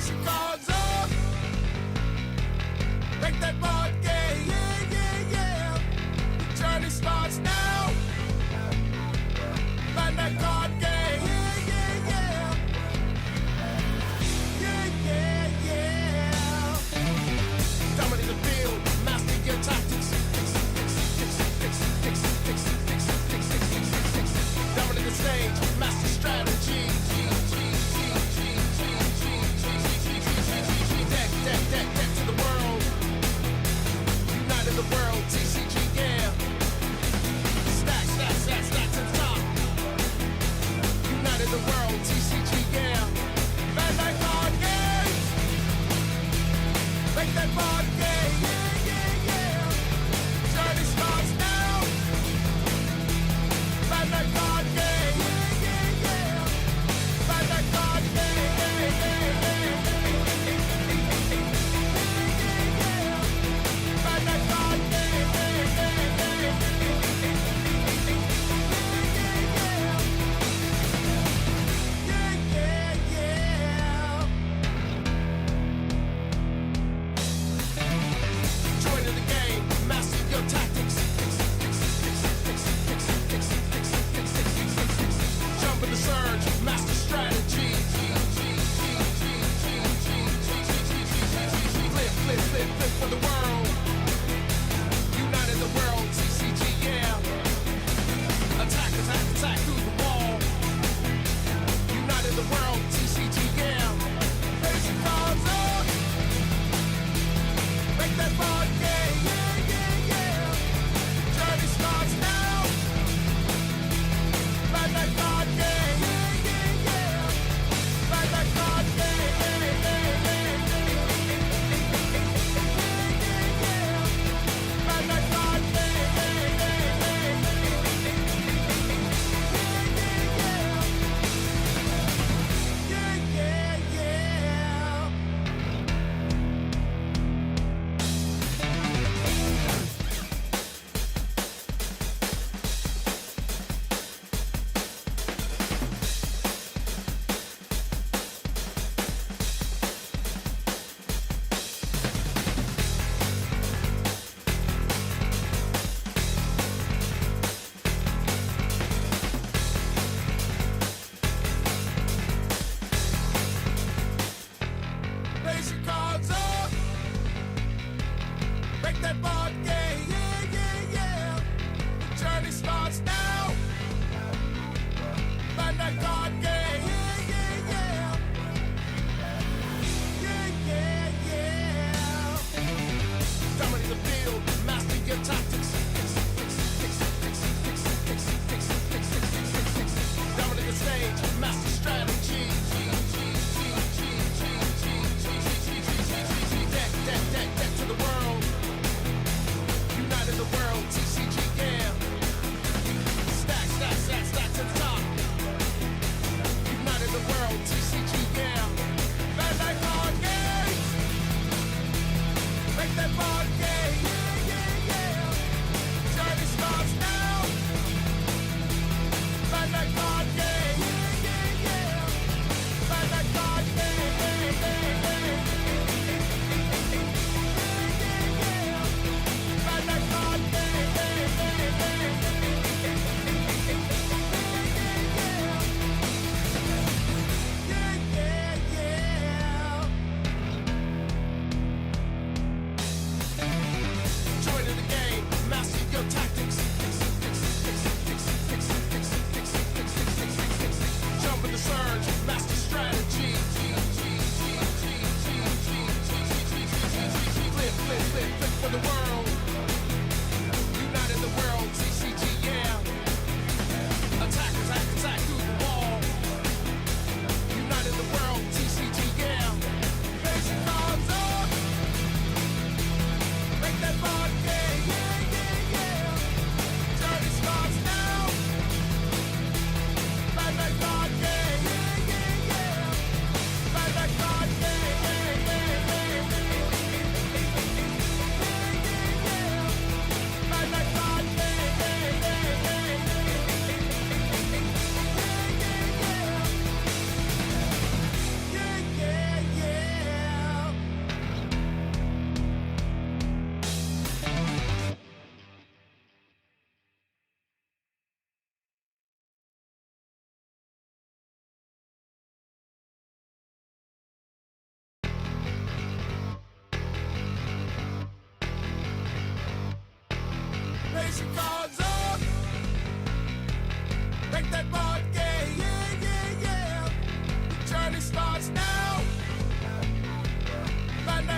Raise your cards up. Make that board game. Yeah, yeah, yeah. The journey starts now. Find that card game. Yeah, yeah, yeah. Yeah, yeah, yeah. Dominate the field. Master your tactics. Dominate the stage. Master strategy.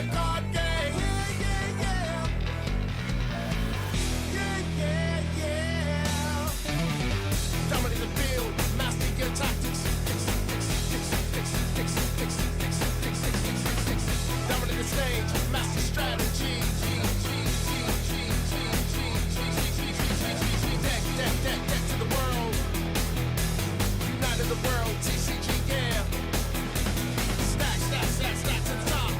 that card game. Yeah, yeah, yeah. Yeah, yeah, yeah. Dominate the field, master your tactics. Dominate the stage, master strategy. Deck to the world. United the world, TCG, yeah. Stack to the top.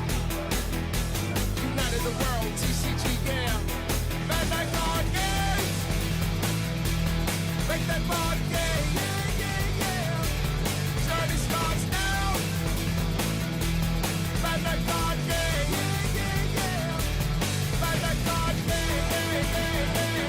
United the world, TCG, yeah. Bandai card game. Make that card game. Yeah, yeah, yeah. Journey starts now. Bandai card game. Yeah, yeah, yeah. Bandai card game. Yeah, yeah, yeah.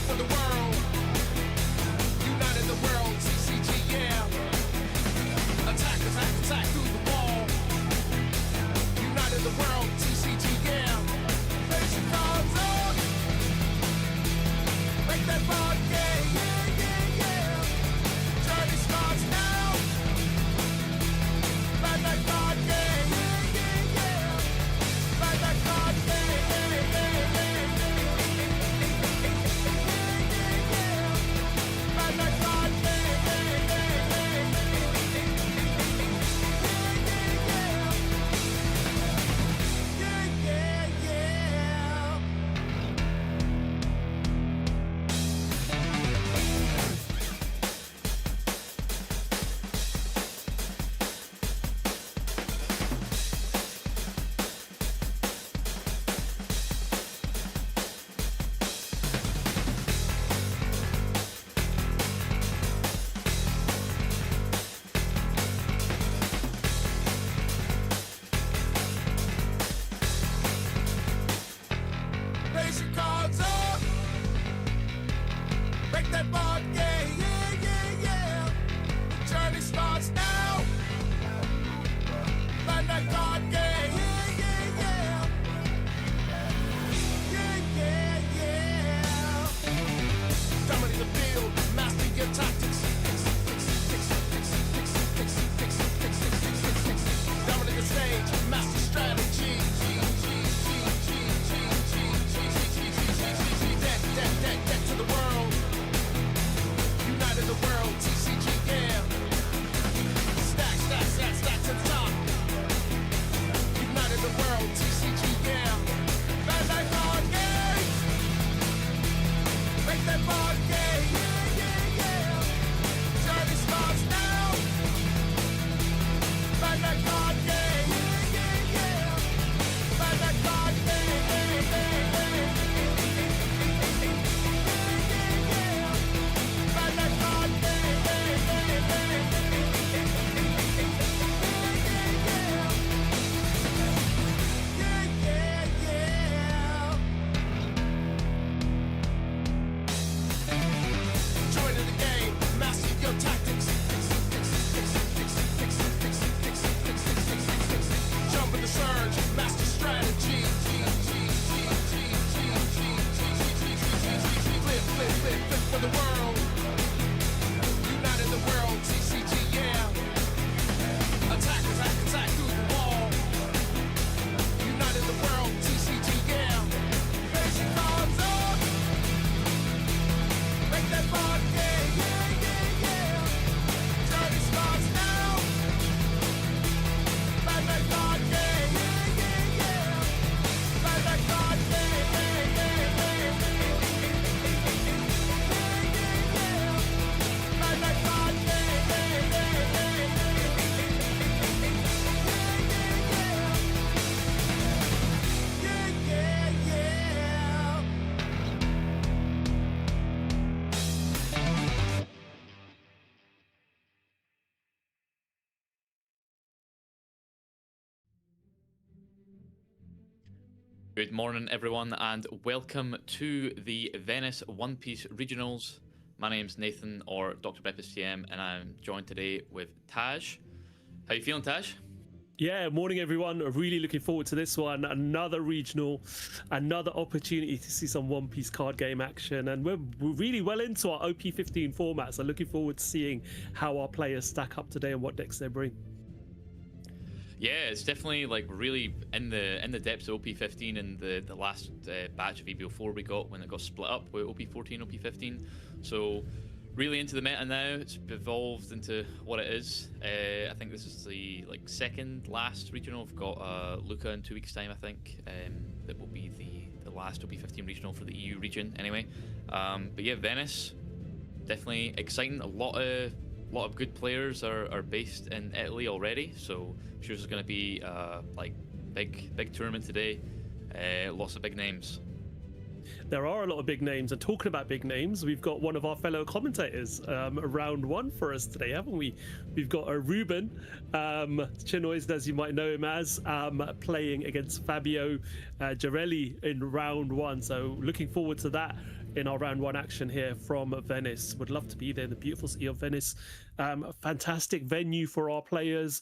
For the world, united the world, TCG, yeah. Attack through the wall. United the world, TCG, yeah. Face your cards up. Make that board game, yeah, yeah, yeah. Journey starts now. Like that card game, yeah, yeah, yeah. Like that card game, yeah, yeah, yeah. Good morning, everyone, and welcome to the Venice One Piece Regionals. My name's Nathan, or Dr. Breakfast TM, and I'm joined today with Taj. How you feeling, Taj? Yeah, morning everyone. Really looking forward to this one. Another regional, another opportunity to see some One Piece card game action, and we're really well into our OP15 format. So looking forward to seeing how our players stack up today and what decks they bring. Yeah, it's definitely like really in the depths of OP15 and the last batch of EBO4 we got when it got split up with OP14, OP15. So really into the meta now. It's evolved into what it is. I think this is the second last regional. We've got Luca in 2 weeks' time, I think. That will be the last OP15 regional for the EU region anyway. But yeah, Venice, definitely exciting. A lot of good players are based in Italy already, so I'm sure there's going to be like big tournament today. Lots of big names. There are a lot of big names, and talking about big names, we've got one of our fellow commentators round one for us today, haven't we? We've got Ruben Chinois, as you might know him as, playing against Fabio Girelli in round one. So looking forward to that in our round one action here from Venice. Would love to be there in the beautiful city of Venice. Fantastic venue for our players.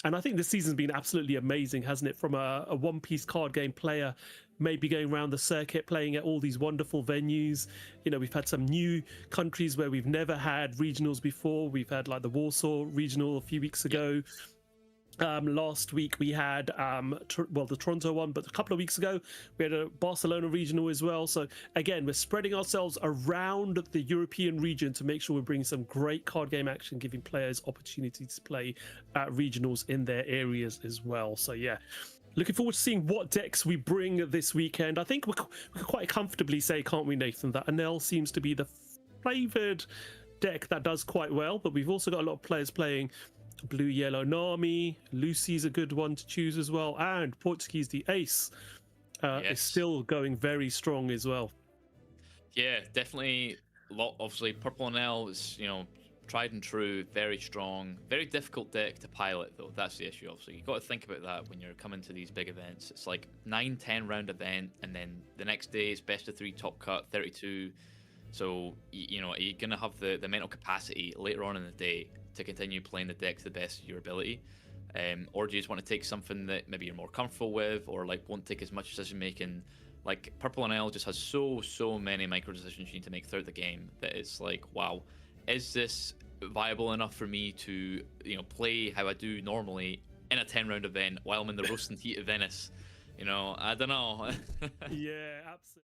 And I think this season's been absolutely amazing, hasn't it? From a One Piece card game player, maybe going around the circuit, playing at all these wonderful venues. You know, we've had some new countries where we've never had regionals before. We've had like the Warsaw regional a few weeks ago. Last week we had the Toronto one, but a couple of weeks ago we had a Barcelona regional as well. So again, we're spreading ourselves around the European region to make sure we're bringing some great card game action, giving players opportunities to play at regionals in their areas as well. So yeah, looking forward to seeing what decks we bring this weekend. I think we can quite comfortably say, can't we, Nathan, that Anel seems to be the favoured deck that does quite well, but we've also got a lot of players playing Blue Yellow Nami. Lucy's a good one to choose as well, and Portuguese the Ace is still going very strong as well. Yeah, definitely a lot. Obviously, Purple NL is, you know, tried and true, very strong, very difficult deck to pilot though. That's the issue. Obviously, you've got to think about that when you're coming to these big events. It's like 9-10 round event, and then the next day is best of 3 top cut 32. So you know, you're gonna have the mental capacity later on in the day to continue playing the deck to the best of your ability, or do you just want to take something that maybe you're more comfortable with, or like won't take as much decision making? Like Purple NL just has so many micro decisions you need to make throughout the game that it's like, wow, is this viable enough for me to, you know, play how I do normally in a 10-round event while I'm in the roasting heat of Venice? You know, I don't know. Yeah, absolutely.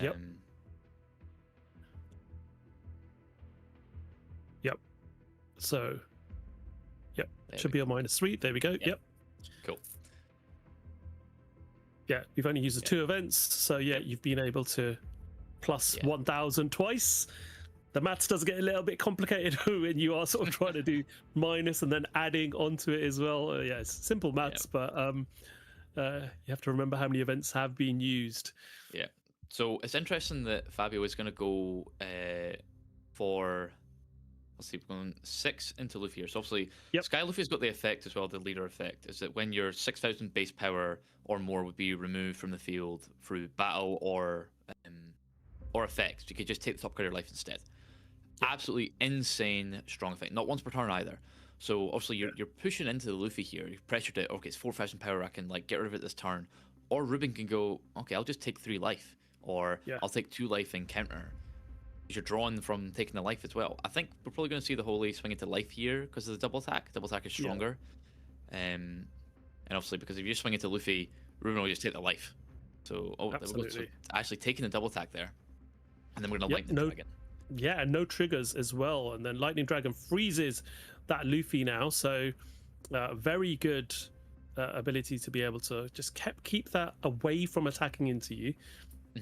Yep. Yep. So, yep, should be a -3. There we go. Yep. Cool. Yeah, you've only used the 2 events, so yeah, you've been able to plus 1,000 twice. The maths does get a little bit complicated when you are sort of trying to do minus and then adding onto it as well. Yeah, it's simple maths, but you have to remember how many events have been used. Yeah. So it's interesting that Fabio is going to go for, let's see, we're going 6 into Luffy here. So obviously, Sky Luffy's got the effect as well, the leader effect, is that when your 6,000 base power or more would be removed from the field through battle or effects, you could just take the top card of your life instead. Absolutely insane strong effect. Not once per turn either. So obviously you're pushing into the Luffy here. You've pressured it. Okay, it's 4,000 power. I can like get rid of it this turn. Or Ruben can go, okay, I'll just take 3 life, or I'll take 2 life and counter. You're drawing from taking the life as well. I think we're probably going to see the Holy swing into life here because of the double attack. Double attack is stronger, and obviously because if you swing into Luffy, Ruben will just take the life. So actually taking the double attack there, and then we're going to lightning dragon. Yeah, and no triggers as well. And then Lightning Dragon freezes that Luffy now. So very good ability to be able to just keep that away from attacking into you.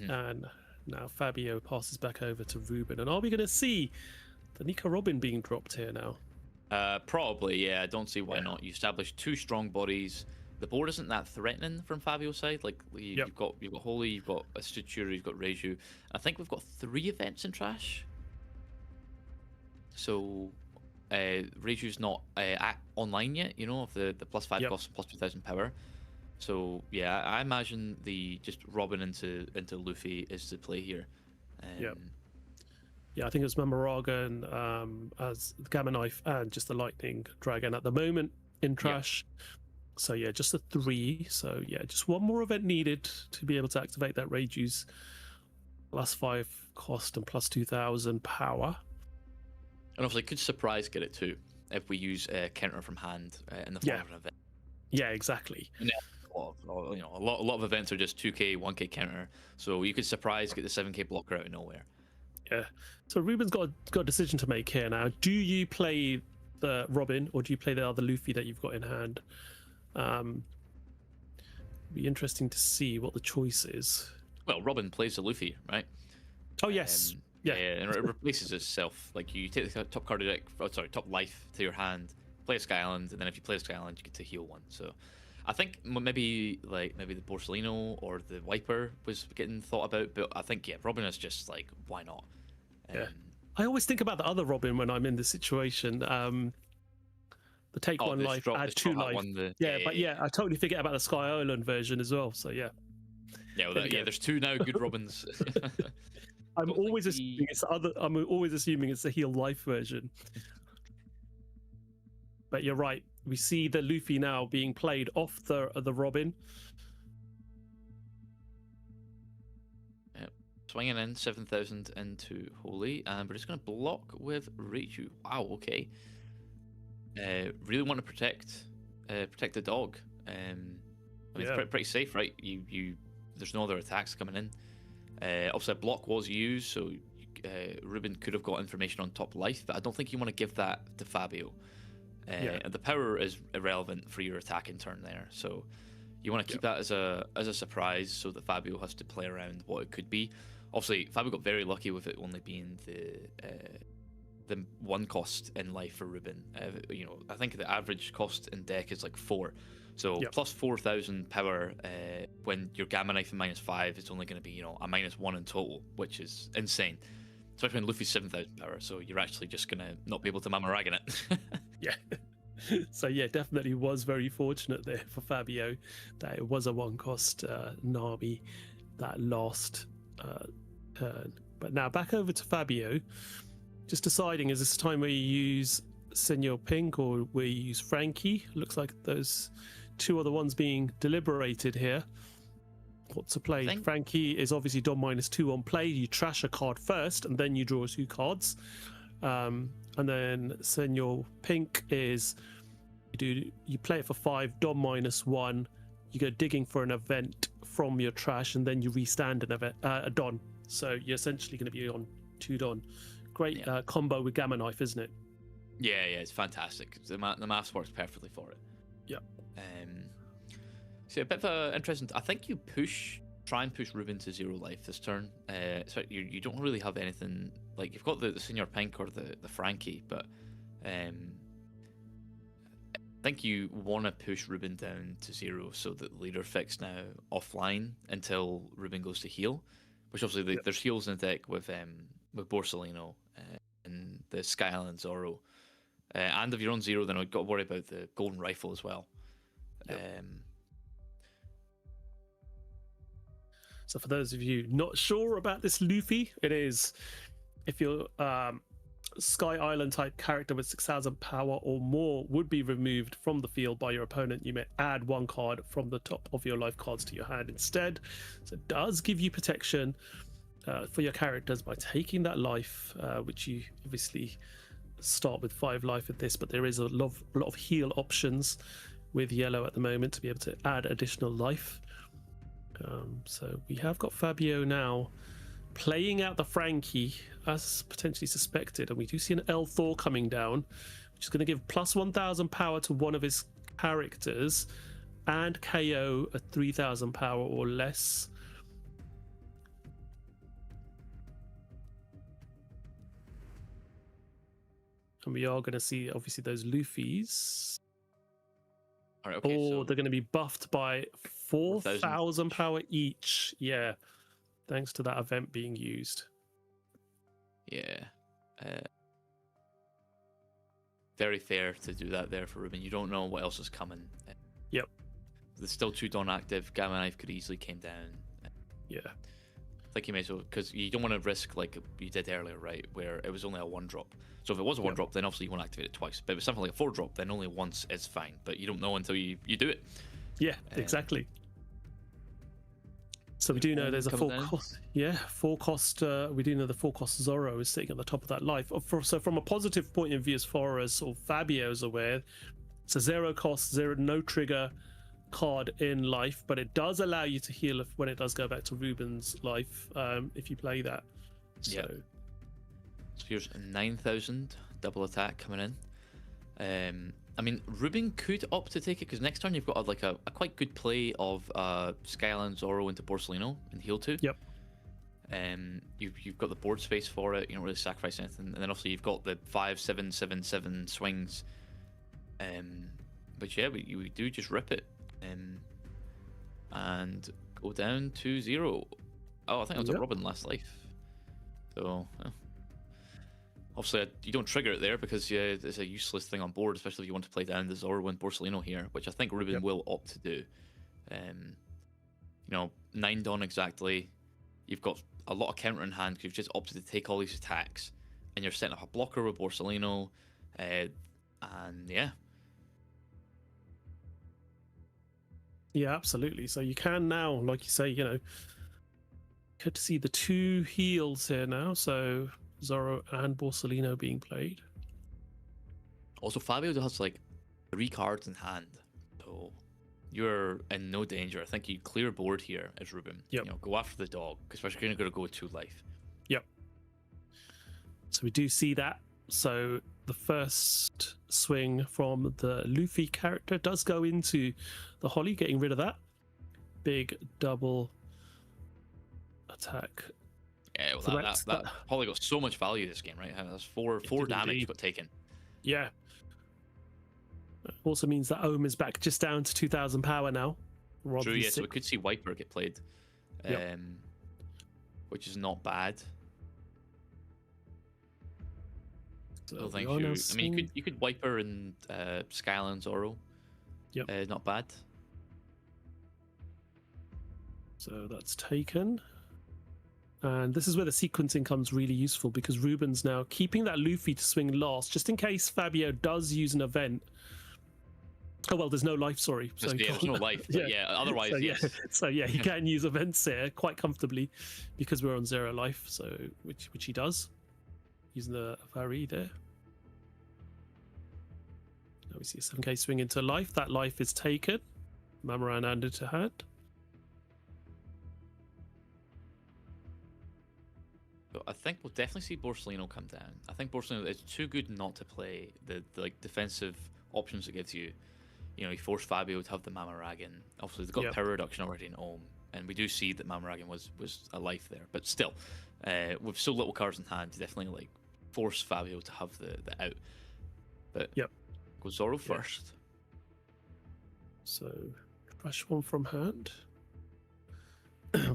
And now Fabio passes back over to Ruben. And are we going to see the Nico Robin being dropped here now? Probably, yeah. I don't see why not. You establish 2 strong bodies. The board isn't that threatening from Fabio's side. Like you've got Holy, you've got Astutura, you've got Reiju. I think we've got 3 events in trash. So Reiju's not online yet, you know, of the +5 cost and +2,000 power. So yeah, I imagine the just Robin into Luffy is the play here. Yeah, I think it's Mamoragan as the Gamma Knife and just the Lightning Dragon at the moment in trash. So yeah, just a 3. So yeah, just 1 more event needed to be able to activate that Reiju's +5 cost and +2,000 power. And obviously, could surprise get it too if we use counter from hand in the form of an event. Yeah, exactly. And a lot of events are just 2k, 1k counter, so you could surprise get the 7k blocker out of nowhere. Yeah. So Ruben's got a decision to make here now. Do you play the Robin or do you play the other Luffy that you've got in hand? Be interesting to see what the choice is. Well, Robin plays the Luffy, right? Oh yes. Yeah, and it replaces itself. Like you take the top card of deck, top life to your hand, play a Sky Island, and then if you play a Sky Island, you get to heal 1. So, I think maybe the Borsellino or the Wiper was getting thought about, but I think Robin is just like, why not? I always think about the other Robin when I'm in this situation. The take 1 life, add 2 life. I totally forget about the Sky Island version as well. So yeah. There's 2 now good Robins. I'm always assuming it's the heal life version. But you're right. We see the Luffy now being played off the Robin. Yep. Swinging in 7,000 into Holy, and we're just going to block with Reiju. Wow. Okay. Really want to protect the dog. I mean, it's pretty safe, right? There's no other attacks coming in. Obviously, a block was used, so Ruben could have got information on top life, but I don't think you want to give that to Fabio. The power is irrelevant for your attacking turn there, so you want to keep that as a surprise, so that Fabio has to play around what it could be. Obviously, Fabio got very lucky with it only being the 1 cost in life for Ruben. I think the average cost in deck is like 4. So plus 4,000 power when your Gamma Knife and -5 is only going to be, a -1 in total, which is insane. Especially when Luffy's 7,000 power, so you're actually just going to not be able to Mamoragan it. Yeah. So yeah, definitely was very fortunate there for Fabio that it was a 1 cost Nami that last turn. But now back over to Fabio. Just deciding, is this time where you use Senor Pink or where you use Frankie? Looks like those 2 are the ones being deliberated here. What to play? Frankie is obviously Dom -2 on play. You trash a card first and then you draw 2 cards. And then Senor Pink is you play it for 5, Dom -1. You go digging for an event from your trash and then you restand an event, a Don. So you're essentially going to be on 2 Don. Great Yeah. combo with Gamma Knife, isn't it? Yeah, it's fantastic. The maths works perfectly for it. Yep. So a bit of a interesting. I think you try and push Ruben to 0 life this turn. So you don't really have anything like you've got the Senior Pink or the Frankie, but I think you want to push Ruben down to 0 so that the leader fix now offline until Ruben goes to heal. Which obviously there's heals in the deck with Borsalino and the Sky Island Zorro. And if you're on 0, then I've got to worry about the Golden Rifle as well. Yep. So for those of you not sure about this Luffy, it is if you're Sky Island type character with 6,000 power or more would be removed from the field by your opponent, you may add 1 card from the top of your life cards to your hand instead. So it does give you protection for your characters by taking that life, which you obviously start with 5 life at this, but there is a lot of heal options with yellow at the moment to be able to add additional life. So we have got Fabio now playing out the Frankie as potentially suspected, and we do see an L Thor coming down, which is going to give plus 1,000 power to one of his characters and KO at 3,000 power or less. And we are going to see obviously those Luffys. All right, okay, Or so they're going to be buffed by 4,000 power each. Yeah, thanks to that event being used. yeah, very fair to do that there for Ruben. You don't know what else is coming. Yep. There's still 2 Dawn active. Gamma Knife could easily came down. Yeah. I think you may as well, because you don't want to risk like you did earlier, right? Where it was only a 1-drop. So if it was a 1-drop, then obviously you want to activate it twice. But if it's something like a 4-drop, then only once is fine. But you don't know until you do it. Yeah, exactly. So we do know there's a full cost. Yeah, full cost. We do know the full cost Zorro is sitting at the top of that life. So from a positive point of view, as far as sort of Fabio's aware, it's a 0 cost, no trigger card in life, but it does allow you to heal when it does go back to Ruben's life if you play that. So, so here's 9,000 double attack coming in. I mean, Ruben could opt to take it because next turn you've got like a quite good play of Skyland Zorro into Borsalino and heal 2. Yep. You've got the board space for it. You don't really sacrifice anything, and then also you've got the 5/7/7/7 swings. But yeah, we do just rip it and go down to 0. Oh, I think that was a Robin last life. So obviously you don't trigger it there because it's a useless thing on board, especially if you want to play down the Zorro and Borsalino here, which I think Ruben will opt to do. 9 Dawn exactly. You've got a lot of counter in hand because you've just opted to take all these attacks, and you're setting up a blocker with Borsalino, and yeah. Yeah, absolutely. So you can now, like you say, good to see the 2 heals here now. So Zorro and Borsalino being played. Also, Fabio has like 3 cards in hand, so you're in no danger. I think you clear board here as Ruben. Yep. Go after the dog, especially if you're going to go with 2 life. Yep. So we do see that. So the first swing from the Luffy character does go into the Holly, getting rid of that big double attack. Yeah, well, that Holly got so much value this game, right? That's 4 damage got taken. Yeah. Also means that Ohm is back just down to 2,000 power now. True, yeah, so we could see Wiper get played, which is not bad. So thank you. I mean, you could Wiper and Skyland Zorro. Yep. Not bad. So that's taken. And this is where the sequencing comes really useful because Ruben's now keeping that Luffy to swing last, just in case Fabio does use an event. Oh, well, there's no life, sorry. So there's no life. But otherwise, so, yes. So, he can use events here quite comfortably because we're on 0 life, so which he does. Using the Vari there. Now we see a 7k swing into life. That life is taken. Mamoran handed to hand. But I think we'll definitely see Borsellino come down. I think Borsellino is too good not to play the like defensive options it gives you. You know, you force Fabio to have the Mamaragan. Obviously, they've got Yep. power reduction already in Ohm, and we do see that Mamaragan was a life there. But still, with so little cards in hand, definitely like force Fabio to have the out. But Yep. go Zoro Yeah. first. So trash one from hand.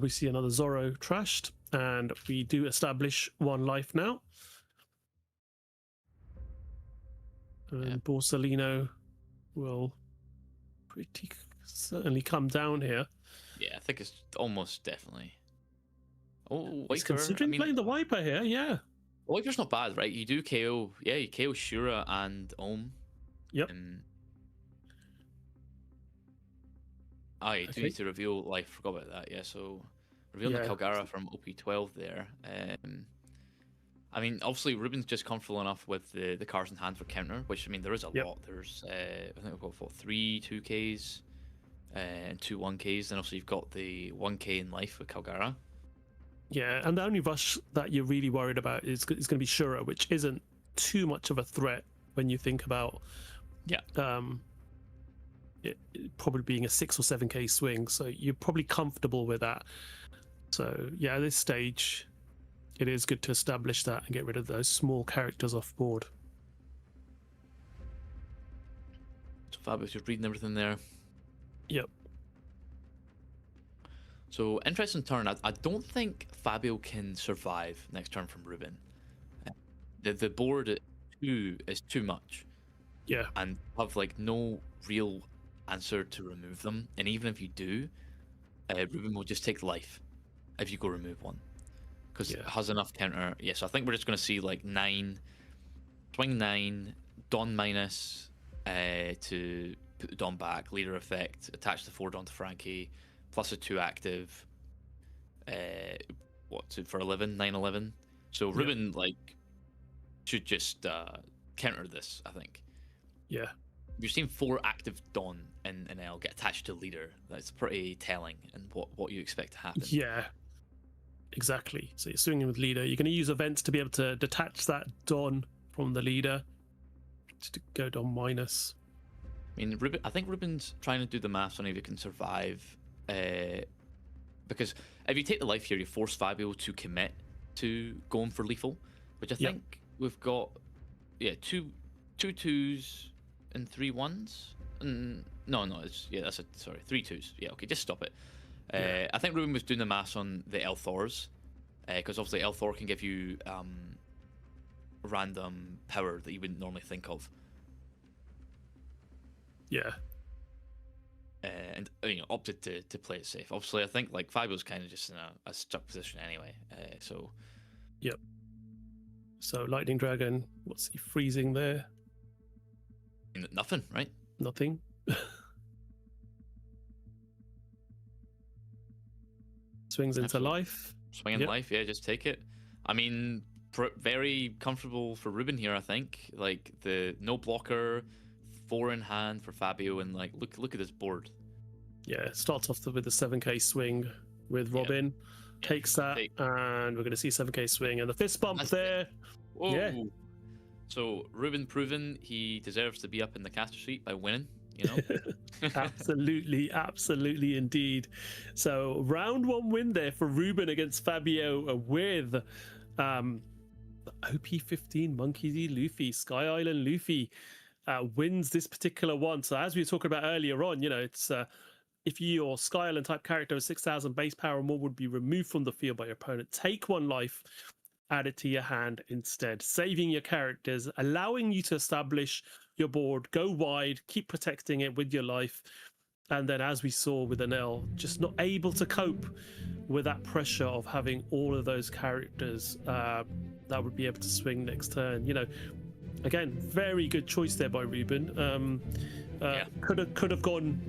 We see another Zoro trashed, and we do establish one life now. And Yeah. Borsellino will pretty certainly come down here. Yeah, I think it's almost definitely. Oh, He's Wiper. considering playing the Wiper here, yeah. Wiper's not bad, right? You do KO. Yeah, you KO Shura and Ohm. Yep. You do Okay. need to reveal life. Forgot about that. Yeah, so revealing Yeah. the Calgara from OP12 there. I mean, obviously Ruben's just comfortable enough with the cards in hand for counter, which I mean there is a Yep. lot. There's I think we've got 3 2Ks and 2 1Ks. Then also you've got the 1K in life with Calgara. Yeah, and the only rush that you're really worried about is going to be Shura, which isn't too much of a threat when you think about it probably being a 6 or 7K swing, so you're probably comfortable with that. So yeah, at this stage, it is good to establish that and get rid of those small characters off board. So Fabio's just reading everything there. Yep. So interesting turn. I don't think Fabio can survive next turn from Ruben. The board at 2 is too much. Yeah. And have like no real answer to remove them. And even if you do, Ruben will just take life if you go remove one. Because it has enough counter. Yeah, so I think we're just going to see like 9, swing 9, Dawn minus to put the Dawn back, leader effect, attach the 4 Dawn to Frankie, plus a 2 active, for 11, 9-11. So Ruben like should just counter this, I think. Yeah. We've seen 4 active Dawn in L get attached to leader. That's pretty telling and what you expect to happen. Yeah. Exactly. So you're swinging with leader. You're going to use events to be able to detach that Dawn from the leader to go Dawn minus. I mean, I think Ruben's trying to do the maths on if he can survive. Because if you take the life here, you force Fabio to commit to going for lethal, which I think we've got, 2 2s and 3 1s. No, it's that's 3 2s. Yeah, okay, just stop it. I think Ruben was doing the maths on the L Thors, because obviously L Thor can give you random power that you wouldn't normally think of. Yeah. And opted to play it safe. Obviously, I think like Fabio's kind of just in a stuck position anyway. So. Yep. So Lightning Dragon, what's he freezing there? Nothing, right? Nothing. Swings into life. Swinging life, yeah, just take it. I mean, very comfortable for Ruben here, I think. Like the no blocker, 4 in hand for Fabio, and like look at this board. Yeah, starts off with the 7K swing with Robin, takes that, and we're going to see 7K swing and the fist bump there. Whoa. Yeah. So Ruben proven he deserves to be up in the caster seat by winning. You know. absolutely indeed. So round 1 win there for Ruben against Fabio with OP15 Monkey D Luffy, Sky Island Luffy wins this particular one. So as we were talking about earlier on, it's if your Sky Island type character with 6,000 base power or more would be removed from the field by your opponent, take 1 life, add it to your hand instead, saving your characters, allowing you to establish your board, go wide, keep protecting it with your life. And then as we saw with Anel, just not able to cope with that pressure of having all of those characters that would be able to swing next turn. Again, very good choice there by Ruben. Could have gone,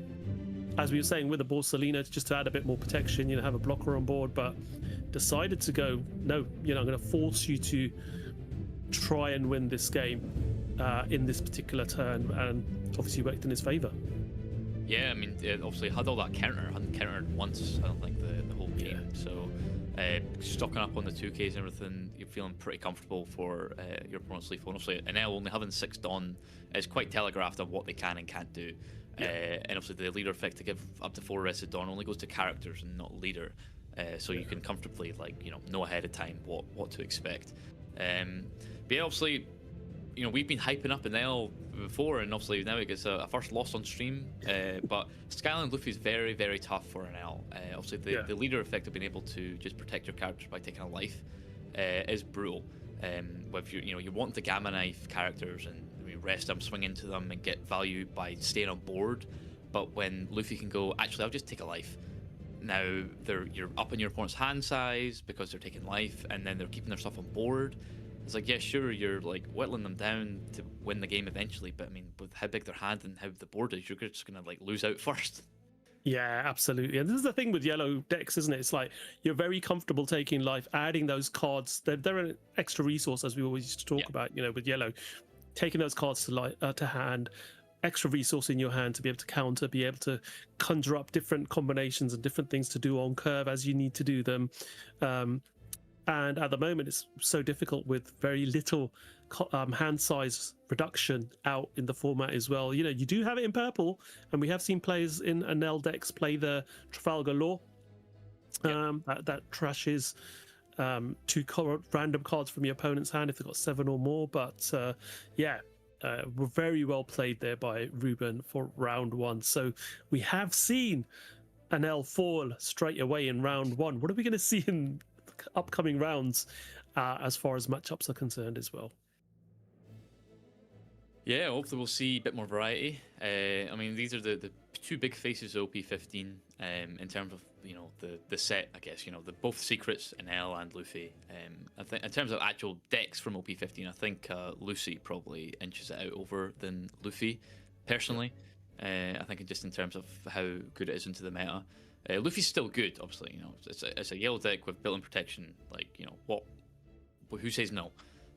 as we were saying, with the Borsellino just to add a bit more protection, have a blocker on board, but decided to go, no, I'm going to force you to try and win this game in this particular turn, and obviously worked in his favor. Yeah, I mean, it obviously had all that counter, hadn't countered once, I don't think, the whole game. So, stocking up on the 2Ks and everything, you're feeling pretty comfortable for your opponent's lethal. And obviously, NL only having 6 Dawn is quite telegraphed of what they can and can't do. And obviously, the leader effect to give up to 4 Arrested Dawn only goes to characters and not leader. So you can comfortably, like, know ahead of time what to expect. But yeah, obviously, we've been hyping up NL before, and obviously now it gets a first loss on stream. But Skyline Luffy is very, very tough for NL. Obviously, the leader effect of being able to just protect your characters by taking a life is brutal. If you want the Gamma Knife characters and rest them, swing into them, and get value by staying on board. But when Luffy can go, actually, I'll just take a life. Now you're up in your opponent's hand size because they're taking life, and then they're keeping their stuff on board. It's like, yeah, sure, you're like whittling them down to win the game eventually, but I mean, with how big their hand and how the board is, you're just gonna like lose out first. Yeah, absolutely. And this is the thing with yellow decks, isn't it? It's like you're very comfortable taking life, adding those cards. They're an extra resource, as we always used to talk about. With yellow, taking those cards to hand, extra resource in your hand to be able to counter, be able to conjure up different combinations and different things to do on curve as you need to do them. And at the moment, it's so difficult with very little hand size reduction out in the format as well. You do have it in purple, and we have seen players in NL decks play the Trafalgar Law. That trashes 2 random cards from your opponent's hand if they've got 7 or more. But we're very well played there by Ruben for round 1. So we have seen NL fall straight away in round 1. What are we going to see in upcoming rounds as far as matchups are concerned as well? Yeah, hopefully we'll see a bit more variety. I mean, these are the 2 big faces of OP15 in terms of the set, I guess. Both secrets in L and Luffy. I think in terms of actual decks from OP15, I think Lucy probably inches it out over than Luffy, personally. I think just in terms of how good it is into the meta. Luffy's still good, obviously. It's a yellow deck with built-in protection. Like, what? Who says no?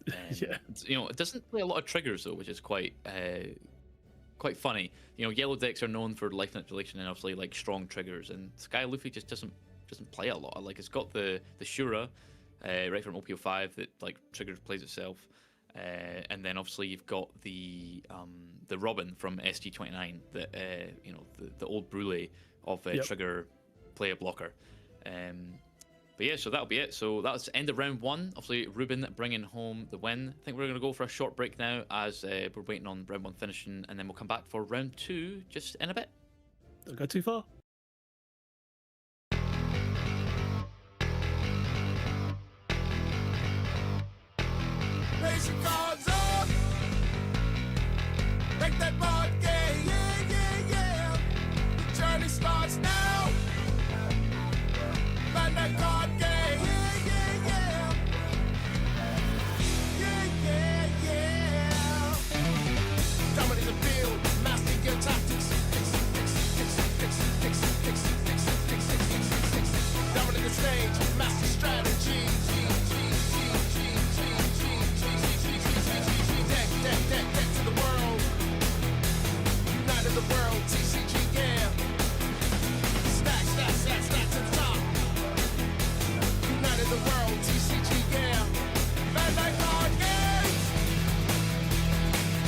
It doesn't play a lot of triggers though, which is quite funny. Yellow decks are known for life manipulation and obviously like strong triggers, and Sky Luffy just doesn't play a lot. Like, it's got the Shura right from OP05 that like triggers plays itself, and then obviously you've got the Robin from SG29 that the old Brule of trigger player blocker. But yeah, so that'll be it. So that's the end of round 1. Obviously, Ruben bringing home the win. I think we're going to go for a short break now as we're waiting on round 1 finishing, and then we'll come back for round 2 just in a bit. Don't go too far. Raise your cards up. Make that board gay. Yeah, yeah, yeah. The journey starts now. Find that card game. Yeah, yeah, yeah. Yeah, yeah, yeah. Dominate the field, master your tactics. Dominate the stage, master strategy. Deck to the world. United the world, TCG, yeah. Stack to the top. United the world, TCG, yeah. Bandai card game.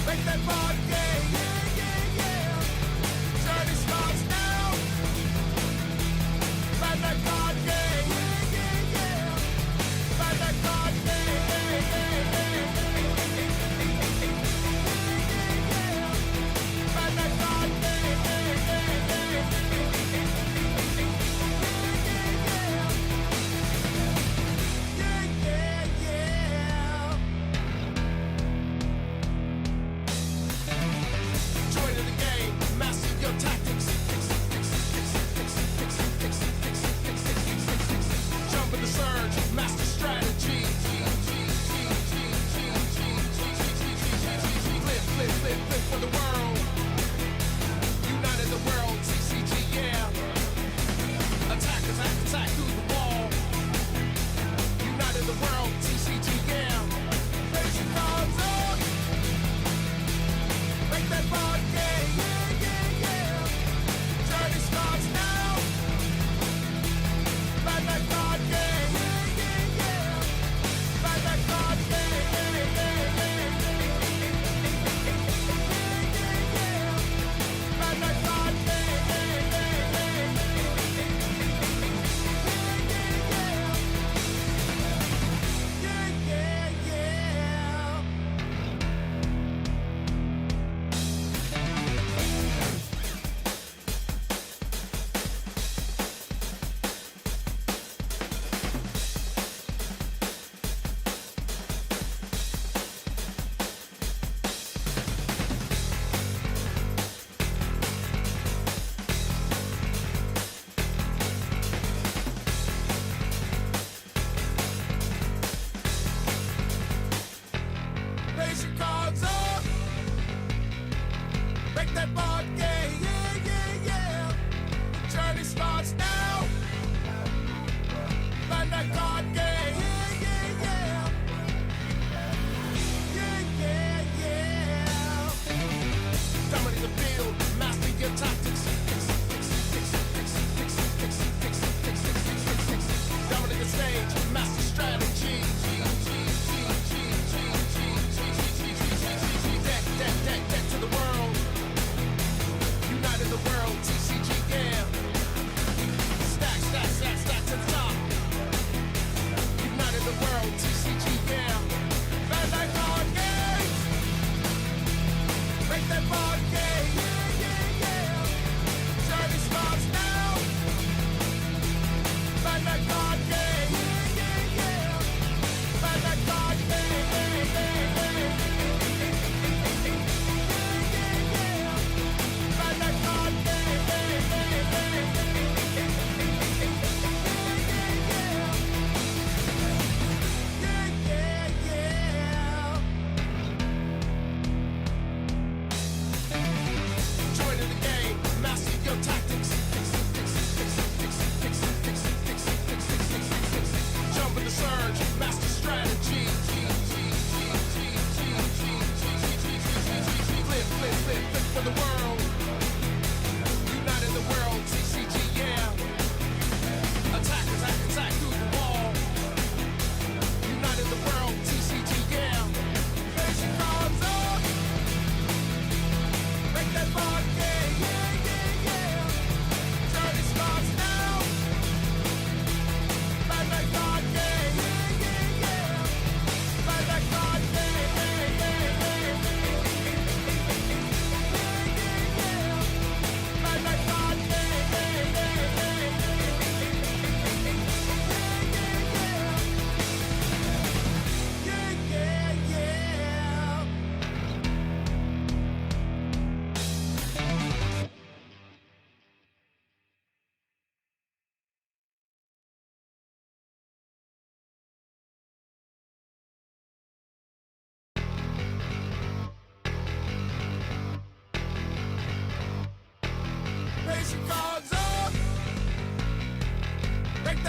Make that board game, yeah, yeah, yeah. Journey starts now. Bandai card game, yeah, yeah, yeah. Bandai card game, yeah, yeah, yeah. Bandai card game, yeah, yeah, yeah.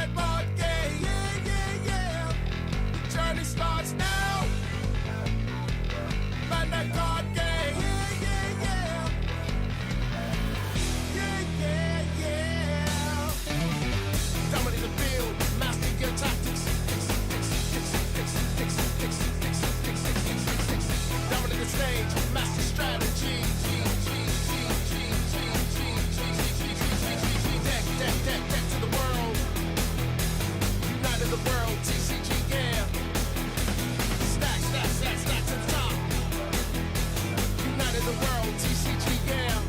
that board game. Yeah, yeah, yeah. The journey starts now. Bandai card game. Yeah, yeah, yeah. Yeah, yeah, yeah. Dominate the field, master your tactics. Dominate the stage, master strategy. Deck to the world. United the world, TCG, yeah. Stack to the top. United the world, TCG, yeah.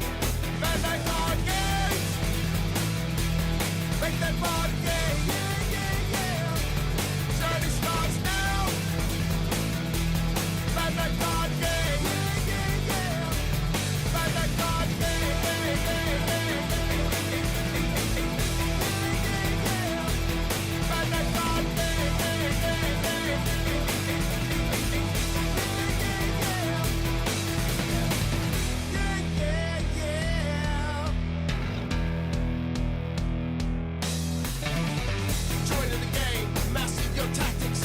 Bandai card game. Make that board game. Yeah, yeah, yeah. Journey starts now. Bandai card game. Yeah, yeah, yeah. Bandai card game. Yeah, yeah, yeah. Bandai card game. Yeah, yeah, yeah. Yeah, yeah, yeah. Join in the game, master your tactics.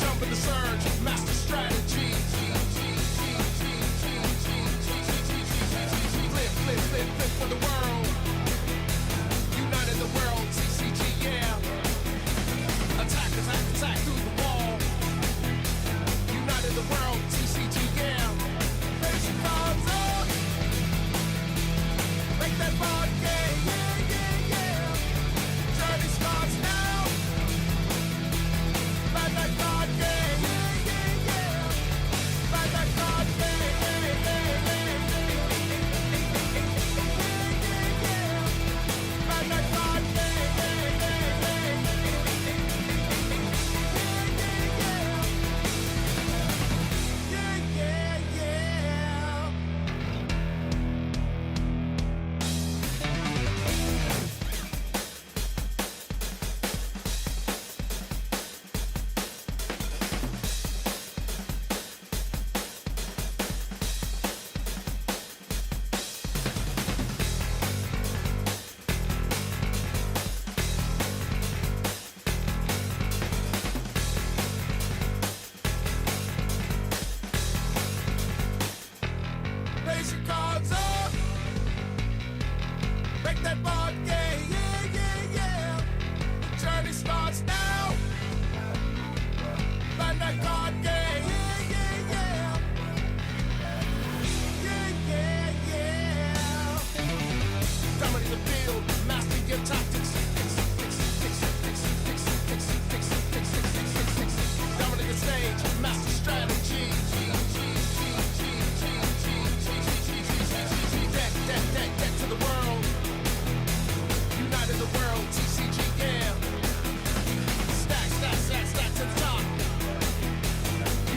Jump in the surge, master strategy. Flip for the world. United the world, TCG, yeah. Attack through the wall. United the world, TCG, yeah. Raise your cards up. Make that board game. Yeah, yeah, yeah. Journey starts now. Bandai card game. Yeah, yeah, yeah. Bandai card game. Yeah, yeah, yeah. Bandai card game. Yeah, yeah, yeah. Yeah, yeah, yeah. Raise your cards up. Make that board game. Yeah, yeah, yeah. The journey starts now. Bandai card game. Yeah, yeah, yeah. Yeah, yeah, yeah. Dominate the field, master your tactics. Dominate the stage, master strategy. Deck to the world. United the world, TCG, yeah. Stack to the top.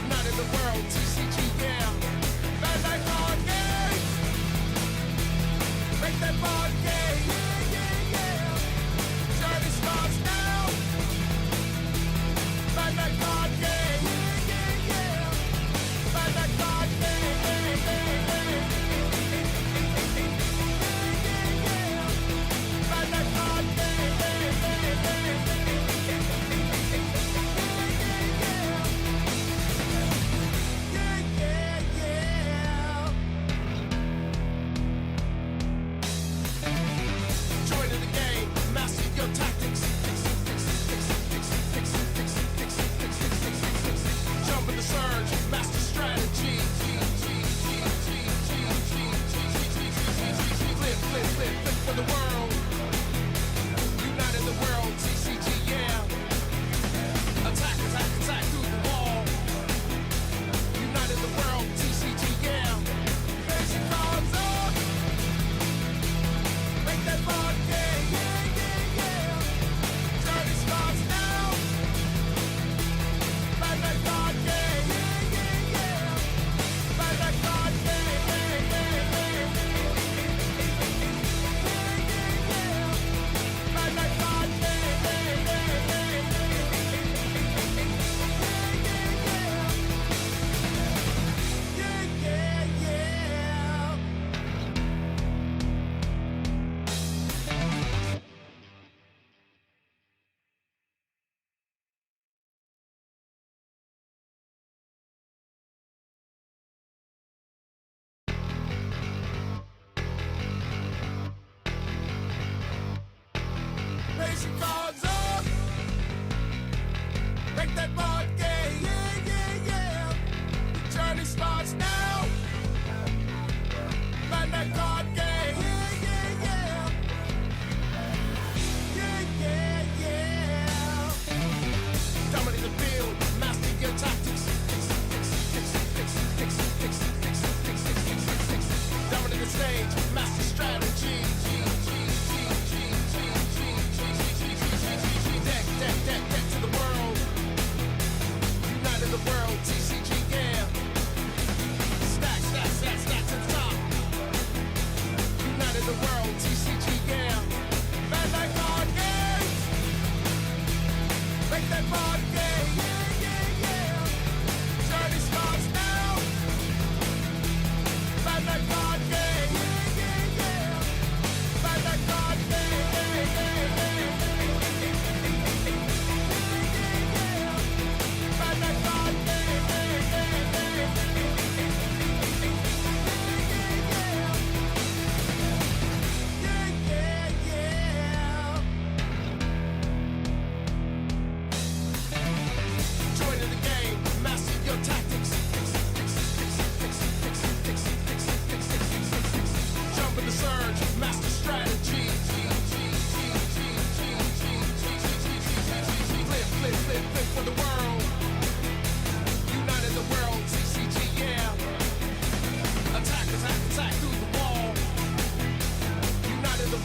United the world, TCG, yeah. Bandai card game. Make that board game. Yeah, yeah, yeah. Journey starts now. Bandai card game. Yeah, yeah, yeah. Bandai card game. Yeah, yeah, yeah. Bandai card game. Yeah, yeah, yeah. Yeah, yeah, yeah.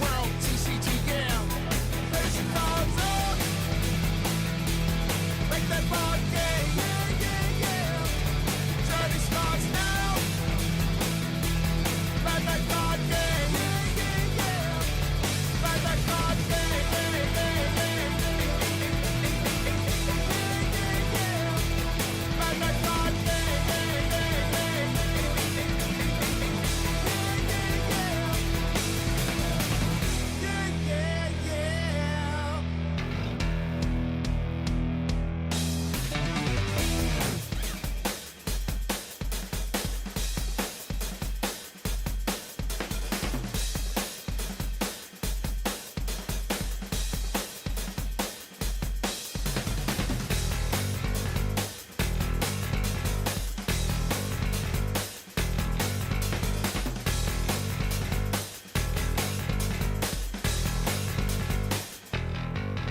world, TCG, yeah. Place your cards up. Make that board game, yeah, yeah, yeah. Journey starts now. Play that card game, yeah, yeah, yeah. Play that card game, yeah, yeah, yeah. Play that card game, yeah, yeah, yeah. Yeah, yeah, yeah.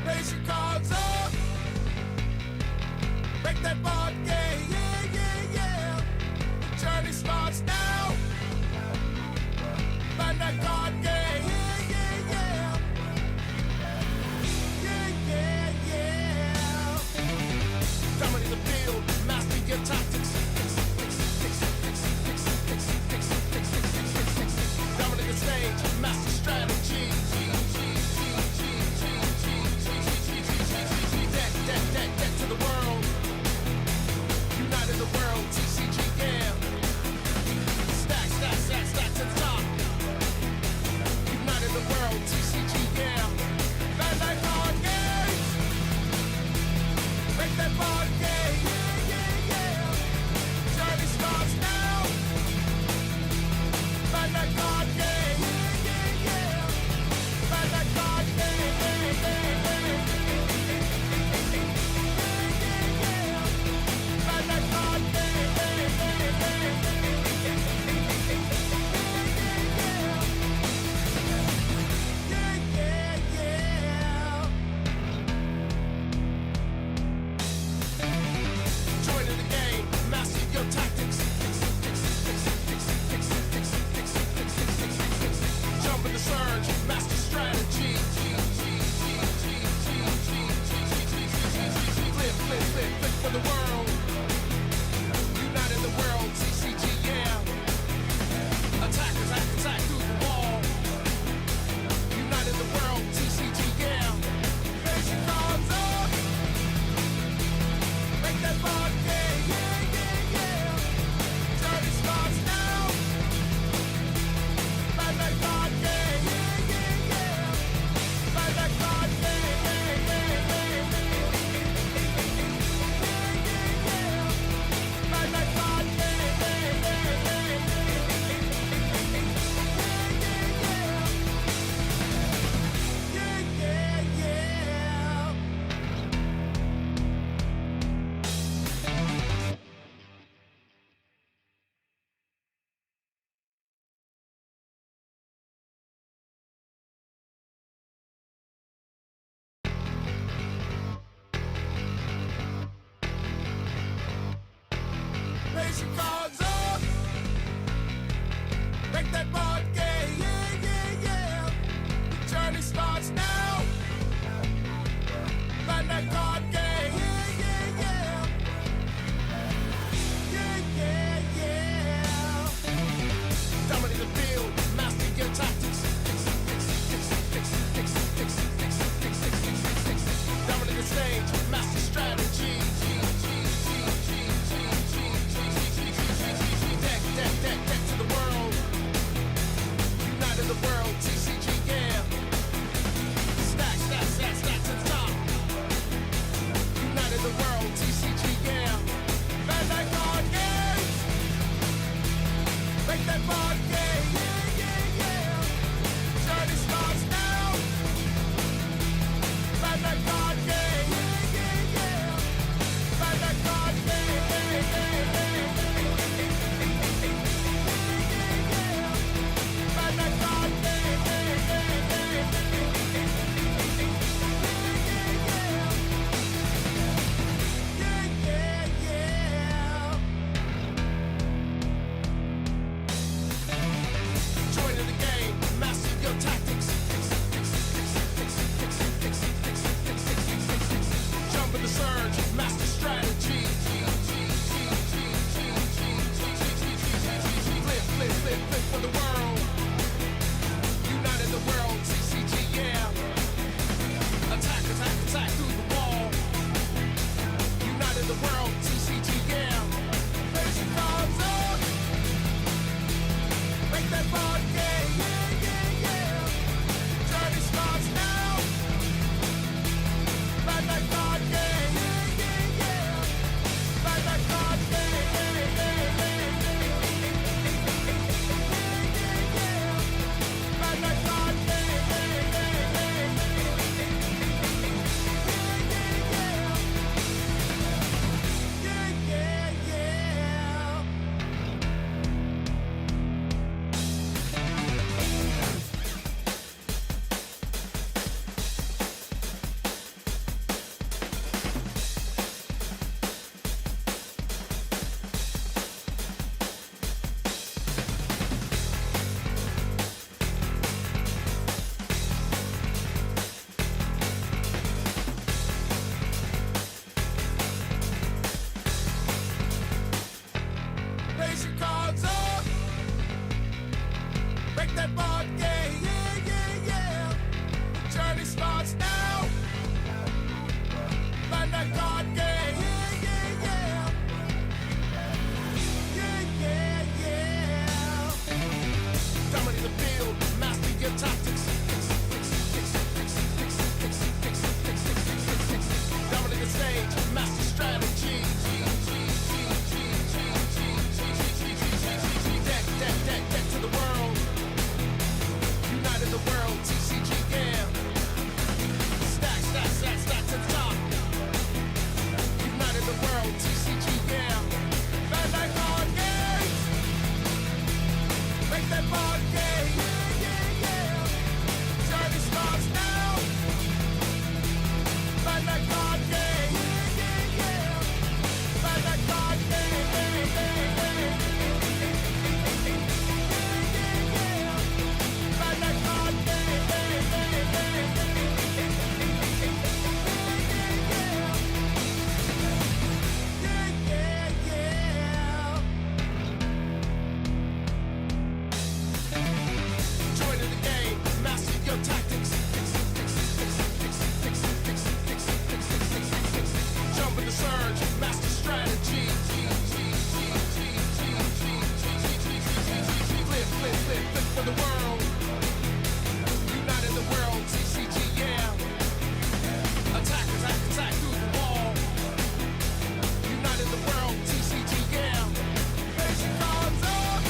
Raise your cards up. Make that board game, yeah, yeah, yeah. The journey starts now. Find that card game, yeah, yeah, yeah. Yeah, yeah, yeah. Dominate the field, master your tactics. Dominate the stage, master strategy. Deck to the world. United the world, TCG, yeah. Stack to the top. United the world, TCG, yeah. Bandai card games. Make that board game, yeah, yeah, yeah. Journey starts now. Bandai card game, yeah, yeah, yeah. Bandai card game, yeah, yeah, yeah. Joining the game, master your tactics. Jump in the surge, master strategy. Flip for the world. United the world, TCG, yeah. Attack through the wall. United the world, TCG, yeah. Face your cards up. Make that board game, yeah, yeah, yeah. Journey starts now. Play that card game, yeah, yeah, yeah. Play that card game, yeah, yeah, yeah. Play that card game, yeah, yeah, yeah. Yeah, yeah, yeah. Raise your cards up. Make that board game, yeah, yeah, yeah. The journey starts now. Find that card game, yeah, yeah, yeah. Yeah, yeah, yeah. Dominate the field, master your tactics. Dominate the stage, master strategy. Deck to the world. United the world, TCG, yeah. Stack to the top. starts now. Play that card game. Play that card game. Play that card game. Joining the game, master your tactics. Jump in the surge, master strategy. Flip for the world. United the world, TCG, yeah. Attack through the wall. United the world, TCG, yeah. Face your cards up.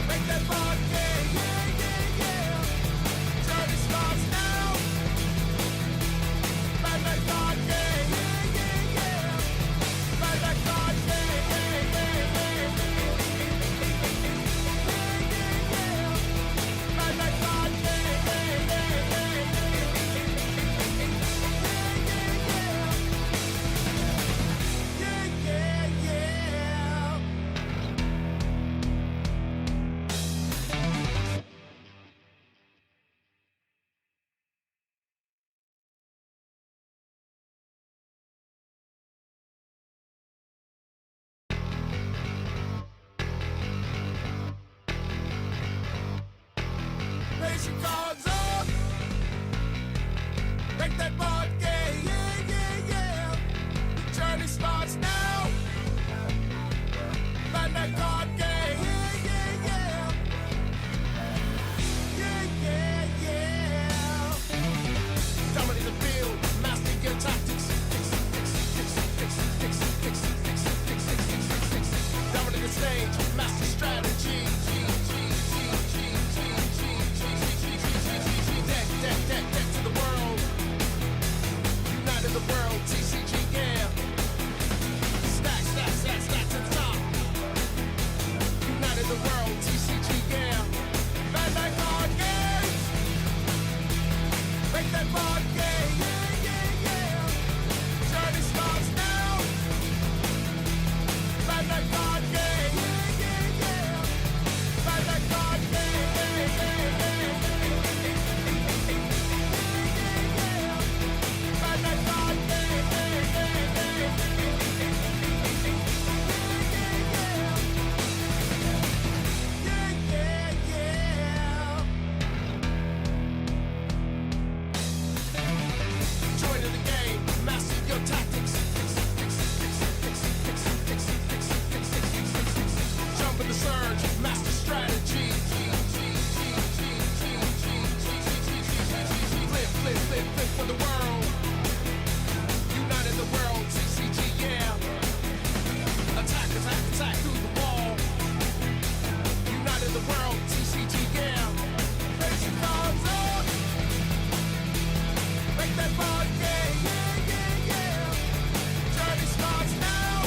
Make that board game, yeah. Journey starts now. Play that card game, yeah. Play that card game, Play that card game, yeah. Raise your cards up. Make that board game, yeah. The journey starts now. Play that card game, yeah. Dominate the field, master your tactics. Dominate the stage, master strategy. Deck to the world. United the world, TCG, yeah. Stack to the top. United the world, TCG, yeah. Play that card game. Make that board game, yeah. Journey starts now. Play that card game, yeah. Play that card game. Joining the game, master your tactics. Jump in the surge, master strategy. Flip for the world. United the world, TCG, yeah. Attack through the wall. United the world, TCG, yeah. Raise your cards up. Make that board game, yeah. Journey starts now.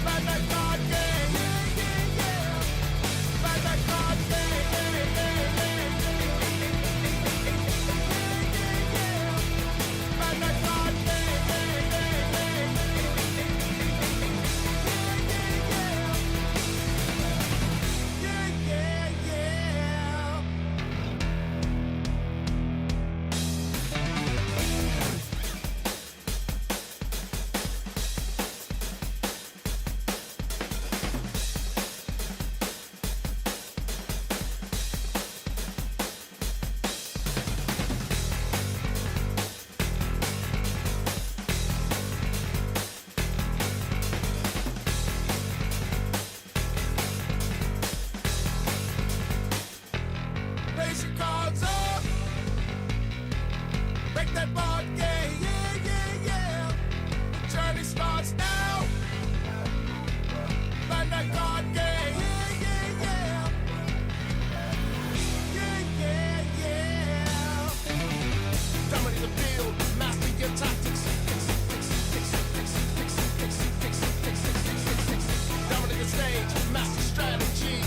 Play that card game, yeah. Play that card game, Play that card game, yeah. Raise your cards up. Make that board game, yeah. The journey starts now. Play that card game, yeah. Dominate the field, master your tactics. Dominate the stage, master strategy.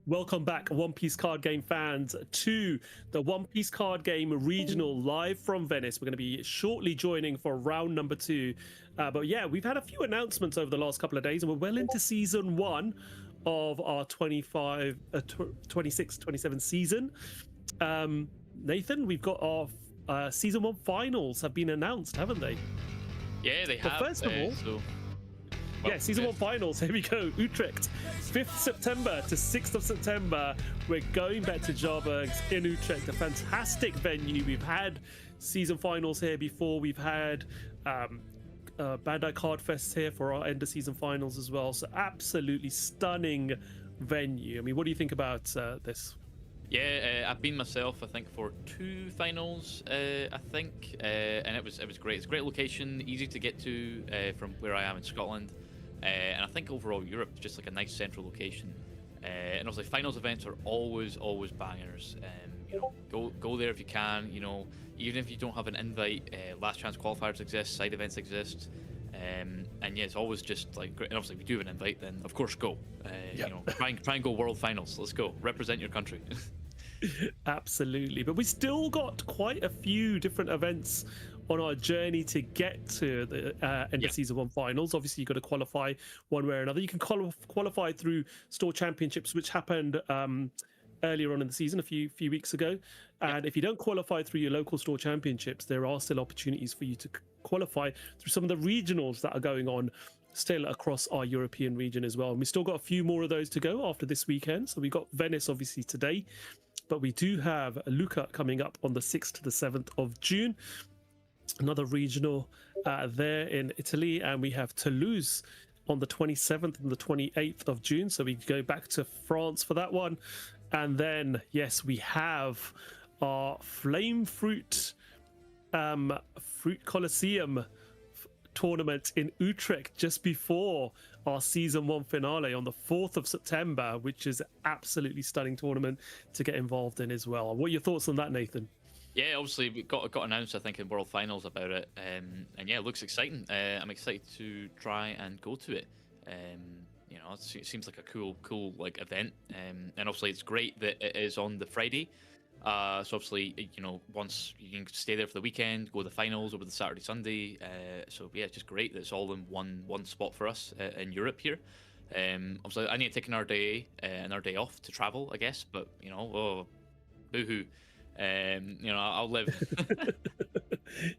Welcome back, One Piece card game fans, to the One Piece card game regional live from Venice. We're going to be shortly joining for round number 2. But yeah, we've had a few announcements over the last couple of days, and we're well into season 1 of our 26-27 season. Nathan, we've got our season 1 finals have been announced, haven't they? Yeah, they But have. first of all, Well, yeah, season 1 finals. Here we go. Utrecht, 5th September to 6th of September. We're going back to Jarberg's in Utrecht, a fantastic venue. We've had season finals here before. We've had Bandai Card Fest here for our end of season finals as well. So absolutely stunning venue. I mean, what do you think about this? Yeah, I've been myself, I think, for 2 finals, and it was great. It's a great location, easy to get to from where I am in Scotland, and I think overall Europe is just like a nice central location. And also, finals events are always bangers. You know, go there if you can. You know, even if you don't have an invite, last chance qualifiers exist, side events exist. And yeah, it's always just like great. And obviously, if you do have an invite, then of course go. You know, try and go world finals. Let's go, represent your country. Absolutely, but we still got quite a few different events on our journey to get to the end of season 1 finals. Obviously, you've got to qualify one way or another. You can qualify through store championships, which happened earlier on in the season, a few weeks ago. And if you don't qualify through your local store championships, there are still opportunities for you to qualify through some of the regionals that are going on still across our European region as well. And we still got a few more of those to go after this weekend. So we got Venice obviously today, but we do have Lucca coming up on the 6th to the 7th of June, another regional there in Italy, and we have Toulouse on the 27th and the 28th of June. So we go back to France for that one. And then, yes, we have our Flame Fruit Fruit Colosseum tournament in Utrecht just before our season 1 finale on the 4th of September, which is an absolutely stunning tournament to get involved in as well. What are your thoughts on that, Nathan? Yeah, obviously we got announced, I think, in World Finals about it, and yeah, it looks exciting. I'm excited to try and go to it. You know, it seems like a cool like event, and obviously it's great that it is on the Friday. So obviously, you know, once you can stay there for the weekend, go to the finals over the Saturday, Sunday. So yeah, it's just great that it's all in one spot for us in Europe here. Obviously, I need to take another day off to travel, I guess. But you know, boohoo. You know, I'll live.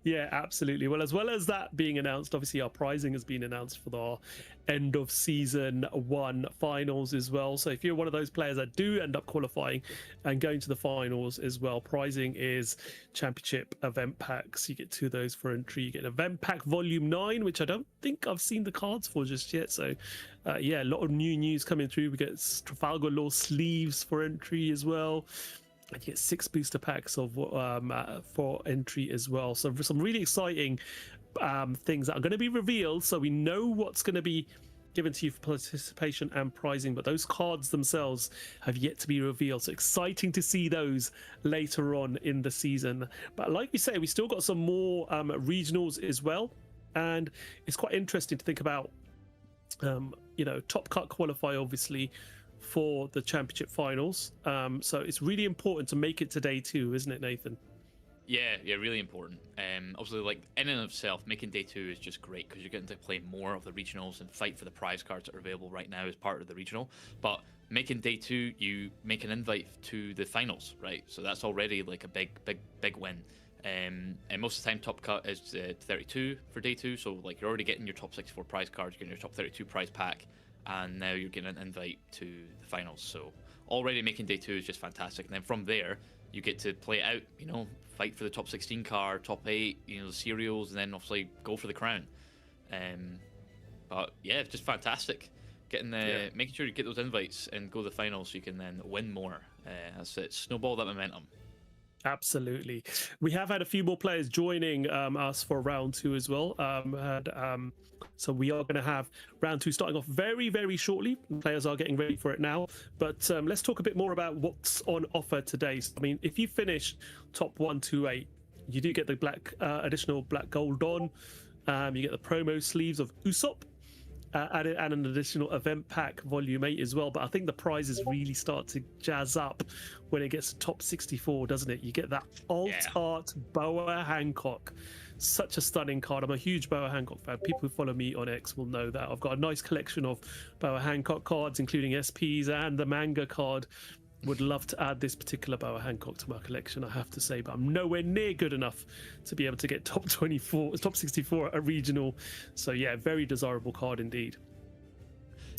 Yeah, absolutely. Well as that being announced, obviously our prizing has been announced for our end of season 1 finals as well. So if you're one of those players that do end up qualifying and going to the finals as well, prizing is championship event packs. You get 2 of those for entry. You get an event pack volume 9, which I don't think I've seen the cards for just yet. So yeah, a lot of new news coming through. We get Trafalgar Law sleeves for entry as well. And you get 6 booster packs of for entry as well. So some really exciting things that are going to be revealed. So we know what's going to be given to you for participation and prizing, but those cards themselves have yet to be revealed. So exciting to see those later on in the season. But like we say, we still got some more regionals as well, and it's quite interesting to think about. You know, top cut qualify obviously for the championship finals, so it's really important to make it to day 2, isn't it, Nathan? Yeah, really important. Obviously, like in and of itself, making day 2 is just great because you're getting to play more of the regionals and fight for the prize cards that are available right now as part of the regional. But making day 2, you make an invite to the finals, right? So that's already like a big win. And most of the time, top cut is 32 for day 2. So like you're already getting your top 64 prize cards, you're getting your top 32 prize pack, and now you're getting an invite to the finals. So already making day 2 is just fantastic. And then from there, you get to play it out, you know, fight for the top 16 card, top 8, you know, the serials, and then obviously go for the crown. But yeah, it's just fantastic. Making sure you get those invites and go to the finals so you can then win more. That's it. Snowball that momentum. Absolutely. We have had a few more players joining us for round 2 as well. So we are going to have round 2 starting off very shortly. Players are getting ready for it now. But let's talk a bit more about what's on offer today. So, I mean, if you finish top 128, you do get the additional black gold on. You get the promo sleeves of Usopp. added an additional event pack volume 8 as well, but I think the prizes really start to jazz up when it gets to top 64, doesn't it? You get that alt art Boa Hancock, such a stunning card. I'm a huge Boa Hancock fan. People who follow me on X will know that I've got a nice collection of Boa Hancock cards, including SPs and the manga card. Would love to add this particular Boa Hancock to my collection, I have to say, but I'm nowhere near good enough to be able to get top 64 at a regional. So yeah, very desirable card indeed.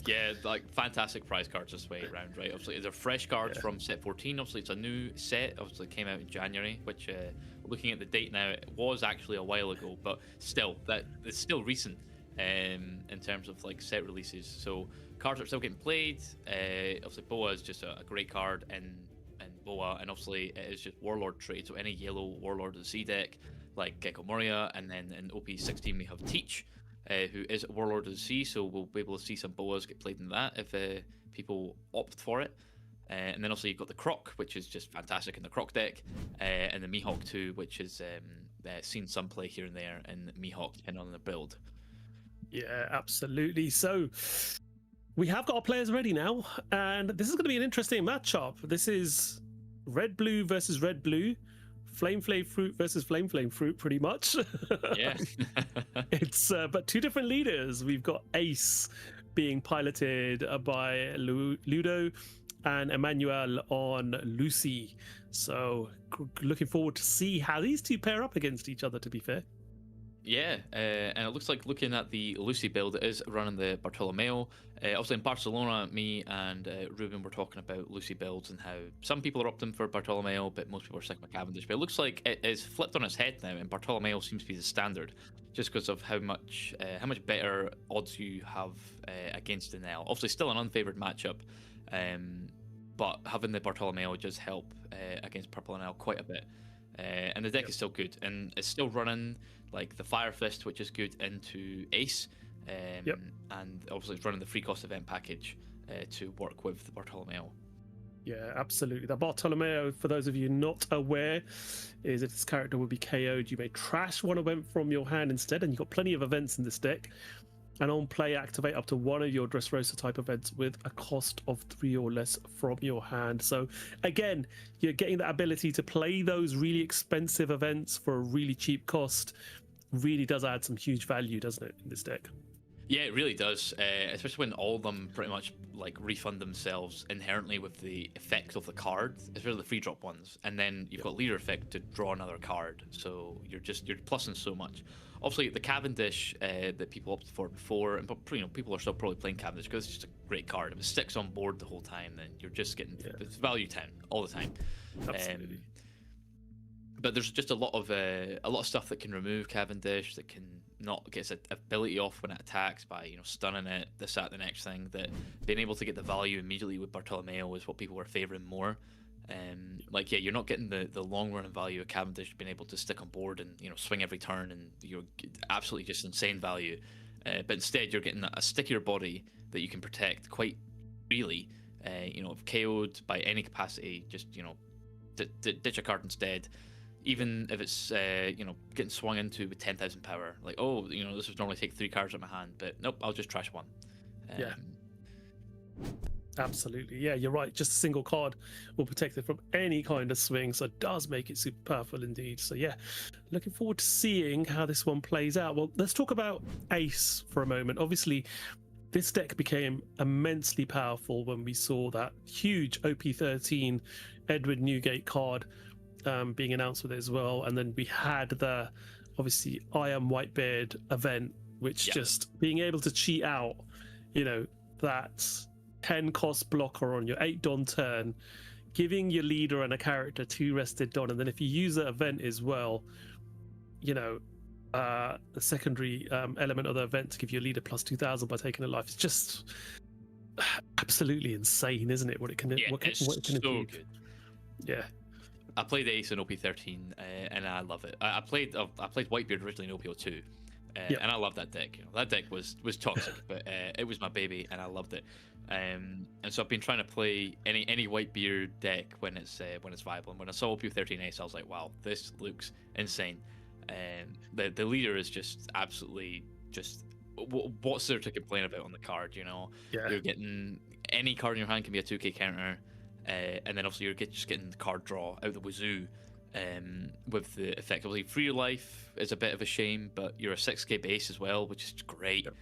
Yeah, like fantastic prize cards this way around, right? Obviously, they're fresh cards from set 14. Obviously, it's a new set. Obviously, it came out in January, which looking at the date now, it was actually a while ago, but still, that it's still recent in terms of like set releases. So cards are still getting played. Obviously, Boa is just a great card in Boa, and obviously it is just Warlord trade. So any yellow Warlord of the Sea deck, like Gecko Moria, and then in OP16 we have Teach, who is a Warlord of the Sea. So we'll be able to see some Boas get played in that if people opt for it. And then also you've got the Croc, which is just fantastic in the Croc deck, and the Mihawk too, which is seen some play here and there in Mihawk depending on the build. Yeah, absolutely. So we have got our players ready now, and this is going to be an interesting matchup. This is Red Blue versus Red Blue, Flame Fruit versus Flame Fruit, pretty much. Yeah. It's but two different leaders. We've got Ace being piloted by Ludo and Emmanuel on Lucy. So looking forward to see how these two pair up against each other, to be fair. Yeah, and it looks like looking at the Lucy build, it is running the Bartolomeo. Also in Barcelona, me and Ruben were talking about Lucy builds and how some people are opting for Bartolomeo, but most people are sticking with Cavendish. But it looks like it is flipped on its head now, and Bartolomeo seems to be the standard, just because of how much better odds you have against Enel. Obviously, still an unfavored matchup, but having the Bartolomeo does help against Purple Enel quite a bit. And the deck is still good, and it's still running like the Fire Fist, which is good, into Ace, and obviously it's running the free cost event package to work with the Bartolomeo. Yeah, absolutely. The Bartolomeo, for those of you not aware, is if this character will be KO'd, you may trash one event from your hand instead, and you've got plenty of events in this deck. And on play, activate up to one of your Dressrosa type events with a cost of 3 or less from your hand. So again, you're getting that ability to play those really expensive events for a really cheap cost. Really does add some huge value, doesn't it, in this deck? Yeah, it really does, especially when all of them pretty much like refund themselves inherently with the effect of the card, especially the free drop ones, and then you've got leader effect to draw another card, so you're plussing so much. Obviously, the Cavendish that people opted for before, and people are still probably playing Cavendish because it's just a great card. If it sticks on board the whole time, then you're just getting it's value 10 all the time. Absolutely. But there's just a lot of stuff that can remove Cavendish, that can not get its ability off when it attacks by stunning it, this, that, the next thing. That being able to get the value immediately with Bartolomeo is what people were favouring more. You're not getting the long run value of Cavendish being able to stick on board and swing every turn, and you're absolutely just insane value. But instead, you're getting a stickier body that you can protect quite freely. If KO'd by any capacity, just ditch a card instead. Even if it's getting swung into with 10,000 power, like this would normally take 3 cards out of my hand, but nope, I'll just trash one. Yeah. Absolutely. Yeah, you're right. Just a single card will protect it from any kind of swing, so it does make it super powerful indeed. So yeah, looking forward to seeing how this one plays out. Well, let's talk about Ace for a moment. Obviously, this deck became immensely powerful when we saw that huge OP13 Edward Newgate card being announced with it as well, and then we had the obviously I Am Whitebeard event, which just being able to cheat out that 10 cost blocker on your 8 Don turn, giving your leader and a character 2 rested Don, and then if you use that event as well, the secondary element of the event to give your leader plus 2,000 by taking a life, it's just absolutely insane, isn't it? What it can achieve. Good. Yeah. I played Ace in OP13 and I love it. I played Whitebeard originally in OP02, and I love that deck. That deck was toxic, but it was my baby and I loved it. And so I've been trying to play any Whitebeard deck when it's viable. And when I saw OP13 Ace, I was like, wow, this looks insane. The leader is just absolutely just what's there to complain about on the card? You know, Yeah. you're getting any card in your hand can be a 2k counter, and then obviously you're just getting the card draw out the wazoo. With the effectively free your life is a bit of a shame, but you're a 6k base as well, which is great. Yep.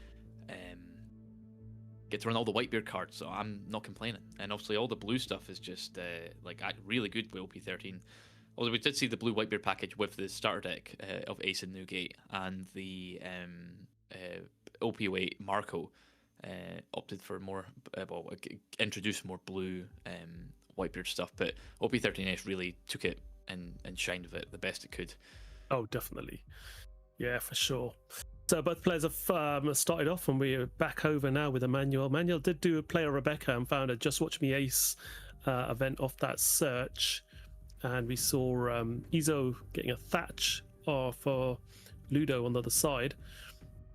Get to run all the Whitebeard cards, so I'm not complaining. And obviously all the blue stuff is just like really good with OP13. Although we did see the blue Whitebeard package with the starter deck of Ace and Newgate and the OP08 Marco opted for more, introduced more blue Whitebeard stuff, but OP13S really took it and shined with it the best it could. Oh, definitely. Yeah, for sure. So both players have started off, and we're back over now with Emmanuel. Emmanuel did do a player Rebecca and found a Just Watch Me Ace event off that search. And we saw Izo getting a Thatch for Ludo on the other side.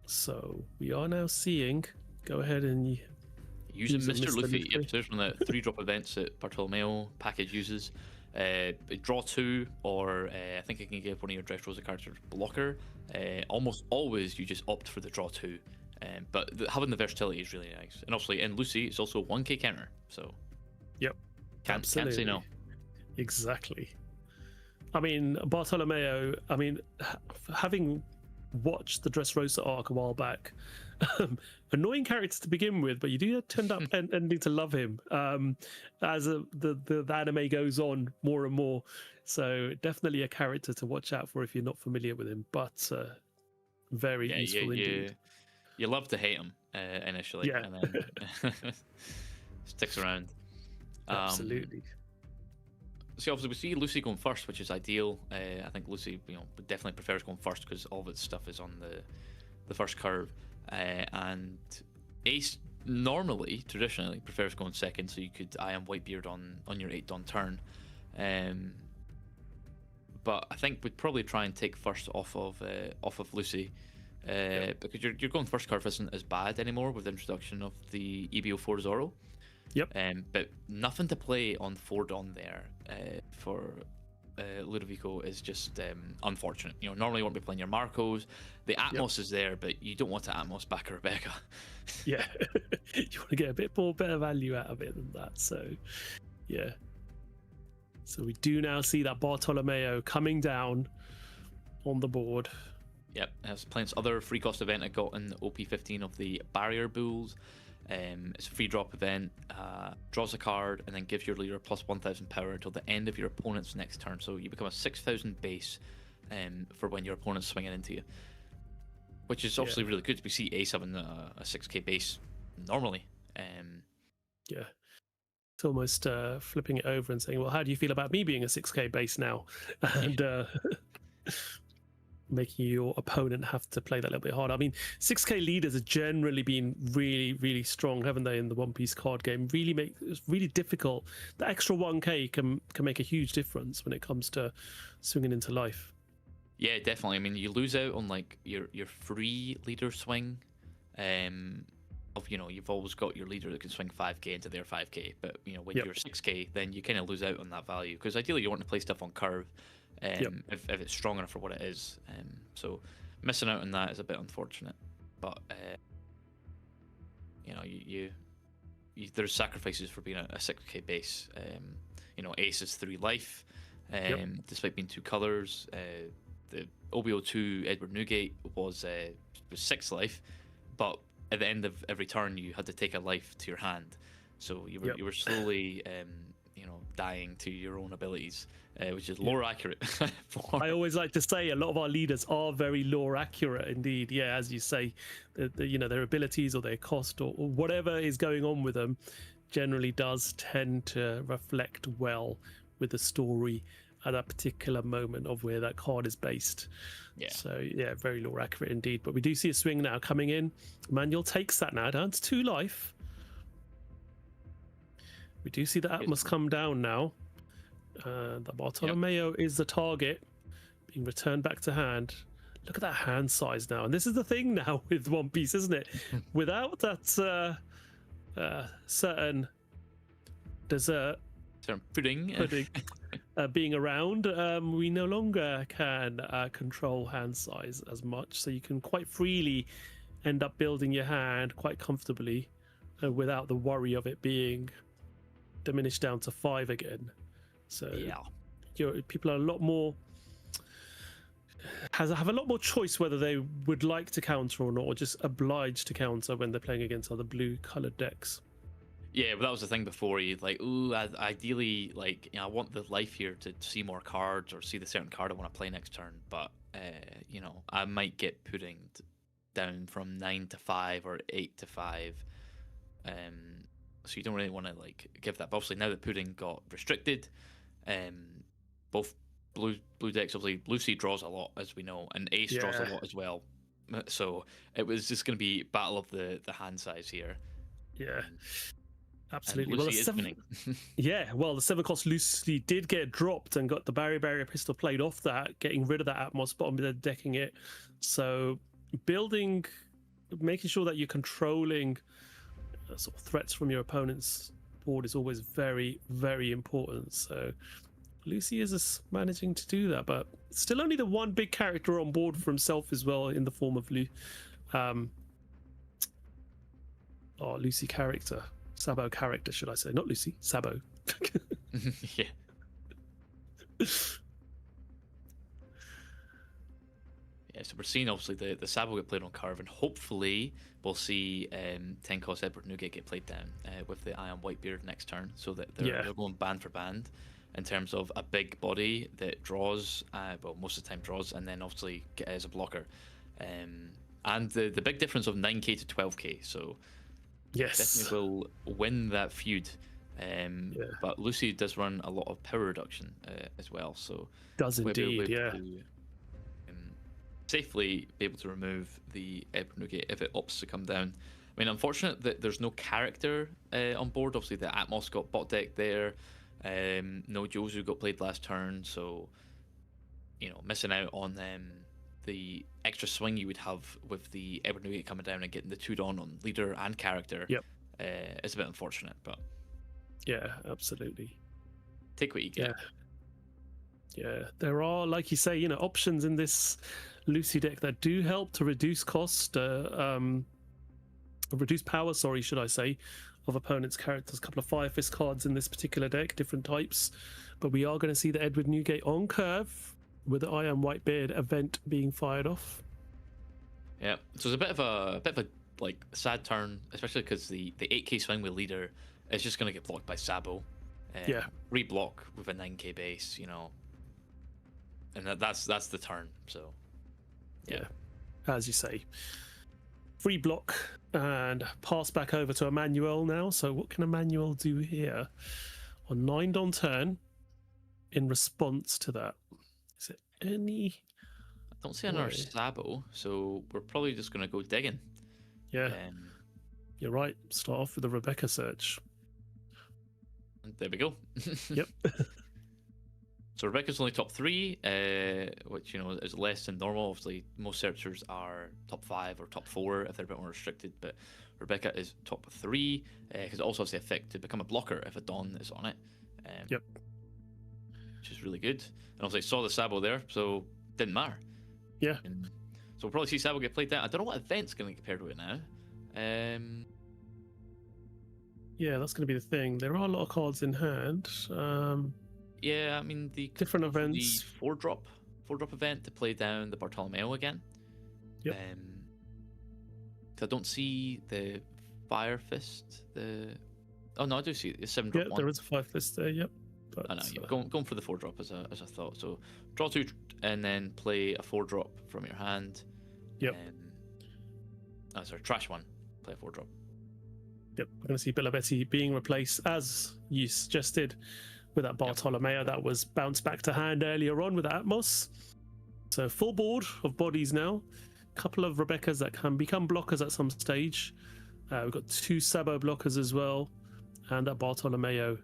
So we are now seeing, go ahead and using Mr. Luffy. Yep, so there's one of the 3-drop events that Bartolomeo package uses. Draw 2, or I think I can give one of your Dressrosa cards as blocker. Almost always you just opt for the draw 2, but having the versatility is really nice. And obviously in Lucy it's also a 1k counter, so yep, can't say no. Exactly. I mean, Bartolomeo, I mean, having watched the Dressrosa arc a while back, annoying character to begin with, but you do tend up ending to love him as the anime goes on more and more. So definitely a character to watch out for if you're not familiar with him, but very useful indeed. You love to hate him initially, yeah. And then sticks around. Absolutely. So obviously we see Lucy going first, which is ideal. I think Lucy, definitely prefers going first because all of its stuff is on the first curve, and Ace traditionally prefers going second, so you could Am Whitebeard on your 8 Dawn turn. But I think we'd probably try and take first off of Lucy, because you're going first curve isn't as bad anymore with the introduction of the EBO4 Zoro. Yep. But nothing to play on 4 Dawn there for Ludovico is just unfortunate. Normally you won't be playing your Marcos. The Atmos is there, but you don't want to Atmos back a Rebecca. Yeah. You want to get a bit more better value out of it than that. So, yeah. So we do now see that Bartolomeo coming down on the board. Yep, I was playing this other free cost event I got in OP15 of the Barrier Bulls. It's a free drop event, draws a card and then gives your leader plus 1000 power until the end of your opponent's next turn. So you become a 6000 base for when your opponent's swinging into you, which is obviously really good. We see Ace having a 6k base normally. Yeah, it's almost flipping it over and saying, well, how do you feel about me being a 6k base now? And making your opponent have to play that little bit harder. I mean, 6k leaders have generally been really, really strong, haven't they, in the One Piece card game? It's really difficult. The extra 1k can make a huge difference when it comes to swinging into life. Yeah, definitely. I mean, you lose out on like your free leader swing. You've always got your leader that can swing 5k into their 5k, but when you're 6k, then you kind of lose out on that value, because ideally you want to play stuff on curve. If it's strong enough for what it is, so missing out on that is a bit unfortunate. But there's sacrifices for being a 6k base. Ace is 3 life, despite being 2 colors. The OBO2 Edward Newgate was 6 life, but at the end of every turn you had to take a life to your hand, so you were slowly dying to your own abilities, which is lore accurate. I always like to say a lot of our leaders are very lore accurate indeed. Yeah, as you say, their abilities or their cost or whatever is going on with them generally does tend to reflect well with the story at that particular moment of where that card is based. Yeah. So yeah, very lore accurate indeed. But we do see a swing now coming in. Manuel takes that now down to 2 life. We do see the Atmos come down now. The Bartolomeo is the target, being returned back to hand. Look at that hand size now. And this is the thing now with One Piece, isn't it? Without that certain dessert, pudding being around, we no longer can control hand size as much. So you can quite freely end up building your hand quite comfortably without the worry of it being diminished down to 5 again. So people are a lot more have a lot more choice whether they would like to counter or not, or just obliged to counter when they're playing against other blue colored decks. Yeah, but that was the thing before. You'd like, ooh, ideally, like, you know, I want the life here to see more cards or see the certain card I want to play next turn. But you know, I might get pudding down from 9 to 5 or 8 to 5. So you don't really want to like give that. But obviously, now that pudding got restricted, both blue decks, obviously Lucy draws a lot, as we know, and Ace draws a lot as well. So it was just going to be battle of the hand size here. Yeah. Absolutely. Lucy is winning. Well, the 7-cost Lucy did get dropped and got the barrier pistol played off that, getting rid of that Atmos, bottom of the decking it. So making sure that you're controlling sort of threats from your opponent's board is always very, very important. So Lucy is managing to do that, but still only the one big character on board for himself as well, in the form of Lucy character. Sabo character, should I say? Not Lucy, Sabo. Yeah. Yeah, so we're seeing obviously the Sabo get played on curve, and hopefully we'll see 10-cost Edward Newgate get played down with the Ion Whitebeard next turn, so that they're going band for band in terms of a big body that draws, well, most of the time draws, and then obviously as a blocker. And the big difference of 9k to 12k, so definitely will win that feud. But Lucy does run a lot of power reduction as well, so does indeed, to, safely be able to remove the Edward Newgate if it opts to come down. I mean, unfortunate that there's no character on board. Obviously, the Atmos got bot decked there. No Jozu got played last turn, so you know, missing out on the extra swing you would have with the Edward Newgate coming down and getting the 2 on leader and character. It's a bit unfortunate, but absolutely. Take what you get. Yeah, there are, like you say, options in this Lucy deck that do help to reduce cost, reduce power, should I say, of opponents' characters. A couple of Fire Fist cards in this particular deck, different types. But we are going to see the Edward Newgate on curve with the Iron Whitebeard event being fired off. Yeah, so it's a bit of a like sad turn, especially because the 8k swing with leader is just going to get blocked by Sabo. Reblock with a 9k base, and that's the turn. So as you say, free block and pass back over to Emmanuel now. So what can Emmanuel do here on 9 on turn in response to that? Is it any? I don't see another Sabo, so we're probably just going to go digging. You're right. Start off with a Rebecca search. And there we go. Yep. So Rebecca's only top 3, which is less than normal. Obviously, most searchers are top 5 or top 4 if they're a bit more restricted. But Rebecca is top 3 because it also has the effect to become a blocker if a Dawn is on it. Which is really good. And obviously, saw the Sabo there, so didn't matter. So we'll probably see Sabo get played down. I don't know what event's going to get paired with it now. That's going to be the thing. There are a lot of cards in hand. I mean, the different events. The 4-drop event to play down the Bartolomeo again. Yep. I don't see the Fire Fist. Oh no, I do see it. It's 7-drop. Yeah, there is a 5 Fist there. Yep. But, I know. You're going for the 4-drop as I thought. So draw 2 and then play a 4-drop from your hand. Yep. Trash 1. Play a 4-drop. Yep. We're going to see Billabetti being replaced, as you suggested, with that Bartolomeo that was bounced back to hand earlier on with Atmos. So full board of bodies now. A couple of Rebeccas that can become blockers at some stage. We've got 2 Sabo blockers as well, and that Bartolomeo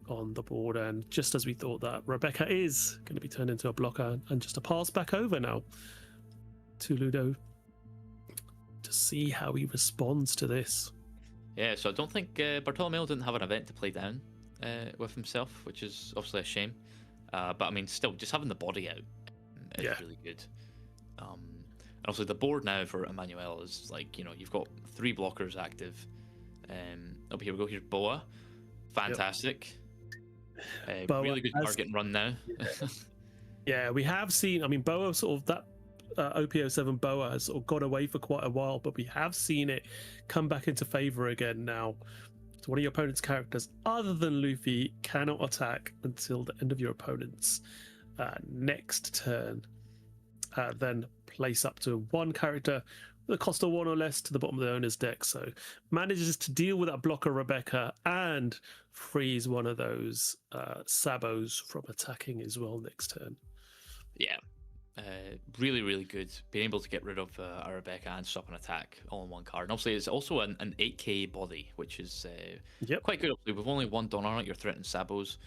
on the board. And just as we thought, that Rebecca is going to be turned into a blocker, and just a pass back over now to Ludo to see how he responds to this. Yeah, so I don't think Bartolomeo didn't have an event to play down with himself, which is obviously a shame. But I mean, still, just having the body out is really good. obviously the board now for Emmanuel is like, you've got 3 blockers active. Up here we go. Here's Boa, fantastic. Boa really good card getting run now. Yeah, we have seen. I mean, Boa sort of that OP07 Boa has sort of gone away for quite a while, but we have seen it come back into favor again now. So one of your opponent's characters, other than Luffy, cannot attack until the end of your opponent's next turn. Then place up to 1 character with a cost of 1 or less to the bottom of the owner's deck. So manages to deal with that blocker Rebecca and freeze one of those Sabos from attacking as well next turn. Yeah. Really, really good. Being able to get rid of a Rebecca and stop an attack all in 1 card. And obviously, it's also an 8k body, which is quite good. Obviously, with only 1 Don on it, you're threatening Sabos,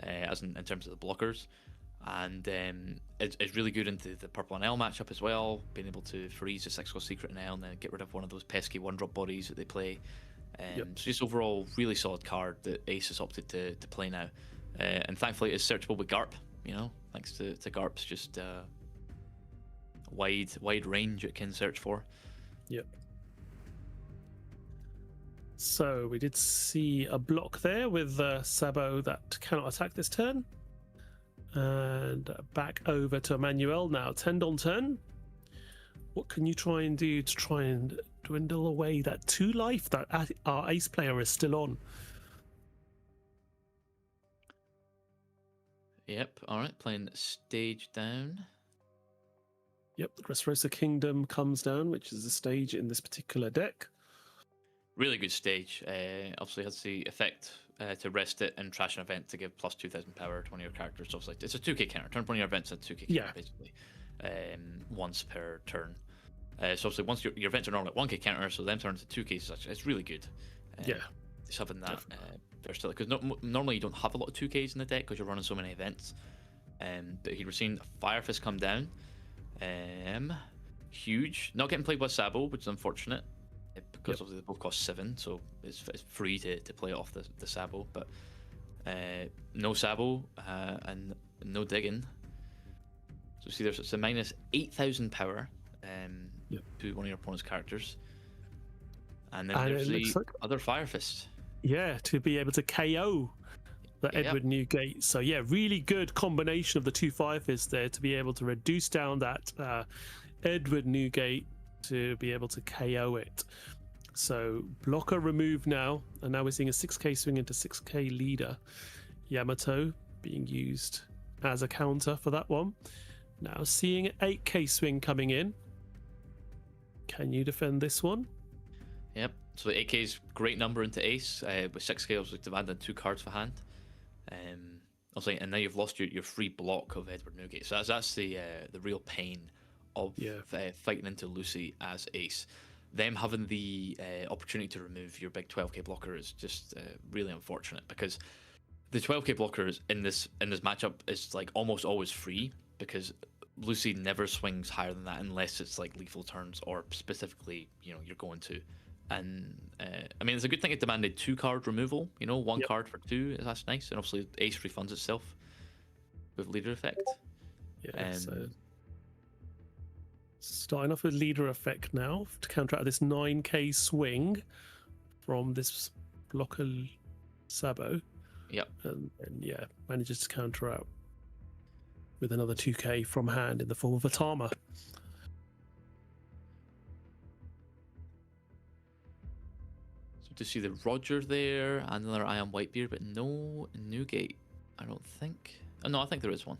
as in terms of the blockers. And it's really good into the purple and L matchup as well, being able to freeze a 6-cost secret in L and then get rid of one of those pesky 1-drop bodies that they play. So just overall, really solid card that Ace has opted to play now. And thankfully, it's searchable with Garp, thanks to Garp's just wide range it can search for. Yep. So we did see a block there with Sabo that cannot attack this turn. And back over to Emmanuel now. Tendon turn. What can you try and do to try and dwindle away that 2 life that our ace player is still on? Yep. All right. Playing stage down. Yep. The Dressrosa Kingdom comes down, which is the stage in this particular deck. Really good stage. Obviously has the effect to rest it and trash an event to give plus 2,000 power to one of your characters. So it's a 2k counter. Turn one of your events at 2k counter, basically, once per turn. So obviously once your events are normally at 1k counter, so them turn to 2k, such it's really good. Just having that versatility, because normally you don't have a lot of 2ks in the deck because you're running so many events. But here we're seeing Fire Fist come down. Huge. Not getting played by Sabo, which is unfortunate, because obviously they both cost 7, so it's free to play it off the Sabo. But no Sabo and no digging. So see, there's a minus 8,000 power to one of your opponent's characters, and then there's the other Fire Fist. Yeah, to be able to KO the Edward Newgate. So yeah, really good combination of the 2 Fire Fists there to be able to reduce down that Edward Newgate to be able to KO it. So blocker removed now, and now we're seeing a 6k swing into 6k leader. Yamato being used as a counter for that one. Now seeing an 8k swing coming in. Can you defend this one? Yep. So 8k is great number into ace, with 6k obviously demanding 2 cards for hand. Also, and now you've lost your free block of Edward Newgate. So that's the real pain of fighting into Lucy as ace. Them having the opportunity to remove your big 12k blocker is just really unfortunate, because the 12k blocker in this matchup is like almost always free, because Lucy never swings higher than that unless it's like lethal turns or specifically you're going to. And I mean, it's a good thing it demanded 2 card removal. 1 card for 2. That's nice. And obviously, ace refunds itself with leader effect. So starting off with leader effect now to counteract this 9k swing from this blocker Sabo. And manages to counter out with another 2k from hand in the form of Atama. To see the Roger there, and another I Am Whitebeard, but no Newgate, I don't think. Oh, no, I think there is one.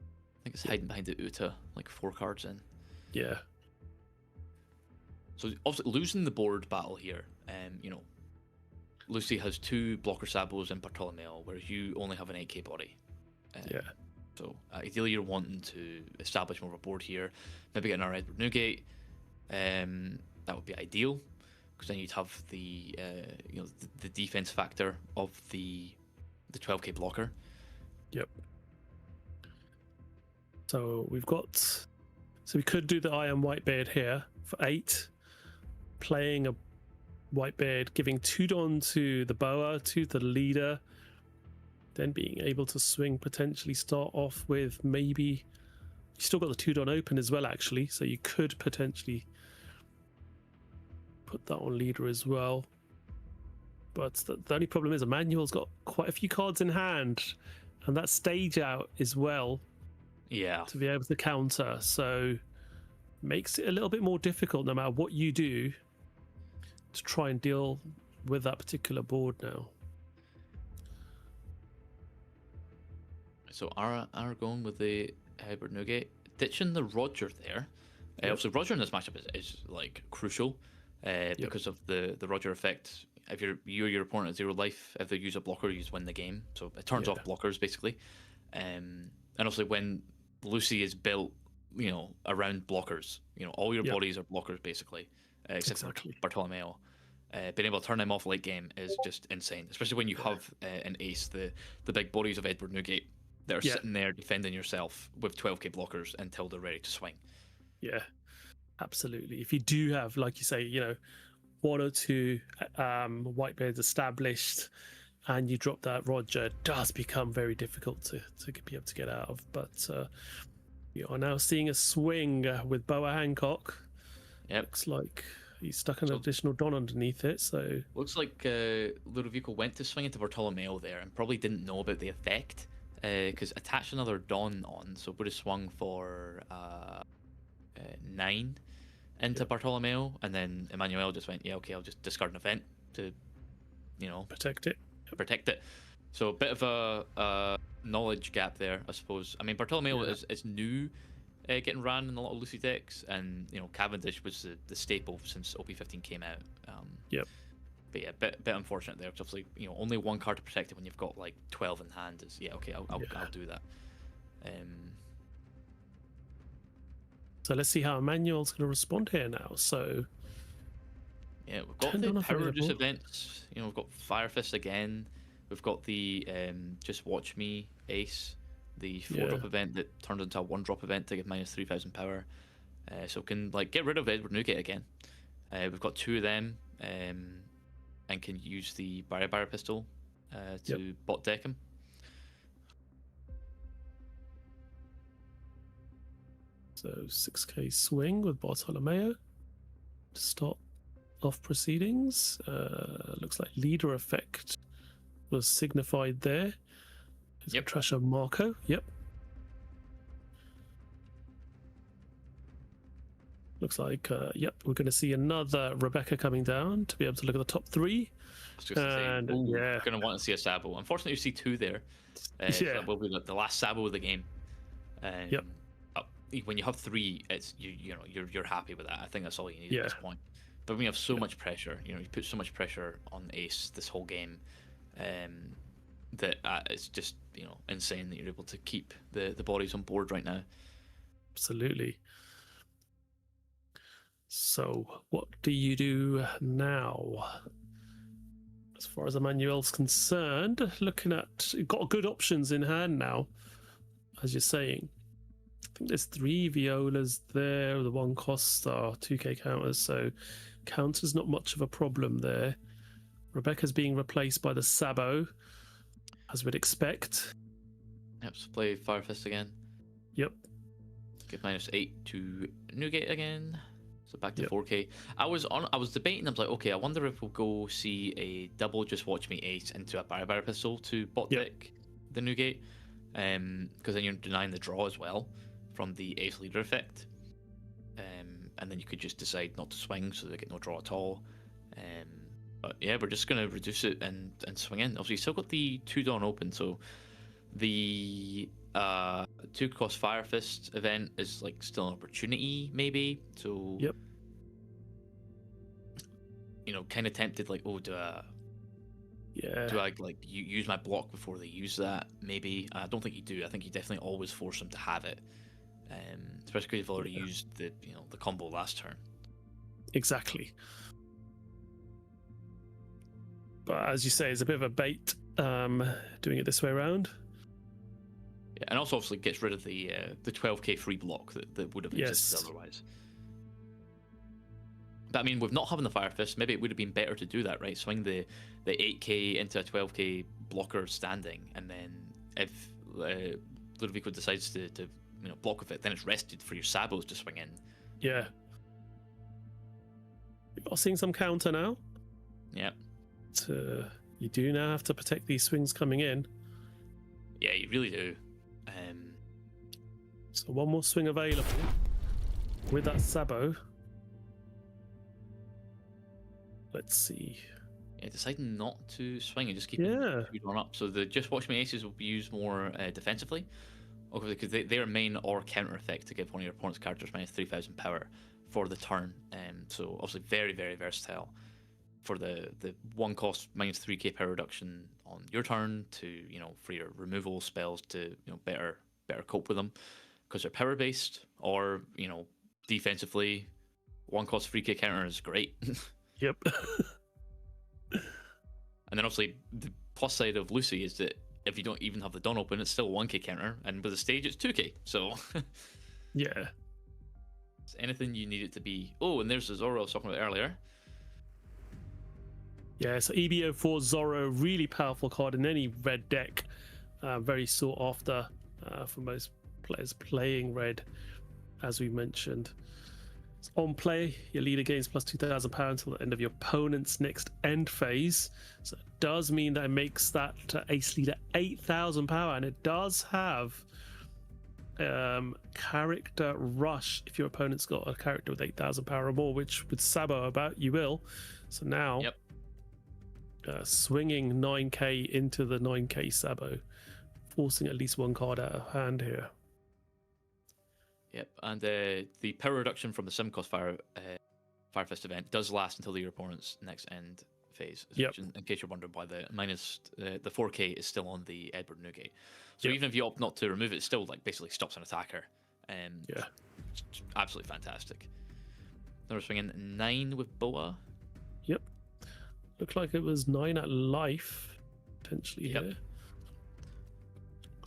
I think it's hiding behind the Uta, like 4 cards in. Yeah. So obviously losing the board battle here, Lucy has 2 blocker Sabos in Bartolomeo, whereas you only have an 8k body. So ideally you're wanting to establish more of a board here, maybe get another Edward Newgate. That would be ideal, because then you'd have the the defense factor of the 12k blocker. So we could do the I Am Whitebeard here for 8, playing a Whitebeard, giving 2 Don to the Boa, 2 to the leader, then being able to swing, potentially start off with maybe You still got the 2-don open as well, actually, so you could potentially put that on leader as well. But the only problem is Emmanuel's got quite a few cards in hand, and that stage out as well Yeah. to be able to counter. So makes it a little bit more difficult no matter what you do to try and deal with that particular board now. So Ara going with the Hybrid Nugget, ditching the Roger there. Obviously, Roger in this matchup is like crucial because of the Roger effect. If your opponent at 0 life, if they use a blocker, you just win the game. So it turns off blockers basically. And also when Lucy is built, you know, around blockers, you know, all your bodies are blockers basically, except for Bartolomeo. Being able to turn them off late game is just insane, especially when you have an ace, the big bodies of Edward Newgate that are sitting there defending yourself with 12k blockers until they're ready to swing. Yeah, absolutely. If you do have, like you say, you know, 1 or 2 whitebeards established and you drop that Roger, it does become very difficult to be able to get out of. But you are now seeing a swing with Boa Hancock. Looks like he's stuck an additional Don underneath it. So looks like Ludovico went to swing into Bartolomeo there and probably didn't know about the effect because attached another Don on, so would have swung for 9 into Bartolomeo, and then Emmanuel just went, I'll just discard an event to, you know, protect it. So a bit of a knowledge gap there, I suppose. I mean, Bartolomeo is new, getting ran in a lot of Lucy decks, and you know, Cavendish was the staple since OP15 came out. But yeah, bit unfortunate there, because obviously, you know, only 1 card to protect it when you've got like 12 in hand is I'll do that. So let's see how Emmanuel's going to respond here now. So yeah, we've got the power reduce events. You know, we've got Fire Fist again. We've got the Just Watch Me Ace, the 4-drop event that turned into a 1-drop event to give minus 3,000 power. So we can like get rid of Edward Newgate again. We've got 2 of them, and can use the Barrier Pistol to bot deck him. So 6k swing with Bartolomeo to start off proceedings. Looks like leader effect was signified there. Is it Trasher Marco? Looks like we're going to see another Rebecca coming down to be able to look at the top 3. And going to want to see a Sabo. Unfortunately, you see 2 there. That will be the last Sabo of the game. When you have 3, it's you're happy with that. I think that's all you need at this point. But when you have so much pressure, you know, you put so much pressure on Ace this whole game, that it's just, you know, insane that you're able to keep the bodies on board right now. Absolutely. So what do you do now? As far as Emmanuel's concerned, looking at, you've got good options in hand now, as you're saying. I think there's 3 Violas there. The 1 costs are 2k counters, so counters not much of a problem there. Rebecca's being replaced by the Sabo, as we'd expect. So play Fire Fist again. Give minus 8 to Newgate again. So back to 4k. I was debating. I was like, okay, I wonder if we'll go see a double Just Watch Me Ace into a Barrier Pistol to bot deck the Newgate, because then you're denying the draw as well from the Ace leader effect, and then you could just decide not to swing, so they get no draw at all. But yeah, we're just gonna reduce it and swing in. Obviously, you still got the 2-don open, so the 2-cost Fire Fist event is like still an opportunity, maybe. So you know, kind of tempted, like, oh, do I like use my block before they use that? Maybe. I don't think you do. I think you definitely always force them to have it, especially because you've already used the combo last turn. Exactly. But as you say, it's a bit of a bait doing it this way around. Yeah, and also obviously gets rid of the 12k free block that would have existed otherwise. But I mean, with not having the Fire Fist, maybe it would have been better to do that, right? Swing the 8k into a 12k blocker standing, and then if Ludovico decides to block with it. Then it's rested for your sabos to swing in. Yeah. We are seeing some counter now. Yeah. You do now have to protect these swings coming in. Yeah, you really do. So one more swing available with that sabo. Let's see. Yeah, deciding not to swing and just keep it on up. So the Just Watch Me Aces will be used more defensively, because they are main or counter effect to give one of your opponent's characters minus 3,000 power for the turn. So obviously very, very versatile for the one cost minus 3k power reduction on your turn to, for your removal spells to, better cope with them because they're power based, or, defensively, one cost 3k counter is great. Yep. And then obviously the plus side of Lucy is that if you don't even have the Dawn open, it's still 1k counter, and with the stage it's 2k. So yeah. It's anything you need it to be. Oh, and there's the Zorro I was talking about earlier. Yeah, so EBO4 Zorro, really powerful card in any red deck. Very sought after for most players playing red, as we mentioned. It's on play, your leader gains plus 2,000 power until the end of your opponent's next end phase. So it does mean that it makes that ace leader 8,000 power, and it does have character rush if your opponent's got a character with 8,000 power or more, which with Sabo about you will. So now swinging 9k into the 9k Sabo, forcing at least one card out of hand here. Yep, and the power reduction from the Simcost Firefist event does last until your opponent's next end phase. Yep. In case you're wondering why the 4k is still on the Edward Newgate. So even if you opt not to remove it, it still basically stops an attacker. Yeah, it's absolutely fantastic. Then we're swinging 9 with Boa. Yep. Looked like it was 9 at life potentially here.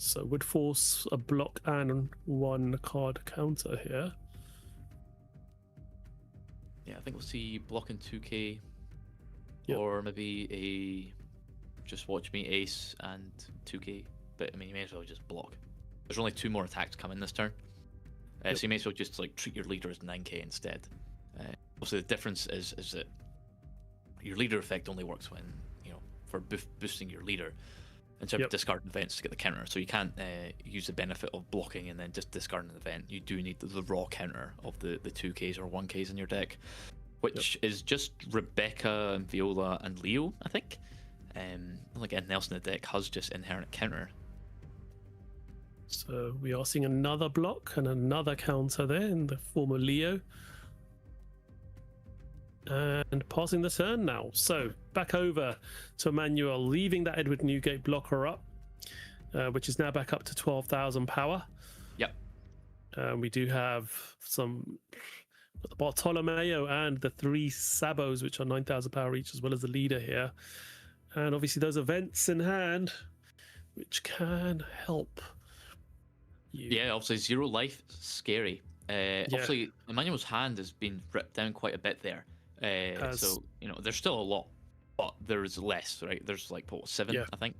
So would force a block and 1 card counter here. Yeah, I think we'll see blocking 2k, Yep. or maybe a Just Watch Me Ace and 2k. But I mean, you may as well just block. There's only 2 more attacks coming this turn, so you may as well just treat your leader as 9k instead. Also, the difference is that your leader effect only works when for boosting your leader, instead of discarding events to get the counter. So you can't use the benefit of blocking and then just discarding an event. You do need the raw counter of the 2Ks or 1Ks in your deck, which is just Rebecca and Viola and Leo, I think. Like anything else in the deck has just inherent counter. So we are seeing another block and another counter there in the form of Leo. And passing the turn now. So back over to Emmanuel, leaving that Edward Newgate blocker up, which is now back up to 12,000 power. Yep. We do have some Bartolomeo and the 3 Sabos, which are 9,000 power each, as well as the leader here. And obviously those events in hand, which can help you. Yeah, obviously 0 life, scary. Obviously Emmanuel's hand has been ripped down quite a bit there. So there's still a lot, but there's less, right? There's like 7, I think.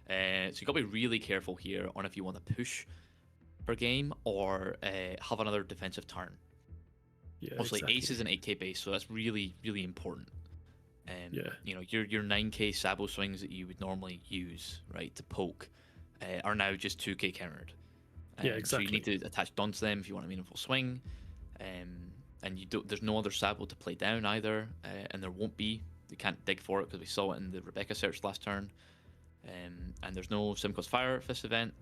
So you got to be really careful here on if you want to push per game or have another defensive turn. Yeah, obviously exactly. Ace is an 8k base, so that's really, really important. Your 9k Sabo swings that you would normally use, right, to poke, are now just 2k countered. Yeah, exactly. So you need to attach Dawn to them if you want a meaningful swing. And there's no other Sabo to play down either, and there won't be. You can't dig for it because we saw it in the Rebecca search last turn. And there's no Simcoe's Fire Fist event.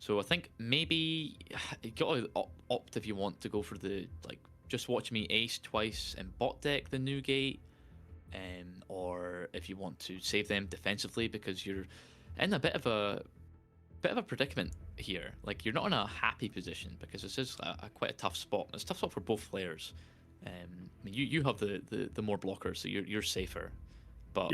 So I think maybe you gotta opt if you want to go for the Just Watch Me Ace twice and bot deck the Newgate, or if you want to save them defensively because you're in a bit of a predicament here. Like, you're not in a happy position because this is quite a tough spot. It's a tough spot for both players. I mean, you have the more blockers, so you're safer. But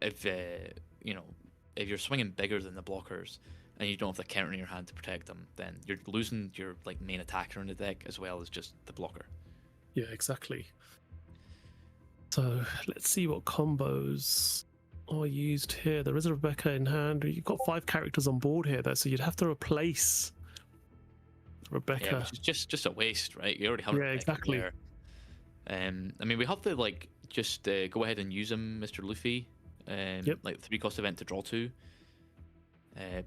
if you're swinging bigger than the blockers and you don't have the counter in your hand to protect them, then you're losing your main attacker in the deck as well as just the blocker. Yeah, exactly. So let's see what combos are used here. There is a Rebecca in hand. You've got 5 characters on board here, though, so you'd have to replace Rebecca. Yeah, which is just a waste, right? You already have Yeah, Rebecca exactly. there. I mean, we have to like just go ahead and use him, Mr. Luffy. Yep. Like 3-cost event to draw 2.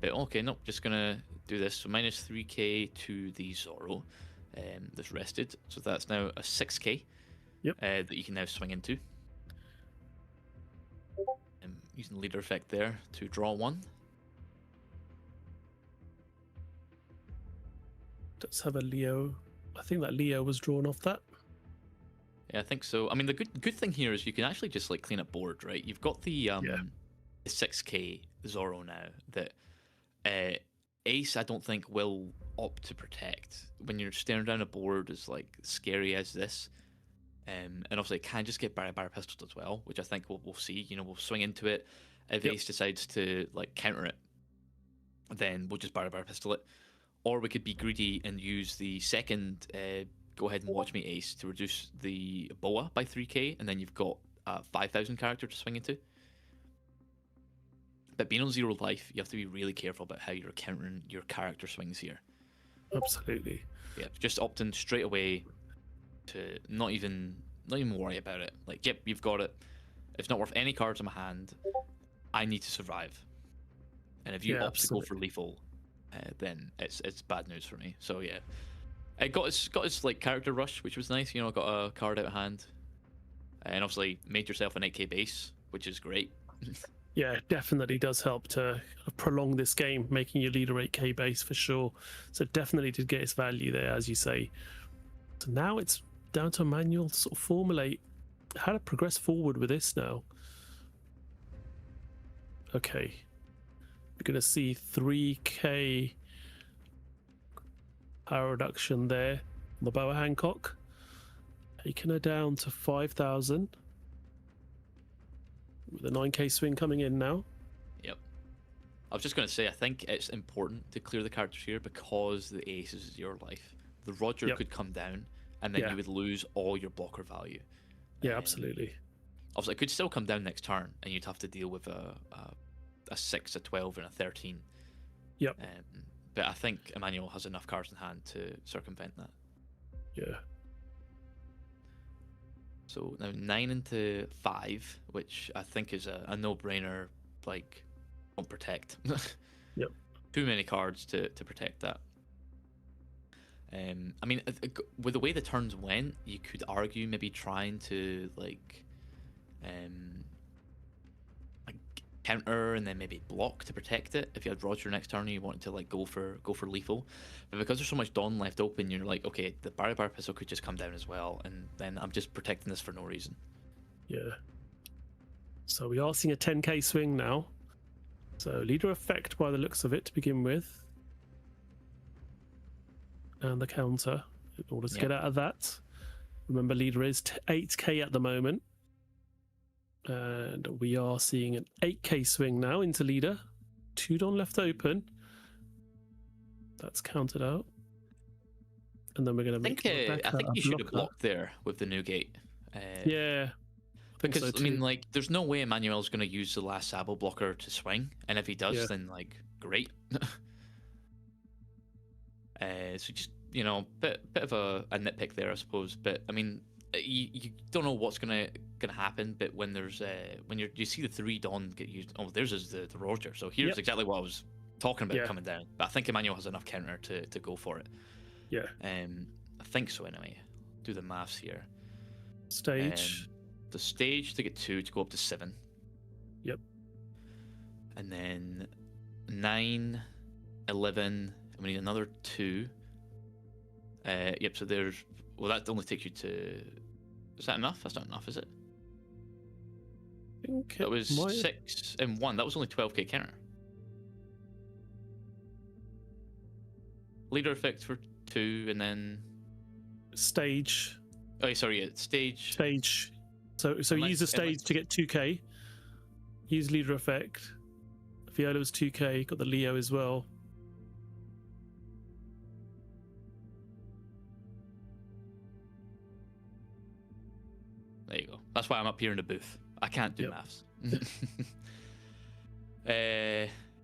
But okay, nope, just gonna do this. So minus 3k to the Zoro that's rested. So that's now a 6k Yep. that you can now swing into. Using leader effect there to draw 1. Does have a Leo. I think that Leo was drawn off that. Yeah, I think so. I mean, the good thing here is you can actually just like clean up board, right? You've got the 6k Zoro now that Ace I don't think will opt to protect when you're staring down a board as like scary as this. And obviously it can just get barrier pistoled as well, which I think we'll see. You know, we'll swing into it. If Ace decides to like counter it, then we'll just barrier pistol it. Or we could be greedy and use the second go ahead and watch me Ace to reduce the Boa by 3k, and then you've got a 5,000 character to swing into. But being on 0 life, you have to be really careful about how you're countering your character swings here. Absolutely. Yeah, just opting straight away to not even worry about it. Like, yep, you've got it. It's not worth any cards in my hand. I need to survive. And if you opt to go for lethal, then it's bad news for me. So yeah, it got its like character rush, which was nice. You know, got a card out of hand, and obviously made yourself an 8k base, which is great. Yeah, definitely does help to prolong this game, making your leader 8k base for sure. So definitely did get its value there, as you say. So now it's down to Emmanuel to sort of formulate how to progress forward with this now. Okay, we're going to see 3k power reduction there on the Boa Hancock, taking her down to 5,000 with a 9k swing coming in now. Yep. I was just going to say, I think it's important to clear the characters here because the Ace is 0 life. The Roger could come down, and then you would lose all your blocker value. Yeah, absolutely. Obviously, it could still come down next turn, and you'd have to deal with a 6, a 12, and a 13. Yep. But I think Emmanuel has enough cards in hand to circumvent that. Yeah. So now 9 into 5, which I think is a no-brainer. Like, don't protect. Yep. Too many cards to protect that. I mean, with the way the turns went, you could argue maybe trying to like counter and then maybe block to protect it. If you had Roger next turn and you wanted to like go for lethal, but because there's so much Dawn left open, you're like, okay, the barrier pistol could just come down as well, and then I'm just protecting this for no reason. Yeah. So we are seeing a 10k swing now. So leader effect by the looks of it to begin with. And the counter in order to get out of that. Remember, leader is 8k at the moment. And we are seeing an 8k swing now into leader. 2 Dawn left open. That's counted out. And then we're going to make I think you should have blocked there with the new gate. Yeah. Because, I mean, like, there's no way Emmanuel's going to use the last Sabo blocker to swing. And if he does, then, like, great. So just, you know, bit of a nitpick there, I suppose. But I mean, you don't know what's gonna happen. But when there's when you see the 3 Dawn get used, oh, there's the Roger. So here's exactly what I was talking about coming down. But I think Emmanuel has enough counter to go for it. Yeah. I think so anyway. Do the maths here. Stage. The stage to get 2 to go up to 7. Yep. And then 9, 11. We need another 2. Yep, so there's... Well, that only takes you to... Is that enough? That's not enough, is it? I think that was 6 and 1. That was only 12k counter. Leader effect for 2, and then... Stage. Oh, sorry, yeah, stage. Stage. So use the stage to get 2k. Use leader effect. Viola was 2k. Got the Leo as well. There you go. That's why I'm up here in the booth. I can't do maths.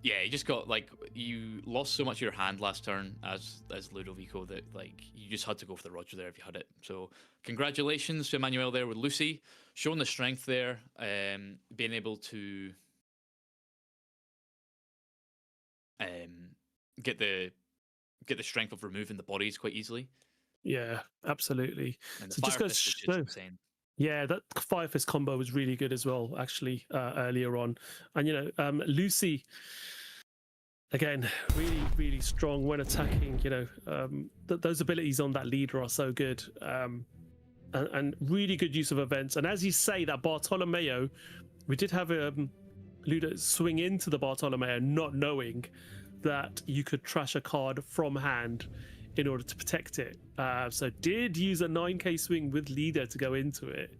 Yeah, you just got like you lost so much of your hand last turn as Ludovico that like you just had to go for the Roger there if you had it. So congratulations to Emmanuel there with Lucy, showing the strength there, being able to get the strength of removing the bodies quite easily. Yeah, absolutely. And the So fire just goes fist to was just show. insane. Yeah, that Fire Fist combo was really good as well, actually, earlier on. And, you know, Lucy, again, really, really strong when attacking. You know, those abilities on that leader are so good. And really good use of events. And as you say, that Bartolomeo, we did have Ludo swing into the Bartolomeo, not knowing that you could trash a card from hand in order to protect it. So did use a 9k swing with leader to go into it,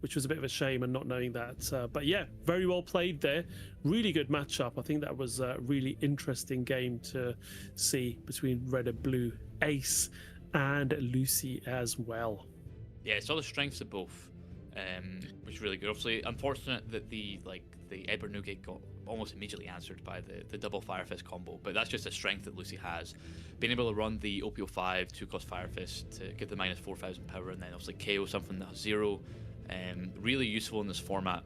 which was a bit of a shame and not knowing that. But yeah, very well played there. Really good matchup. I think that was a really interesting game to see between red and blue Ace and Lucy as well. Yeah, saw the strengths of both, which is really good. Obviously, unfortunate that the Eber Nugget got almost immediately answered by the double Fire Fist combo, but that's just a strength that Lucy has. Being able to run the Opio 5 2-cost Fire Fist to get the minus 4,000 power, and then obviously KO something that has 0. Really useful in this format.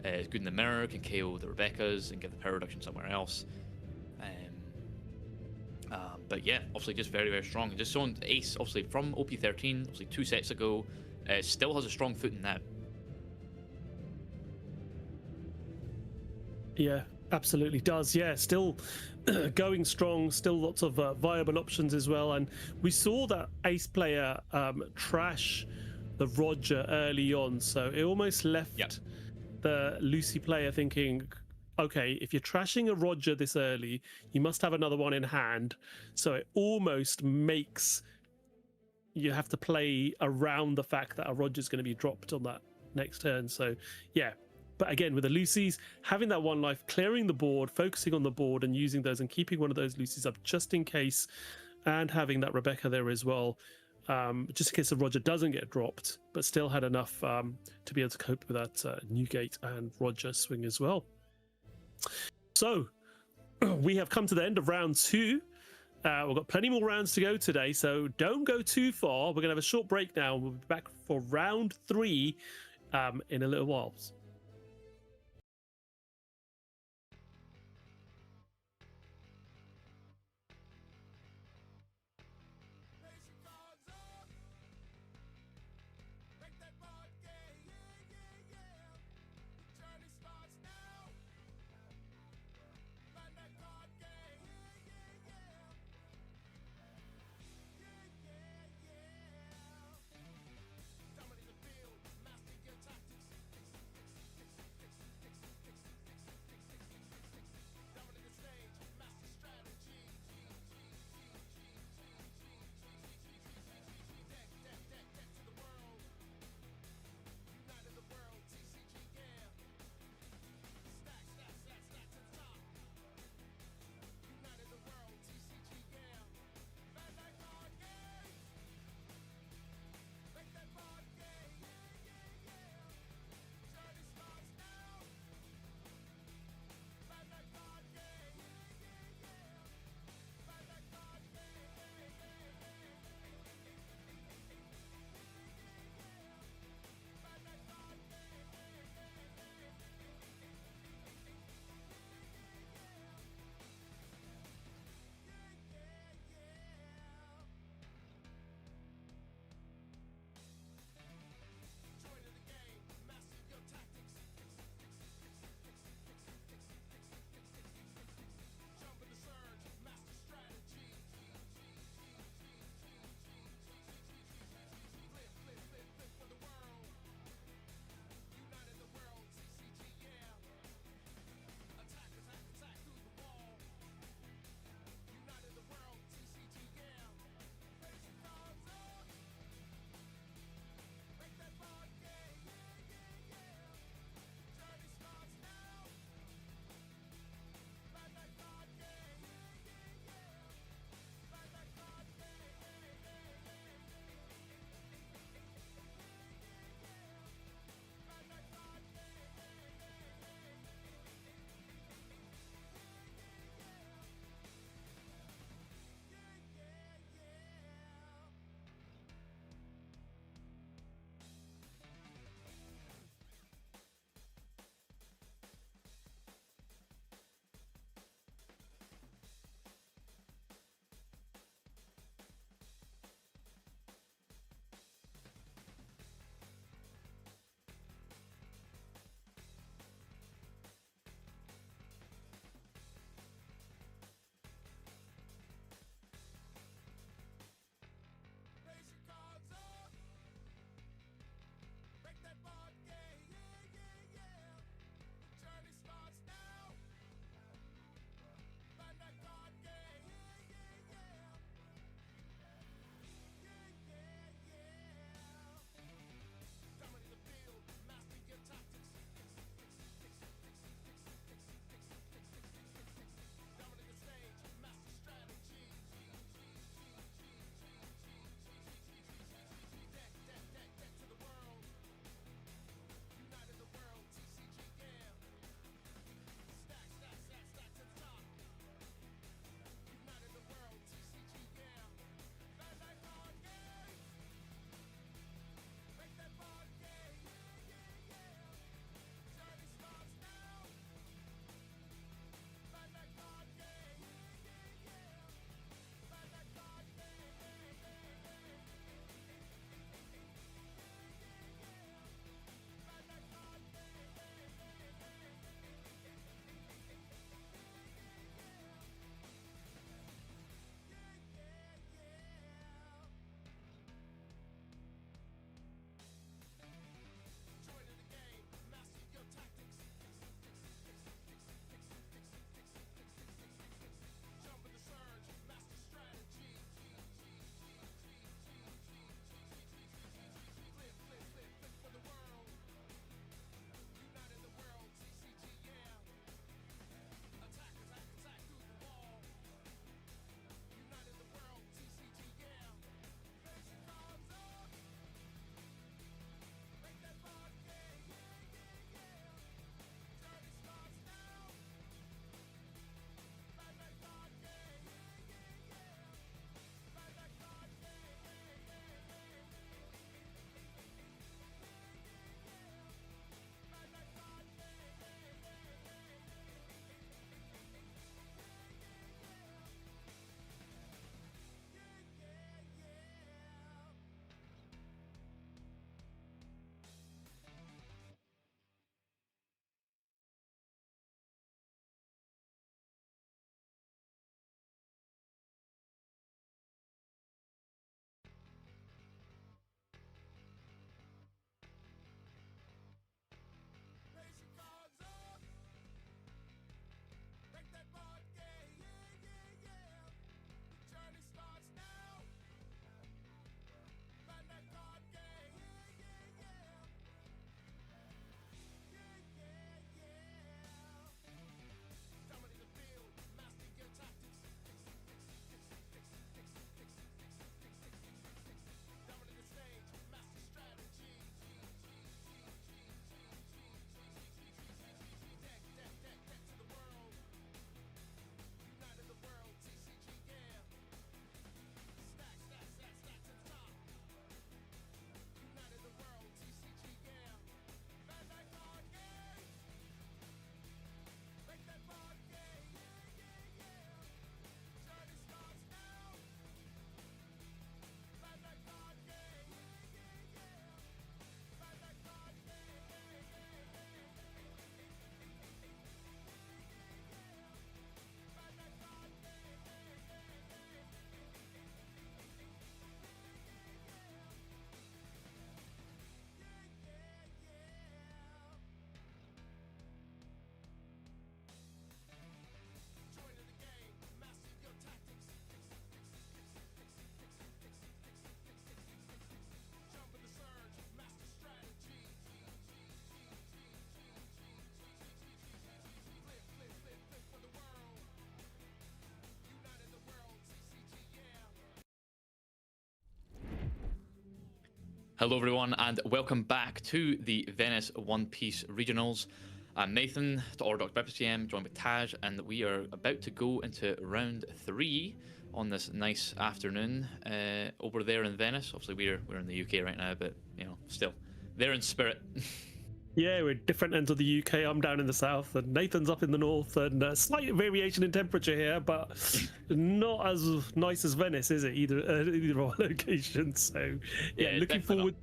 It's good in the mirror, can KO the Rebeccas and get the power reduction somewhere else. But yeah, obviously just very, very strong. Just showing Ace, obviously from OP13, obviously 2 sets ago, still has a strong foot in that. Yeah, absolutely does. Yeah, still going strong, still lots of viable options as well. And we saw that Ace player trash the Roger early on, so it almost left the Lucy player thinking, okay, if you're trashing a Roger this early, you must have another one in hand. So it almost makes you have to play around the fact that a Roger's going to be dropped on that next turn. So yeah, but again, with the Lucy's, having that one life, clearing the board, focusing on the board and using those and keeping one of those Lucy's up just in case, and having that Rebecca there as well, just in case the Roger doesn't get dropped, but still had enough to be able to cope with that Newgate and Roger swing as well. So we have come to the end of round 2. We've got plenty more rounds to go today, so don't go too far. We're going to have a short break now. We'll be back for round 3 in a little while. Hello, everyone, and welcome back to the Venice One Piece Regionals. I'm Nathan, the Orthodox LIVESTREAM, joined with Taj, and we are about to go into round 3 on this nice afternoon over there in Venice. Obviously, we're in the UK right now, but you know, still, they're in spirit. Yeah, we're at different ends of the UK. I'm down in the south, and Nathan's up in the north, and a slight variation in temperature here, but not as nice as Venice, is it? Either of our locations. So, yeah, looking forward.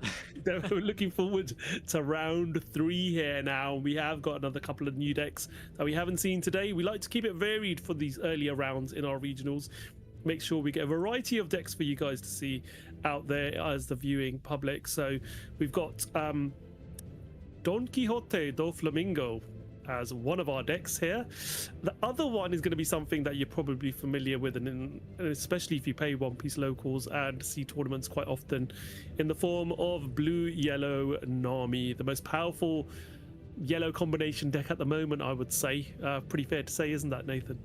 Looking forward to round 3 here. Now we have got another couple of new decks that we haven't seen today. We like to keep it varied for these earlier rounds in our regionals. Make sure we get a variety of decks for you guys to see out there as the viewing public. So we've got Don Quixote do Flamingo as one of our decks here. The other one is going to be something that you're probably familiar with, and especially if you play One Piece locals and see tournaments quite often, in the form of blue-yellow Nami, the most powerful yellow combination deck at the moment, I would say. Pretty fair to say, isn't that, Nathan?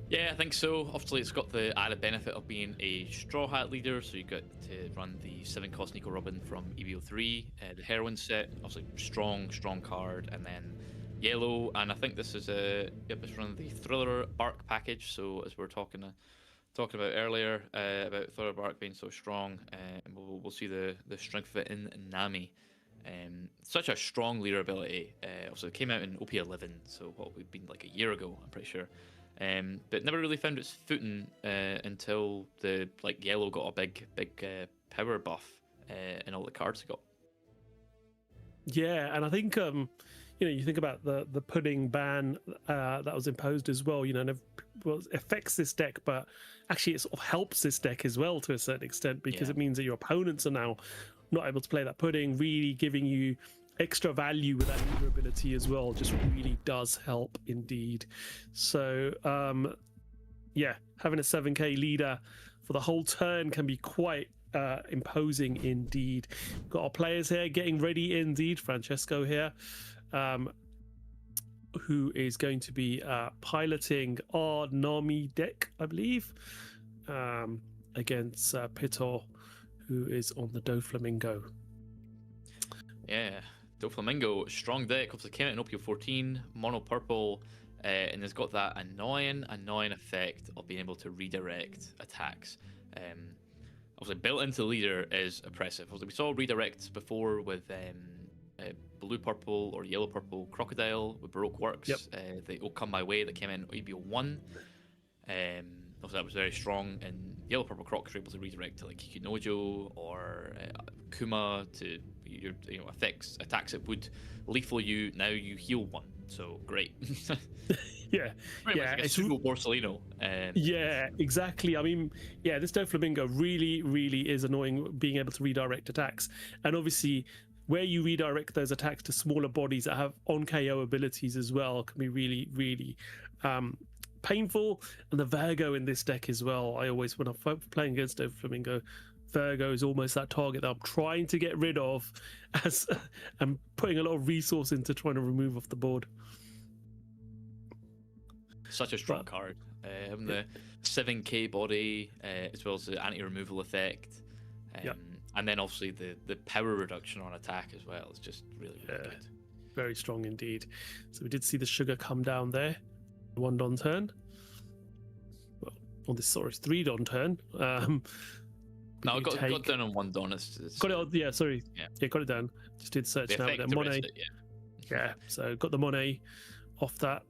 Yeah, I think so. Obviously, it's got the added benefit of being a Straw Hat leader, so you get to run the 7-cost Nico Robin from EVO3, the Heroine set, obviously strong card, and then yellow, and I think this is it's running the Thriller Bark package, so as we were talking about earlier, about Thriller Bark being so strong, and we'll see the strength of it in Nami. Such a strong leader ability. Also, it came out in OP11, so what we've been like a year ago, I'm pretty sure. But never really found its footing until the yellow got a big power buff in all the cards it got. Yeah, and I think you think about the pudding ban that was imposed as well. And it affects this deck, but actually it sort of helps this deck as well to a certain extent, because it means that your opponents are now not able to play that pudding, really giving you extra value with that leader ability as well. Just really does help indeed. So having a 7k leader for the whole turn can be quite imposing indeed. Got our players here getting ready indeed. Francesco here, who is going to be piloting our Nami deck, I believe, against Pitor, who is on the Doflamingo. Yeah, Doflamingo, strong deck. Obviously came out in OPO14, mono purple, and has got that annoying effect of being able to redirect attacks. Obviously built into the leader is oppressive. Obviously we saw redirects before with blue purple or yellow purple Crocodile with Baroque Works. Yep. They all come my way that came in EBO1. Obviously that was very strong, and yellow purple Crocs were able to redirect to like Kikunojo or Kuma to your attacks that would lethal you. Now you heal 1, so great. Yeah, like a pseudo Borsellino. Yeah, exactly. I mean, this Doflamingo really is annoying, being able to redirect attacks, and obviously where you redirect those attacks to smaller bodies that have on KO abilities as well can be really painful. And the Virgo in this deck as well, I always, when I'm playing against Doflamingo, Virgo is almost that target that I'm trying to get rid of, as I'm putting a lot of resource into trying to remove off the board. Such a strong card. Having the 7k body, as well as the anti-removal effect, and then obviously the power reduction on attack as well. It's just really good. Very strong indeed. So we did see the sugar come down there. 1 Don turn. Well, on this 3 Don turn. No, I got down on 1 Don. Got it. Sorry. Yeah, got it down. Just did search now with the Monet. So got the Monet off that.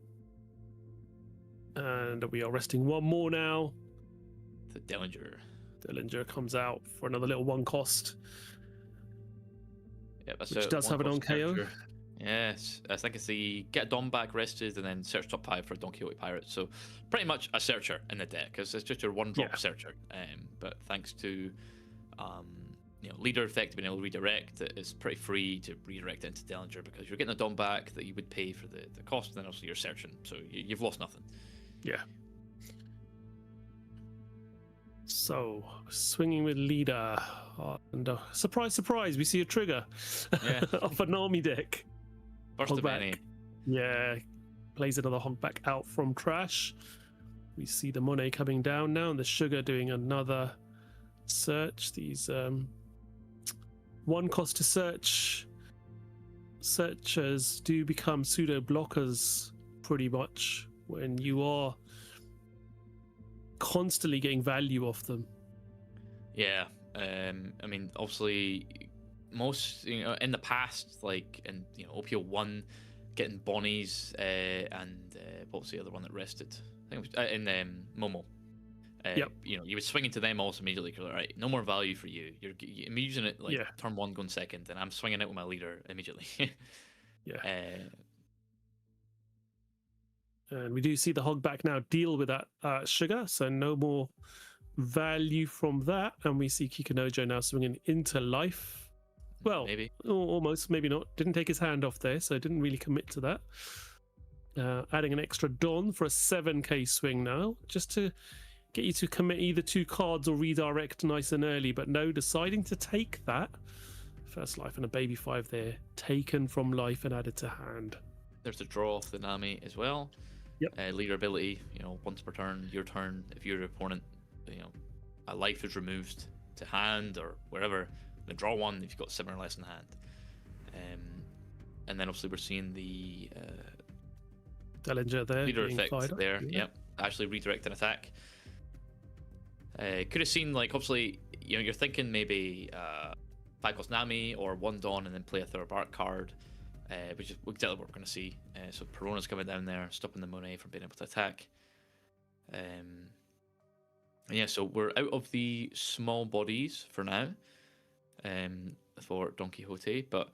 And we are resting 1 more now. The Dillinger. Dillinger comes out for another little 1 cost. Yeah, that's which does have an on KO. Yes, I think it's the get Don back rested and then search top 5 for Don Quixote Pirate. So pretty much a searcher in the deck, because it's just your 1-drop searcher. But thanks to leader effect being able to redirect, it's pretty free to redirect it into Dillinger, because you're getting a Don back that you would pay for the cost, and then also you're searching, so you've lost nothing. Yeah. So swinging with leader, and surprise, we see a trigger off a Nami deck. Burst of many. Yeah, plays another Hogback out from trash. We see the Monet coming down now, and the sugar doing another search. These 1 cost to search. Searchers do become pseudo blockers pretty much when you are constantly getting value off them. Yeah, I mean, obviously, most in the past, like in OPO 1, getting Bonnies and what was the other one that rested? I think it was in Momo. Yep. You would swing into them almost immediately. You're like, right, no more value for you. I'm using it like turn 1 going second, and I'm swinging it with my leader immediately. Yeah. And we do see the Hogback now deal with that sugar, so no more value from that. And we see Kikunojo now swinging into life. Well, maybe almost, maybe not. Didn't take his hand off there, so didn't really commit to that. Adding an extra Don for a 7k swing now, just to get you to commit either 2 cards or redirect nice and early. But no, deciding to take that. First life and a baby 5 there, taken from life and added to hand. There's a draw off the Nami as well. Yep. Leader ability, once per turn, your turn. If your opponent, a life is removed to hand or wherever, then draw 1 if you've got 7 or less in hand. And then obviously we're seeing the Dellinger there. leader effect there. Yeah. Yep. Actually redirect an attack. Could have seen, like, obviously, you're thinking maybe 5 cost Nami or 1 Dawn and then play a third bark card, which is exactly what we're going to see. So Perona's coming down there, stopping the Monet from being able to attack. And yeah, so we're out of the small bodies for now for Don Quixote, but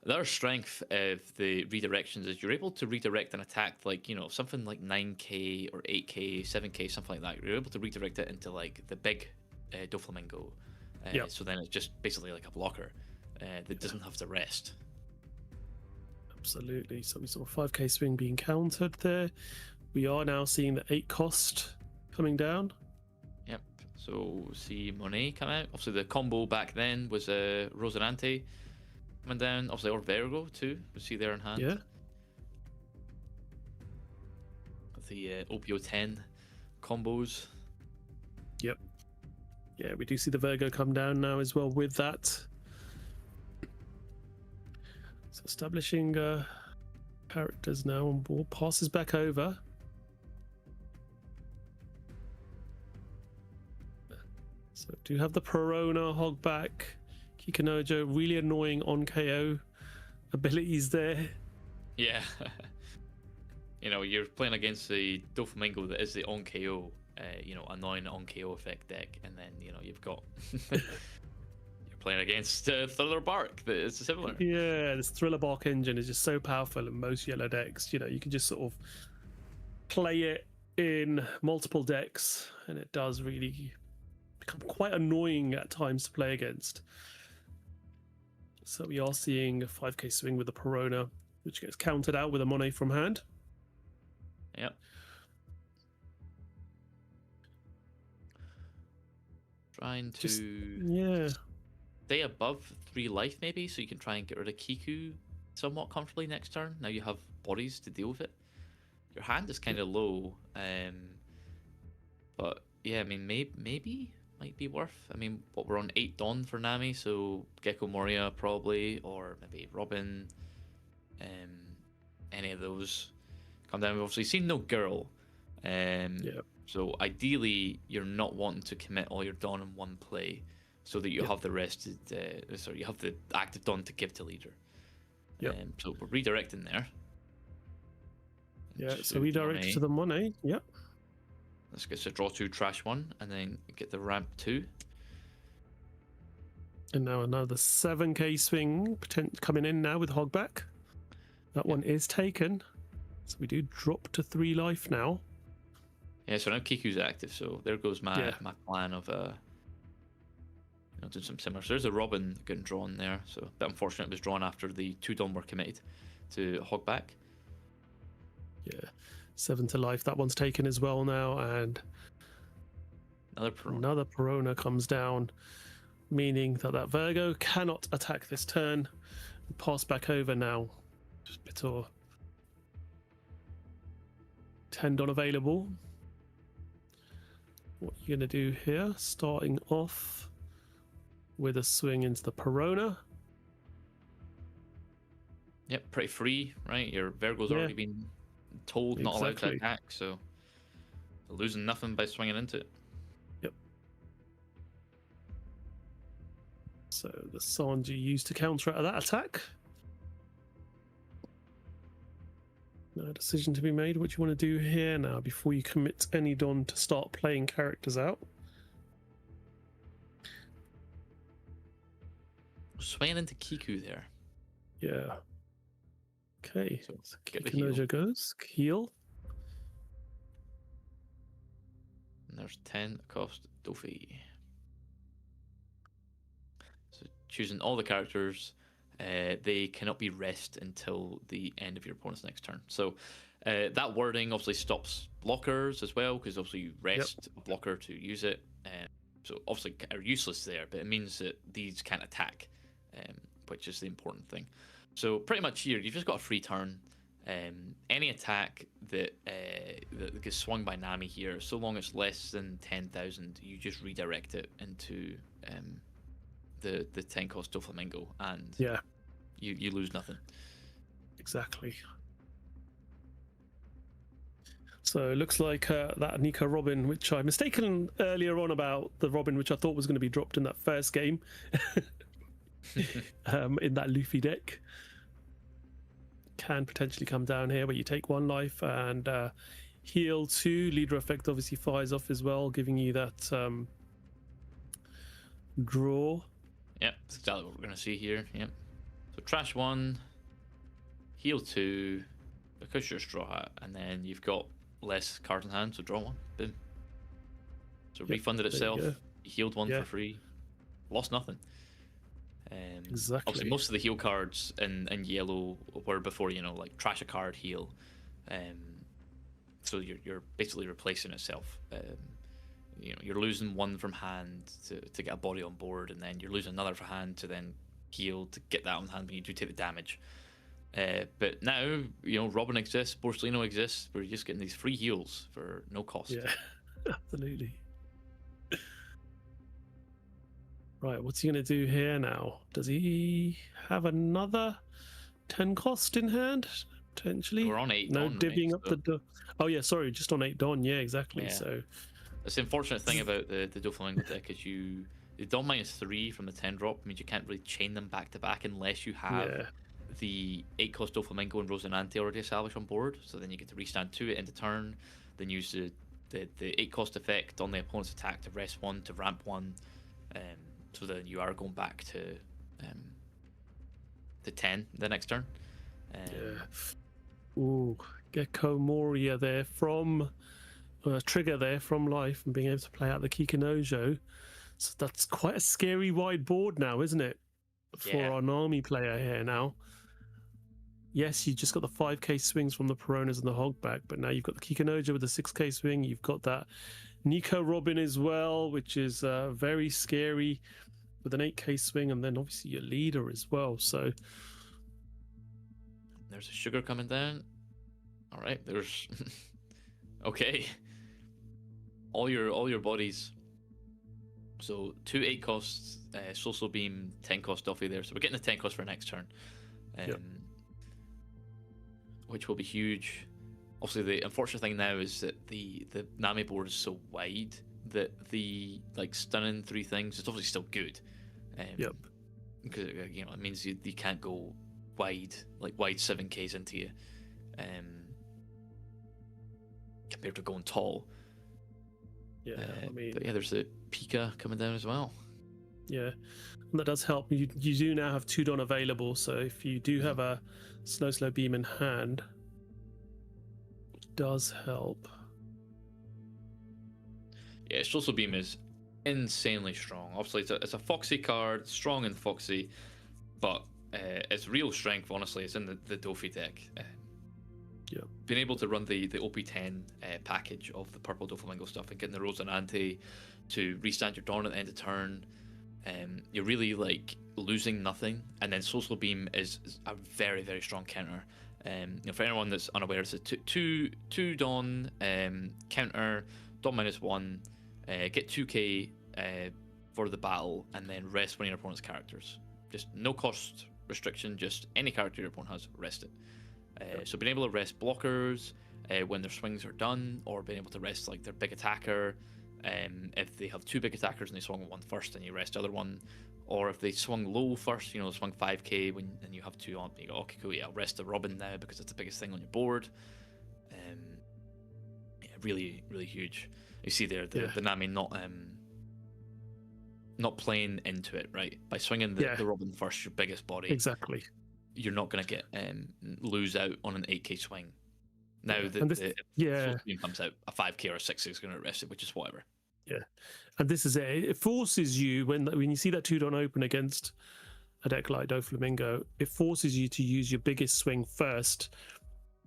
the other strength of the redirections is you're able to redirect an attack like, something like 9k or 8k, 7k, something like that. You're able to redirect it into like the big Doflamingo. Yep. So then it's just basically like a blocker that doesn't have to rest. Absolutely. So we saw a 5k swing being countered there. We are now seeing the 8 cost coming down. Yep. So see Monet come out. Obviously the combo back then was Rosinante coming down. Obviously, or Vergo too. We see there in hand. Yeah. The OPO 10 combos. Yep. Yeah, we do see the Virgo come down now as well with that. So establishing characters now on board. Passes back over. So do have the Perona, Hogback, Kikunojo, really annoying on KO abilities there. Yeah. You're playing against the Doflamingo that is the on KO, annoying on KO effect deck, and then you've got you're playing against Thriller Bark that is similar. Yeah, this Thriller Bark engine is just so powerful in most yellow decks. You can just sort of play it in multiple decks, and it does really become quite annoying at times to play against. So we are seeing a 5k swing with the Perona, which gets countered out with a Monet from hand. Yep. Trying to stay above 3 life maybe, so you can try and get rid of Kiku somewhat comfortably next turn. Now you have bodies to deal with it. Your hand is kind of low, but yeah, I mean maybe might be worth. I mean, we're on 8 Dawn for Nami, so Gecko Moria probably, or maybe Robin, any of those come down. We've obviously seen no girl, so ideally you're not wanting to commit all your Dawn in one play, so that you have the rested, you have the active Dawn to give to leader. So we're redirecting there. Yeah, so redirect to the Monet. Yep. Let's get to draw 2, trash 1, and then get the ramp 2. And now another 7k swing coming in now with Hogback. That one is taken. So we do drop to 3 life now. Yeah, so now Kiku's active, so there goes my plan of doing some similar. So there's a Robin getting drawn there, so a bit unfortunate it was drawn after the 2 Dawn were committed to Hogback. Yeah. 7 to life. That one's taken as well now, and another Perona comes down, meaning that Virgo cannot attack this turn. Pass back over now. Just Bitor. 10 Dawn available. What are you going to do here? Starting off with a swing into the Perona. Yep, pretty free, right? Your Virgo's Yeah. already been told not allowed to Exactly. attack, so losing nothing by swinging into it. Yep. So the Sanji used to counter out of that attack. No decision to be made. What do you want to do here now before you commit any Don to start playing characters out? Swinging into Kiku there. Yeah. Okay. So So get the heal. Kikinojo goes. Heal. And there's 10 cost Dofi. So choosing all the characters, they cannot be rest until the end of your opponent's next turn. So that wording obviously stops blockers as well, because obviously you rest a blocker to use it. So obviously are useless there, but it means that these can't attack, which is the important thing. So pretty much here, you've just got a free turn. Any attack that gets swung by Nami here, so long it's less than 10,000, you just redirect it into the 10 cost Doflamingo, and Yeah. you lose nothing. Exactly. So it looks like that Nico Robin, which I mistaken earlier on about the Robin, which I thought was going to be dropped in that first game, in that Luffy deck, can potentially come down here, where you take 1 life and heal 2. Leader effect obviously fires off as well, giving you that draw. Yep, that's exactly what we're going to see here. Yep. So trash 1, heal 2, because you're Straw Hat, and then you've got less cards in hand, so draw 1. Boom. So Yep, refunded there you itself, go. healed 1 Yeah. for free, lost nothing. Exactly. Obviously, most of the heal cards in yellow were before, like trash a card, heal. So you're basically replacing itself. You're losing 1 from hand to get a body on board, and then you're losing another from hand to then heal to get that on hand when you do take the damage. But now, Robin exists, Borsellino exists, where you're just getting these free heals for no cost. Yeah, absolutely. Right, what's he going to do here now? Does he have another 10 cost in hand? Potentially. We're on 8 No Don, divvying right? up the... Oh, yeah, sorry, just on 8 Don. Yeah, exactly. Yeah. So That's the unfortunate thing about the Doflamingo deck, is the Don -3 from the 10 drop means you can't really chain them back to back unless you have yeah, the 8 cost Doflamingo and Rosinante already established on board. So then you get to restand 2 it into turn, then use the 8 cost effect on the opponent's attack to rest 1 to ramp 1. So then you are going back to 10 the next turn. yeah. Ooh, Gecko Moria there from Trigger there from life, and being able to play out the Kikinojo. So that's quite a scary wide board now, isn't it? For Yeah. our Nami player here now. Yes, you just got the 5k swings from the Peronas and the Hogback, but now you've got the Kikinojo with the 6k swing. You've got that Nico Robin as well, which is very scary, with an 8k swing, and then obviously your leader as well. So There's a sugar coming down. All right, there's okay. All your bodies. So 2 8 costs, Social Beam, 10 cost Duffy there. So we're getting the 10 cost for next turn, Yep. which will be huge. Obviously, the unfortunate thing now is that the Nami board is so wide that the stunning 3 things, it's obviously still good. Yep. Because it means you can't go wide 7Ks into you, compared to going tall. yeah, I mean, But yeah, there's the Pika coming down as well. yeah, and that does help. You do now have 2 Don available, so if you do have a slow beam in hand, it does help. Yeah, Social Beam is insanely strong. Obviously, it's a Foxy card, strong and Foxy, but its real strength, honestly, is in the Dofi deck. Yeah. Being able to run the OP10 package of the purple Doflamingo stuff and getting the Rosinante to restand your Dawn at the end of turn, you're really losing nothing. And then Social Beam is a very, very strong counter. For anyone that's unaware, it's a two Dawn counter, Dawn -1, get 2k for the battle, and then rest one of your opponent's characters. Just no cost restriction, just any character your opponent has, rest it. So being able to rest blockers when their swings are done, or being able to rest like their big attacker. If they have two big attackers and they swung one first and you rest the other one, or if they swung low first, you know, swung 5k and you have two on, you go, okay, cool, yeah, I'll rest the Robin now because it's the biggest thing on your board. Yeah, really, really huge. You see there the Nami not playing into it, right? By swinging the Robin first, your biggest body. Exactly. You're not going to get lose out on an 8k swing. Now the team comes out, a 5k or a 6k is going to rest it, which is whatever. Yeah, and this is it. It forces you when you see that 2-don open against a deck like Doflamingo, it forces you to use your biggest swing first,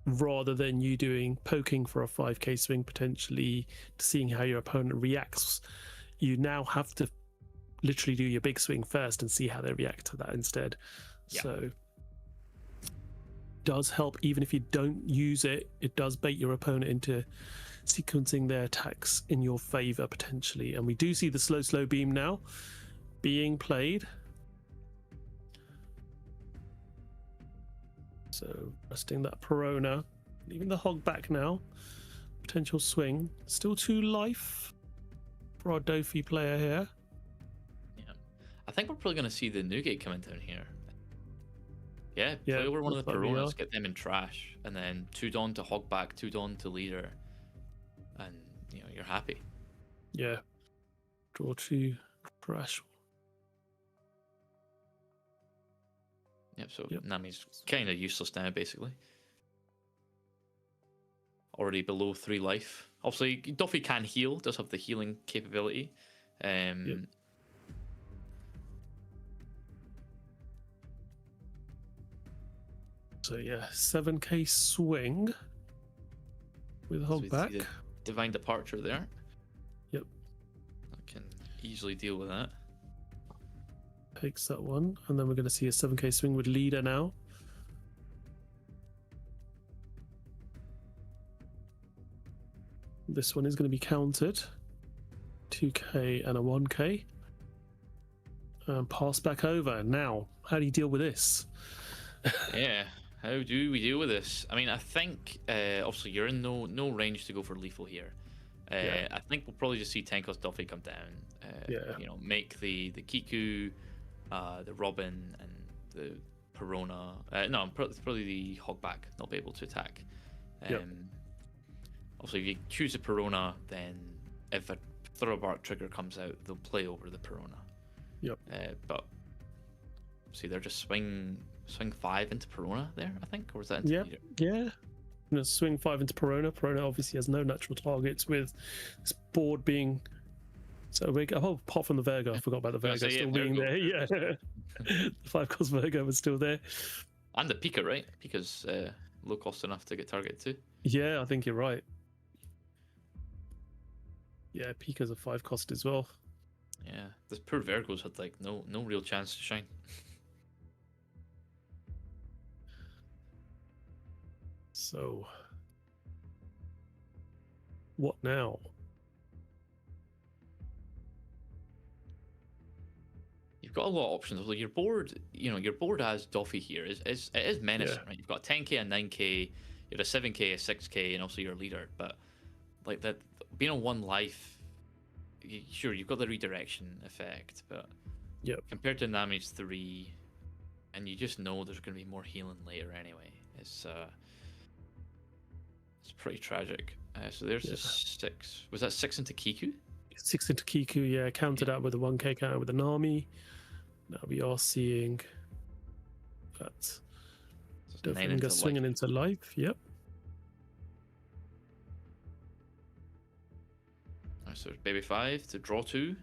rather than you doing poking for a 5k swing potentially, seeing how your opponent reacts. You now have to literally do your big swing first and see how they react to that instead. Yeah. So does help. Even if you don't use it, it does bait your opponent into sequencing their attacks in your favor potentially. And we do see the slow beam now being played. So resting that Perona, leaving the hog back now. Potential swing, still 2 life for our Dofi player here. Yeah, I think we're probably going to see the Newgate coming down here. Yeah, play over one of the Peronas, get them in trash, and then 2-don to hog back, 2-don to leader, and you know you're happy. Yeah, draw 2 trash. Yep. So Nami's kind of useless now, basically. Already below 3 life. Obviously, Duffy can heal, does have the healing capability. So yeah, 7k swing with hog back. Divine Departure there. Yep. I can easily deal with that. Takes that one, and then we're going to see a 7k swing with leader now. This one is going to be countered. 2k and a 1k. And pass back over. Now, how do you deal with this? Yeah, how do we deal with this? I mean, I think obviously you're in no range to go for lethal here. I think we'll probably just see Tenkos Duffy come down. You know, make the Kiku, the Robin, and the Perona. No, probably the Hogback not be able to attack. Obviously, if you choose a Perona, then if a Thoroughbark trigger comes out, they'll play over the Perona. But see, they're just swing 5 into Perona there, I think, or was that into leader? Yeah. I'm gonna swing 5 into Perona. Perona obviously has no natural targets, with this board being so big. Oh, apart from the Virgo, I forgot about the Virgo still being there. Yeah, the 5-cost Virgo was still there, and the Pika, right? Pika's low cost enough to get targeted too. Yeah, I think you're right. Yeah, Pika's a 5-cost as well. Yeah, this poor Virgo's had like no real chance to shine. So, what now? You've got a lot of options. Like your board, your board as Duffy here it is menacing, right? You've got a 10k, a 9k, you're a 7k, a 6k, and also your leader. But like that, being on 1 life, sure you've got the redirection effect, but compared to Nami's 3, and you just know there's going to be more healing later anyway. It's pretty tragic. So there's a 6. Was that 6 into Kiku? 6 into Kiku, yeah. Countered out with a 1k counter with a Nami. Now we are seeing that Doflamingo swinging into life. Yep. So baby 5 to draw 2.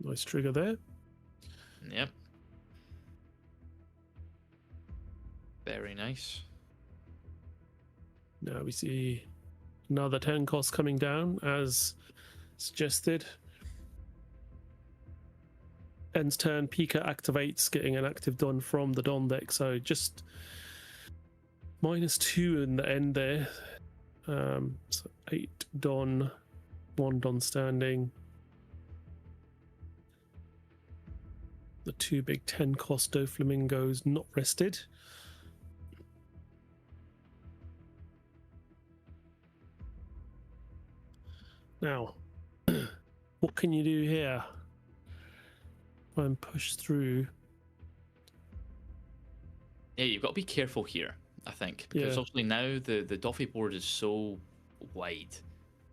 Nice trigger there. Yep. Very nice. Now we see another 10 cost coming down as suggested. End's turn, Pika activates, getting an active Don from the Don deck. So just -2 in the end there. So 8 Don, 1 Don standing. The two big 10 cost Doflamingos not rested. Now, what can you do here? Try and push through. Yeah, you've got to be careful here, I think, because Yeah. obviously now the Doffy board is so wide.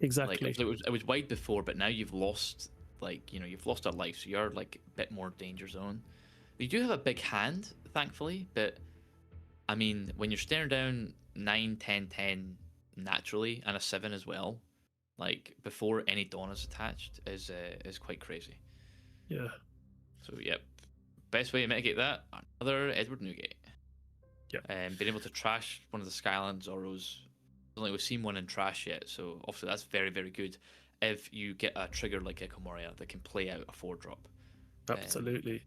Exactly. Like it was wide before, but now you've lost, like, you know, you've lost a life, so you're like a bit more danger zone. You do have a big hand, thankfully, but I mean, when you're staring down 9, 10, 10 naturally, and a 7 as well, like before any Dawn is attached, is quite crazy. Yeah. So yep, best way to mitigate that, another Edward Newgate. Yep. And being able to trash one of the Skyland Zorros. I don't think we've seen one in trash yet, so obviously that's very, very good. If you get a trigger like Ikomoria that can play out a 4-drop. Absolutely.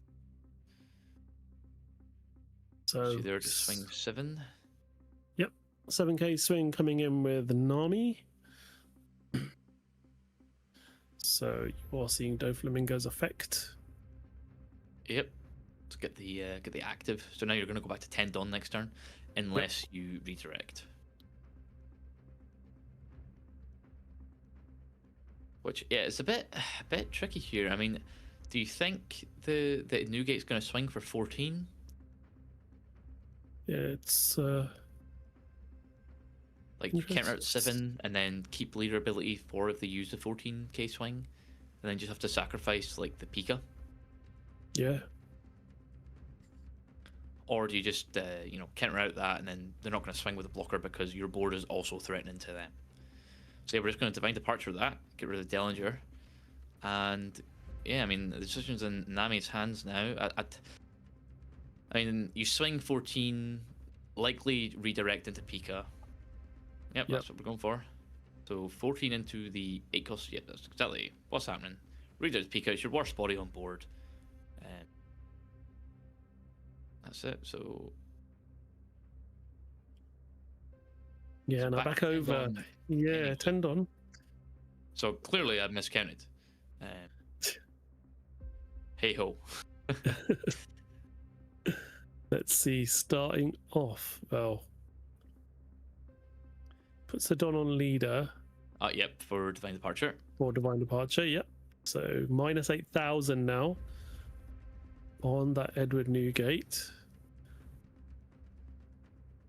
So they're to swing 7. Yep. 7k swing coming in with Nami. So you are seeing Doflamingo's effect. Yep. To get the active. So now you're going to go back to 10 Dawn next turn, unless you redirect. Which it's a bit tricky here. I mean, do you think the Newgate's going to swing for 14? Yeah, it's Like you counter out 7 and then keep leader ability for if they use the 14k swing, and then just have to sacrifice like the Pika. yeah. Or do you just you know, counter out that and then they're not going to swing with a blocker because your board is also threatening to them. So yeah, we're just going to Divine Departure that, get rid of the Dellinger, and yeah, I mean the decision's in Nami's hands now. I mean, you swing 14, likely redirect into Pika. Yep, that's what we're going for. So 14 into the 8 cost. Yep, that's exactly what's happening. Redirect Pika. It's your worst body on board. That's it. So Yeah, now back over. Yeah, Tendon. So clearly I've miscounted. Hey ho. Let's see, starting off, well, puts the Don on leader. Yep, for Divine Departure. For Divine Departure, yep. So minus 8,000 now on that Edward Newgate.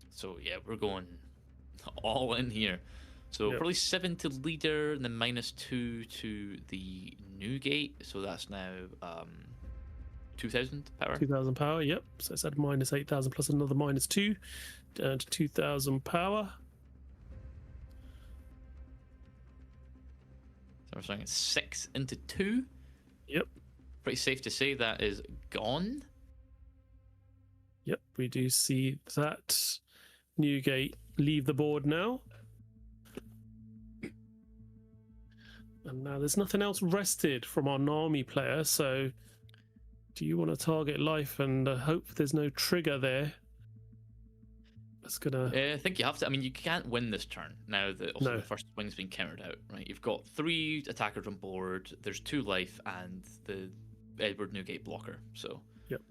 So yeah, we're going all in here. So probably 7 to leader and then minus 2 to the Newgate. So that's now 2,000 power. 2,000 power, yep. So it's at minus 8,000 plus another minus 2 down to 2,000 power. So we're starting at 6 into 2. Yep. Pretty safe to say that is gone. Yep, we do see that Newgate leave the board now. And now there's nothing else rested from our Nami player, so do you want to target life and hope there's no trigger there? That's gonna... I think you have to. I mean, you can't win this turn now that also the first swing's been countered out, right? You've got 3 attackers on board, there's 2 life, and the Edward Newgate blocker, so... Yep.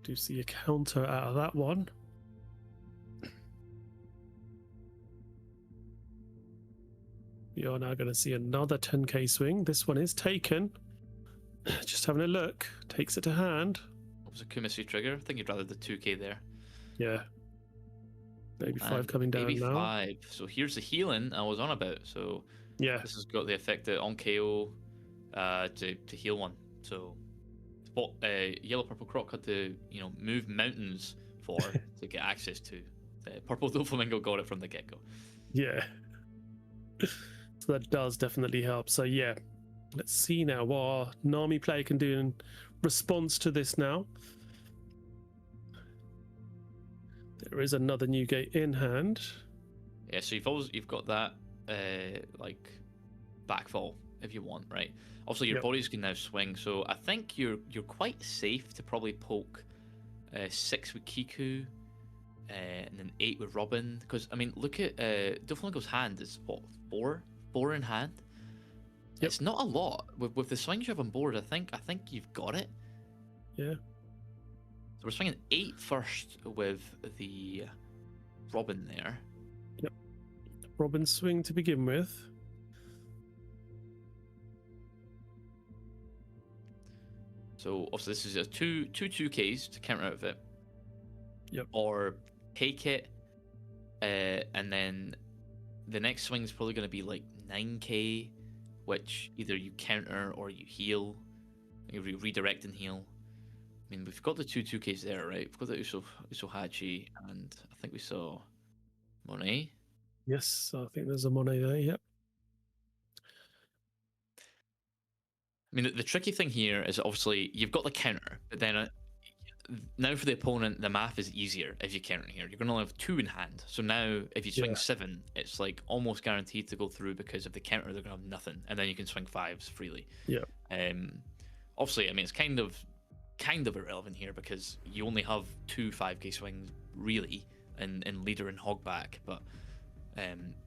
Do see a counter out of that one. We are now going to see another 10k swing. This one is taken. Just having a look. Takes it to hand. What was a Kumisi trigger? I think you'd rather the 2k there. Yeah. Maybe 5 And coming down maybe now. 5. So here's the healing I was on about. So yeah, this has got the effect that on KO to heal 1. So what Yellow Purple Croc had to, you know, move mountains for to get access to. Purple Doflamingo got it from the get-go. Yeah. So that does definitely help. So yeah, let's see now what our Nami player can do in response to this now. There is another Newgate in hand. Yeah, so you've got that like backfall if you want, right? Also, your bodies can now swing, so I think you're quite safe to probably poke 6 with Kiku, and then 8 with Robin. Because I mean, look at Doflamingo's hand is what, 4 in hand. Yep. It's not a lot with the swings you have on board. I think you've got it. Yeah. So we're swinging 8 first with the Robin there. Yep. Robin swing to begin with. So also this is a two 2Ks to counter out of it. Yep. Or take it, and then the next swing is probably going to be like 9K, which either you counter or you heal. You redirect and heal. I mean, we've got the two 2Ks there, right? We've got the Usohachi, and I think we saw Monet. Yes, I think there's a Monet there. Yep. I mean, the tricky thing here is obviously you've got the counter, but then now for the opponent, the math is easier if you counter here. You're going to have 2 in hand. So now if you swing 7, it's like almost guaranteed to go through because of the counter, they're going to have nothing. And then you can swing 5s freely. Yeah. Obviously, I mean, it's kind of irrelevant here because you only have 2 5K swings really in leader and hogback, but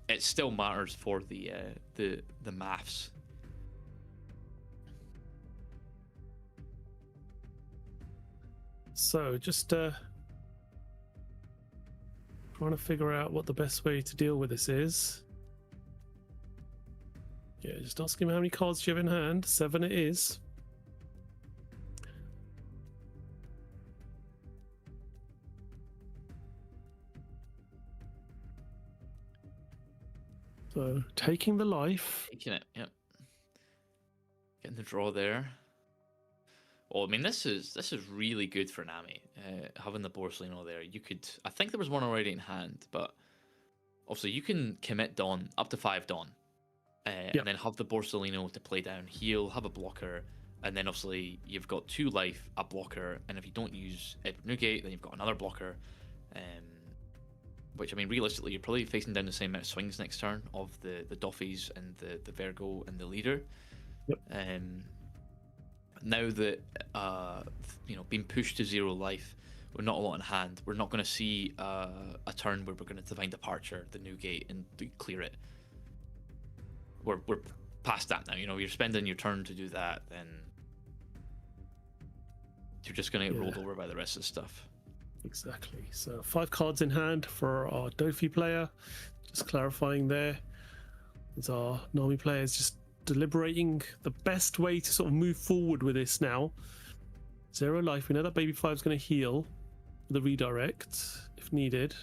it still matters for the maths. So just trying to figure out what the best way to deal with this is. Yeah, just ask him how many cards you have in hand. 7 it is. So taking the life. Taking it, yep. Getting the draw there. Well, I mean, this is really good for Nami, having the Borsellino there. You could, I think there was one already in hand, but obviously you can commit Dawn up to 5 Dawn, and then have the Borsellino to play down, heal, have a blocker, and then obviously you've got 2 life, a blocker, and if you don't use Edward Newgate, then you've got another blocker, which, I mean, realistically, you're probably facing down the same amount of swings next turn of the Doffys and the Virgo and the leader. Yep. Now that being pushed to 0 life, we're not a lot in hand. We're not going to see a turn where we're going to Divine Departure, the Newgate, and clear it. We're past that now. You're spending your turn to do that, then you're just going to get rolled over by the rest of the stuff. Exactly. So 5 cards in hand for our Dofi player. Just clarifying there. As our Nami player is just deliberating the best way to sort of move forward with this now. 0 life. We know that Baby 5 is going to heal with a redirect if needed.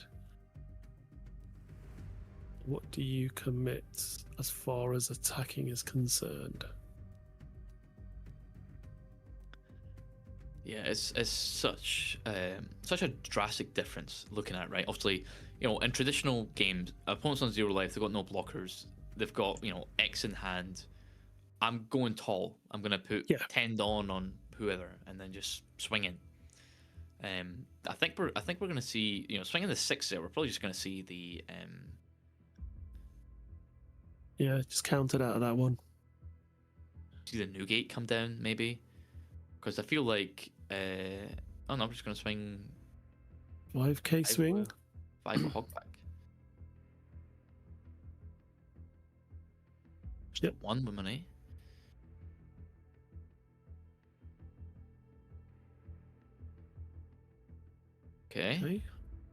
What do you commit as far as attacking is concerned? Yeah, it's such a drastic difference looking at, right? Obviously, in traditional games, opponents on 0 life, they've got no blockers. They've got, X in hand. I'm going tall. I'm going to put 10 Dawn on whoever and then just swing in. I think we're going to see, swinging the 6 there, we're probably just going to see the yeah, just counted out of that one. See the Newgate come down maybe, because I feel like I'm just going to swing 5K swing. 5 hogback. Yep. 1 with money. Okay.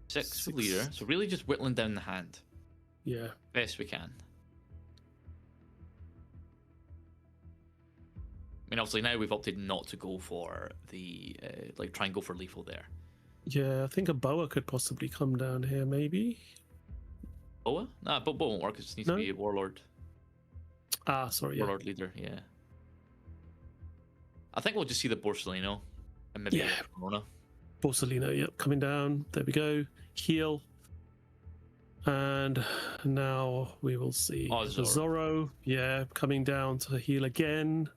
6 for leader. So really just whittling down the hand. Yeah. Best we can. I mean, obviously now we've opted not to go for the try and go for lethal there. Yeah, I think a Boa could possibly come down here, maybe. Boa? Nah, Boa won't work. It just needs to be a warlord. Ah, sorry. Warlord leader, yeah. I think we'll just see the Borsellino and maybe a Corona. Borsellino, yep, coming down. There we go. Heal. And now we will see Zorro. Yeah, coming down to heal again.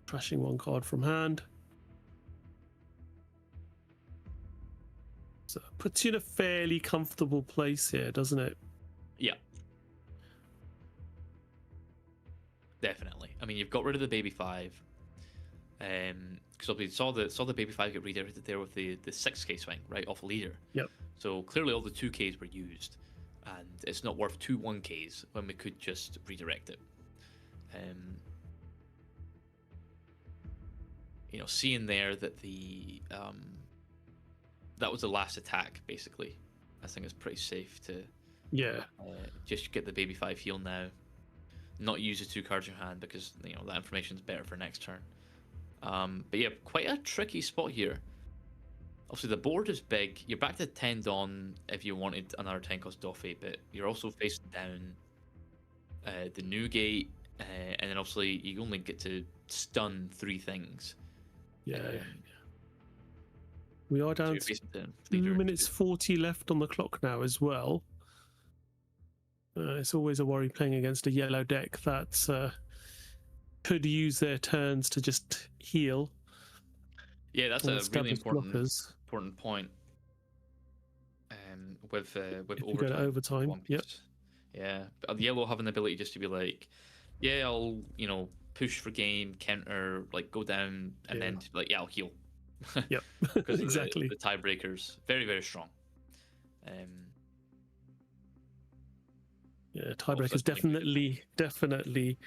Trashing 1 card from hand. So puts you in a fairly comfortable place here, doesn't it? Yeah. Definitely. I mean, you've got rid of the Baby 5. Because we saw the Baby 5 get redirected there with the 6K swing, right, off leader. Yep. So clearly all the 2Ks were used, and it's not worth 2 1Ks when we could just redirect it. You know, seeing there that the that was the last attack, basically. I think it's pretty safe to Yeah. just get the baby 5 heal now, not use the 2 cards in your hand because you know that information's better for next turn. But yeah, quite a tricky spot here. Obviously, the board is big. You're back to 10 Dawn if you wanted another 10 cost Doffy, but you're also facing down the new gate, and then obviously you only get to stun 3 things. Yeah. We are down to 2 minutes 40 left on the clock now as well. It's always a worry playing against a yellow deck that could use their turns to just heal. Yeah, that's a really important point. With overtime. Yep. Yeah, but the yellow having the ability just to be like, yeah, I'll push for game, counter, like go down, and then like I'll heal. Yep. Exactly. The tiebreakers very, very strong. Yeah, tiebreakers definitely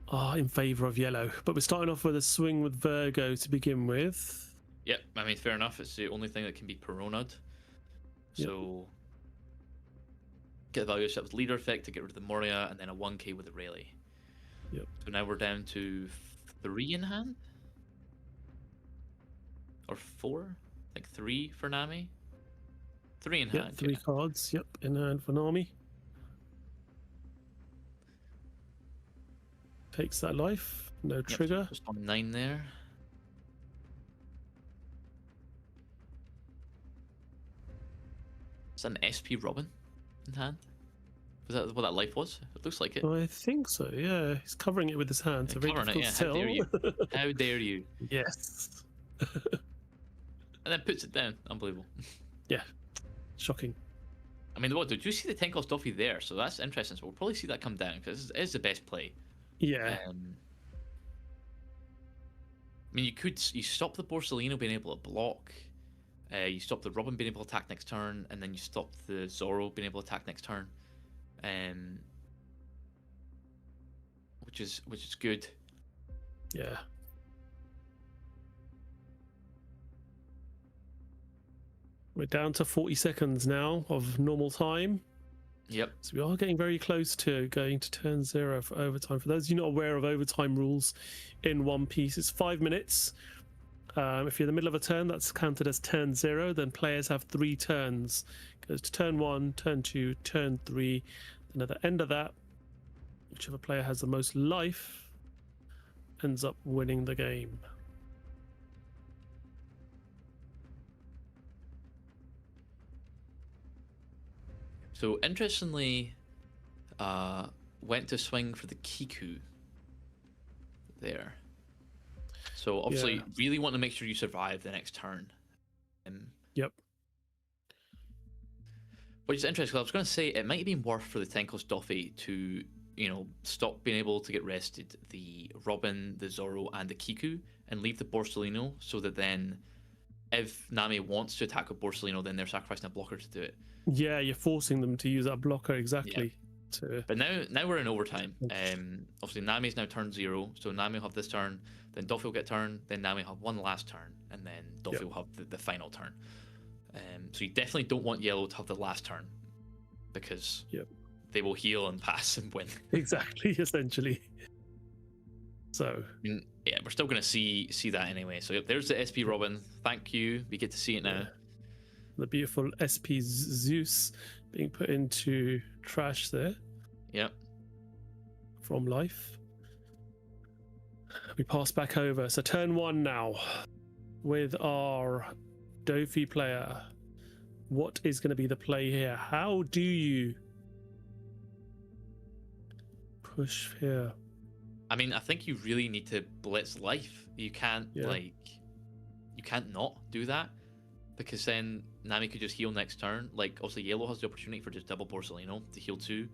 are in favour of yellow. But we're starting off with a swing with Virgo to begin with. Yep, I mean fair enough. It's the only thing that can be Perona'd. So get a value set with leader effect to get rid of the Moria, and then a 1k with the Rayleigh. Yep. So now we're down to 3 in hand, or 4. I think 3 for Nami. 3 in hand. 3 cards. Yep, in hand for Nami. Takes that life. No trigger. Just on 9 there. Is that an SP Robin in hand? Was that what that life was? It looks like it. I think so, yeah. He's covering it with his hands. Yeah, covering it, yeah. How dare you? How dare you? Yes. And then puts it down. Unbelievable. Yeah. Shocking. I mean, what? Did you see the 10 cost Doffy there? So that's interesting. So we'll probably see that come down because it is the best play. Yeah. I mean, you stop the Borsellino being able to block. You stop the Robin being able to attack next turn, and then you stop the Zorro being able to attack next turn, which is good. Yeah. We're down to 40 seconds now of normal time. Yep. So we are getting very close to going to turn 0 for overtime. For those of you not aware of overtime rules in One Piece, it's 5 minutes. If you're in the middle of a turn, that's counted as turn 0. Then players have 3 turns. It goes to turn 1, turn 2, turn 3. Then at the end of that, whichever player has the most life ends up winning the game. So interestingly, went to swing for the Kiku there. So obviously, really want to make sure you survive the next turn. Yep. Which is interesting. I was going to say it might have been worth for the 10 cost Doffy to, stop being able to get rested the Robin, the Zorro, and the Kiku, and leave the Borsellino, so that then, if Nami wants to attack with Borsellino, then they're sacrificing a blocker to do it. Yeah, you're forcing them to use that blocker exactly. Yeah. But now we're in overtime. Obviously, Nami's now turn 0, so Nami will have this turn, then Doffy will get turn, then Nami will have one last turn, and then Doffy will have the final turn. So you definitely don't want Yellow to have the last turn, because they will heal and pass and win. Exactly, essentially. So yeah, we're still going to see that anyway. So there's the SP Robin. Thank you. We get to see it now. The beautiful SP Zeus being put into trash there. Yep. From life. We pass back over. So turn 1 now with our Dofi player. What is going to be the play here? How do you push here? I mean, I think you really need to blitz life. You can't you can't not do that, because then Nami could just heal next turn. Like, obviously Yellow has the opportunity for just double Borsellino to heal 2,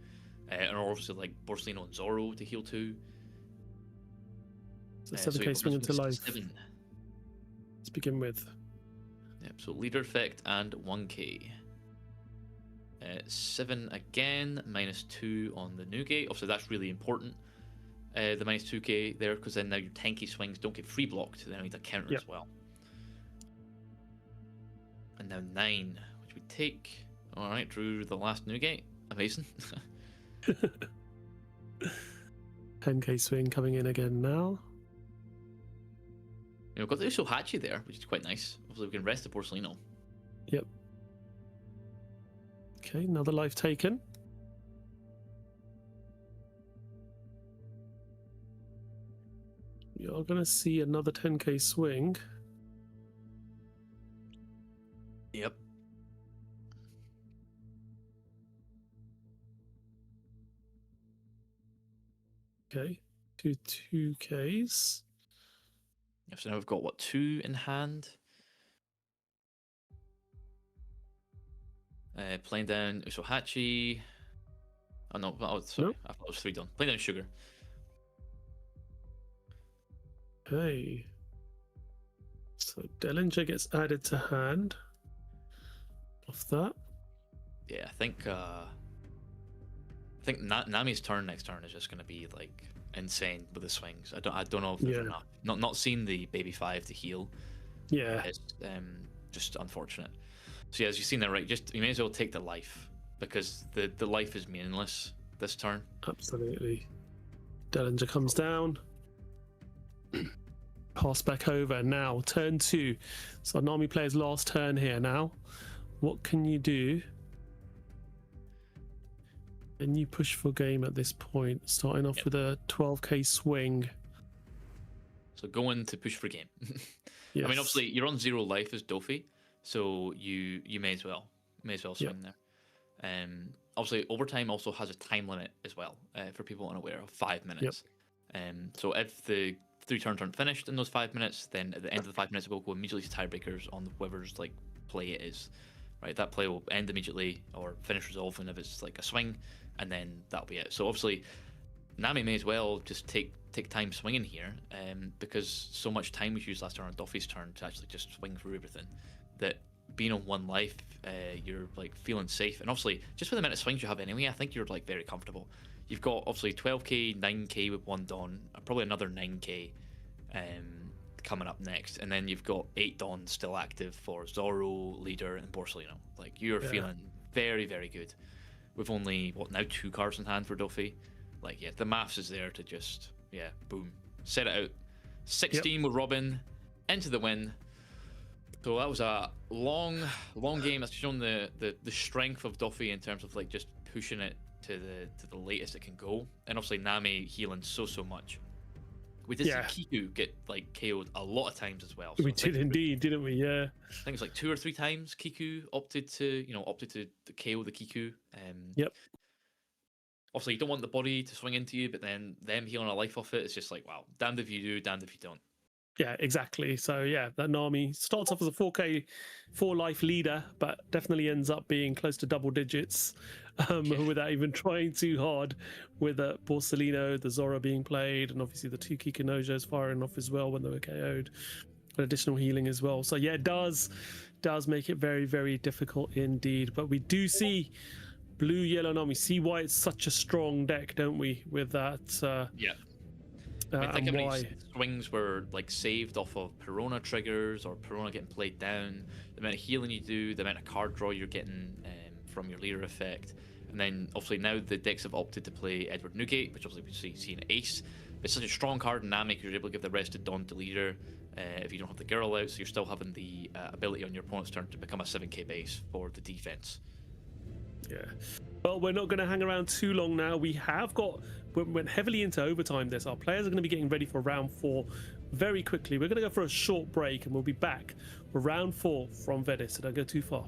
and obviously like Borsellino and Zorro to heal 2. So 7k swing into life. Let's begin with. Yep, so leader effect and 1k. 7 again, -2 on the new gate. Obviously that's really important. the minus 2k there, because then now your 10k swings don't get free blocked. Then I need a counter as well. And now 9, which we take. All right, drew the last Newgate. Amazing. 10k swing coming in again now. We've got the Usohachi there, which is quite nice. Hopefully we can rest the Porcelino. Yep. Okay, another life taken. You're going to see another 10k swing. Yep. Okay, 2 2ks. So now we've got, what, 2 in hand? Playing down Usohachi. Oh no, sorry. Nope. I thought it was 3 done. Playing down Sugar. Okay. So Dellinger gets added to hand. Off that. Yeah, I think Nami's turn next turn is just going to be like insane with the swings. I don't know if there's enough. Not seeing the baby 5 to heal. Yeah. It's just unfortunate. So yeah, as you've seen there, right? Just you may as well take the life, because the life is meaningless this turn. Absolutely. Dellinger comes down. Pass back over. Now turn 2. So Nami player's last turn here now. What can you do? And you push for game at this point, starting off with a 12k swing. So going to push for game. Yes. I mean, obviously you're on 0 life as Dofi, so you may as well swing there. Obviously overtime also has a time limit as well, for people unaware, of 5 minutes. So if the 3 turns aren't finished in those 5 minutes, then at the end of the 5 minutes we'll go immediately to tiebreakers on whoever's like play it is. Right, that play will end immediately or finish resolving if it's like a swing, and then that'll be it. So obviously Nami may as well just take time swinging here, because so much time was used last turn on Duffy's turn to actually just swing through everything, that being on 1 life, you're like feeling safe. And obviously just with the amount of swings you have anyway, I think you're like very comfortable. You've got obviously 12k, 9k with 1 Dawn, probably another 9k coming up next, and then you've got 8 Dawns still active for Zoro, Leader, and Borsalino. Like, you're feeling very, very good with only, what, now 2 cards in hand for Duffy. Like, yeah, the maths is there to just, boom, set it out. 16 with Robin, into the win. So that was a long game. That's shown the strength of Duffy in terms of like just pushing it to the latest it can go, and obviously Nami healing so much. We did see Kiku get like KO'd a lot of times as well. So we did indeed, didn't we? Yeah. I think it's like 2 or 3 times Kiku opted to KO the Kiku. Obviously you don't want the body to swing into you, but then them healing a life off it, it's just like, wow, damned if you do, damned if you don't. Yeah, exactly. So yeah, that Nami starts off as a 4k 4 life leader, but definitely ends up being close to double digits, without even trying too hard, with Borsalino, the Zora being played, and obviously the 2 Kikinojos firing off as well when they were KO'd, and additional healing as well. So yeah, it does make it very, very difficult indeed. But we do see blue yellow Nami. See why it's such a strong deck, don't we? With that. I think how many swings were like saved off of Perona triggers or Perona getting played down, the amount of healing you do, the amount of card draw you're getting from your leader effect, and then obviously now the decks have opted to play Edward Newgate, which obviously we see an ace. It's such a strong card in Nami because you're able to give the rest of Dawn to leader if you don't have the girl out, so you're still having the ability on your opponent's turn to become a 7k base for the defense. Yeah. Well, we're not going to hang around too long now. We went heavily into overtime this. Our players are going to be getting ready for round 4 very quickly. We're going to go for a short break and we'll be back for round 4 from Venice. So don't go too far.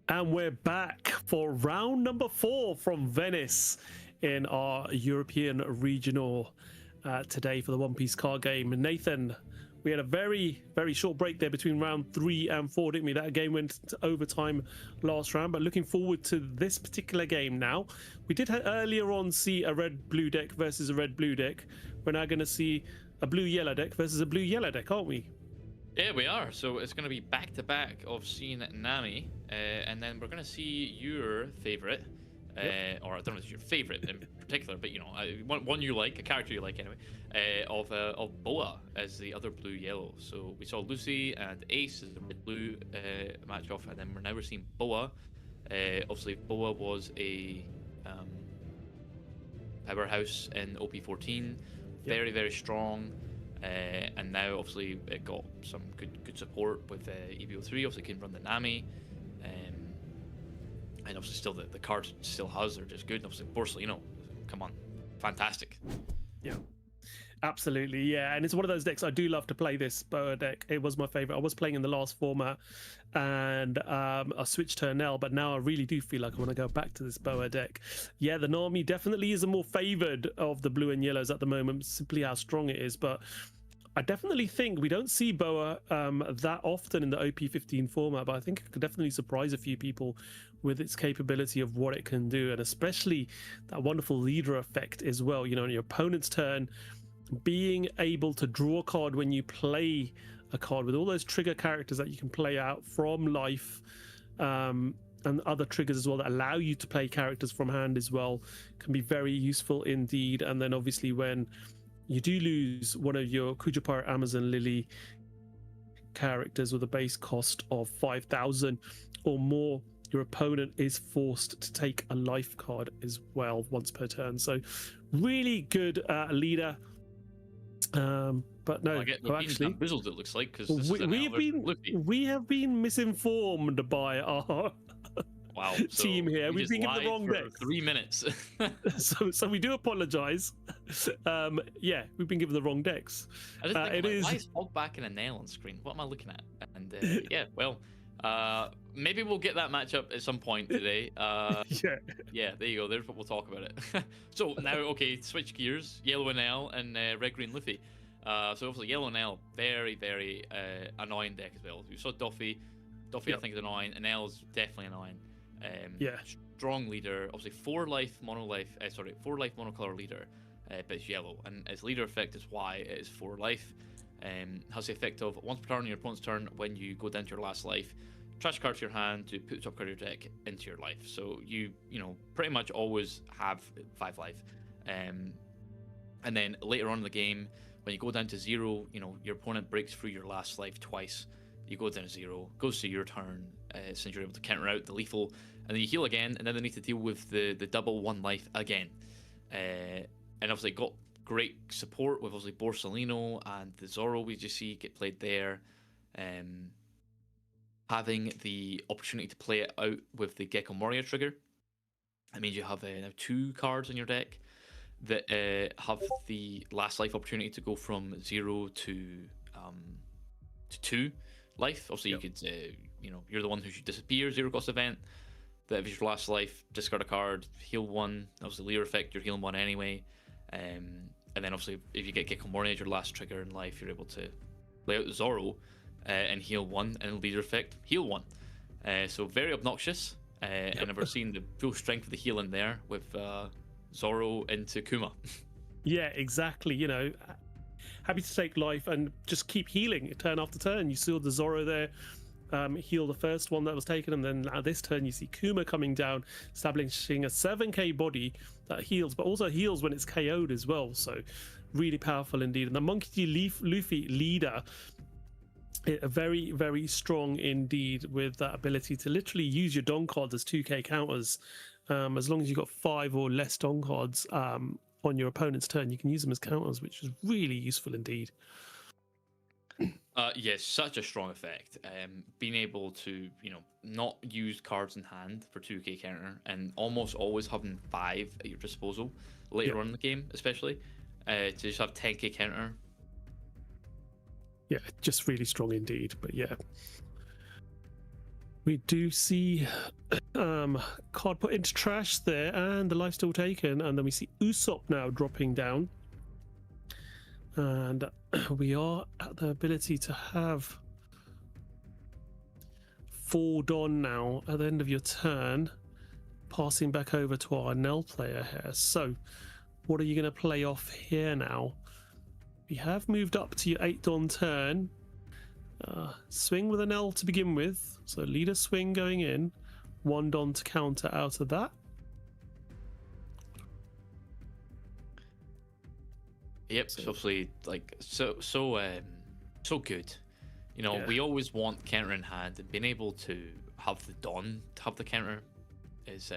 And we're back for round number 4 from Venice in our European regional today for the One Piece card game. Nathan, we had a very, very short break there between round 3 and 4, didn't we? That game went to overtime last round, but looking forward to this particular game now. We did earlier on see a red-blue deck versus a red-blue deck. We're now going to see a blue-yellow deck versus a blue-yellow deck, aren't we? Yeah, we are. So it's going to be back-to-back of seeing Nami, and then we're going to see your favorite, or I don't know if it's your favorite in particular, but you know, one you like, a character you like anyway, of Boa as the other blue-yellow. So we saw Lucy and Ace as the red-blue match-off, and then we're seeing Boa. Obviously, Boa was a powerhouse in OP14, very, very strong. And now obviously it got some good support with EBO3. Obviously can run the Nami, and obviously still the cards still has, they're just good. And obviously Borsellino, come on, fantastic. Yeah, absolutely. Yeah, and it's one of those decks I do love to play. This Boa deck, it was my favorite. I was playing in the last format, and I switched to Enel, but now I really do feel like I want to go back to this Boa deck. Yeah, the Nami definitely is the more favored of the blue and yellows at the moment, simply how strong it is. But I definitely think we don't see Boa that often in the OP15 format, but I think it could definitely surprise a few people with its capability of what it can do, and especially that wonderful leader effect as well. You know, on your opponent's turn, being able to draw a card when you play a card with all those trigger characters that you can play out from life, and other triggers as well that allow you to play characters from hand as well, can be very useful indeed. And then obviously when you do lose one of your Kuja Pirate Amazon Lily characters with a base cost of 5,000 or more, your opponent is forced to take a life card as well once per turn. So really good leader. But no, actually, bamboozled, it looks like, because we have been misinformed by our team here. We've been given the wrong deck. 3 minutes. so we do apologize. Yeah, we've been given the wrong decks. It is. Why is Hogback and a nail on screen? What am I looking at? And yeah, well, maybe we'll get that matchup at some point today. Yeah, there you go. There's what we'll talk about it. So now, okay, switch gears. Yellow Enel and red green Luffy. So obviously yellow Enel, very, very annoying deck as well. We saw Duffy. Duffy, I think, is annoying. Enel's definitely annoying. Strong leader, obviously 4 life monocolor leader, but it's yellow, and its leader effect is why it is 4 life. Has the effect of once per turn on your opponent's turn, when you go down to your last life, trash a card to your hand to put the top card of your deck into your life. So you know pretty much always have 5 life. And then later on in the game, when you go down to 0, you know your opponent breaks through your last life twice. You go down to 0, goes to your turn, since you're able to counter out the lethal, and then you heal again, and then they need to deal with the double 1 life again. And obviously got great support with obviously Borsellino and the Zoro we just see get played there. Having the opportunity to play it out with the Gecko Moria trigger, that means you have now 2 cards in your deck that have the last life opportunity to go from 0 to 2 life. Obviously, you could, you know, you're the one who should disappear, 0 cost event. That if it's your last life, discard a card, heal 1. Obviously, leader effect, you're healing 1 anyway. And then obviously, if you get Gecko Moria as your last trigger in life, you're able to play out the Zoro and heal 1, and leader effect, heal 1. So very obnoxious. And we're seeing the full strength of the healing there with Zoro into Kuma. Yeah, exactly. You know, happy to take life and just keep healing turn after turn. You saw the Zoro there heal the first one that was taken, and then this turn you see Kuma coming down, establishing a 7k body that heals, but also heals when it's KO'd as well. So really powerful indeed. And the Monkey D. Luffy leader, very, very strong indeed, with that ability to literally use your Don cards as 2k counters. As long as you've got 5 or less Don cards on your opponent's turn, you can use them as counters, which is really useful indeed. Yes, such a strong effect. Being able to, you know, not use cards in hand for 2k counter, and almost always having 5 at your disposal later on in the game, especially to just have 10k counter. Yeah, just really strong indeed. But yeah, We do see card put into trash there, and the life still taken, and then we see Usopp now dropping down, and we are at the ability to have 4 Don now at the end of your turn, passing back over to our Nell player here. So what are you going to play off here now? We have moved up to your 8 Don turn. Swing with an L to begin with, so leader swing going in, 1 Don to counter out of that. Yep, so obviously like so good. You know, Yeah. we always want counter in hand, and being able to have the Dawn to have the counter is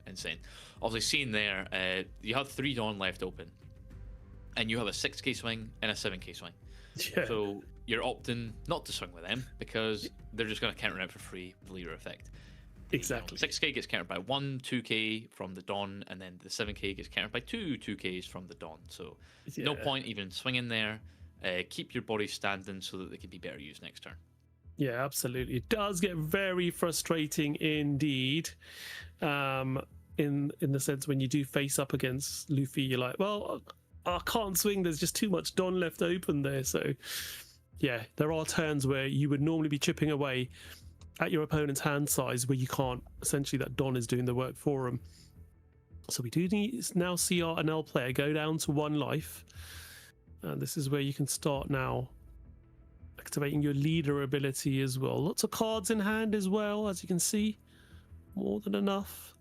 insane. Obviously, seeing there, you have 3 Dawn left open, and you have a 6k swing and a 7k swing. Yeah. So you're opting not to swing with them because they're just going to counter it for free with leader effect. Exactly. 6k gets countered by 1 2k from the Dawn, and then the 7k gets countered by 2 2ks from the Dawn. So no point even swinging there. Keep your body standing so that they can be better used next turn. Yeah, absolutely. It does get very frustrating indeed. In the sense when you do face up against Luffy, you're like, well, I can't swing. There's just too much Don left open there. So yeah, there are turns where you would normally be chipping away at your opponent's hand size where you can't. Essentially, that Don is doing the work for him. So we do now see our NL player go down to 1 life. And this is where you can start now activating your leader ability as well. Lots of cards in hand as well, as you can see. More than enough.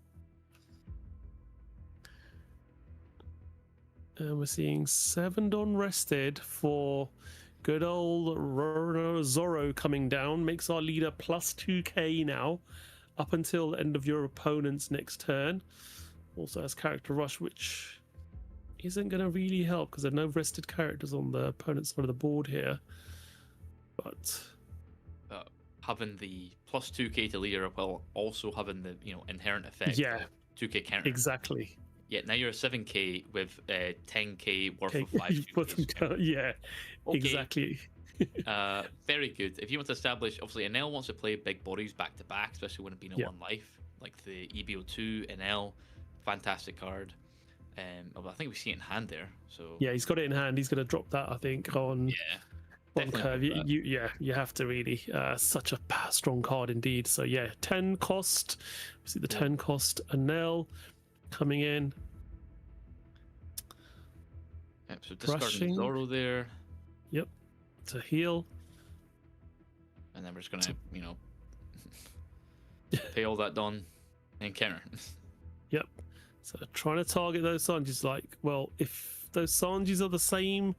And we're seeing 7 Don rested for good old Zoro coming down. Makes our leader plus 2k now, up until the end of your opponent's next turn. Also has character rush, which isn't going to really help because there are no rested characters on the opponent's side of the board here. But having the plus 2k to leader while also having the inherent effect yeah, of 2k counter. exactly. Yeah, now you're a 7k with 10k worth of 5 Put them 2ks. down. Yeah, Okay. exactly. Very good. If you want to establish, obviously, NL wants to play big bodies back to back, especially when it being a 1 life, like the EBO2 NL, fantastic card. I think we see it in hand there. So Yeah, he's got it in hand. He's going to drop that, I think, on curve. You have to really. Such a strong card indeed. So yeah, 10 cost. We see the 10 cost Anel coming in. Yep, so discarding Brushing. Zoro there. Yep, to heal. And then we're just gonna, pay all that Don and counter. Yep. So trying to target those Sanjis, like, well, if those Sanjis are the same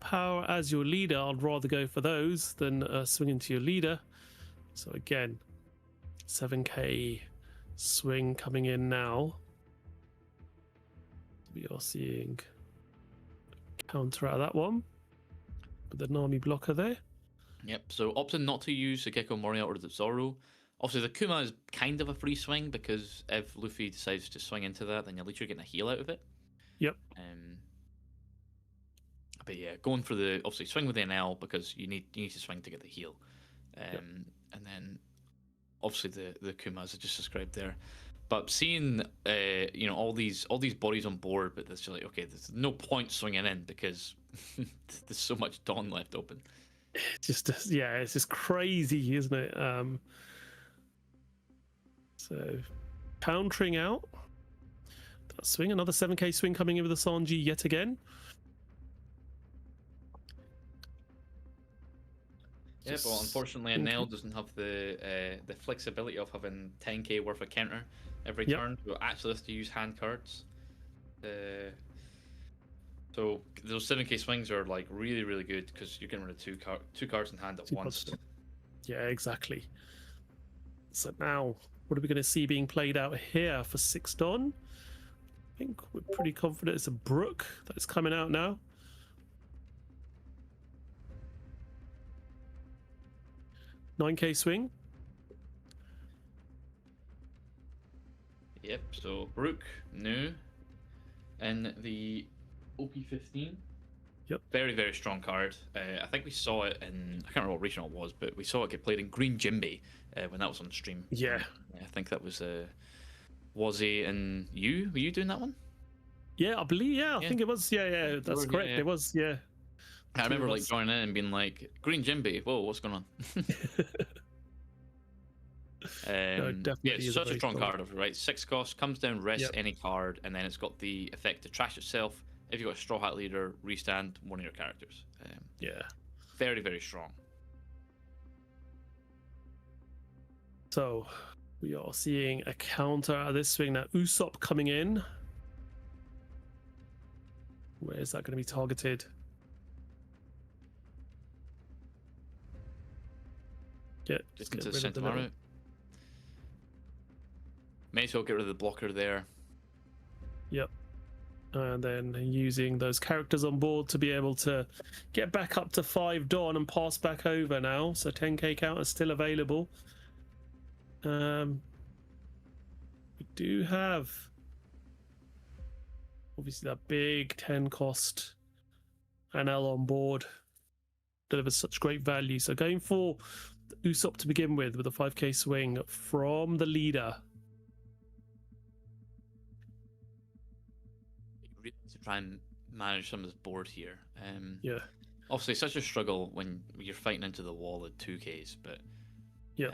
power as your leader, I'd rather go for those than swing into your leader. So again, 7k swing coming in now. We are seeing counter out of that one with the Nami blocker there. Yep, so opting not to use the Gekko Moria or the Zoro. Obviously, the Kuma is kind of a free swing because if Luffy decides to swing into that, then at least you're getting a heal out of it. Yep. But yeah, going for the obviously swing with the NL because you need to swing to get the heal. And then obviously the Kuma as I just described there. But seeing all these bodies on board, but it's just like, okay, there's no point swinging in because there's so much Dawn left open. It's just crazy, isn't it? So countering out that swing, another 7k swing coming in with the Sanji yet again. Yeah, but unfortunately, Nail doesn't have the flexibility of having 10k worth of counter every turn. So actually has to use hand cards. So those 7k swings are like really, really good because you're getting rid of two cards in hand at once. Yeah, exactly. So now, what are we going to see being played out here for 6 Don? I think we're pretty confident it's a Brook that's coming out now. $9k swing. Yep, so Brook, new, and the OP15. Very, very strong card. I think we saw it in, I can't remember what regional it was, but we saw it get played in Green Jimby when that was on stream. Yeah. I think that was Wazzy and you. Were you doing that one? Yeah, I believe. Yeah, I think it was. Yeah, that's were, correct. yeah. It was. Yeah. I remember like joining in and being like, Green Jimby, whoa, what's going on? definitely yeah, it's is a such a very strong strong- card, right? 6 cost, comes down, rests Yep. any card, and then it's got the effect to trash itself. If you've got a Straw Hat Leader, restand one of your characters. Yeah. Very, very strong. So we are seeing a counter at this swing now. Usopp coming in. Where is that going to be targeted? Yeah, Just get into the rid of the Centaur. little- May as well get rid of the blocker there. Yep. And then using those characters on board to be able to get back up to 5 Dawn and pass back over now. So 10k counter still available. We do have obviously that big 10 cost NL on board. Delivers such great value. So going for Usopp to begin with a 5k swing from the leader. Really to try and manage some of this board here. Yeah. Obviously, such a struggle when you're fighting into the wall at 2Ks, but Yeah.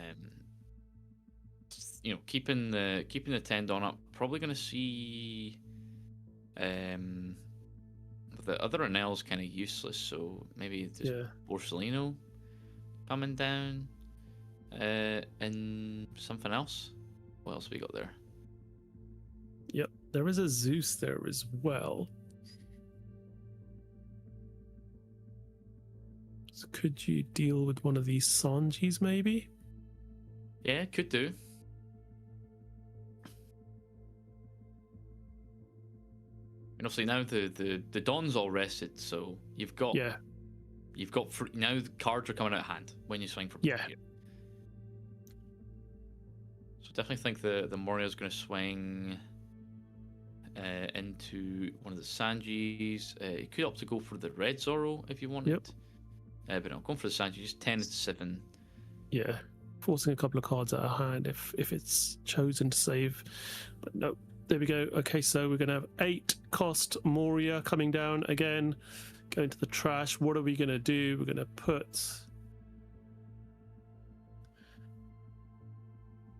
you know, keeping the 10 Dawn up, probably going to see the other NL's kind of useless, so maybe just Yeah. Borsellino coming down and something else. What else we got there? Yep. There is a Zeus there as well. So could you deal with one of these Sanjis maybe? Yeah, could do. And obviously now the Dawn's all rested, so you've got Yeah. now the cards are coming out of hand when you swing for Yeah. here. So definitely think the Morio's going to swing into one of the Sanjis. You could opt to go for the red Zoro if you wanted. Yep. But no, going for the Sanjis. 10 to 7. Yeah. Forcing a couple of cards out of hand if it's chosen to save. But no. There we go. Okay, so we're going to have 8 cost Moria coming down again. Going to the trash. What are we going to do? We're going to put...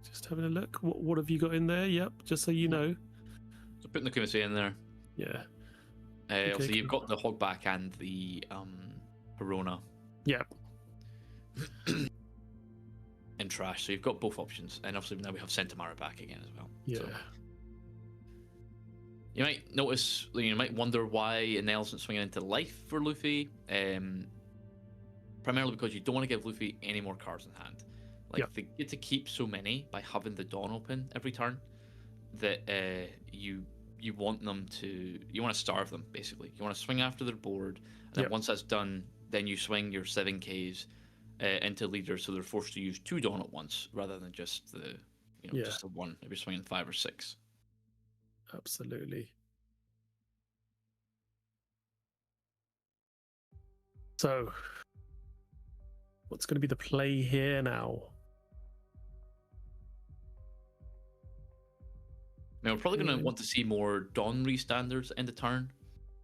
Just having a look. What have you got in there? Yep, just so you know. So putting the Kumase in there. Yeah. Obviously, you've cool. got the Hogback and the Perona Yep. in trash, so you've got both options. And obviously now we have Sentamara back again as well. Yeah. So you might notice, you might wonder why Enel isn't swinging into life for Luffy. Primarily because you don't want to give Luffy any more cards in hand. Like, Yep. they get to keep so many by having the Dawn open every turn that you want them to, you want to starve them, basically. You want to swing after their board, and then Yep. once that's done, then you swing your 7Ks into leaders, so they're forced to use 2 Dawn at once rather than just the, Yeah. just the 1 if you're swinging 5 or 6. Absolutely. So, what's going to be the play here now? I mean, we're probably going to want to see more Dawn restanders in the turn.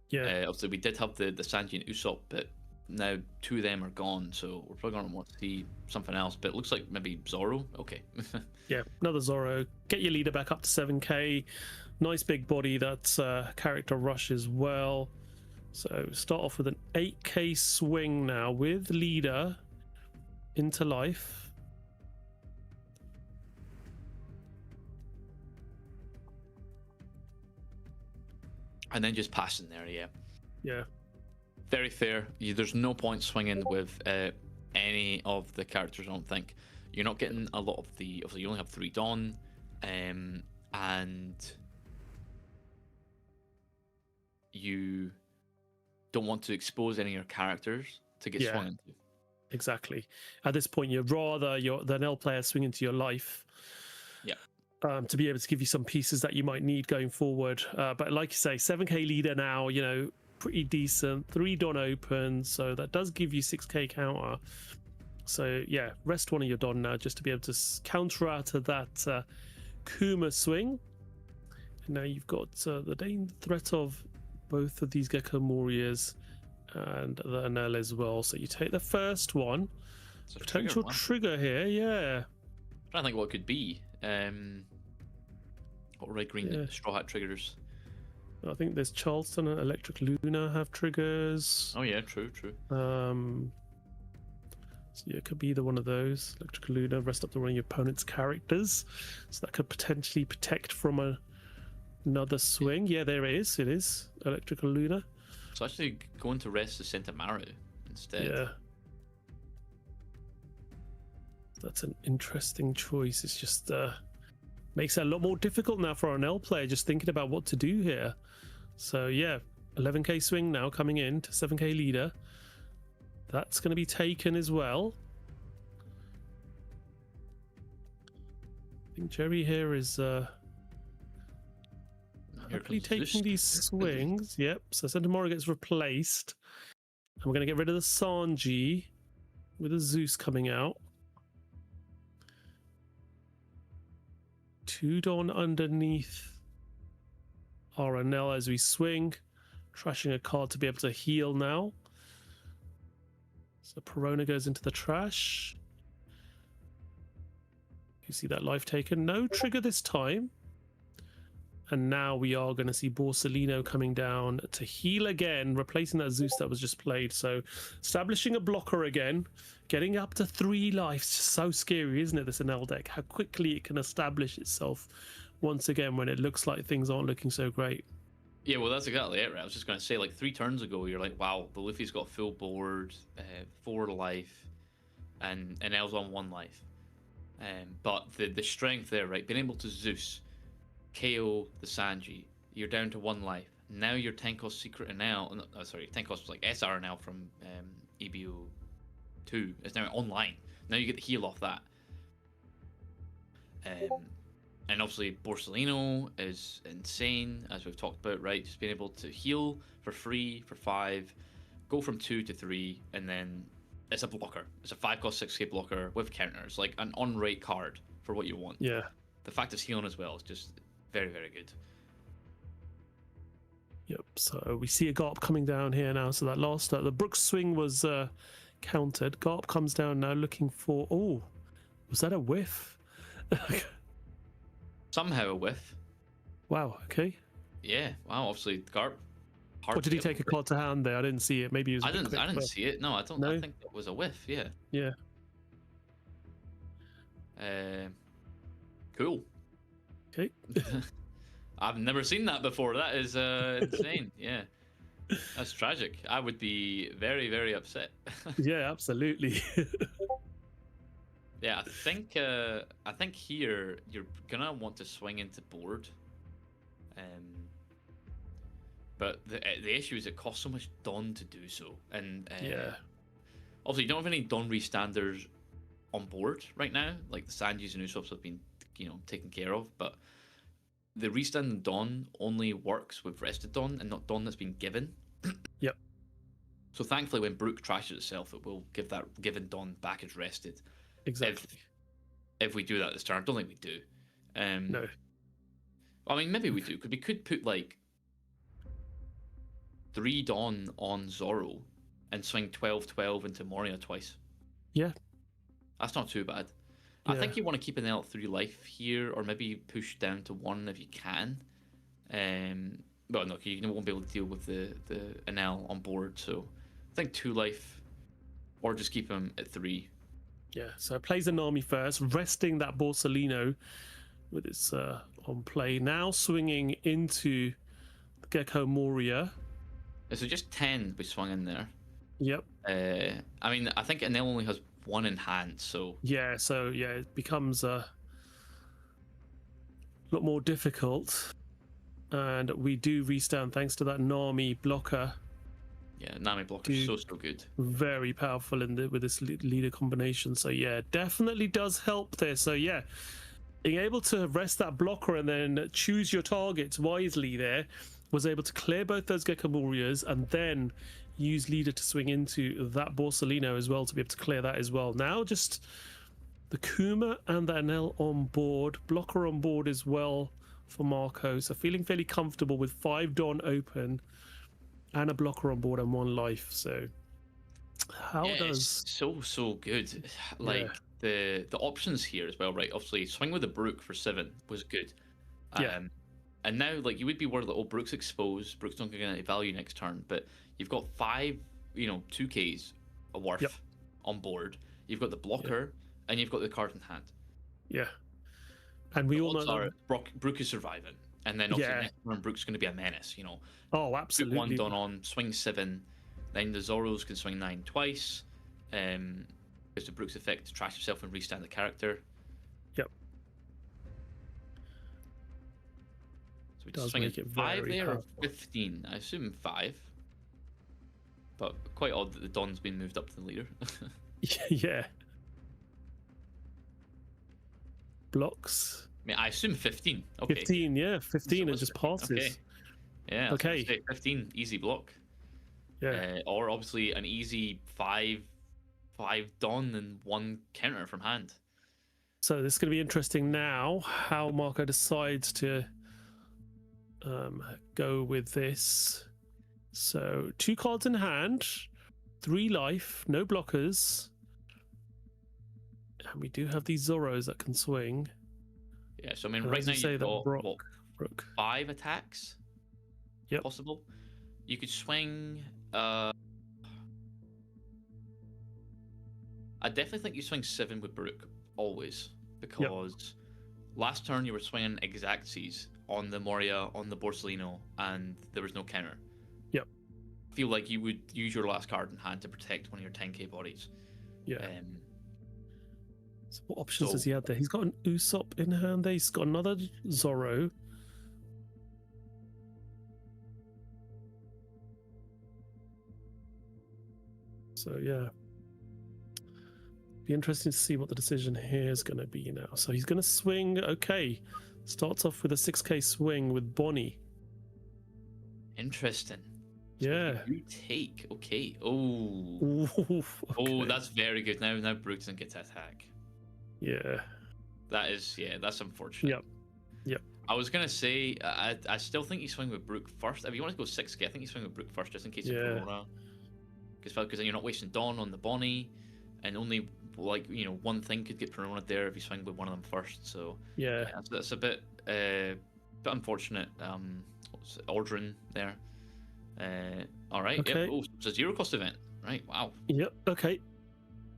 Yeah. Obviously, we did have the Sanji and Usopp, but now 2 of them are gone, so we're probably going to want to see something else. But it looks like maybe Zoro. Okay. Yeah, another Zoro. Get your leader back up to 7k. Nice big body. That's character rush as well. So start off with an 8k swing now with leader into life. And then just passing there, yeah. Yeah. Very fair. There's no point swinging with any of the characters, I don't think. You're not getting a lot of the... Obviously, you only have 3 Dawn, and you don't want to expose any of your characters to get Yeah. swung into. Exactly. At this point, you'd rather the NL player swing into your life. Yeah. To be able to give you some pieces that you might need going forward. But like you say, 7k leader now, pretty decent. 3 Don open, so that does give you 6k counter. So yeah, rest one of your Don now just to be able to counter out of that Kuma swing. And now you've got the threat of both of these Gecko Warriors and the Anel as well. So you take the first one. It's a Potential trigger here, yeah. I'm trying to think what it could be. What red green straw hat triggers? I think there's Charleston and Electric Luna have triggers. Oh yeah, true. So yeah, it could be either one of those. Electric Luna, rest up to one of your opponent's characters. So that could potentially protect from another swing. Yeah, there it is. It is Electrical Luna. So actually going to rest the Sentamaru instead. Yeah. That's an interesting choice. It's just makes it a lot more difficult now for our NL player just thinking about what to do here. So yeah, 11k swing now coming in to 7k leader. That's going to be taken as well. I think Jerry here is happily taking these swings. Yep, so Sentamaru gets replaced. And we're going to get rid of the Sanji with a Zeus coming out. 2 Don underneath RNL as we swing. Trashing a card to be able to heal now. So Perona goes into the trash. You see that life taken. No trigger this time. And now we are going to see Borsellino coming down to heal again, replacing that Zeus that was just played. So establishing a blocker again, getting up to 3 lives. So scary, isn't it, this NL deck? How quickly it can establish itself once again when it looks like things aren't looking so great. Yeah, well, that's exactly it, right? I was just going to say, like, 3 turns ago, you're like, wow, the Luffy's got full board, 4 life, and L's on 1 life. But the strength there, right? Being able to Zeus, KO the Sanji, you're down to 1 life. Now your Tenkos Secret NL, Tenkos was like SR NL from EBO 2 is now online. Now you get the heal off that. And obviously Borsellino is insane, as we've talked about, right? Just being able to heal for free for 5, go from 2 to 3, and then it's a blocker. It's a 5-cost 6k blocker with counters, like an on-rate card for what you want. Yeah. The fact it's healing as well is just very, very good. Yep, so we see a Garp coming down here now. So that last, the Brooks swing was countered. Garp comes down now looking for, oh, was that a whiff? Somehow a whiff. Wow, okay. Yeah, wow, obviously Garp. Or did he take a card to hand there? I didn't see it. Maybe it was I didn't see it. No, I don't. No? I think it was a whiff, yeah. Yeah. Cool. Okay. I've never seen that before. That is insane. Yeah. That's tragic. I would be very, very upset. Yeah, absolutely. Yeah, I think here you're gonna want to swing into board. But the issue is it costs so much Don to do so. And yeah. Obviously you don't have any Don restanders on board right now. Like the Sanjis and Usops have been, taken care of, but the restand in Dawn only works with rested Dawn and not Dawn that's been given. Yep. So thankfully, when Brook trashes itself, it will give that given Dawn back as rested. Exactly. If we do that this turn, I don't think we do. No. I mean, maybe we do, because we could put like 3 Dawn on Zoro and swing 12/12 into Moria twice. Yeah. That's not too bad. Yeah. I think you want to keep an L at 3 life here, or maybe push down to 1 if you can. Well, no, you won't be able to deal with the NL on board, so I think 2 life, or just keep him at 3. Yeah, so plays Anami first, resting that Borsellino with its on play. Now swinging into the Gecko Moria. So just 10 we swung in there. Yep. I mean, I think NL only has 1 in hand, so... Yeah, it becomes a lot more difficult. And we do restand thanks to that Nami blocker. Yeah, Nami blocker is so good. Very powerful with this leader combination. So yeah, definitely does help there. So yeah, being able to rest that blocker and then choose your targets wisely there was able to clear both those Gecko Warriors and then use Leader to swing into that Borsellino as well to be able to clear that as well. Now just the Kuma and the Anel on board, blocker on board as well for Marco. So feeling fairly comfortable with 5 Don open and a blocker on board and 1 life. So how Yeah, does it's so good. Like the options here as well, right? Obviously, swing with the Brook for 7 was good. Yeah. And now, like, you would be worried that, oh, Brook's exposed, Brook's not going to get value next turn, but you've got 5, 2Ks worth on board. You've got the blocker, and you've got the card in hand. Yeah. And we The all know odds are Brook is surviving, and then obviously next turn Brook's going to be a menace. Oh, Put absolutely. 1 Don on, swing 7, then the Zoros can swing 9 twice. There's the Brook's effect to trash yourself and restand the character. Yep. So we Does swing make it it 5 very there or powerful. 15? I assume 5. But quite odd that the Don's been moved up to the leader. Yeah. Blocks. I mean, I assume 15. Okay. 15, yeah. 15, So it just 15, passes. okay. Yeah. Okay. Say 15, easy block. Yeah. Or obviously an easy 5 Don and 1 counter from hand. So this is going to be interesting now how Marco decides to go with this. So 2 cards in hand, 3 life, no blockers. And we do have these Zoros that can swing. Yeah, so I mean, And right as now you say, you've that got Brook. 5 attacks Yep. possible. You could swing... I definitely think you swing 7 with Brook, always. Because last turn you were swinging Exactsies on the Moria, on the Borsellino, and there was no counter. Yep. I feel like you would use your last card in hand to protect one of your 10k bodies. Yeah. So what options does he have there? He's got an Usopp in hand there. He's got another Zoro. So yeah. Be interesting to see what the decision here is going to be now. So he's going to swing. Okay. Starts off with a 6k swing with Bonnie. Interesting. Yeah. You take. Okay. Oh. Ooh, okay. Oh, that's very good. Now Brook doesn't get to attack. Yeah. That is, that's unfortunate. Yep. I was gonna say, I still think you swing with Brook first. If you want to go 6k, I think you swing with Brook first, just in case of Corona. Because then you're not wasting Dawn on the Bonnie, and only 1 thing could get Corona there if you swing with one of them first. So Yeah. that's a bit unfortunate. What's it, Ordrin there. All right. Okay. Yep. Oh, it's a 0 cost event. Right. Wow. Yep. Okay.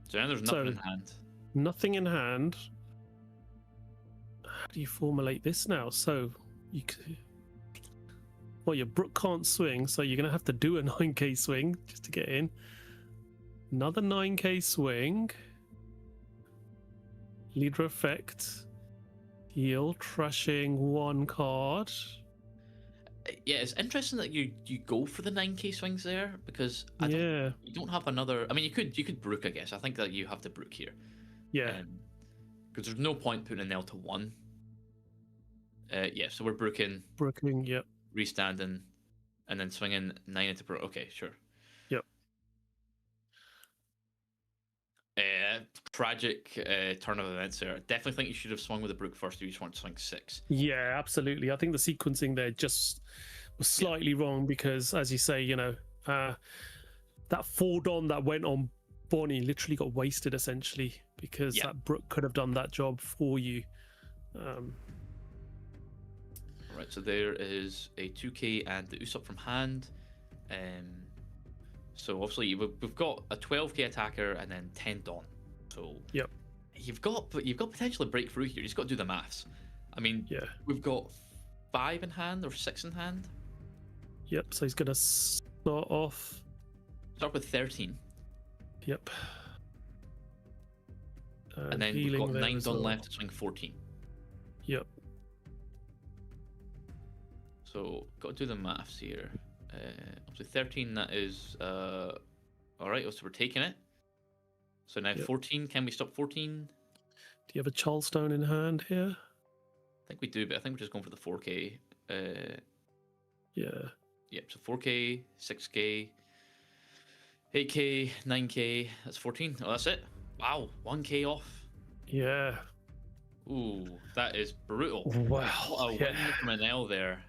So now there's nothing in hand. Nothing in hand. How do you formulate this now? So you your Brook can't swing, so you're gonna have to do a 9k swing just to get in. Another 9k swing. Leader effect. Heal, trashing 1 card. Yeah, it's interesting that you go for the 9k swings there, because Yeah. you don't have another. I mean, you could Brook, I guess. I think that you have to Brook here. Yeah. Because there's no point putting a nail to 1. So we're brooking, Brooking, yep. restanding, and then swinging 9 into Brook. Okay, sure. Yep. Tragic turn of events there. Definitely think you should have swung with the Brook first if you just want to swing 6. Yeah, absolutely. I think the sequencing there just was slightly wrong because, as you say, that 4 Don that went on Bonnie literally got wasted essentially because that Brook could have done that job for you. Right, so there is a 2k and the Usopp from hand. So obviously we've got a 12k attacker and then 10 Don. So you've got potentially breakthrough here. You just got to do the maths. I mean, we've got 5 in hand or 6 in hand. Yep. So he's gonna start off. Start with 13. Yep. And then we've got 9 Don left to swing 14. Yep. So got to do the maths here. Up to 13, that is all right. So we're taking it. So now 14. Can we stop 14? Do you have a Charlestone in hand here? I think we do, but I think we're just going for the 4k. Yeah. Yep, so 4K, 6K, 8K, 9K, that's 14. Oh, that's it. Wow, 1K off. Yeah. Ooh, that is brutal. Wow. What a Yeah. win from an L there.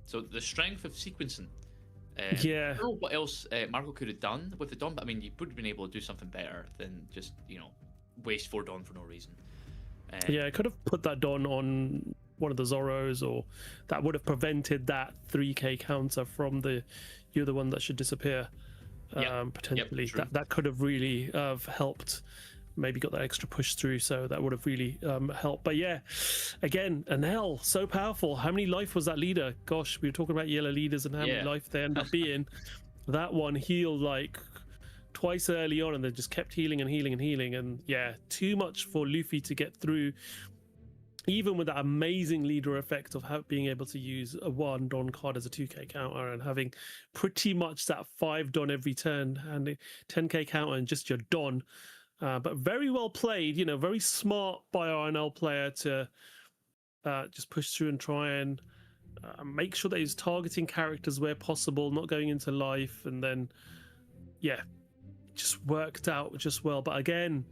So the strength of sequencing. Yeah. I don't know what else Marco could have done with the Dawn, but I mean, you would have been able to do something better than just, waste 4 Dawn for no reason. Yeah, I could have put that Don on one of the Zorros, or that would have prevented that 3K counter from the you're the one that should disappear. Potentially, true. that could have really helped. Maybe got that extra push through, so that would have really helped. But yeah, again, an L, so powerful. How many life was that leader? Gosh, we were talking about yellow leaders and how many life they end up being. That one healed like twice early on, and they just kept healing and healing and healing. And yeah, too much for Luffy to get through, even with that amazing leader effect of being able to use a 1 Don card as a 2K counter and having pretty much that 5 Don every turn and a 10K counter and just your Don. But very well played, very smart by our NL player to just push through and try and make sure that he's targeting characters where possible, not going into life, and then just worked out just well. But again,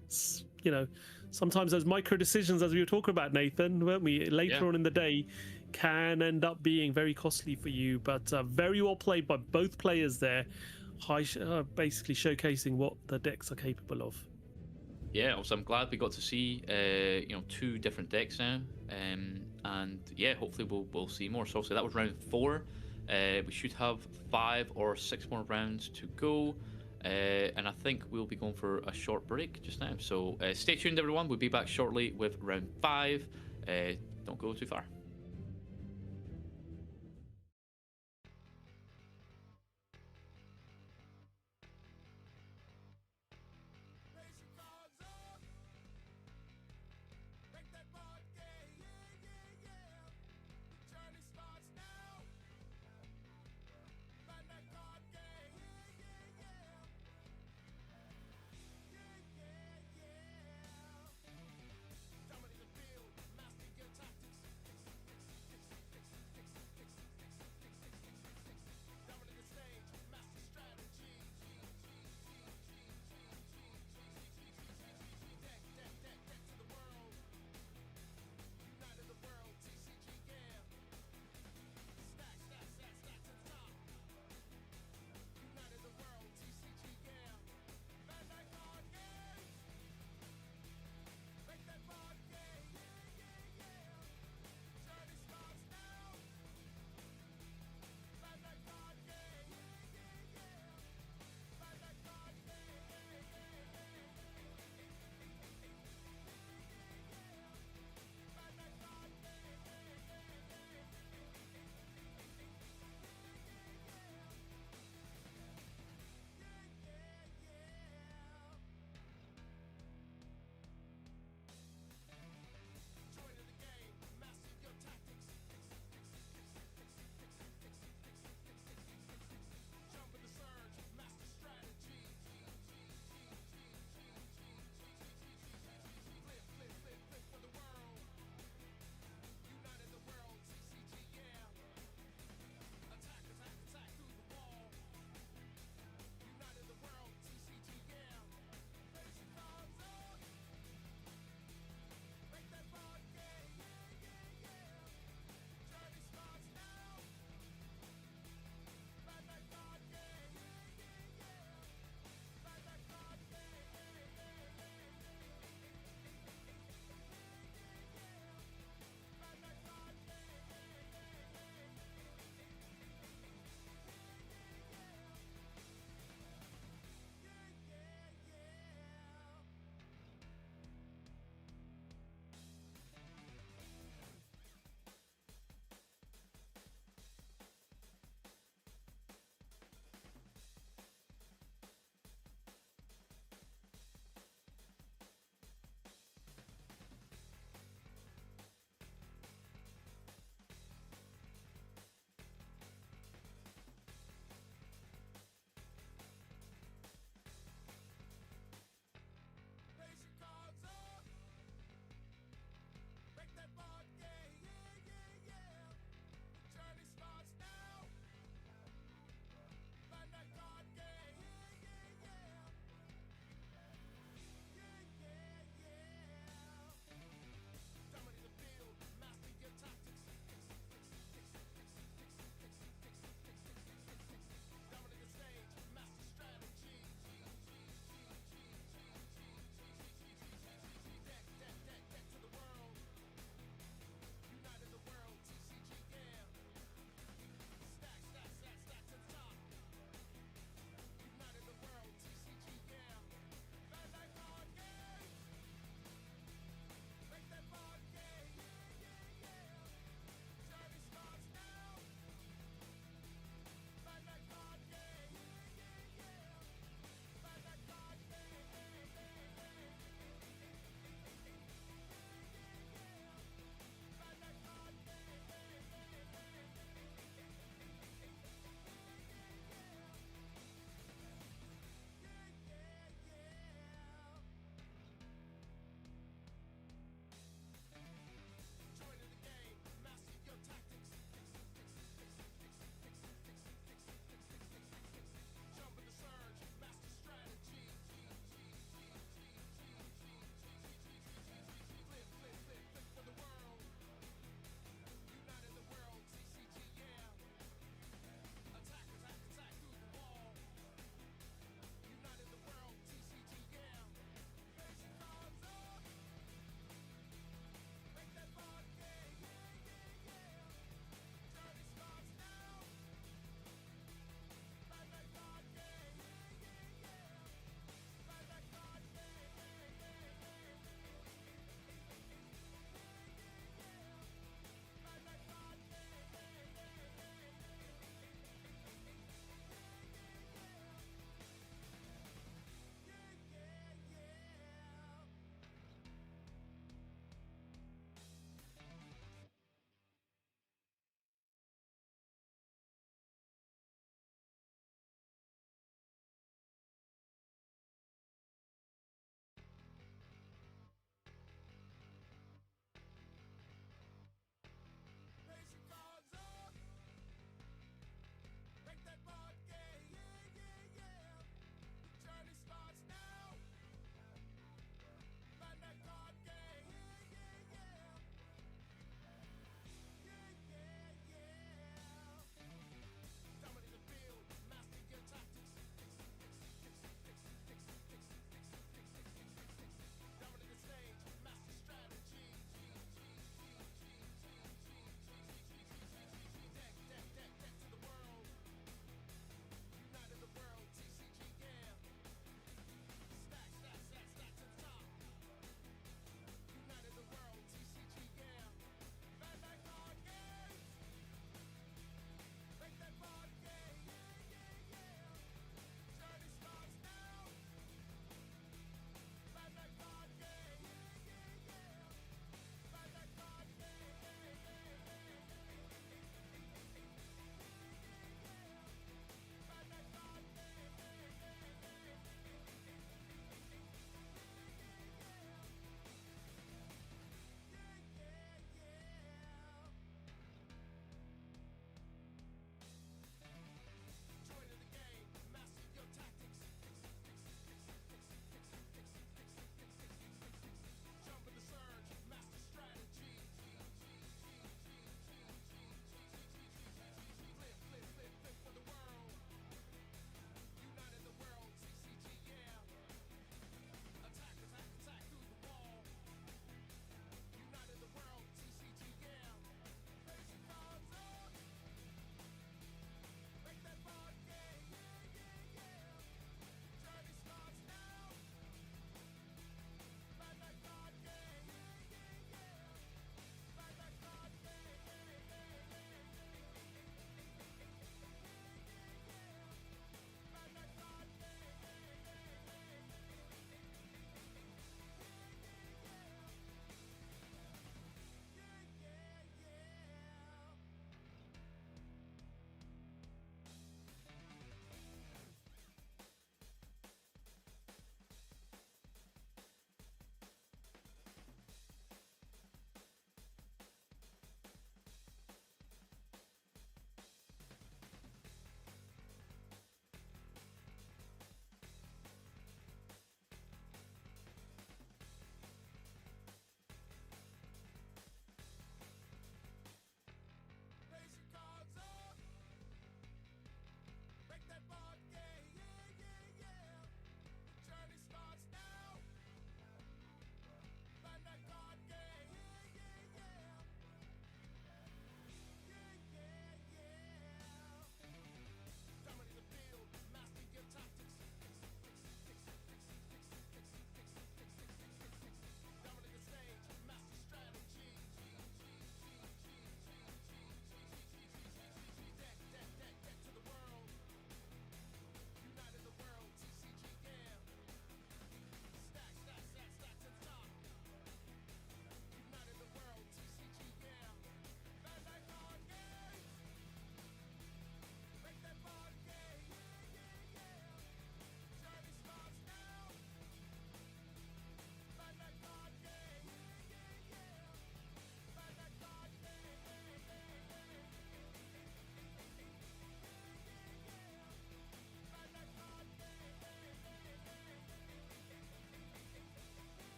sometimes those micro decisions, as we were talking about, Nathan, weren't we, later on in the day, can end up being very costly for you. But very well played by both players there, basically showcasing what the decks are capable of. Yeah, also I'm glad we got to see 2 different decks now, and yeah, hopefully we'll see more. So obviously that was round 4. We should have 5 or 6 more rounds to go, and I think we'll be going for a short break just now. So stay tuned, everyone. We'll be back shortly with round 5. Don't go too far. Raise your cards up. Make that board gay. Yeah, yeah, yeah. The journey starts now. Find that card game. Yeah, yeah, yeah. Yeah, yeah, yeah. Dominate the field, master your tactics.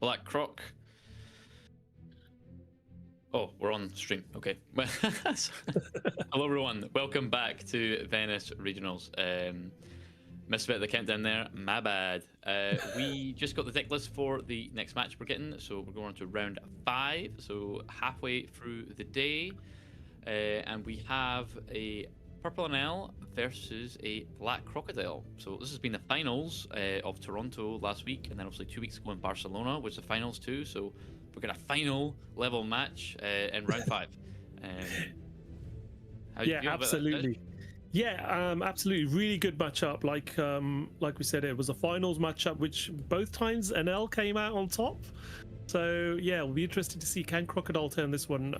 Black Croc. Oh, we're on stream. Okay. Hello, everyone. Welcome back to Venice Regionals. Missed a bit of the countdown there. My bad. We just got the deck list for the next match we're getting, so we're going on to round 5. So halfway through the day, and we have a Purple NL versus a Black Crocodile. So this has been the finals of Toronto last week, and then obviously 2 weeks ago in Barcelona was the finals too. So we're getting a final level match in round 5. How do you Yeah, feel about that, absolutely. Ted? Yeah, absolutely. Really good matchup. Like we said, it was a finals matchup, which both times NL came out on top. So yeah, we'll be interested to see, can Crocodile turn this one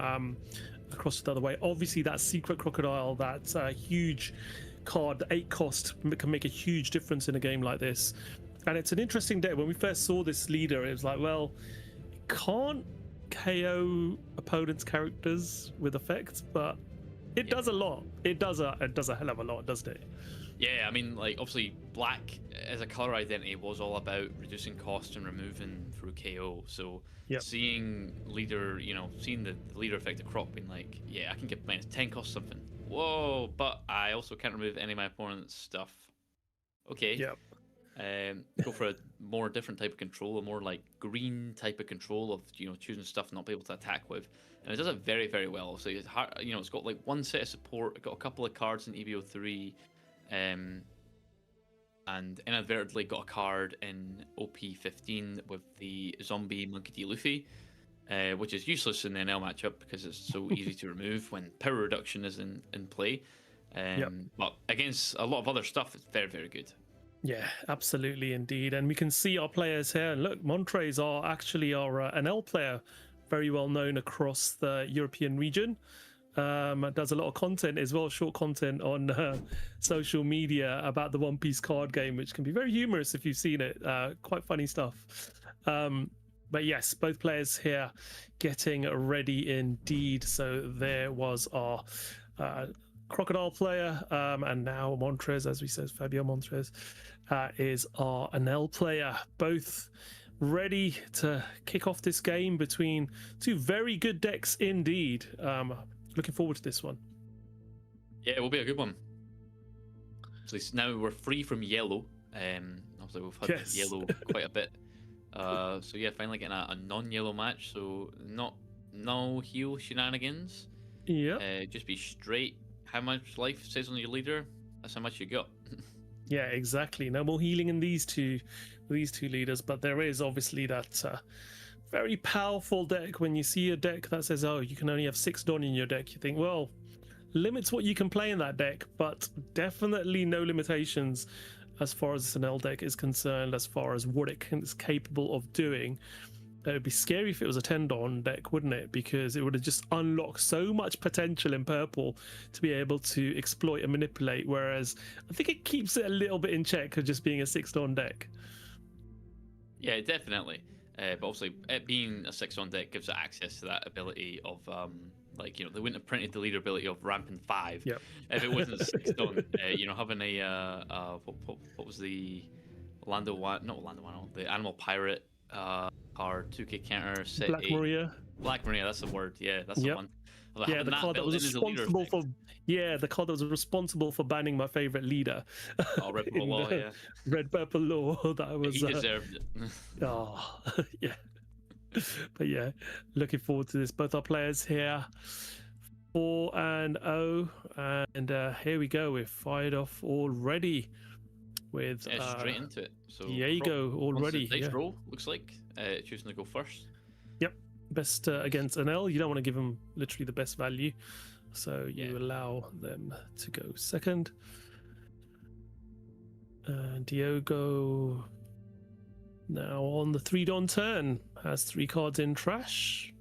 across the other way. Obviously, that secret crocodile, that huge card, 8 cost, can make a huge difference in a game like this. And it's an interesting deck. When we first saw this leader, it was like, well, it can't KO opponents' characters with effect, but it does a lot. It does a hell of a lot, doesn't it? Yeah, I mean, like, obviously, black as a color identity was all about reducing cost and removing through KO. So seeing leader, seeing the leader effect of Croc being like, yeah, I can get minus 10 cost something. Whoa, but I also can't remove any of my opponent's stuff. Okay. Yep. Go for a more different type of control, a more like green type of control of choosing stuff not be able to attack with, and it does it very, very well. So it's hard, it's got like one set of support, it got a couple of cards in EVO3, and inadvertently got a card in OP15 with the zombie Monkey D. Luffy, which is useless in the NL matchup because it's so easy to remove when power reduction is in play. But against a lot of other stuff, it's very, very good. Yeah, absolutely, indeed. And we can see our players here. Look, Montrez are actually our NL player, very well known across the European region. Does a lot of content as well, short content on social media about the One Piece card game, which can be very humorous if you've seen it. Quite funny stuff. But yes, both players here getting ready indeed. So there was our Crocodile player, and now Montrez, as we said, Fabio Montrez is our NL player. Both ready to kick off this game between two very good decks indeed. Looking forward to this one. Yeah, it will be a good one. So now we're free from yellow. Obviously we've had yellow quite a bit. So yeah, finally getting a non-yellow match. So no heal shenanigans. Yeah. Just be straight. How much life says on your leader, that's how much you got. Yeah, exactly. No more healing in these two leaders, but there is obviously that very powerful deck. When you see a deck that says, oh, you can only have 6 Don in your deck, you think, well, limits what you can play in that deck, but definitely no limitations as far as this NL deck is concerned, as far as what it is capable of doing. It would be scary if it was a 10 Don deck, wouldn't it? Because it would have just unlocked so much potential in purple to be able to exploit and manipulate, whereas I think it keeps it a little bit in check of just being a 6 Don deck. Yeah, definitely. But obviously, it being a 6 Don deck gives it access to that ability of, they wouldn't have printed the leader ability of ramping 5 if it wasn't a 6 Don. Having a, what was the the Animal Pirate card, 2k counter set Black Maria. Black Maria, that's the word. Yeah, that's the one. Yeah, the card that was responsible for the card that was responsible for banning my favorite leader. Oh, Red Purple Law, yeah. Red Purple Law. That was. He deserved it. Oh, yeah. But yeah, looking forward to this. Both our players here, 4-0, and here we go. We're fired off already. With straight into it. So there you go already. Dice roll looks like choosing to go first. Yep, best against NL. You don't want to give them literally the best value, so you allow them to go second. Diogo now on the 3 Don turn has 3 cards in trash.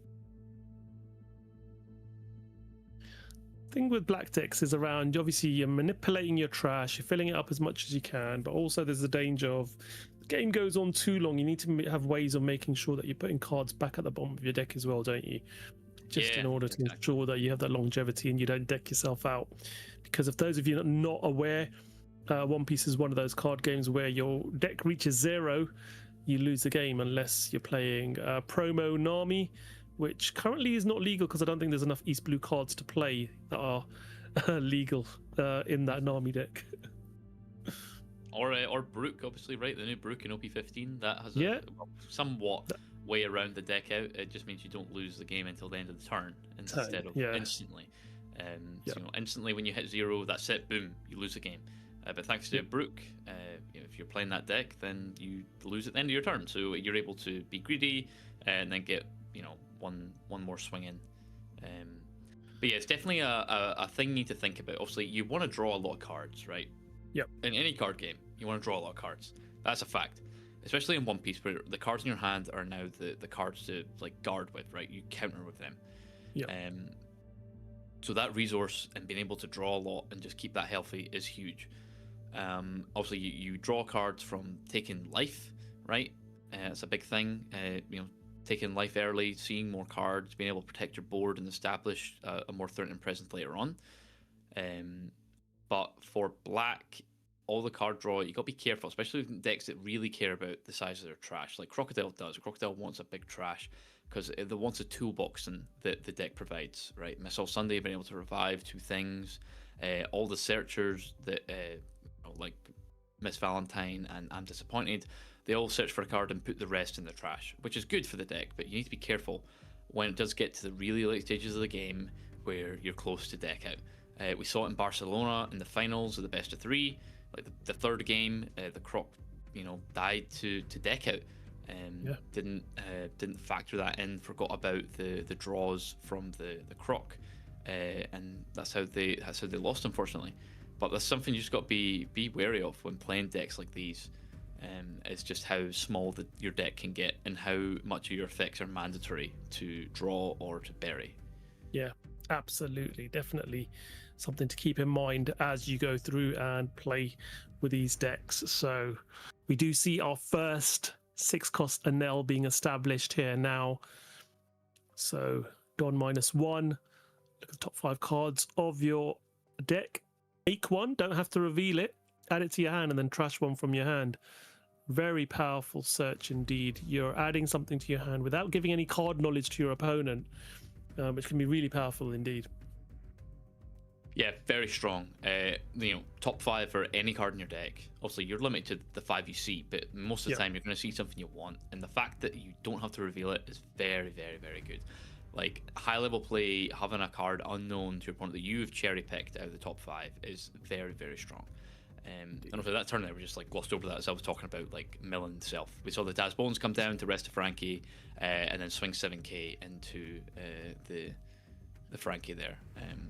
Thing with black decks is around, obviously you're manipulating your trash, you're filling it up as much as you can, but also there's the danger of the game goes on too long. You need to have ways of making sure that you're putting cards back at the bottom of your deck as well, don't you? Just in order to ensure that you have that longevity and you don't deck yourself out. Because if those of you are not aware, One Piece is one of those card games where your deck reaches 0, you lose the game unless you're playing promo Nami, which currently is not legal because I don't think there's enough East Blue cards to play that are legal in that Nami deck. Or Brook, obviously, right? The new Brook in OP15 that has Yeah. somewhat way around the deck out. It just means you don't lose the game until the end of the turn instead of yeah. instantly. So, you know, instantly when you hit 0, that's it. Boom, you lose the game. But thanks to Brook, you know, if you're playing that deck, then you lose at the end of your turn. So you're able to be greedy and then get, you know, one more swing in. But yeah, it's definitely a thing you need to think about. Obviously, you want to draw a lot of cards, right? Yep. In any card game, you want to draw a lot of cards. That's a fact. Especially in One Piece, where the cards in your hand are now the cards to like guard with, right? You counter with them. Yep. So that resource and being able to draw a lot and just keep that healthy is huge. Obviously, you draw cards from taking life, right? It's a big thing. You know, taking life early, seeing more cards, being able to protect your board and establish a more threatening presence later on. But for black, all the card draw, you got to be careful, especially with decks that really care about the size of their trash, like Crocodile does. Crocodile wants a big trash because it wants a toolbox that the deck provides, right? Miss All Sunday being able to revive 2 things, all the searchers that like Miss Valentine and I'm Disappointed, they all search for a card and put the rest in the trash, which is good for the deck, but you need to be careful when it does get to the really late stages of the game where you're close to deck out. We saw it in Barcelona in the finals of the best of 3, like the third game, the Croc, you know, died to deck out. Didn't factor that in, forgot about the draws from the Croc, and that's how they lost, unfortunately. But that's something you just got to be wary of when playing decks like these. It's just how small your deck can get and how much of your effects are mandatory to draw or to bury. Yeah, absolutely, definitely something to keep in mind as you go through and play with these decks. So we do see our first 6-cost Enel being established here now. So Don -1, look at the top 5 cards of your deck. Make one, don't have to reveal it, add it to your hand and then trash one from your hand. Very powerful search indeed. You're adding something to your hand without giving any card knowledge to your opponent, which can be really powerful indeed. Yeah, very strong. You know, top 5 for any card in your deck. Obviously, you're limited to the 5 you see, but most of the time you're going to see something you want. And the fact that you don't have to reveal it is very, very, very good. Like, high-level play, having a card unknown to your opponent that you've cherry-picked out of the top 5 is very, very strong. And for that turn there, we just like glossed over that as I was talking about like Millen himself. We saw the Daz Bones come down to rest of Frankie, and then swing 7k into the Frankie there,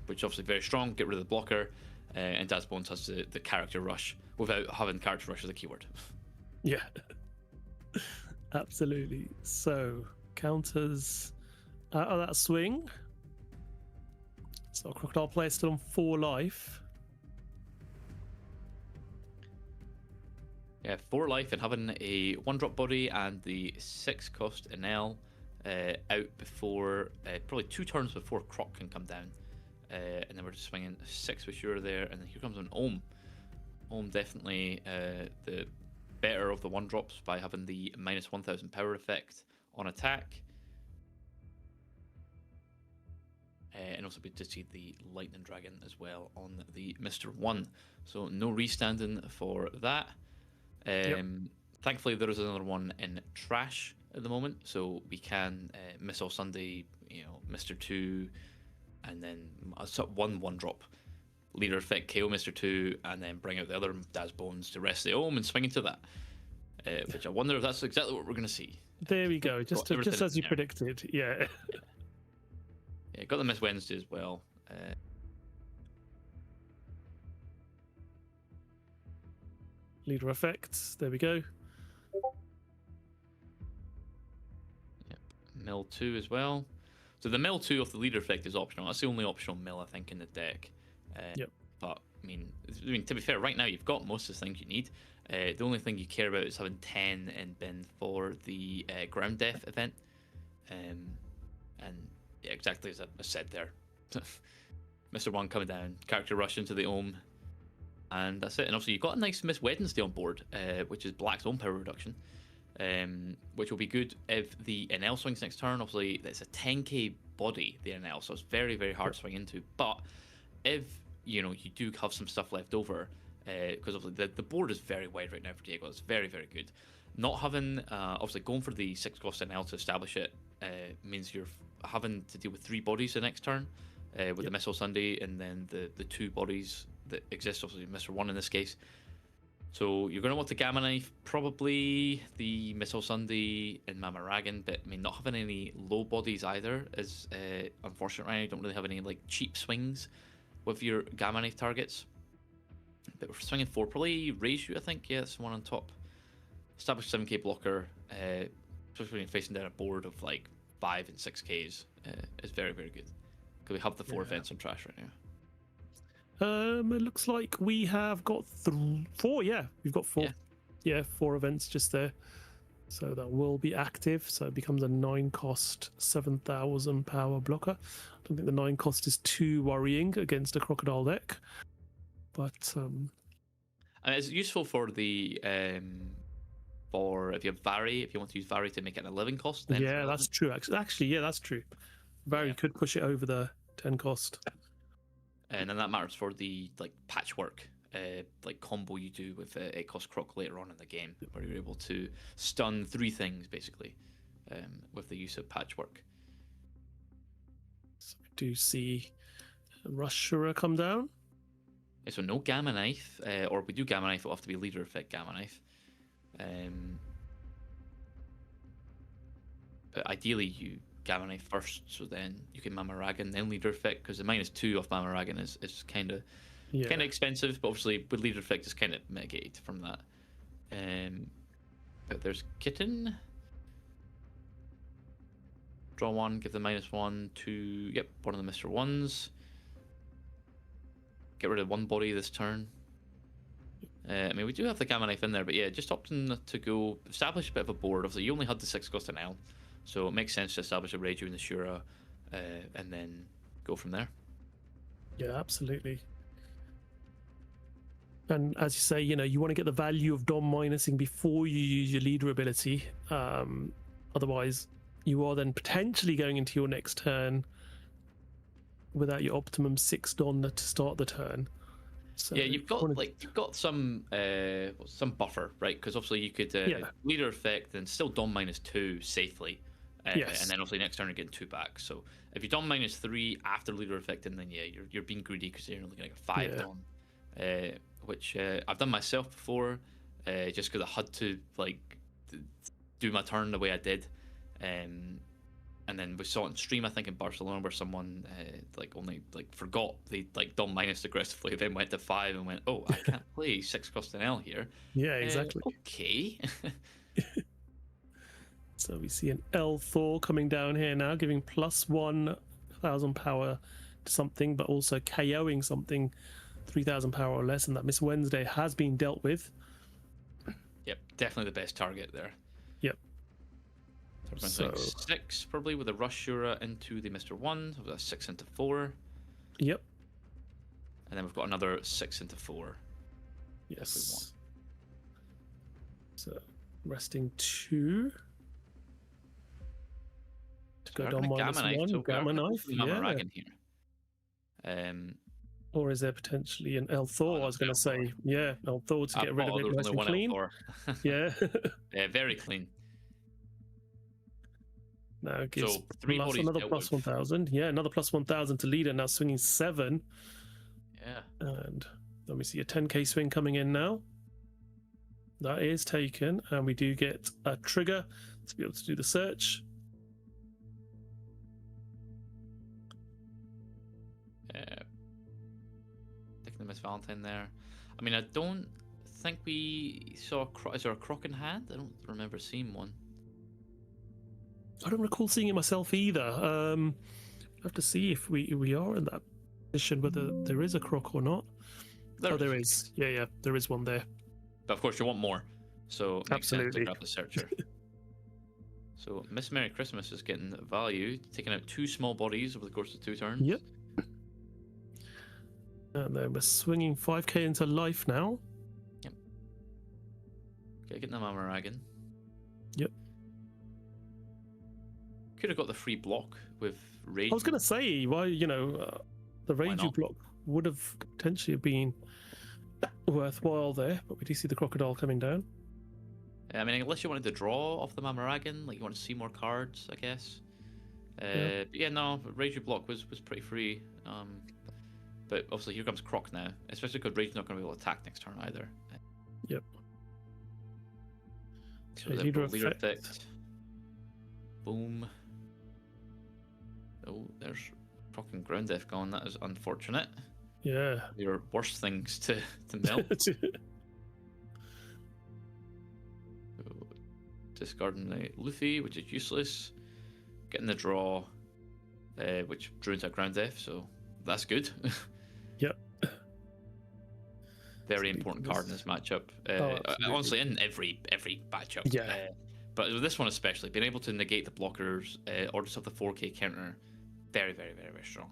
which obviously very strong. Get rid of the blocker, and Daz Bones has the character rush without having character rush as a keyword. Yeah, absolutely. So counters out of that swing. So Crocodile player still on 4 life. Yeah, 4 life and having a 1-drop body and the 6-cost Enel out before, probably 2 turns before Croc can come down. And then we're just swinging 6 for sure there, and then here comes an Ohm. Ohm definitely the better of the 1-drops by having the -1000 power effect on attack. And also we did see the Lightning Dragon as well on the Mr. 1. So no restanding for that. Thankfully, there is another one in trash at the moment, so we can Miss All Sunday, you know, Mr. 2, and then a 1-drop leader effect KO Mr. 2, and then bring out the other Daz Bones to rest the Ohm and swing into that. Which I wonder if that's exactly what we're going to see. There we go, just as you predicted. Yeah. Yeah, got the Miss Wednesday as well. Leader effects, there we go. Yep, mill 2 as well. So the mill 2 of the leader effect is optional. That's the only optional mill I think in the deck. But I mean, to be fair, right now you've got most of the things you need. The only thing you care about is having 10 in bin for the ground death event. And yeah, exactly as I said there. Mr. 1 coming down, character rush into the Ohm. And that's it. And also, you've got a nice Miss Wednesday on board, which is Black's own power reduction. which will be good if the NL swings next turn. Obviously, it's a 10k body, the NL, so it's very, very hard to swing into. But if you do have some stuff left over, because obviously the board is very wide right now for Diego. It's very, very good. Not having obviously going for the 6-cost NL to establish it means you're having to deal with 3 bodies the next turn with the Missile Sunday, and then the 2 bodies that exist, obviously Mr. 1 in this case. So you're going to want the Gamma Knife, probably the Missile Sunday and Mamaragan, but I mean, not having any low bodies either is unfortunate right now. You don't really have any like cheap swings with your Gamma Knife targets. But we're swinging 4, probably raise you, I think. Yeah, it's the one on top. Establish 7k blocker, especially when you're facing down a board of like 5 and 6ks, is very, very good. Because we have the 4 events on trash right now. It looks like we have got 4. Yeah, we've got 4. Yeah, 4 events just there. So that will be active. So it becomes a 9-cost, 7,000 power blocker. I don't think the 9 cost is too worrying against a crocodile deck. But and it's useful for the for if you have Vary, if you want to use Vary to make it an 11 cost. Then yeah, that's true. Actually, yeah, that's true. Vary could push it over the 10 cost. And then that matters for the like patchwork like combo you do with 8-cost croc later on in the game, where you're able to stun 3 things basically with the use of patchwork. So we do see Rushura come down. Yeah, so no Gamma Knife, or if we do Gamma Knife, it'll have to be leader effect Gamma Knife. But ideally you Gamma Knife first, so then you can Mamaragan, then leader effect, because the -2 off Mamaragan is kind of expensive, but obviously with leader effect it's kind of mitigated from that. But there's Kitten. Draw 1, give the -1 to one of the Mr. 1s. Get rid of 1 body this turn. I mean, we do have the Gamma Knife in there, but yeah, just opting to go establish a bit of a board. Obviously, you only had the 6-cost NL, so it makes sense to establish a Reiju and the Shura, and then go from there. Yeah, absolutely. And as you say, you want to get the value of Dom minusing before you use your leader ability. Otherwise, you are then potentially going into your next turn without your optimum 6 Don to start the turn. So yeah, you've got some buffer, right? Because obviously you could leader effect and still Dom -2 safely, and then obviously next turn you're getting 2 back. So if you Dom -3 after leader effect, and then you're being greedy because you're only getting a 5 Dom, which I've done myself before, just because I had to do my turn the way I did, and then we saw it on stream, I think in Barcelona, where someone only forgot they Dom minus aggressively, then went to 5 and went, oh, I can't play 6-cost NL here. Yeah, exactly. Okay. So we see an L Thor coming down here now, giving +1,000 power to something, but also KOing something 3,000 power or less, and that Miss Wednesday has been dealt with. Yep, definitely the best target there. Yep. So 6 probably with a Rush Shura into the Mr. 1, so that's 6 into 4. Yep. And then we've got another 6 into 4. Yes. So resting 2. To go down -1, Gamma Knife. Here. Or is there potentially an El Thor? I was going to say, El Thor to get rid of it nice and clean. Yeah. Yeah, very clean. Now it gives so 3 bodies another +1,000. Yeah, another +1,000 to leader. Now swinging 7. Yeah. And let me see a 10k swing coming in now. That is taken, and we do get a trigger to be able to do the search. Taking the Miss Valentine there. I mean, I don't think we saw is there a croc in hand? I don't remember seeing one. I don't recall seeing it myself either. I have to see if we are in that position, whether there is a croc or not. There is. Yeah, there is one there. But of course, you want more, so it makes sense to grab the searcher. So Miss Merry Christmas is getting value, taking out 2 small bodies over the course of 2 turns. Yep. And then we're swinging 5k into life now. Yep. Okay, getting the Mamaragan. Could have got the free block with Rage. I was gonna say, why, you know, the Why Raju not? block would have potentially been worthwhile there, but we do see the crocodile coming down. I mean, unless you wanted to draw off the Mamaragan, like you want to see more cards, I guess. Yeah. But yeah, no, Rage block was pretty free. But obviously here comes Croc now, especially because Rage's not going to be able to attack next turn either. Yep. So Okay, the leader leader effect. effect. Boom. Oh, there's Croc and Ground Death gone. That is unfortunate. Yeah. There are worse things to melt. So, discarding the Luffy, which is useless. Getting the draw, which ruins our Ground Death, so that's good. Yep. Very important card in this matchup. absolutely. Honestly, in every matchup. Yeah. But with this one especially, being able to negate the blockers or just have the 4K counter, very, very, very, very strong.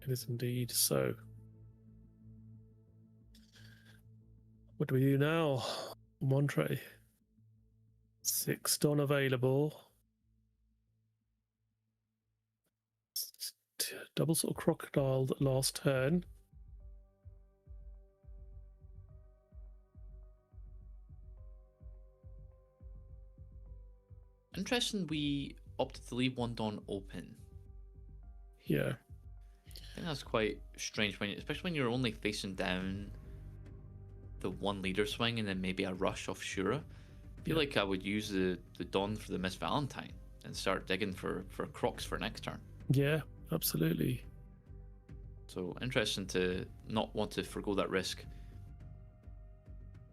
It is indeed. So, what do we do now? Montre. 6 Don available. Double sort of crocodile last turn. Interesting, we opted to leave one Dawn open. Yeah. I think that's quite strange, especially when you're only facing down the one leader swing and then maybe a rush off Shura. I feel like I would use the Dawn for the Miss Valentine and start digging for Crocs for next turn. Yeah, absolutely. So interesting to not want to forgo that risk.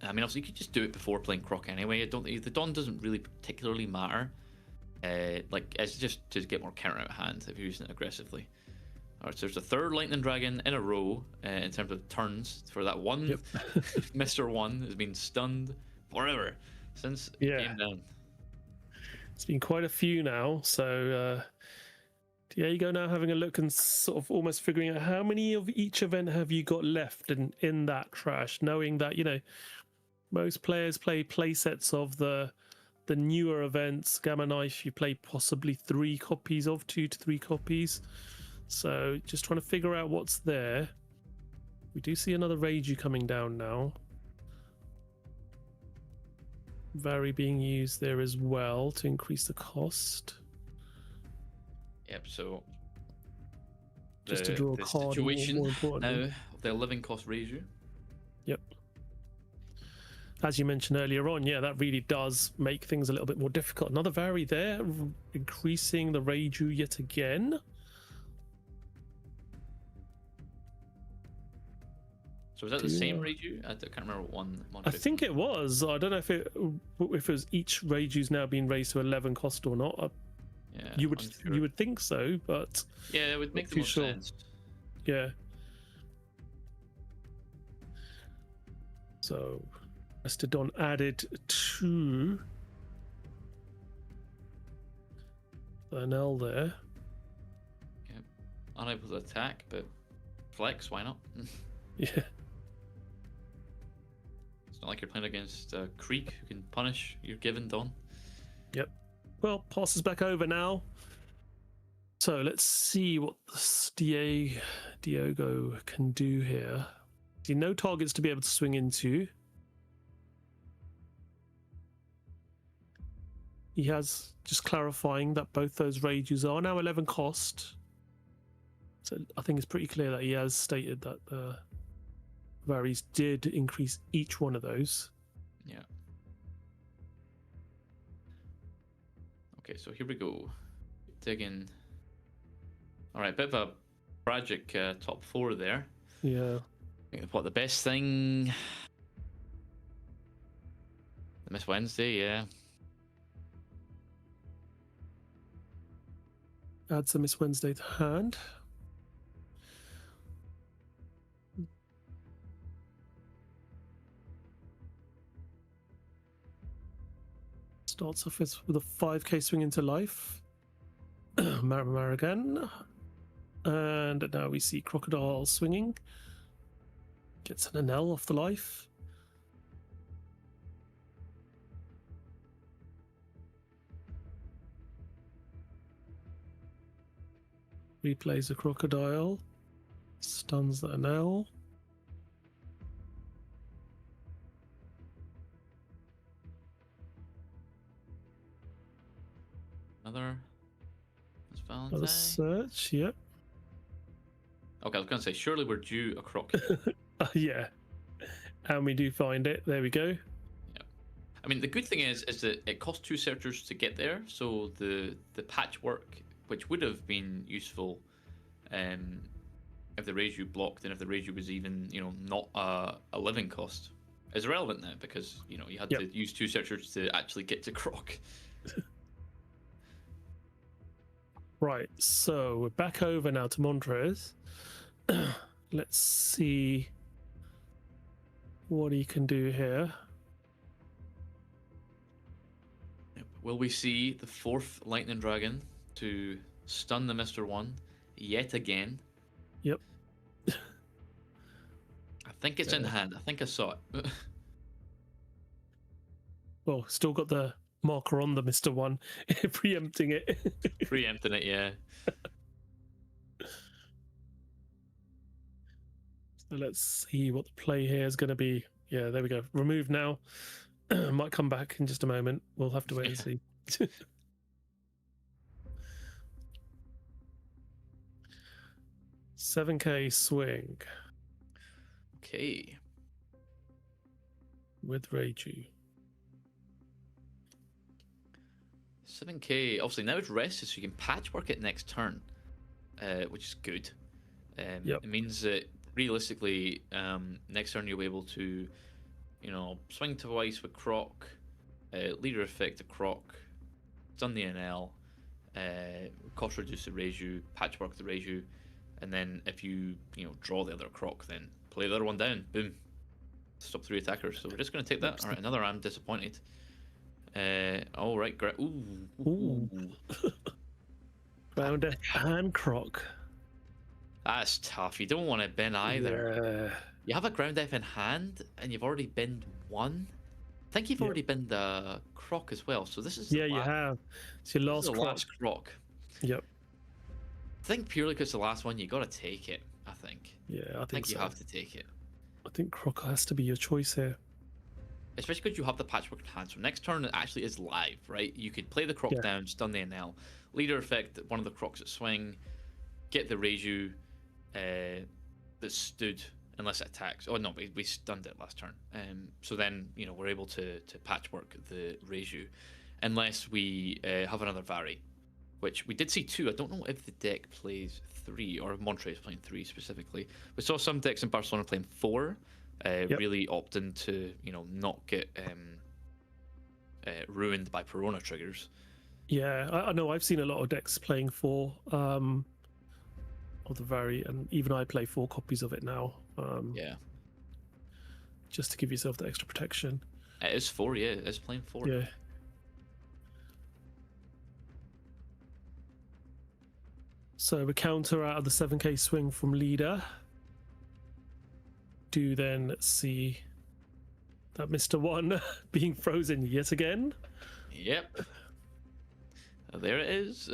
I mean, obviously you could just do it before playing Croc anyway. The Dawn doesn't really particularly matter. Like it's just to get more counter out hand if you're using it aggressively. Alright, so there's a third Lightning Dragon in a row in terms of turns for that one. Yep. Mr. One has been stunned forever since it came down. It's been quite a few now, so Diego now having a look and sort of almost figuring out how many of each event have you got left in that trash, knowing that, you know, most players play sets of the newer events. Gamma Knife, you play possibly 3 copies of, 2 to 3 copies. So just trying to figure out what's there. We do see another Reiju coming down now. Vari being used there as well to increase the cost. Yep, so Just to draw a the card, situation more importantly. now of the living cost Reiju. Yep. As you mentioned earlier on, yeah, that really does make things a little bit more difficult. Another Vari there, increasing the Reiju yet again. So was that the same Reiju? I can't remember what one. I think it was. I don't know if it was each Reiju's now being raised to 11 cost or not. Yeah, you would unsure. you would think so, but Yeah, it would make the too most sure. sense. yeah. So, Mastodon added to Bernal there. Yep. Unable to attack, but flex, why not? Yeah. It's not like you're playing against Creek who can punish your given Dawn. Yep. Well, passes back over now. So let's see what this Diogo can do here. See, no targets to be able to swing into. He has, just clarifying that both those Reijus are now 11 cost. So I think it's pretty clear that he has stated that Varies did increase each one of those. Yeah. Okay, so here we go. Dig in. All right, bit of a tragic top 4 there. Yeah. What, the best thing? The Miss Wednesday, yeah. Adds the Miss Wednesday to hand. Starts off with a 5k swing into life. Marigan. And now we see Crocodile swinging. Gets an Anel off the life. Replays a crocodile. Stuns that now. Another. That's Another Valentine. search, yep. Okay, I was gonna say surely we're due a croc. Yeah. And we do find it. There we go. I mean, the good thing is that it costs 2 searchers to get there, so the patchwork, which would have been useful, if the Reiju blocked and if the Reiju was even, you know, not a living cost, is irrelevant now because you know you had to use 2 searchers to actually get to Croc. Right, so we're back over now to Montrose. Let's see what he can do here. Will we see the 4th Lightning Dragon to stun the Mr. One yet again? Yep. I think it's in hand. I think I saw it. Well, still got the marker on the Mr. One, preempting it. Preempting it, yeah. So let's see what the play here is going to be. Yeah, there we go. Remove now. Might come back in just a moment. We'll have to wait and see. 7K swing Okay. with Reiju. 7K. Obviously, now it's rested, so you can patchwork it next turn, which is good. Yep. It means that realistically, next turn you'll be able to, you know, swing twice with Croc, leader effect the Croc, stun the NL, cost reduce the Reiju, patchwork the Reiju, and then if you draw the other Croc, then play the other one down. Boom. Stop 3 attackers. So we're just going to take that. All right, another I'm disappointed. All right, great. Ooh. Ground F and Croc. That's tough. You don't want to bin either. Yeah. You have a ground F in hand, and you've already binned 1. I think you've already binned the Croc as well. So this is Yeah, you have. It's your last Croc. Last Croc. Yep. I think purely because the last one, you got to take it. I think. Yeah, I think so. You have to take it. I think Croc has to be your choice here. Especially because you have the patchwork in hand. So next turn it actually is live, right? You could play the Croc down, stun the NL, leader effect one of the Crocs at swing, get the Reiju that stood unless it attacks. Oh no, we stunned it last turn. So then we're able to patchwork the Reiju, unless we have another Vari, which we did see 2. I don't know if the deck plays 3 or if Montre is playing 3 specifically. We saw some decks in Barcelona playing 4. Really opting to not get ruined by Perona triggers. Yeah, I know. I've seen a lot of decks playing 4 of the Vari, and even I play 4 copies of it now. Yeah, just to give yourself the extra protection. It is 4. Yeah, it's playing 4. Yeah. So we counter out of the 7K swing from leader. Do then see that Mr. One being frozen yet again. Yep. There it is.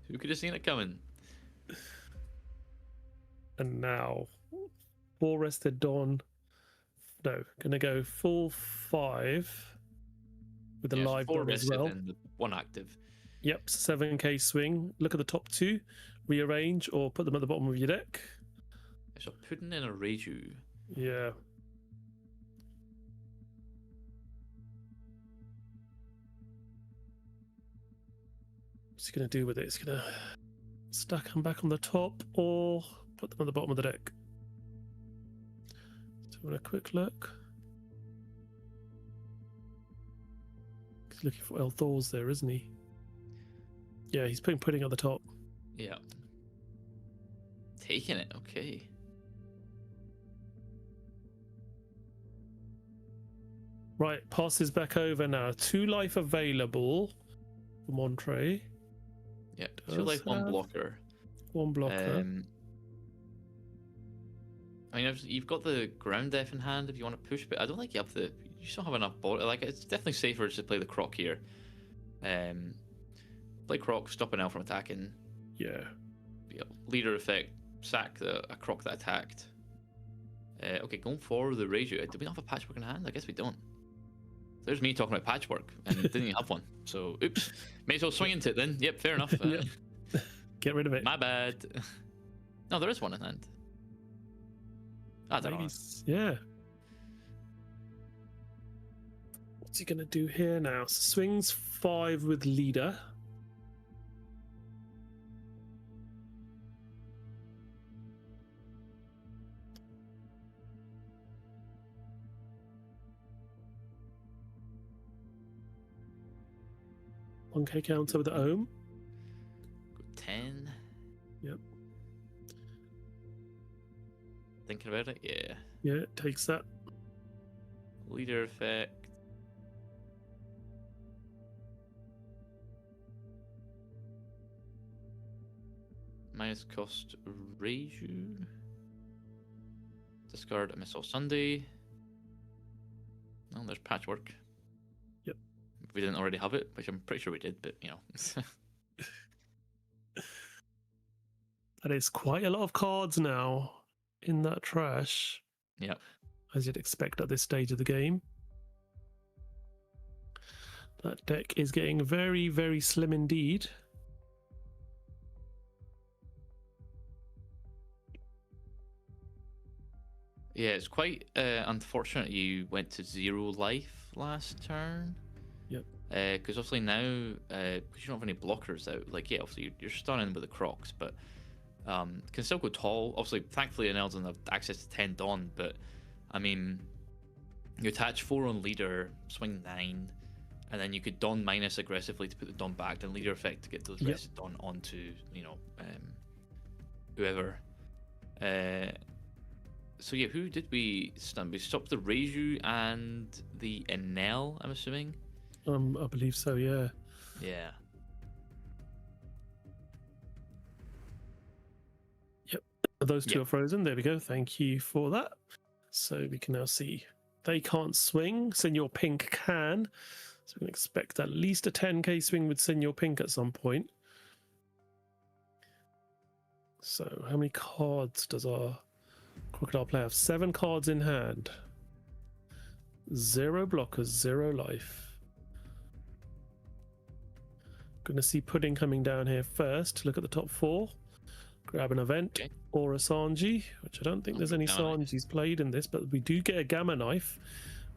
Who could have seen it coming? And now 4 rested Dawn. No, gonna go full 5 with the live 4 Dawn as rested well. and 1 active. Yep, 7K swing. Look at the top 2. Rearrange or put them at the bottom of your deck. So putting in a Reiju. Yeah. What's he going to do with it? He's going to stack them back on the top or put them at the bottom of the deck. So having a quick look. He's looking for Thor's there, isn't he? Yeah, he's putting pudding at the top. Yeah. Taking it, okay. Right, passes back over now. 2 life available for Montre. Yeah, 2 life, 1 blocker. 1 blocker. I mean, you've got the ground def in hand if you want to push, but I don't think you have the. You still have enough body. Like, it's definitely safer to play the Croc here. Play Croc, stop an L from attacking. Yeah. leader effect, sack a croc that attacked. Okay, going for the Reiju. Do we not have a patchwork in hand? I guess we don't. There's me talking about patchwork and didn't even have one. So, oops. May as well swing into it then. Yep, fair enough. Yep. Get rid of it. My bad. No, there is one in hand. I don't know. Yeah. What's he going to do here now? Swings 5 with leader. $1K counter with the ohm. 10. Yep. Thinking about it, yeah. Yeah, it takes that. Leader effect. Minus cost Reiju. Discard a Missile Sunday. Oh, there's patchwork. Yep. If we didn't already have it, which I'm pretty sure we did, but you know. That is quite a lot of cards now in that trash. Yep. As you'd expect at this stage of the game. That deck is getting very, very slim indeed. Yeah, it's quite unfortunate you went to 0 life last turn. Yep. Because obviously now, because you don't have any blockers out, like, yeah, obviously you're stunning with the Crocs, but can still go tall. Obviously, thankfully, Enel doesn't have access to 10 Dawn, but I mean, you attach 4 on leader, swing 9, and then you could Dawn minus aggressively to put the Dawn back, then leader effect to get those rested Dawn onto, you know, whoever. So yeah, who did we stun? We stopped the Reiju and the Enel, I'm assuming. I believe so, yeah. Yeah. Yep. Those two are frozen. There we go. Thank you for that. So we can now see they can't swing. Senior Pink can. So we can expect at least a 10k swing with Senior Pink at some point. So how many cards does our Crocodile player have? 7 cards in hand. 0 blockers, 0 life. Gonna see Pudding coming down here first. Look at the top 4. Grab an event or a Sanji, which I don't think there's any Sanjis played in this, but we do get a Gamma Knife.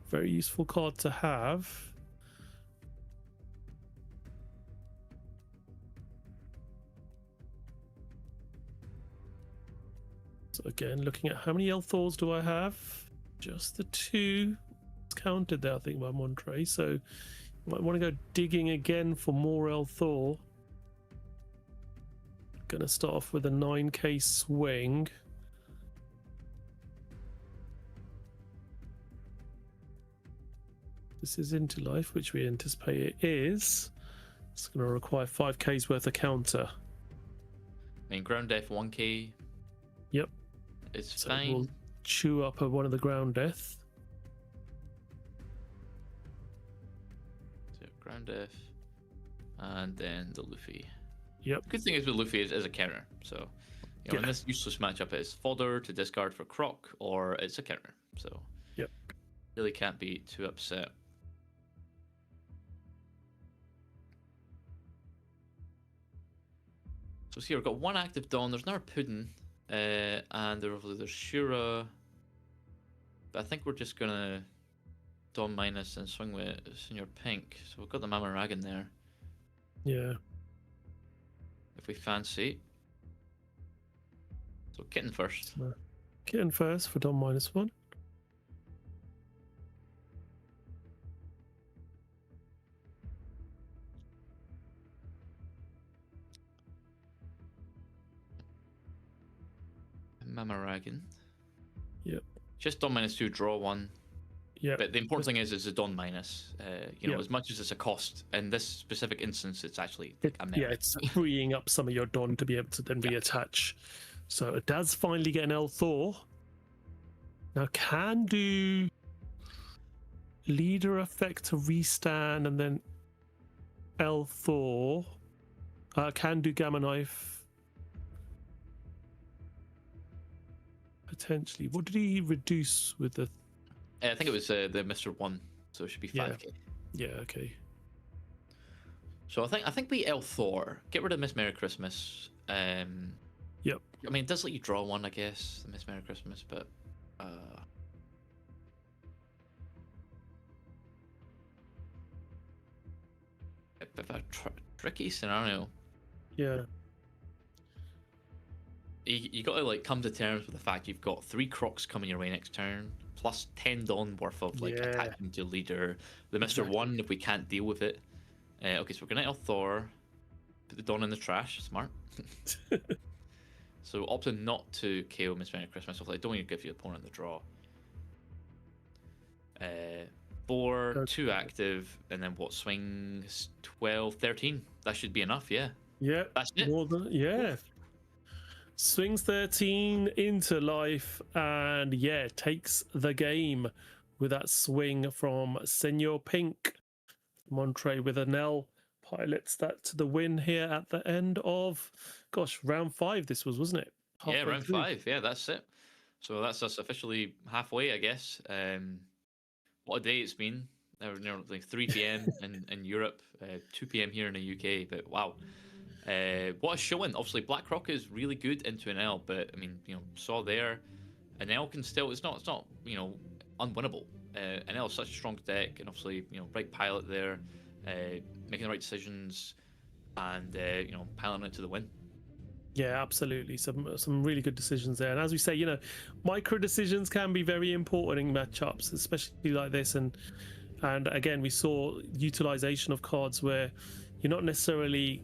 Very useful card to have. So again, looking at how many Elthors do I have? Just the 2. It's counted there, I think, by Montre. So you might want to go digging again for more Elthor. Gonna start off with a 9k swing. This is into life, which we anticipate it is. It's gonna require 5k's worth of counter. I mean, ground death 1k. Yep. It's So fine. we'll chew up one of the ground death. So ground death, and then the Luffy. Yep. Good thing is with Luffy is a counter, so you know in this useless matchup it's fodder to discard for Croc, or it's a counter, so yep, really can't be too upset. So see, we've got 1 active Dawn. There's another Puddin, and there's Shura, but I think we're just gonna Dawn minus and swing with Senior Pink. So we've got the Mamaragan there. Yeah. If we fancy. So Kitten first. Kitten first for Dom -1. Mamaragan. Yep. Just Dawn -2, draw 1. Yeah. But the important thing is it's a Dawn minus. You know, Yep. as much as it's a cost, in this specific instance, it's actually a merit. Yeah, it's freeing up some of your Don to be able to then reattach. So it does finally get an Elthor. Now can do leader effect to restand and then Elthor. Can do Gamma Knife. potentially. What did he reduce with the? I think it was the Mr. 1, so it should be 5k. Yeah. Okay. So I think we El Thor, get rid of Miss Merry Christmas. Yep. I mean, it does let you draw one, I guess, the Miss Merry Christmas, but a bit of a tricky scenario. Yeah. You got to like come to terms with the fact you've got 3 Crocs coming your way next turn, plus 10 Dawn worth of like attacking to leader. The Mr. 1 if we can't deal with it. Okay, so we're gonna El Thor, put the Dawn in the trash. Smart. So opting not to KO Miss Merry Christmas. I don't want to give your opponent the draw. 4, 2 active, and then what swings 12, 13. That should be enough, yeah. Yeah. That's it. More than Swings 13 into life, and takes the game with that swing from Senor Pink. Montre with an L pilots that to the win here at the end of, round 5 this was, wasn't it? Yeah, round 5. Yeah, that's it. So that's us officially halfway, I guess. What a day it's been. Like 3 p.m. in Europe, 2 p.m. here in the UK. But wow, what a showing! Obviously, BlackRock is really good into an L, but I mean, saw there, an L can still. It's not unwinnable. An L is such a strong deck, and obviously, right pilot there, making the right decisions, and piloting it to the win. Yeah, absolutely. Some really good decisions there. And as we say, micro decisions can be very important in matchups, especially like this. And again, we saw utilization of cards where you're not necessarily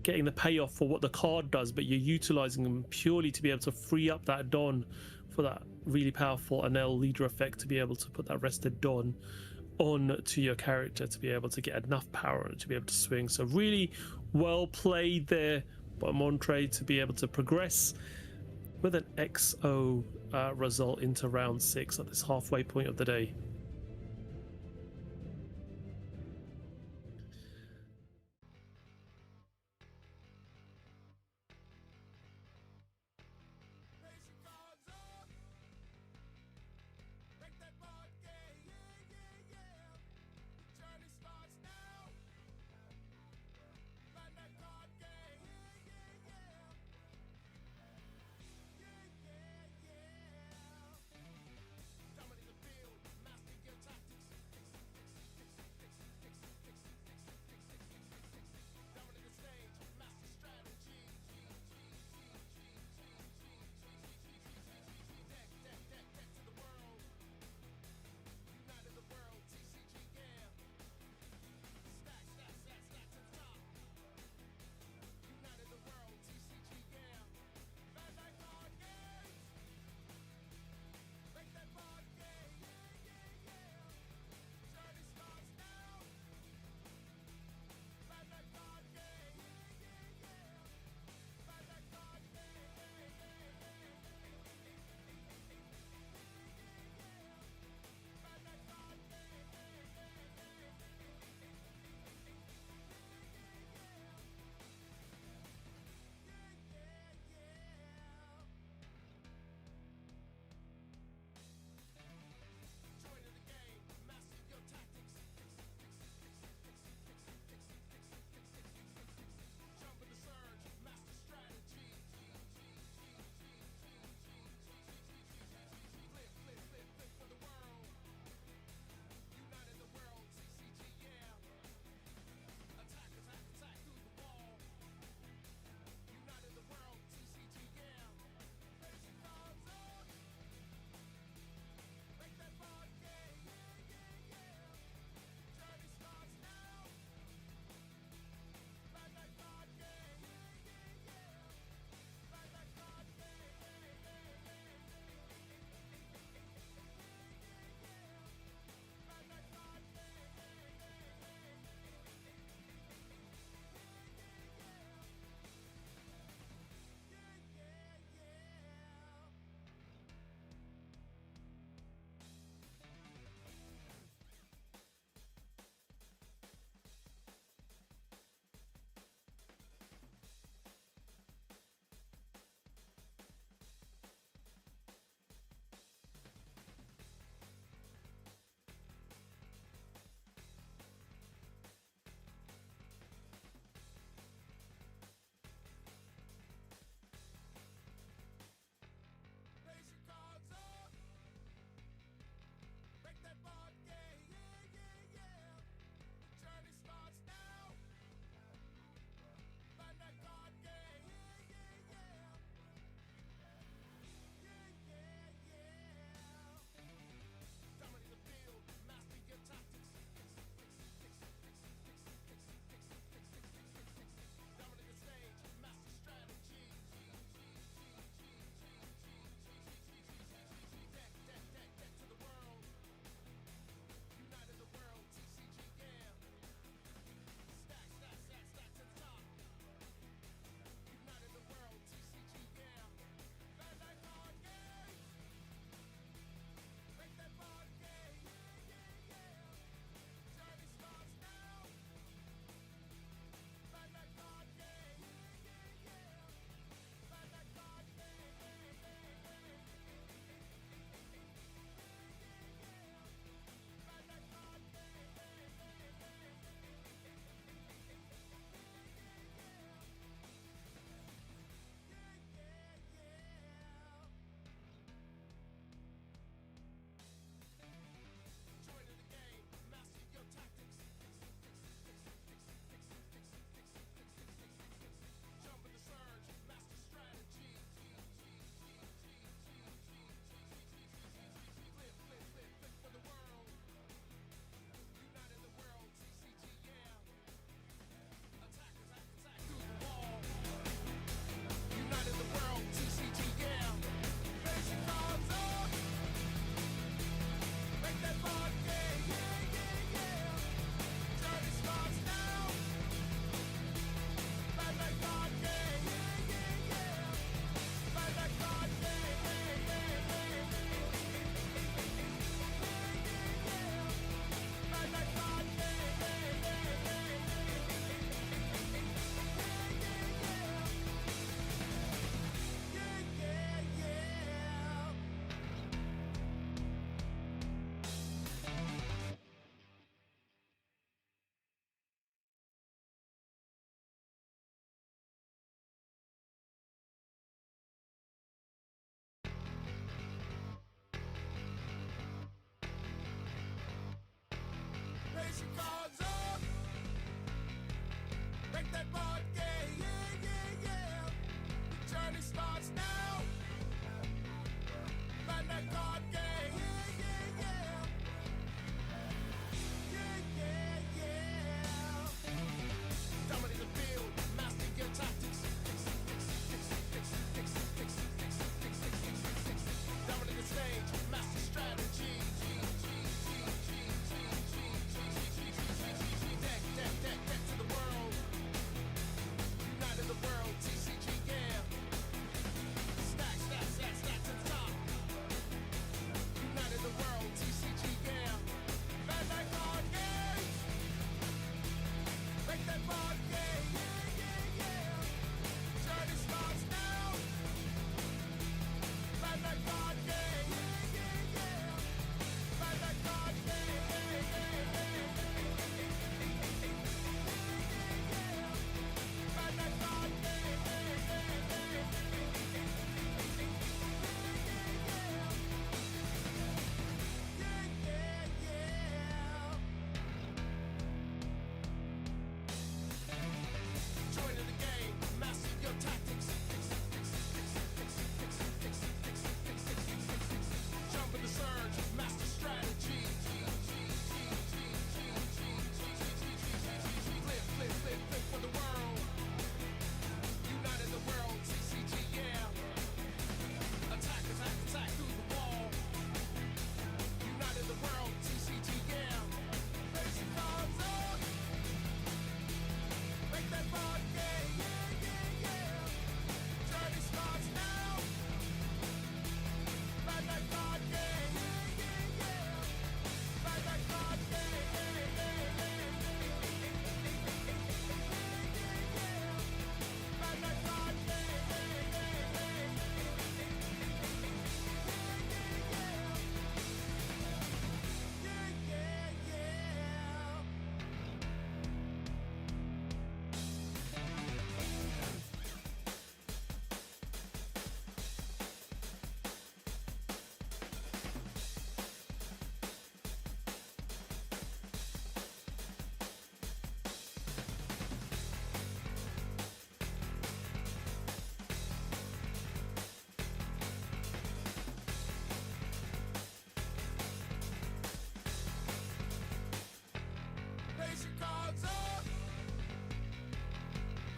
getting the payoff for what the card does, but you're utilizing them purely to be able to free up that Don for that really powerful Anel leader effect, to be able to put that rested Don on to your character to be able to get enough power to be able to swing. So really well played there by Montre to be able to progress with an XO result into round 6 at this halfway point of the day.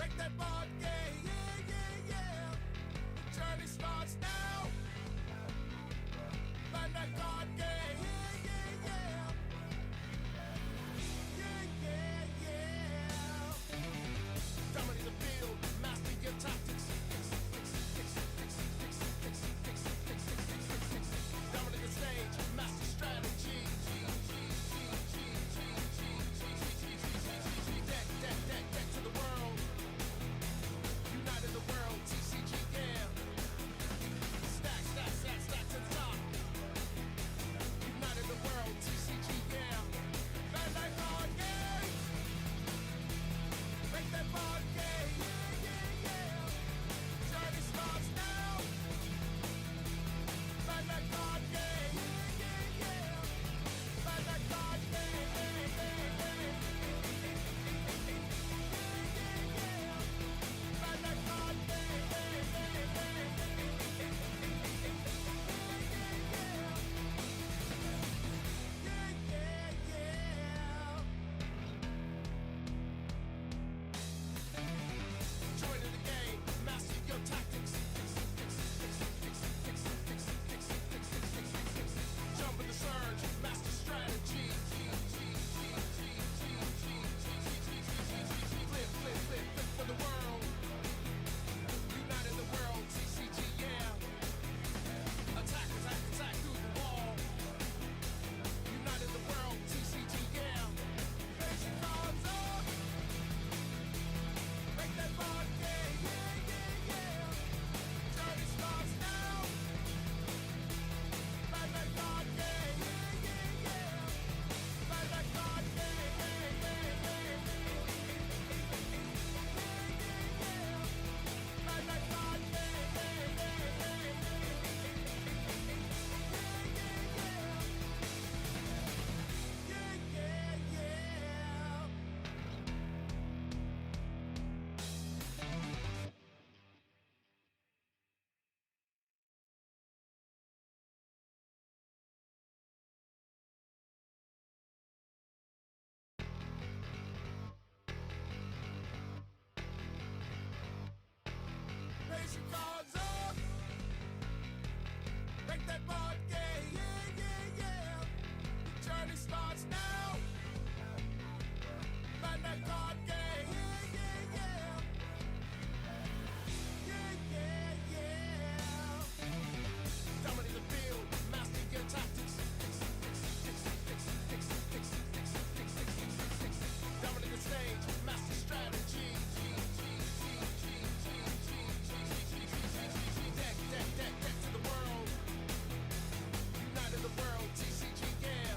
Break that board game, yeah, yeah, yeah. The journey starts now. Find that card game, yeah, yeah, yeah. Yeah, yeah, yeah. Dominate the field, master your tactics. Dominate the stage, master strategy. Deck to the world. United the world, TCG, yeah. Stack to the top. United the world, TCG, yeah. Bandai card game. Make that board game, yeah, yeah, yeah. Journey starts now. Bandai card game, yeah, yeah, yeah. Bandai card game, yeah, yeah, yeah. Bandai card game, yeah, yeah, joining the game, master your tactics. Jump in the surge, master strategy. Flip for the world. United the world, TCG, yeah. Attack through the wall. United the world, TCG, yeah. Face your cards up. Make that board game, yeah, yeah, yeah. Journey starts now. Find that card game, yeah, yeah, yeah. Find that card game, yeah, yeah, yeah. Find that card game, yeah, yeah, yeah. Yeah, yeah, yeah. Raise your cards up. Make that board game, yeah, yeah, yeah. The journey starts now. Find that card game, yeah, yeah, yeah. Yeah, yeah, yeah. Dominate the field, master your tactics. Dominate the stage, master strategy. Deck to the world. United the world, TCG, yeah.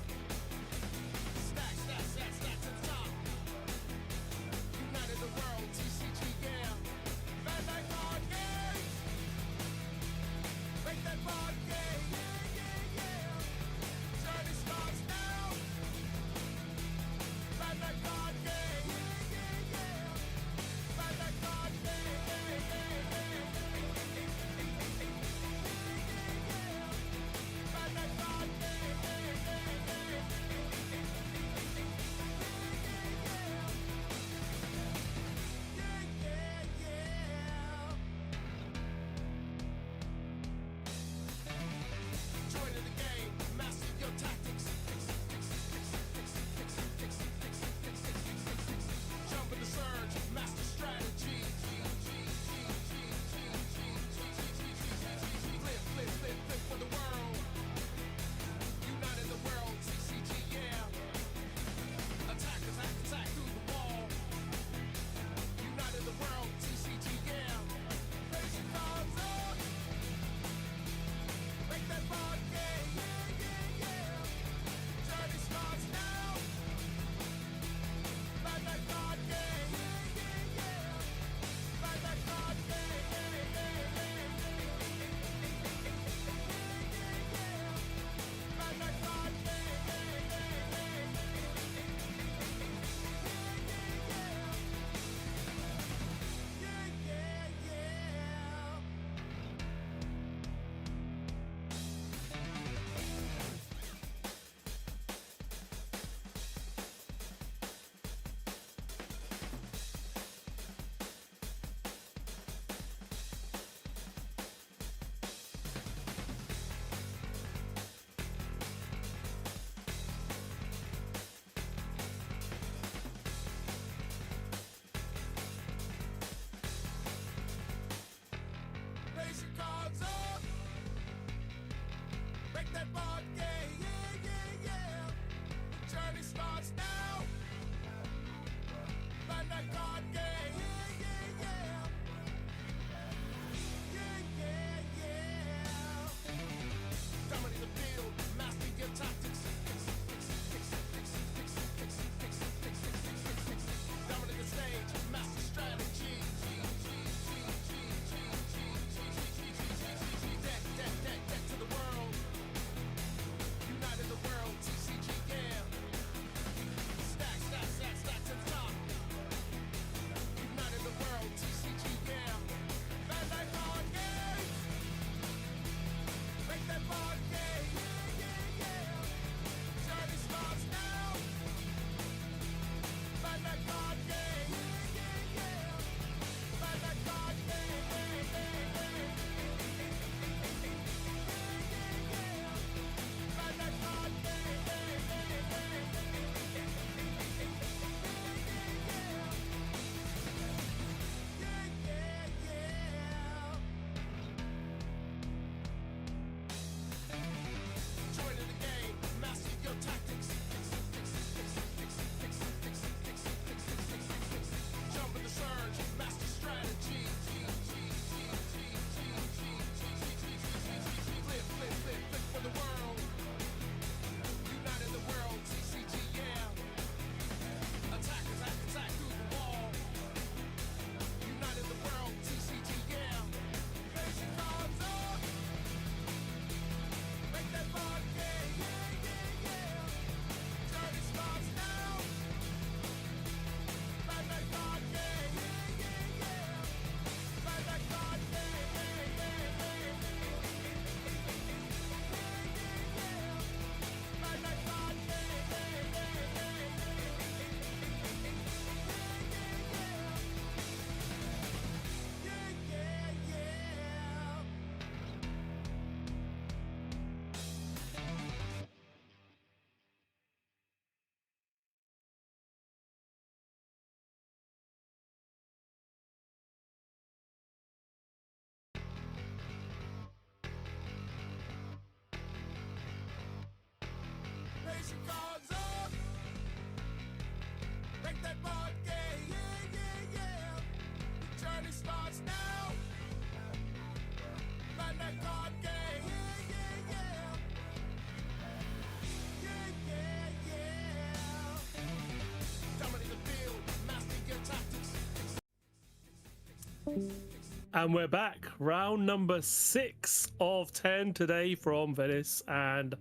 And we're back. Round number 6 of 10 today from Venice. And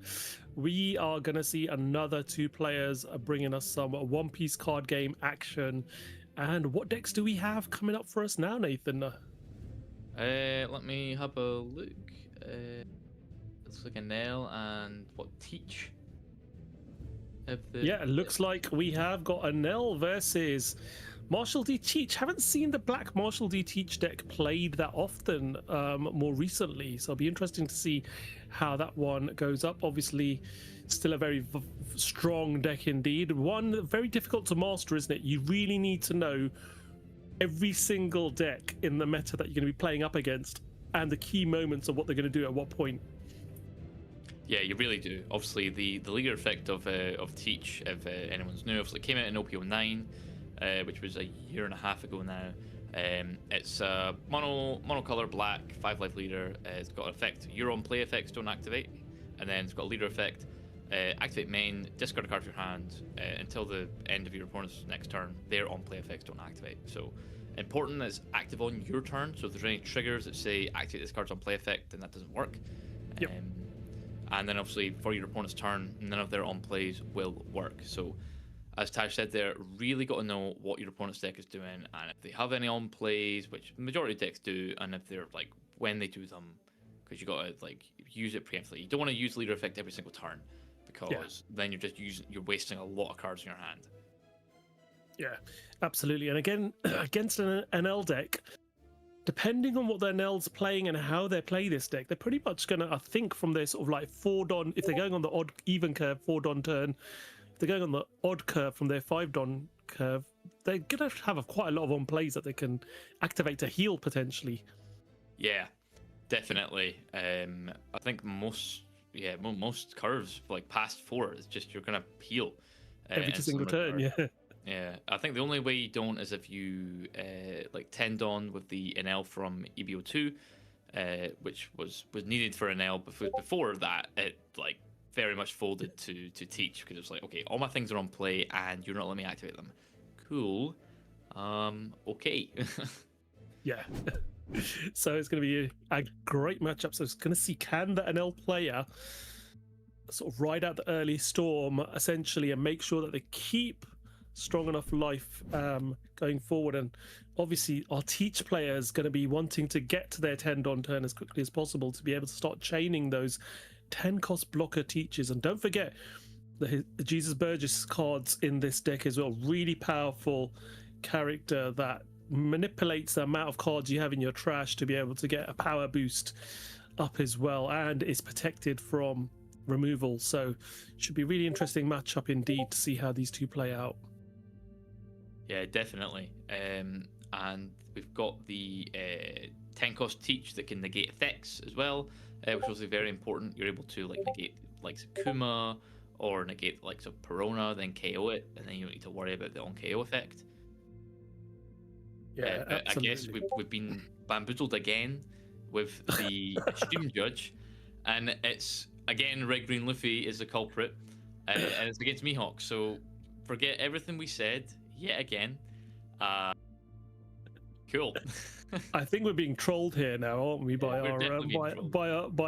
we are going to see another 2 players bringing us some One Piece card game action. And what decks do we have coming up for us now, Nathan? Let me have a look. Looks like a nail and what, Teach? Yeah, it looks like we have got a Nell versus Marshall D. Teach. Haven't seen the black Marshall D. Teach deck played that often more recently, so it'll be interesting to see how that one goes up. Obviously, still a very strong deck indeed. One very difficult to master, isn't it? You really need to know every single deck in the meta that you're going to be playing up against and the key moments of what they're going to do at what point. Yeah, you really do. Obviously, the leader effect of Teach, if anyone's new, obviously came out in OPO9, which was a year and a half ago now. It's monocolor black, 5-life leader. It's got an effect. Your on play effects don't activate, and then it's got a leader effect. Activate main, discard a card from your hand until the end of your opponent's next turn. Their on play effects don't activate. So important that it's active on your turn. So if there's any triggers that say activate this card's on play effect, then that doesn't work. Yep. And then obviously for your opponent's turn, none of their on plays will work. So as Taj said there, really got to know what your opponent's deck is doing, and if they have any on plays, which the majority of decks do, and if they're like when they do them, because you got to like use it preemptively. You don't want to use leader effect every single turn, because then you're wasting a lot of cards in your hand. Yeah, absolutely. And again, against an NL deck, depending on what their NL's playing and how they play this deck, they're pretty much going to, I think, from their sort of like 4-don, if they're going on the odd even curve, 4-don turn, if they're going on the odd curve from their 5-don curve, they're going to have quite a lot of on plays that they can activate to heal potentially. Yeah, definitely. I think most curves, like past 4, it's just you're going to heal. Every single turn, yeah. Yeah, I think the only way you don't is if you like 10-don with the NL from EBO2, which was needed for NL. Before that, it like very much folded to Teach, because it's like, okay, all my things are on play and you're not letting me activate them. Cool. Okay. Yeah. So it's going to be a great matchup. So it's going to see, can the NL player sort of ride out the early storm essentially and make sure that they keep strong enough life going forward. And obviously our Teach player is going to be wanting to get to their 10-don turn as quickly as possible to be able to start chaining those 10-cost blocker Teaches. And don't forget the Jesus Burgess cards in this deck as well. Really powerful character that manipulates the amount of cards you have in your trash to be able to get a power boost up as well, and is protected from removal. So should be really interesting matchup indeed to see how these two play out. Yeah, definitely. And we've got the 10-cost Teach that can negate effects as well, which was very important. You're able to like negate like Kuma or negate like some Perona, then KO it, and then you don't need to worry about the on KO effect. Yeah, absolutely. I guess we've been bamboozled again with the stream judge, and it's again Red Green Luffy is the culprit, and it's against Mihawk. So forget everything we said yet again. Cool. I think we're being trolled here now, aren't we, by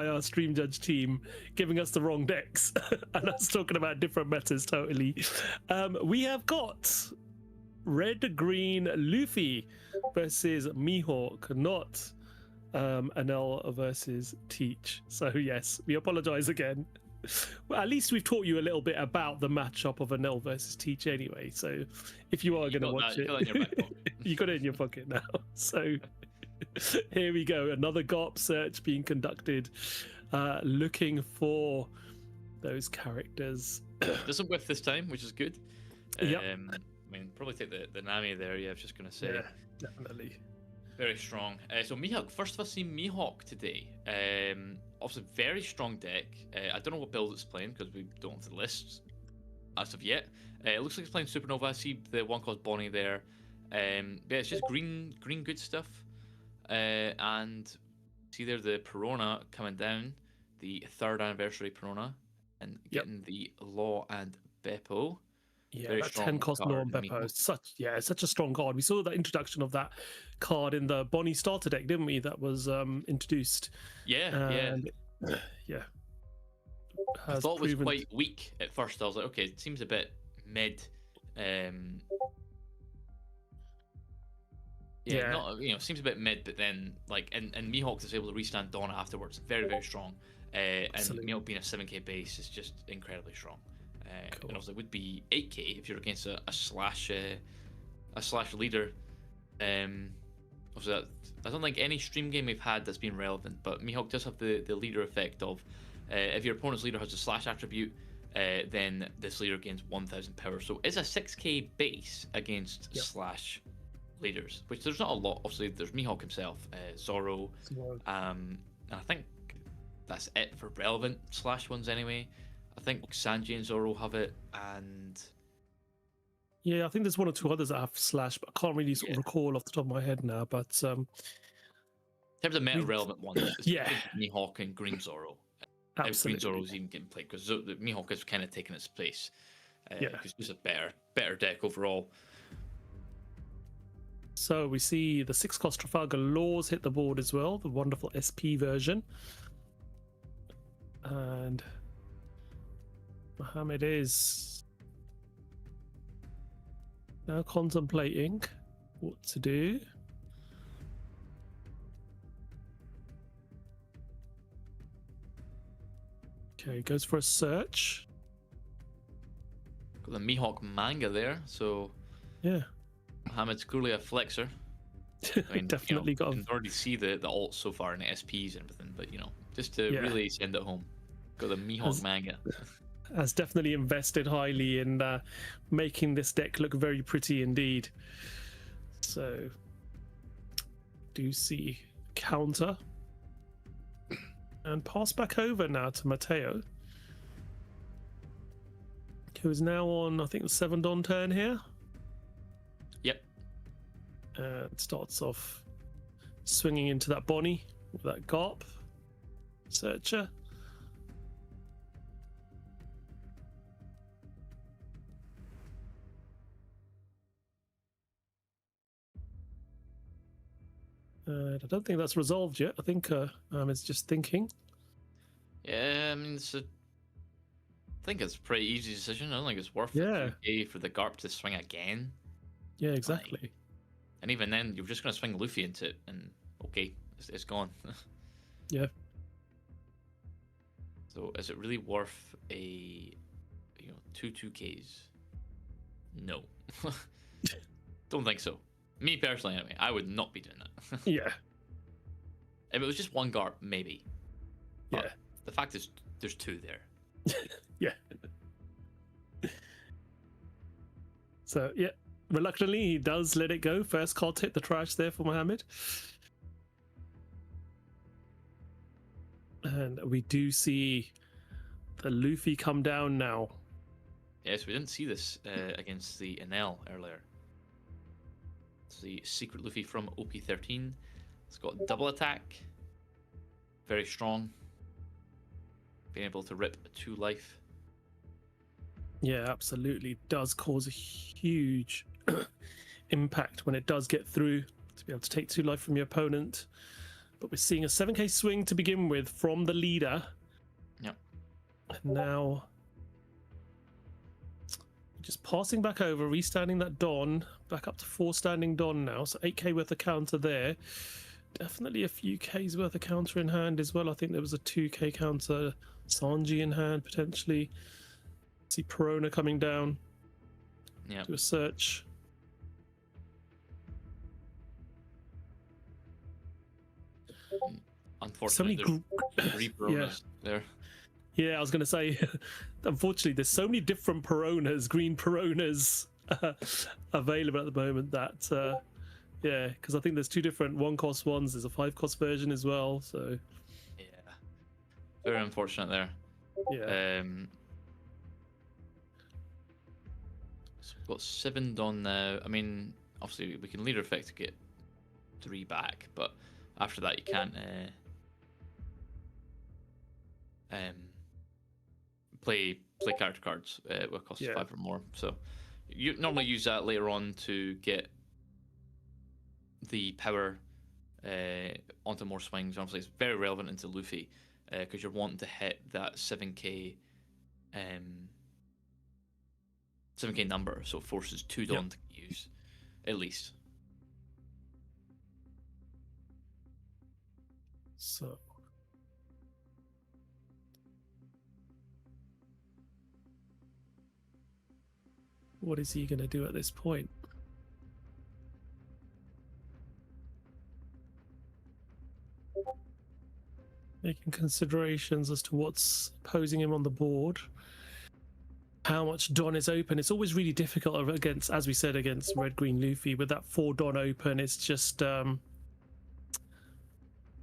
our stream judge team giving us the wrong decks and us talking about different metas totally. We have got Red Green Luffy versus Mihawk, not Anel versus Teach. So yes, we apologize again. Well, at least we've taught you a little bit about the matchup of Anel versus Teach anyway. So if you are going to watch you got it in your pocket now. So here we go. Another GARP search being conducted, looking for those characters. Doesn't whiff this time, which is good. Yep. I mean, probably take the Nami there. Yeah, I was just going to say. Yeah, definitely. Very strong. So Mihawk, first of all, see Mihawk today. Obviously, very strong deck. I don't know what build it's playing because we don't have the lists as of yet. It looks like it's playing Supernova. I see the one called Bonnie there. Yeah, it's just green good stuff. And see there the Perona coming down, the 3rd anniversary Perona, and getting the Law and Beppo. Yeah, Very that strong 10 cost card Norm in Beppo Mihawk. is such a strong card. We saw the introduction of that card in the Bonnie starter deck, didn't we? That was introduced. Yeah, yeah. And yeah, I has thought it was proven quite weak at first. I was like, okay, it seems a bit mid. Um, yeah, yeah, not seems a bit mid, but then like and Mihawk is able to restand Donna afterwards. Very very strong. And absolutely Mihawk being a 7k base is just incredibly strong. cool. And also it would be 8k if you're against a slash leader. Obviously, I don't think any stream game we've had that's been relevant, but Mihawk does have the leader effect of if your opponent's leader has a slash attribute, then this leader gains 1000 power. So it's a 6k base against Yep. slash leaders, which there's not a lot. Obviously, there's Mihawk himself, Zoro, and I think that's it for relevant slash ones anyway. I think Sanji and Zoro have it, and Yeah, I think there's one or two others that have slash, but I can't really sort of Yeah. recall off the top of my head now. But in terms of meta relevant ones, it's Yeah. Mihawk and Green Zoro. Green absolutely, Zoro's even getting played because the Mihawk has kind of taken its place. Yeah. Because it's a better deck overall. so we see the 6 cost Trafalgar Laws hit the board as well, the wonderful SP version, and Mohammed is now contemplating what to do. Okay, goes for a search. Got the Mihawk manga there, so Yeah, Mohammed's clearly a flexer. I mean, definitely got you a can already see the alts so far in the SPs and everything, but just to Yeah. really send it home, got the Mihawk Has- manga. has definitely invested highly in making this deck look very pretty indeed. So, do see counter and pass back over now to Matteo, who is now on, I think, the 7 Don turn here. Yep. It starts off swinging into that Bonnie with that Garp Searcher. I don't think that's resolved yet. I think it's just thinking. Yeah, I mean, I think it's a pretty easy decision. I don't think it's worth Yeah. it 2K for the Garp to swing again. Yeah, exactly. And even then, you're just going to swing Luffy into it, and okay, it's gone. Yeah. So is it really worth a 2Ks? No. Don't think so. Me personally, anyway, I would not be doing that. Yeah. If it was just one Garp, maybe. But Yeah. the fact is, there's 2 there. Yeah. So, yeah, reluctantly, he does let it go. First card hit the trash there for Mohammed. And we do see the Luffy come down now. Yes, we didn't see this against the NL earlier. It's the secret Luffy from OP13. It's got double attack. Very strong. Being able to rip 2 life. Yeah, absolutely. Does cause a huge impact when it does get through to be able to take 2 life from your opponent. But we're seeing a 7k swing to begin with from the leader. Yep. And now just passing back over, restanding that Don, back up to 4 standing Don now. So 8k worth of counter there. Definitely a few K's worth of counter in hand as well. I think there was a 2k counter Sanji in hand potentially. See Perona coming down. Yeah. Do a search. Unfortunately, So there's 3 Peronas there. Yeah, I was going to say, unfortunately, there's so many different Peronas, green Peronas available at the moment that, yeah, because I think there's 2 different 1-cost ones. There's a 5-cost version as well. So, Yeah. Very unfortunate there. yeah. So we've got 7 done now. I mean, obviously we can leader effect to get 3 back, but after that you can't play character cards with cost Yeah. 5 or more. So You normally use that later on to get the power onto more swings. Obviously, it's very relevant into Luffy because you're wanting to hit that 7k 7k number, so it forces 2 Dawn to use at least. So what is he going to do at this point? Making considerations as to what's posing him on the board. How much Don is open. It's always really difficult against, as we said, against Red Green Luffy. With that 4 Don open, it's just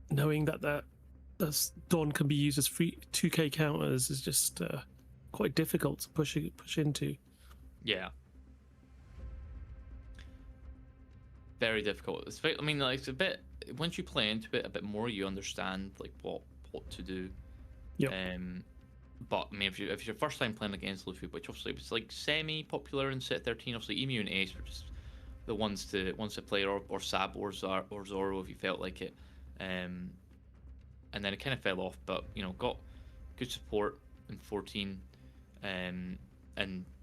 knowing that Don can be used as free 2k counters is just quite difficult to push into. Yeah. Very difficult. It's I mean, like, it's a bit, once you play into it a bit more, you understand like what to do. Yeah. But I mean, if it's your first time playing against Luffy, which obviously was like semi-popular in set 13, obviously Emu and Ace were just the ones to play, or Sab or Zoro if you felt like it. And then it kind of fell off, but you know, got good support in 14, and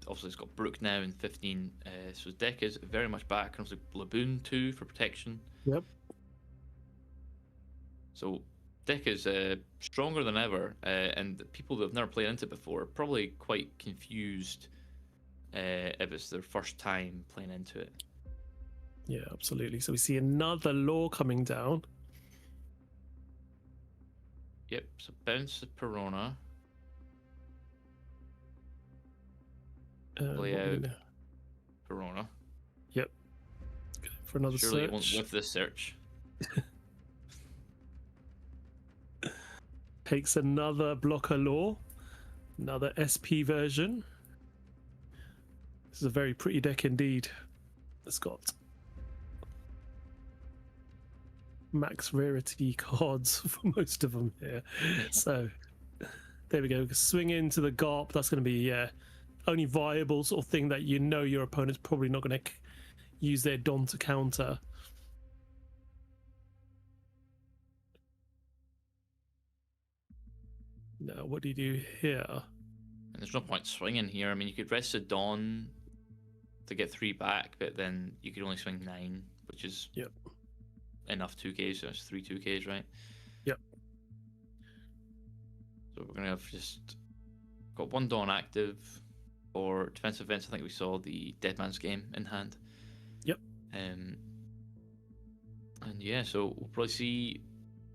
obviously it's got Brook now in 15. So deck is very much back, and obviously Laboon 2 for protection. Yep. So deck is stronger than ever, and people that have never played into it before are probably quite confused if it's their first time playing into it. Yeah, absolutely. So we see another law coming down. Yep, so bounce the Perona. Play out Perona. Yep. Go for another Surely search. it won't whiff this search. Takes another blocker law. Another SP version. This is a very pretty deck indeed. It's got max rarity cards for most of them here. So there we go. Swing into the Garp. That's going to be only viable sort of thing that you know your opponent's probably not going to use their Don to counter. Now, what do you do here? And there's no point swinging here. I mean, you could rest the Dawn to get 3 back, but then you could only swing 9, which is enough 2Ks, so it's 3 2Ks, right? Yep. So we're going to have just got 1 Dawn active, or defensive events. I think we saw the Dead Man's Game in hand. Yep. And yeah, so we'll probably see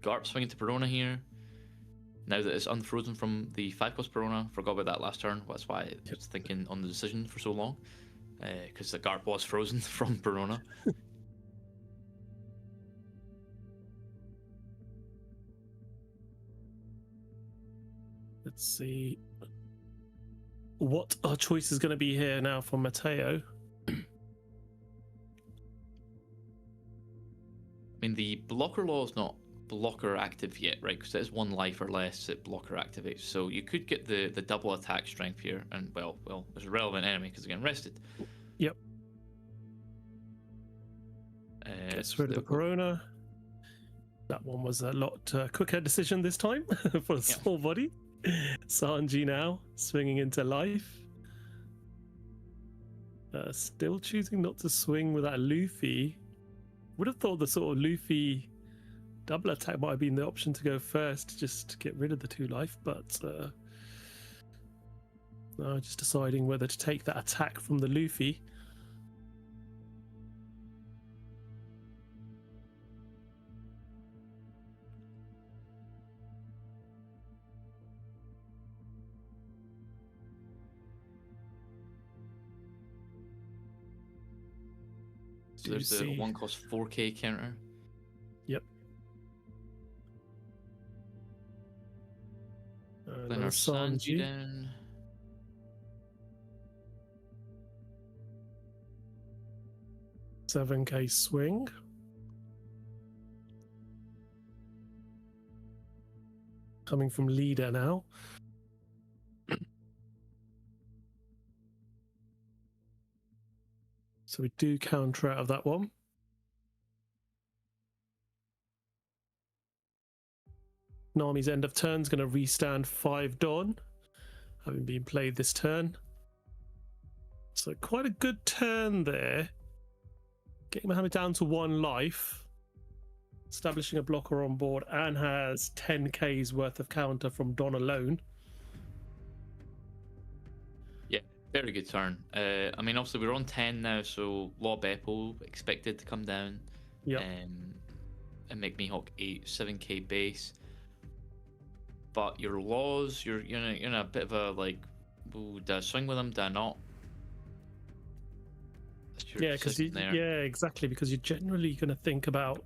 Garp swinging to Perona here. Now that it's unfrozen from the 5-cost Perona, forgot about that last turn. That's why I was thinking on the decision for so long, because the Garp was frozen from Perona. Let's see what our choice is going to be here now for Mateo. I mean, the blocker law is not blocker active yet, right? Because it is 1 life or less that blocker activates. So you could get the double attack strength here, and well, there's a relevant enemy because they're getting rested. Yep. Gets rid of the Perona. That one was a lot quicker decision this time for the small body. Sanji now swinging into life. Still choosing not to swing with that Luffy. Would have thought the sort of Luffy double attack might have been the option to go first, just to get rid of the 2 life, but just deciding whether to take that attack from the Luffy. So there's the 1-cost 4K counter. Yep. Then our Sanji down. $7K swing. Coming from leader now. So we do counter out of that one. Nami's end of turn is going to restand 5 Don, having been played this turn. So quite a good turn there. Getting Mohammed down to 1 life. Establishing a blocker on board and has 10k's worth of counter from Don alone. Yeah, very good turn. I mean, obviously we're on 10 now, so Law Beppo expected to come down. Yep. And make Mihawk 7k base. But your laws, you're in a bit of a like, ooh, do I swing with them? Do I not? Yeah, because exactly, because you're generally going to think about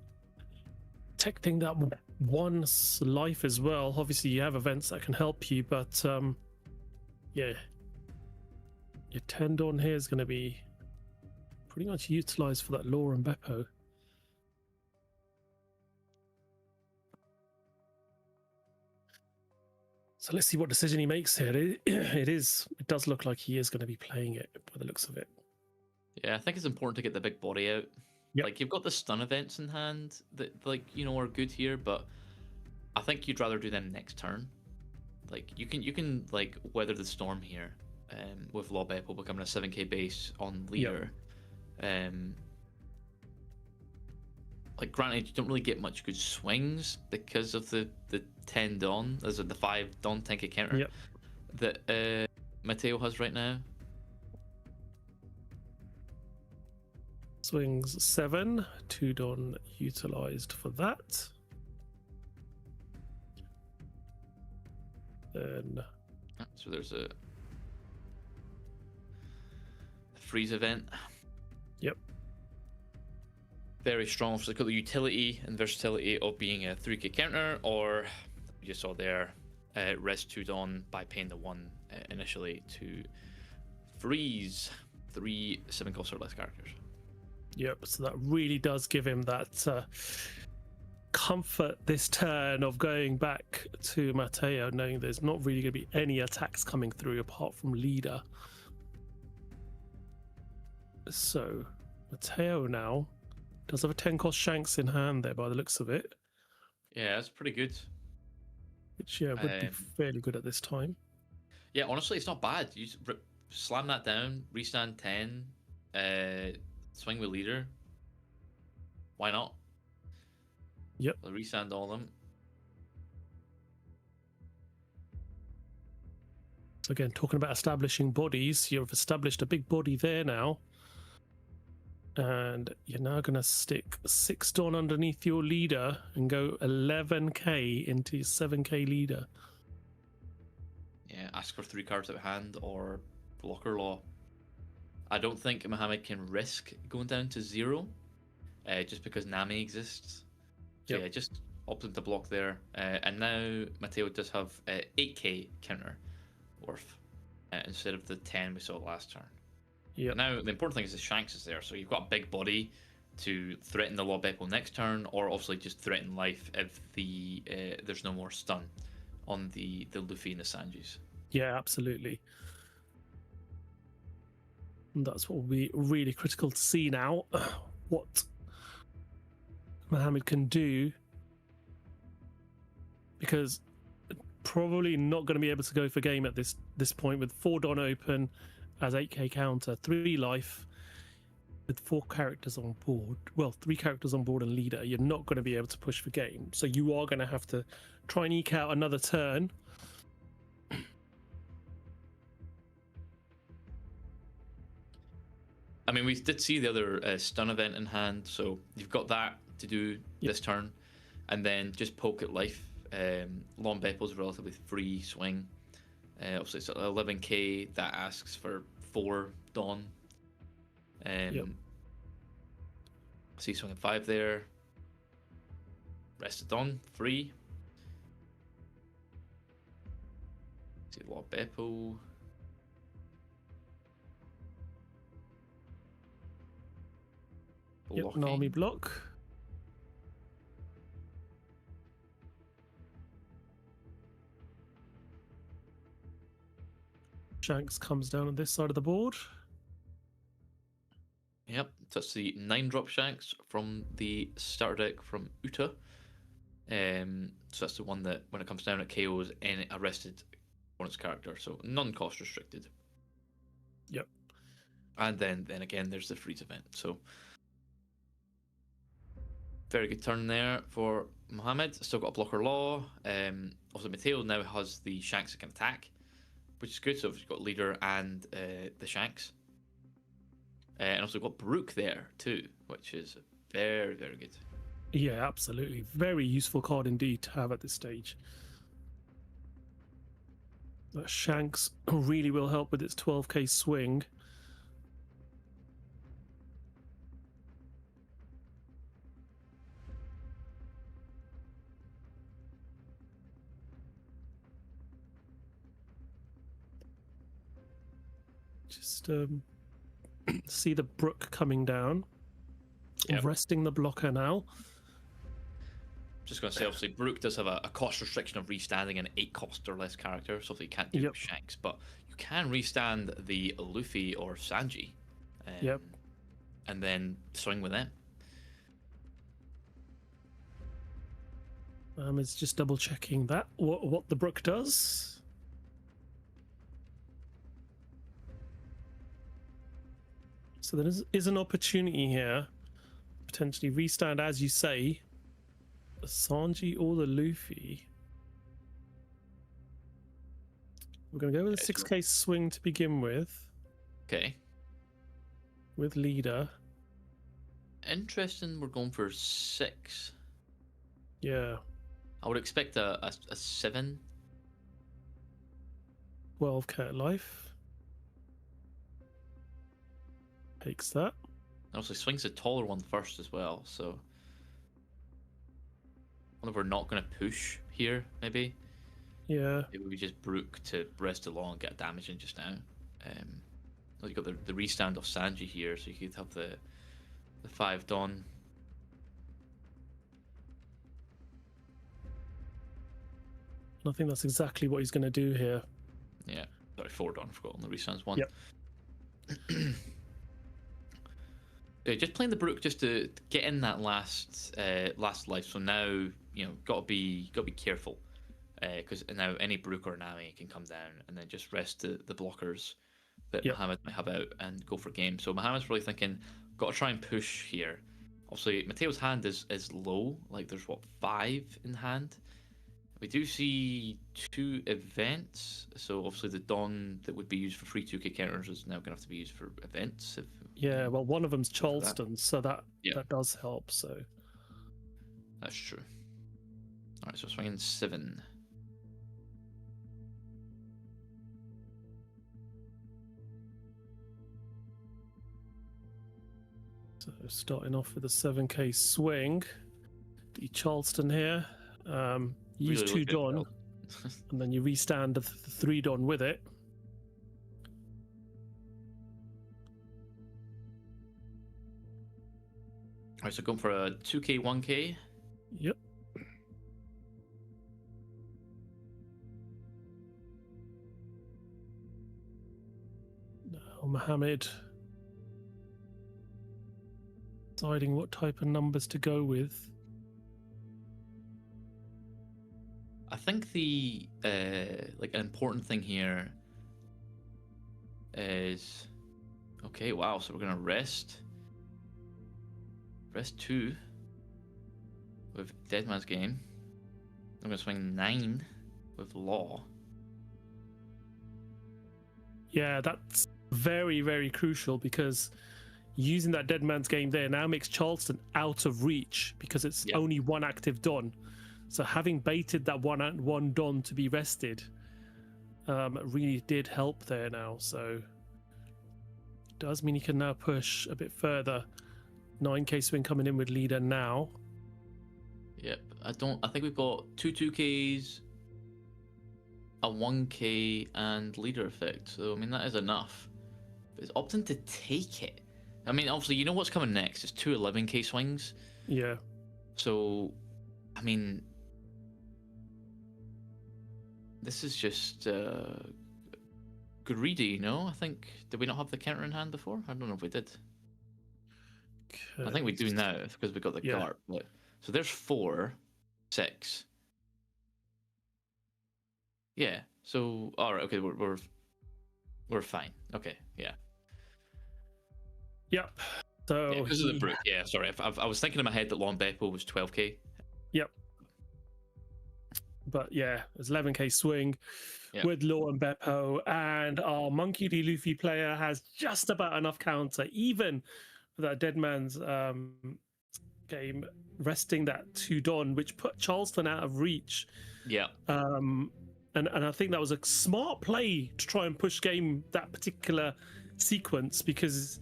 protecting that one's life as well. Obviously, you have events that can help you, but yeah, your 10 Don here is going to be pretty much utilized for that Law and Beppo. So let's see what decision he makes here. It does look like he is going to be playing it by the looks of it. Yeah, I think it's important to get the big body out. Yep. Like, you've got the stun events in hand that, like, are good here, but I think you'd rather do them next turn. Like, you can like weather the storm here, with Law Beppo becoming a 7k base on leader. Yep. Like, granted, you don't really get much good swings because of the 10 Don, as in the 5 Don 10k counter that Mateo has right now. Swings 7, 2 Don utilized for that. Then so there's a freeze event. Yep. Very strong. So they've got the utility and versatility of being a 3k counter, or you saw there, res 2 Don by paying the 1 initially to freeze 3 7-cost or less characters. Yep, so that really does give him that comfort this turn of going back to Mateo, knowing there's not really going to be any attacks coming through apart from leader. So Mateo now does have a 10-cost Shanks in hand there by the looks of it. Yeah, that's pretty good. Which, yeah, would be fairly good at this time. Yeah, honestly, it's not bad. You just slam that down, restand 10, swing with leader. Why not? Yep. I'll restand all of them. So again, talking about establishing bodies, you've established a big body there now. And you're now going to stick 6 Don underneath your leader and go 11k into your 7k leader. Yeah, ask for 3 cards out of hand or blocker law. I don't think Mohammed can risk going down to 0, just because Nami exists. So yeah, just opted to block there. And now Mateo does have 8k counter worth instead of the 10 we saw last turn. Yeah. Now the important thing is the Shanks is there, so you've got a big body to threaten the Law Beppo next turn, or obviously just threaten life if the there's no more stun on the Luffy and the Sanjis. Yeah, absolutely. And that's what will be really critical to see now, what Mohammed can do, because probably not going to be able to go for game at this point with 4 Don open as 8k counter, 3 life with 4 characters on board. Well, 3 characters on board and leader. You're not going to be able to push for game, so you are going to have to try and eke out another turn. I mean, we did see the other stun event in hand, so you've got that to do this turn, and then just poke at life. Law Beppo's relatively free swing. Obviously, it's 11k that asks for 4 Dawn. See swinging 5 there. Rest of Dawn, free. See Law Beppo. Yep, an army block. Shanks comes down on this side of the board. Yep, that's the 9-drop Shanks from the starter deck from Uta. So that's the one that, when it comes down, it KOs any arrested opponent's character, so non-cost restricted. Yep. And then again, there's the freeze event. So very good turn there for Mohammed. Still got a blocker law. Also, Mateo now has the Shanks that can attack, which is good. So we've got leader and the Shanks. And also got Brook there too, which is very, very good. Yeah, absolutely. Very useful card indeed to have at this stage. That Shanks really will help with its 12k swing. Just see the Brook coming down. Yep. Resting the blocker now. Just going to say, obviously, Brook does have a cost restriction of restanding an 8-cost or less character, so you can't do it with Shanks, but you can restand the Luffy or Sanji. Yep. And then swing with them. It's just double checking that what the Brook does. So there is an opportunity here, potentially restand, as you say, the Sanji or the Luffy. We're going to go with a 6k swing to begin with. Okay. With leader. Interesting, we're going for 6. Yeah. I would expect a 7. 12k life. Takes that. And also swings the taller one first as well, so I wonder if we're not going to push here, maybe. Yeah. Maybe we just Brook to rest along and get damage in just now. Well, you got the restand of Sanji here, so you could have the 5 Dawn. I think that's exactly what he's going to do here. Yeah, sorry, 4 Dawn. I forgot on the restands one. Yep. Yeah, just playing the Brook just to get in that last life. So now, you know, gotta be careful, because now any Brook or Nami can come down and then just rest the blockers that Mohammed might have out and go for game. So Mohammed's probably thinking, got to try and push here. Obviously, Mateo's hand is low. Like, there's what, 5 in hand. We do see 2 events, so obviously the Dawn that would be used for free 2k counters is now going to have to be used for events. Yeah, well, one of them's Charleston, so that does help. So that's true. All right, so swinging 7. So starting off with a 7k swing. The Charleston here. Use Really 2 Dawn, and then you restand the 3 Dawn with it. Alright, so going for a 2k, 1k. Yep. Now Mohammed deciding what type of numbers to go with. I think the like an important thing here is, okay, wow, so we're gonna rest 2 with Deadman's Game. I'm gonna swing 9 with Law. Yeah, that's very, very crucial, because using that Deadman's Game there now makes Charleston out of reach, because it's only 1 active Dawn. So having baited that one Dawn to be rested really did help there now. So it does mean he can now push a bit further. 9k swing coming in with leader now. Yep, I think we've got 2 2ks, a 1k, and leader effect. So I mean, that is enough. But it's opting to take it. I mean, obviously, you know what's coming next. It's 2 11k swings. Yeah. So, I mean, this is just greedy, no? I think, did we not have the counter in hand before? I don't know if we did. I think we do now because we got the Yeah. Garp. But, so there's 4, 6. Yeah. So all right. Okay. We're fine. Okay. Yeah. Yep. So Yeah, because of the brute. Yeah. Sorry. I was thinking in my head that Long Beppo was 12k. Yep. But yeah, it's 11k swing with Law and Beppo, and our Monkey D. Luffy player has just about enough counter, even with that Dead Man's game resting that 2 Don, which put Charleston out of reach. Yeah. And I think that was a smart play to try and push game that particular sequence, because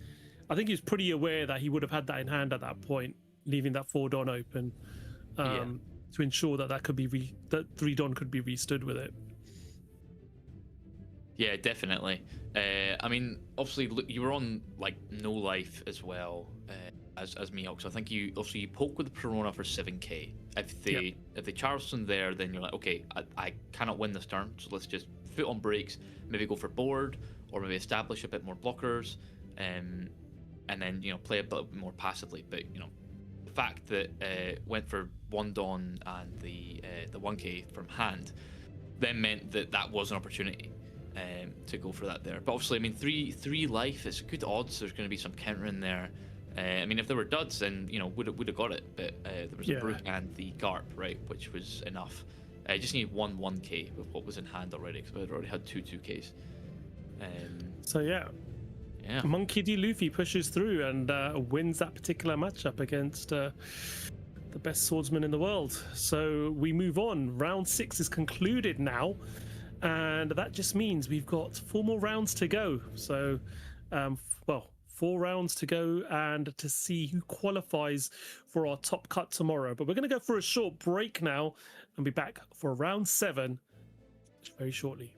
I think he was pretty aware that he would have had that in hand at that point, leaving that 4 Don open to ensure that that could be that 3 Don could be restood with it. Yeah, definitely. I mean, obviously, you were on like no life as well as Mihawk. So I think you poke with the Perona for 7k. If they Charleston there, then you're like, okay, I cannot win this turn, so let's just foot on brakes, maybe go for board, or maybe establish a bit more blockers, and then play a bit more passively. But the fact that went for 1 Dawn and the 1k from hand, then meant that was an opportunity to go for that there. But obviously, I mean, three life, it's good odds there's going to be some counter in there. I mean, if there were duds, then would have got it. But there was a Brook and the Garp, right, which was enough. I just need 1k with what was in hand already, because I'd already had 2Ks. So yeah, Monkey D. Luffy pushes through and wins that particular matchup against the best swordsman in the world. So we move on. Round 6 is concluded now, and that just means we've got 4 more rounds to go. So, 4 rounds to go, and to see who qualifies for our top cut tomorrow. But we're going to go for a short break now and be back for round 7 very shortly.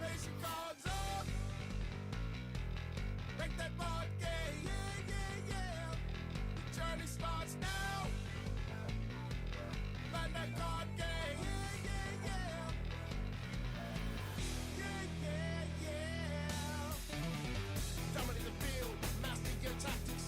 Raise your cards up. Make that board gay. Yeah. The journey starts now. Find that card game. Yeah. Dominate the field, master your tactics.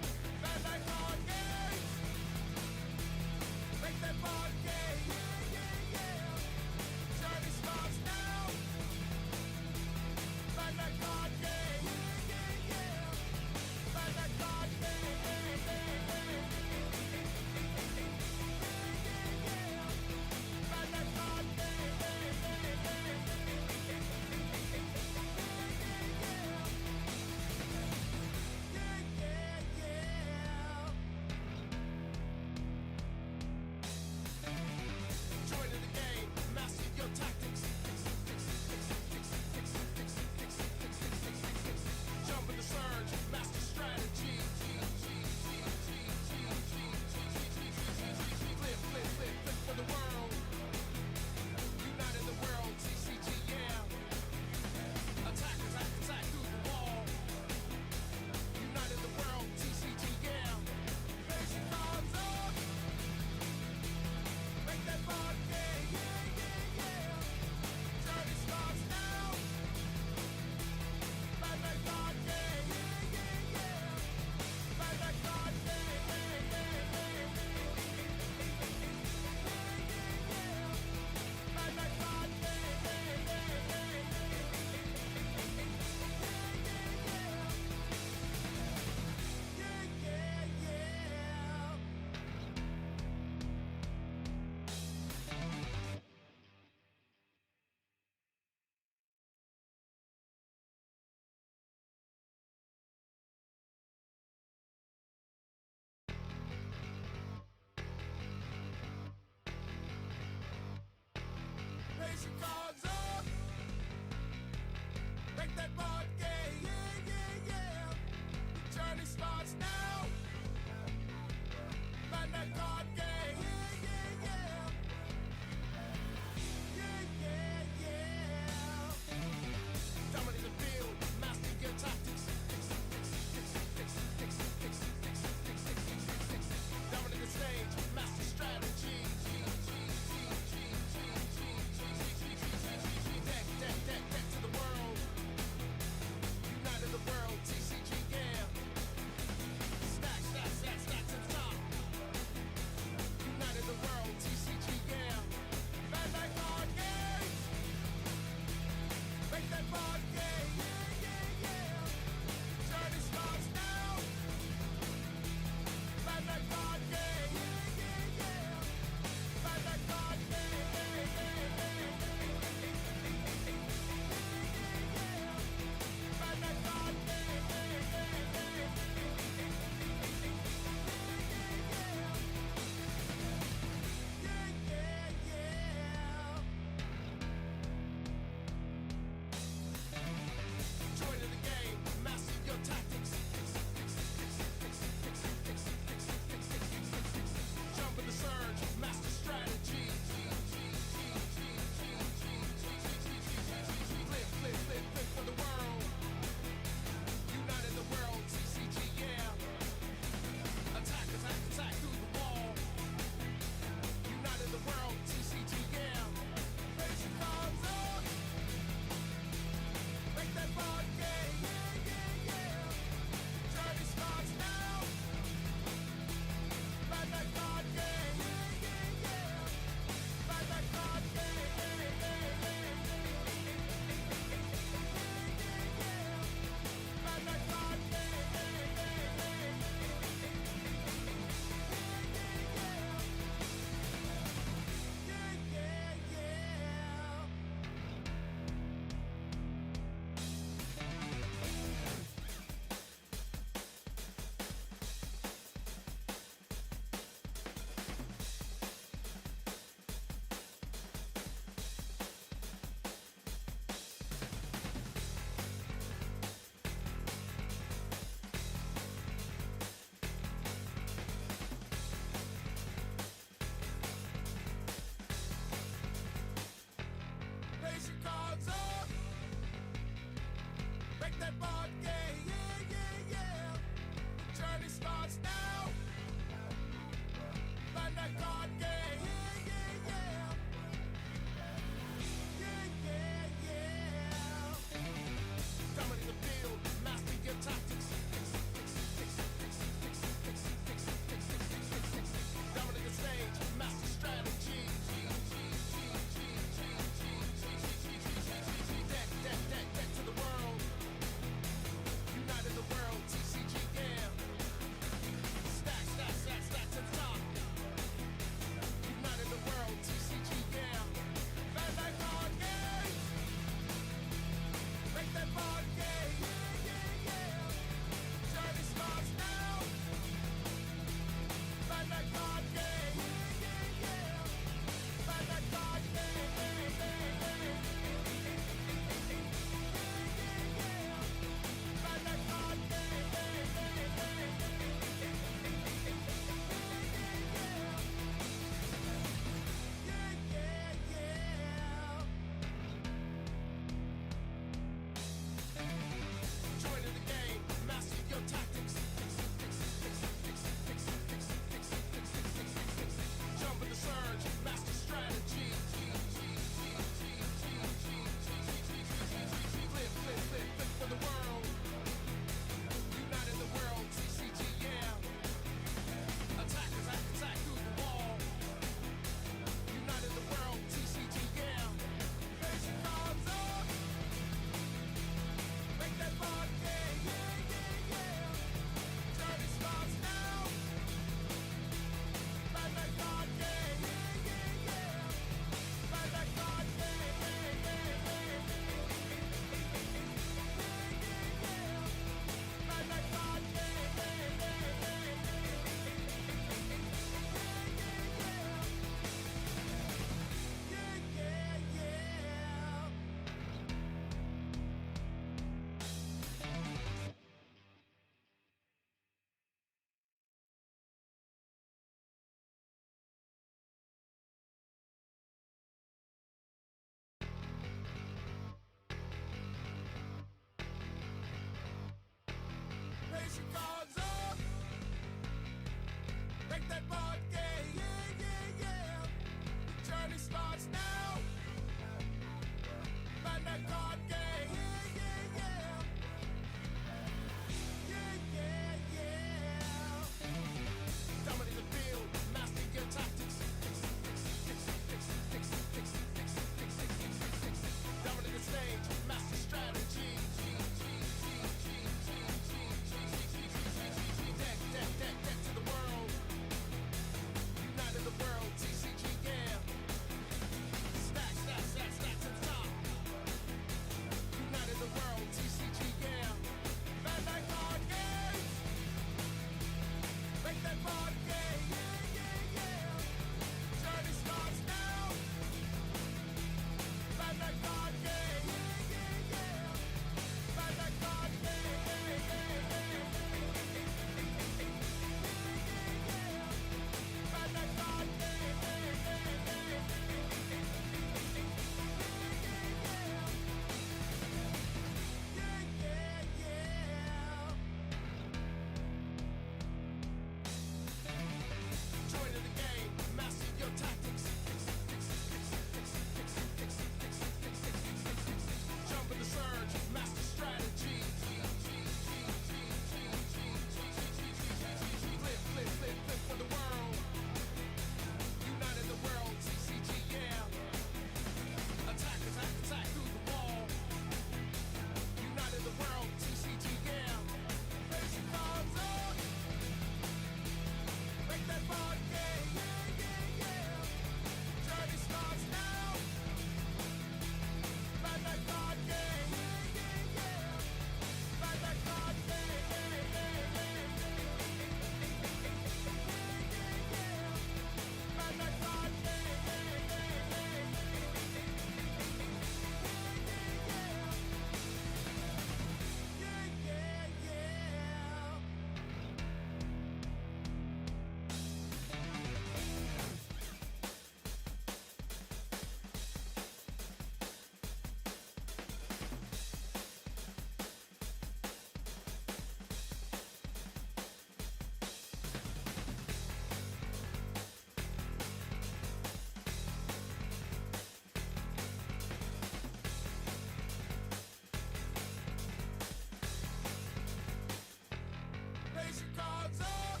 cards up.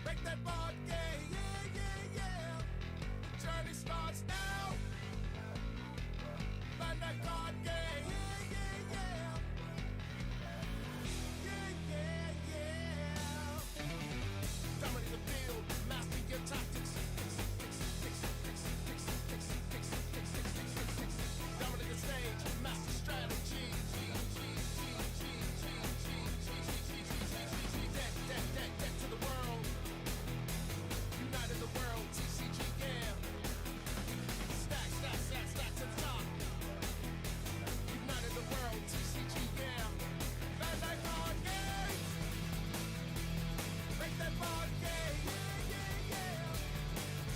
Break that board game. Yeah, yeah, yeah. The journey starts now. Find that card game. Yeah, yeah, yeah. Yeah, yeah, yeah. Dominate the field. Master your tactics. Dominate the stage. Master strategy. Deck to the world. United the world. TCG, yeah. Stack to the top. United the world. TCG, yeah. Bandai card game. Make that board game. Yeah, yeah, yeah.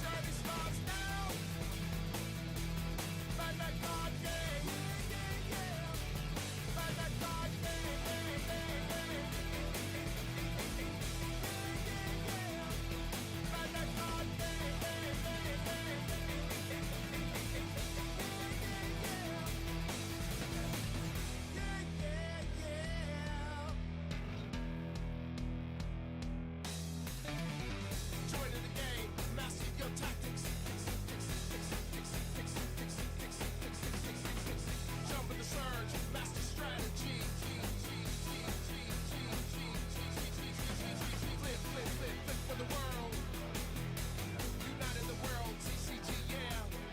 Journey starts now. Bandai card game. Yeah, yeah, yeah. Bandai card game. Bandai card game. Yeah, yeah, yeah. Join in the game, master your tactics. Jump in the surge, master strategy. Flip for the world. United the world, TCG, yeah.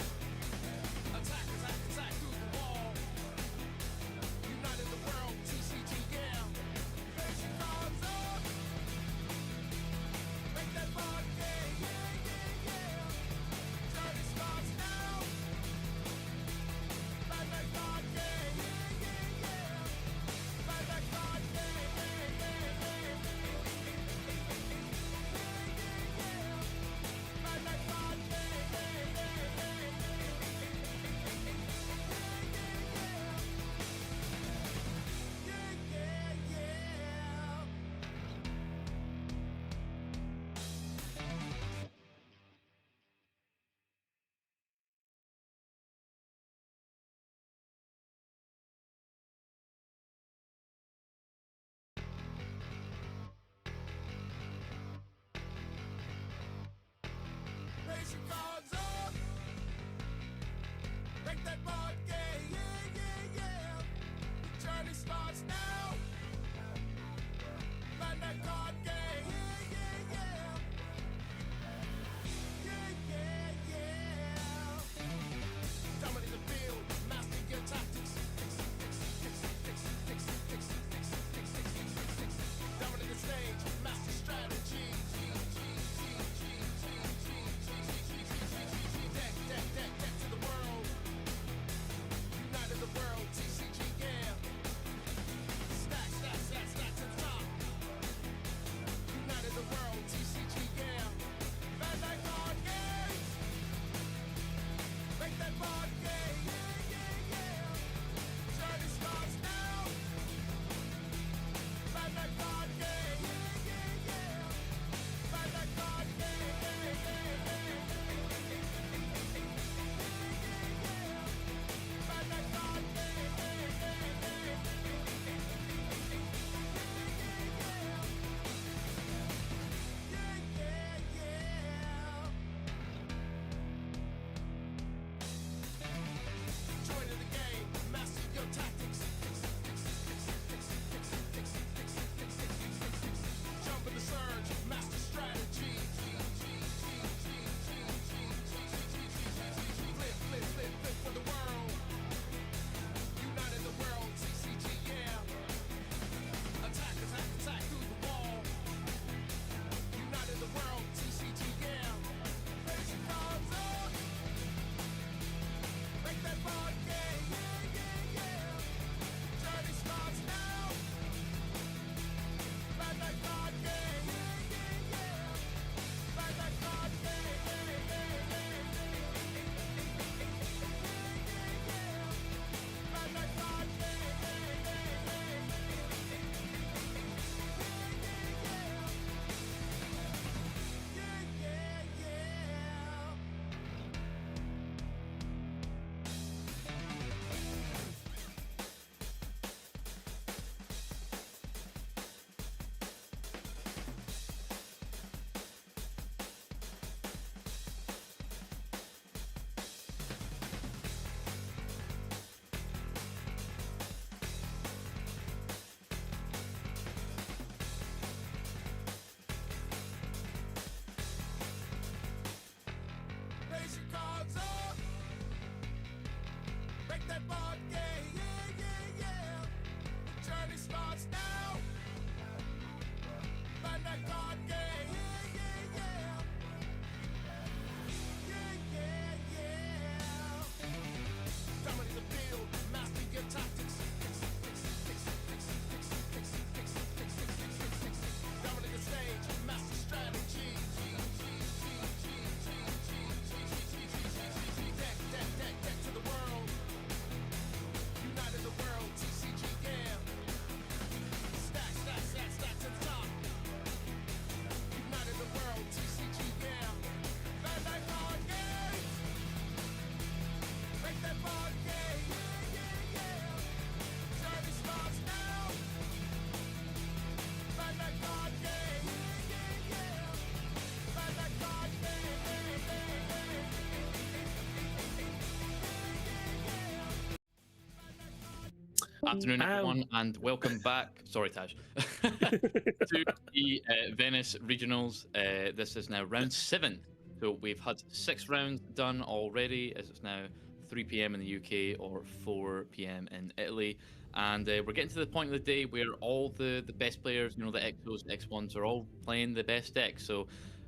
Attack through the wall. United the world, TCG, yeah. Face your cards up. Make that board game, yeah, yeah, yeah. Journey starts now. Find that card game, yeah, yeah, yeah. Find that card game, yeah, yeah, yeah. Find that card game, yeah, yeah, yeah. Yeah, yeah, yeah. Raise your cards up. Break that board game. Yeah, yeah, yeah. The journey starts now. Find that card game. Yeah, yeah, yeah. Yeah, yeah, yeah. Dominate the field. Master your tactics. Dominate the stage. Master strategy. Deck to the world. United the world, TCG, yeah. Afternoon, everyone, and welcome back. Sorry, Taj. To the Venice regionals. This is now round 7. So we've had 6 rounds done already, as it's now 3 p.m. in the UK or 4 p.m. in Italy. And we're getting to the point of the day where all the best players, you know, the Exos, the X1s, are all playing the best decks. So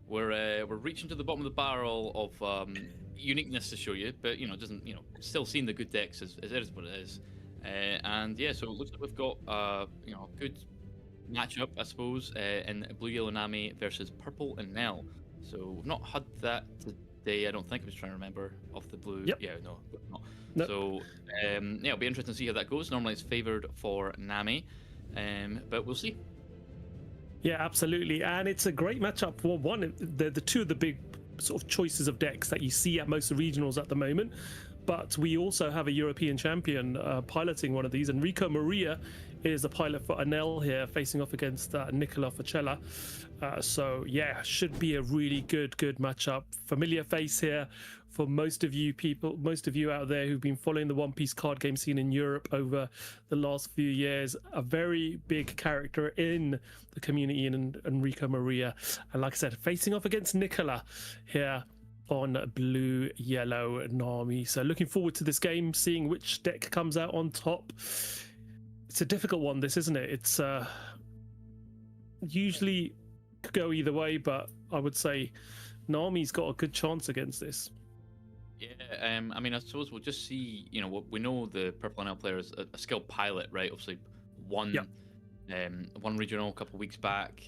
we're reaching to the bottom of the barrel of uniqueness to show you, but you know, it doesn't, you know, still seeing the good decks as it is what it is. And yeah, so it looks like we've got you know, a good matchup, I suppose, in Blue Yellow Nami versus Purple and Nell. So we've not had that today. I don't think. I was trying to remember off the blue. Yep. Yeah, no, not. Nope. So yeah, it'll be interesting to see how that goes. Normally it's favored for Nami, but we'll see. Yeah, absolutely, and it's a great matchup for one. The two of the big sort of choices of decks that you see at most regionals at the moment. But we also have a European champion piloting one of these. Enrico Maria is a pilot for Anel here, facing off against Nicola Facella. So yeah, should be a really good matchup. Familiar face here for most of you people, most of you out there who've been following the One Piece card game scene in Europe over the last few years. A very big character in the community in Enrico Maria. And like I said, facing off against Nicola here on Blue Yellow Nami. So looking forward to this game, seeing which deck comes out on top. It's a difficult one, this, isn't it? It's usually could go either way, but I would say Nami's got a good chance against this. Yeah, I mean, I suppose we'll just see. You know, we know the Purple NL player is a skilled pilot, right? Obviously, one regional a couple of weeks back,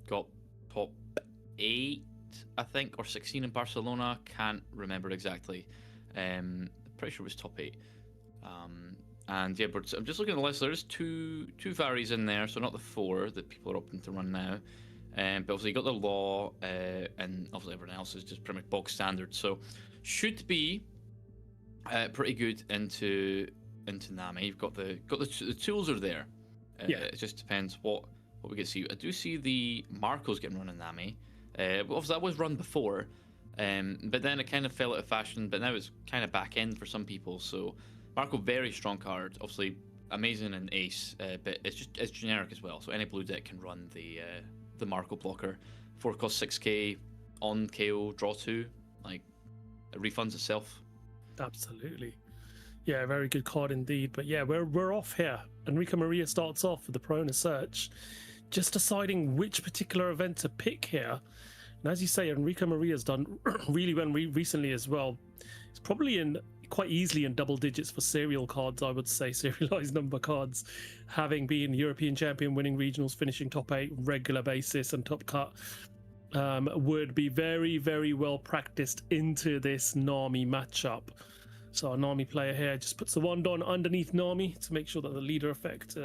got top 8, I think, or 16 in Barcelona. Can't remember exactly. Pretty sure it was top 8. And yeah, but I'm just looking at the list. There's two varies in there, so not the 4 that people are opting to run now. But obviously you got the law, and obviously everyone else is just pretty much bog standard. So should be pretty good into Nami. You've got the tools are there. It just depends what we get to see. I do see the Marco's getting run in Nami. Obviously that was run before, but then it kind of fell out of fashion. But now it's kind of back end for some people. So Marco, very strong card. Obviously amazing in Ace, but it's generic as well. So any blue deck can run the Marco blocker. 4 cost 6k on KO, draw 2. Like, it refunds itself. Absolutely. Yeah, very good card indeed. But yeah, we're off here. Enrico Maria starts off with the Perona Search, just deciding which particular event to pick here. And as you say, Enrico Maria's done really well recently as well. It's probably quite easily in double digits for serial cards, I would say, serialized number cards, having been European champion, winning regionals, finishing top 8 regular basis and top cut. Would be very, very well practiced into this Nami matchup. So our Nami player here just puts the wand on underneath Nami to make sure that the leader effect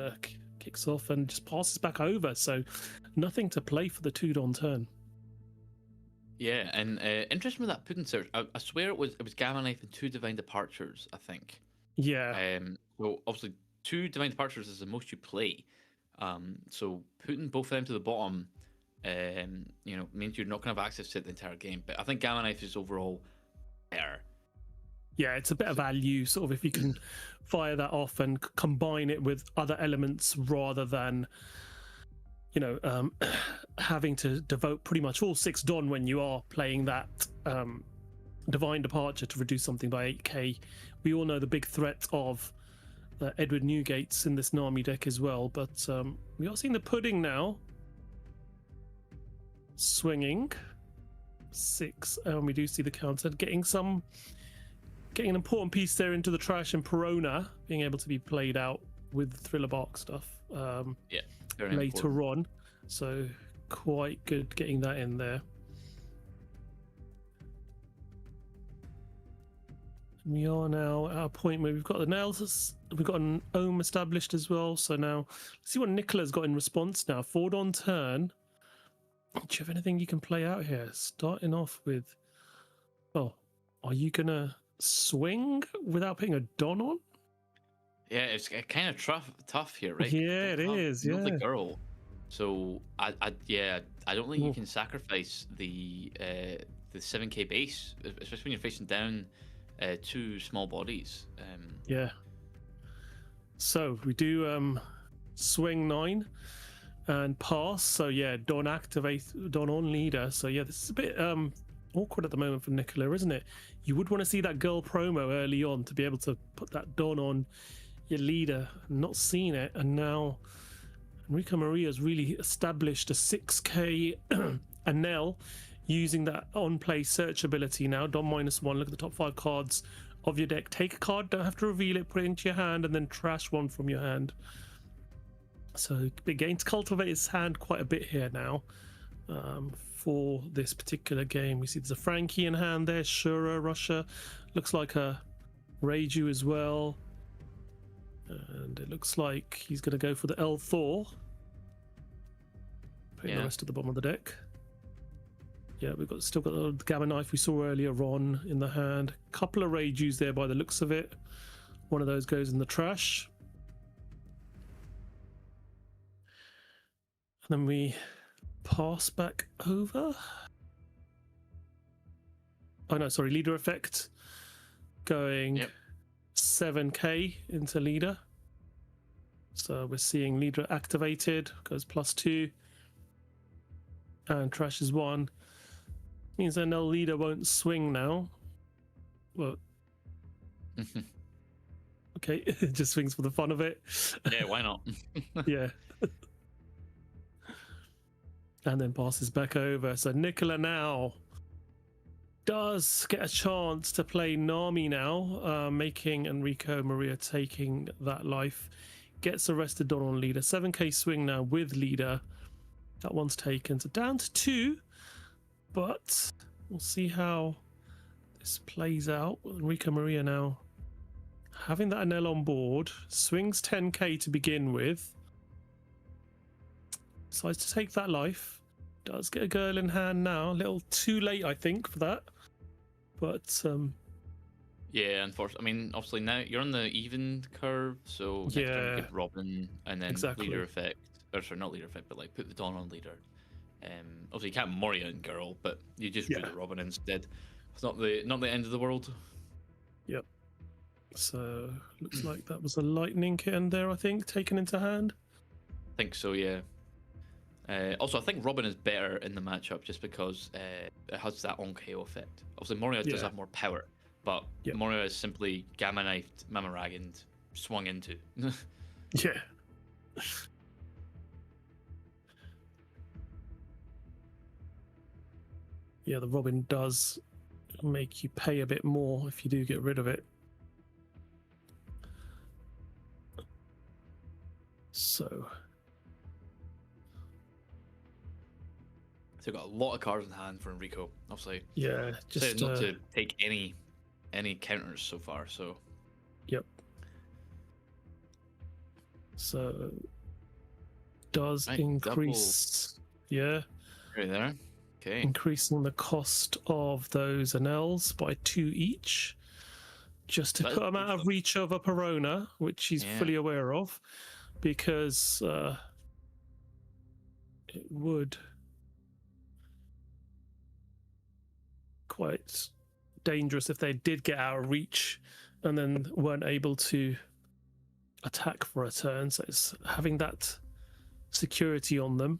kicks off and just passes back over. So nothing to play for the 2-Don turn. Yeah, and interesting with that Pudding Search. I swear it was Gamma Knife and 2 Divine Departures, I think. Yeah. So obviously 2 Divine Departures is the most you play. So putting both of them to the bottom, you know, means you're not going to have access to it the entire game. But I think Gamma Knife is overall better. Yeah, it's a bit of value, sort of, if you can fire that off and combine it with other elements rather than, you know, having to devote pretty much all 6 Don when you are playing that Divine Departure to reduce something by 8k. We all know the big threat of Edward Newgates in this Nami deck as well, but we are seeing the Pudding now. Swinging 6, and we do see the counter getting an important piece there into the trash, and Perona being able to be played out with Thriller Bark stuff later on. So quite good getting that in there. We are now at a point where we've got the nails, we've got an Ohm established as well. So now let's see what Nicola's got in response now. 4-Don turn. Do you have anything you can play out here? Starting off with, oh, are you gonna swing without putting a Don on? Yeah, it's kind of tough here, right? Yeah, it is. Yeah, the girl. So I don't think you can sacrifice the 7k base, especially when you're facing down 2 small bodies. Yeah. So we do swing 9 and pass. So yeah, Don on leader. So yeah, this is a bit awkward at the moment for Nicola, isn't it? You would want to see that girl promo early on to be able to put that Don on your leader. Not seen it, and now Enrico Maria's really established a 6k Anel using that on-play search ability now. Don -1, look at the top 5 cards of your deck. Take a card, don't have to reveal it, put it into your hand, and then trash one from your hand. So beginning to cultivate his hand quite a bit here now for this particular game. We see there's a Frankie in hand there, Shura, Russia. Looks like a Reiju as well. And it looks like he's going to go for the L Thor. Putting the rest at the bottom of the deck. Yeah, we've still got the Gamma Knife we saw earlier on in the hand. Couple of Reijus there by the looks of it. One of those goes in the trash. And then we pass back over. Oh no, sorry, leader effect. Going 7k into leader. So we're seeing leader activated, goes +2. And trash is 1. Means that no leader won't swing now. Well, okay, it just swings for the fun of it. Yeah, why not? Yeah. And then passes back over. So Nicola now does get a chance to play Nami now, making Enrico Maria taking that life. Gets arrested Don on leader. 7k swing now with leader. That one's taken. So down to 2. But we'll see how this plays out. Enrico Maria now having that Anel on board. Swings 10k to begin with. Decides to take that life. Does get a girl in hand now. A little too late, I think, for that. But yeah, unfortunately, I mean, obviously now you're on the even curve, so next time you get Robin and then leader effect, or sorry, not leader effect, but like put the Dawn on leader. Obviously you can't Moria and girl, but you just put the Robin instead. It's not the end of the world. Yep. So looks like that was a lightning kitten there, I think, taken into hand. I think so, yeah. Also, I think Robin is better in the matchup just because it has that on KO effect. Obviously, Moria does have more power, but Moria is simply Gamma Knifed, Mama Rag, and swung into. Yeah. Yeah, the Robin does make you pay a bit more if you do get rid of it. So got a lot of cards in hand for Enrico. Obviously, yeah, just not to take any counters so far. So, yep. So does increase, right there. Okay. Increasing the cost of those Anels by 2 each, just to put them out of reach of a Perona, which she's fully aware of, because it would quite dangerous if they did get out of reach and then weren't able to attack for a turn. So it's having that security on them.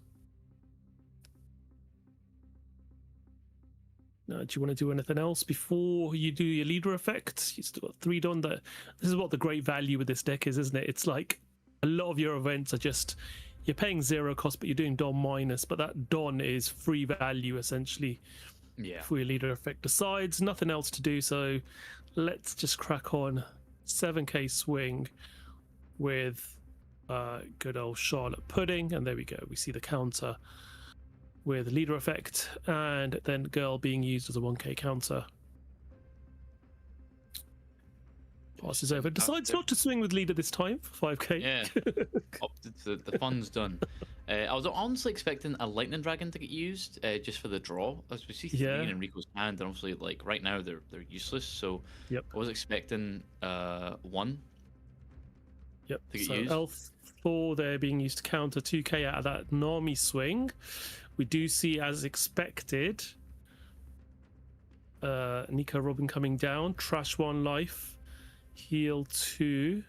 Now, do you want to do anything else before you do your leader effect? You still got 3 Don. This is what the great value with this deck is, isn't it? It's like a lot of your events are just, you're paying 0 cost, but you're doing Don minus, but that Don is free value essentially. Yeah. For your leader effect. Decides nothing else to do, so let's just crack on. 7k swing with good old Charlotte Pudding, and there we go. We see the counter with leader effect, and then girl being used as a 1k counter. Passes over. Decides not to swing with leader this time for 5k. Yeah. The fun's done. I was honestly expecting a lightning dragon to get used just for the draw. As we see 3 in Enrico's hand, and obviously like right now they're useless. So I was expecting 1. Yep. To get so used. L4 there being used to counter 2k out of that Nami swing. We do see, as expected, Nico Robin coming down. Trash 1 life. Heal 2.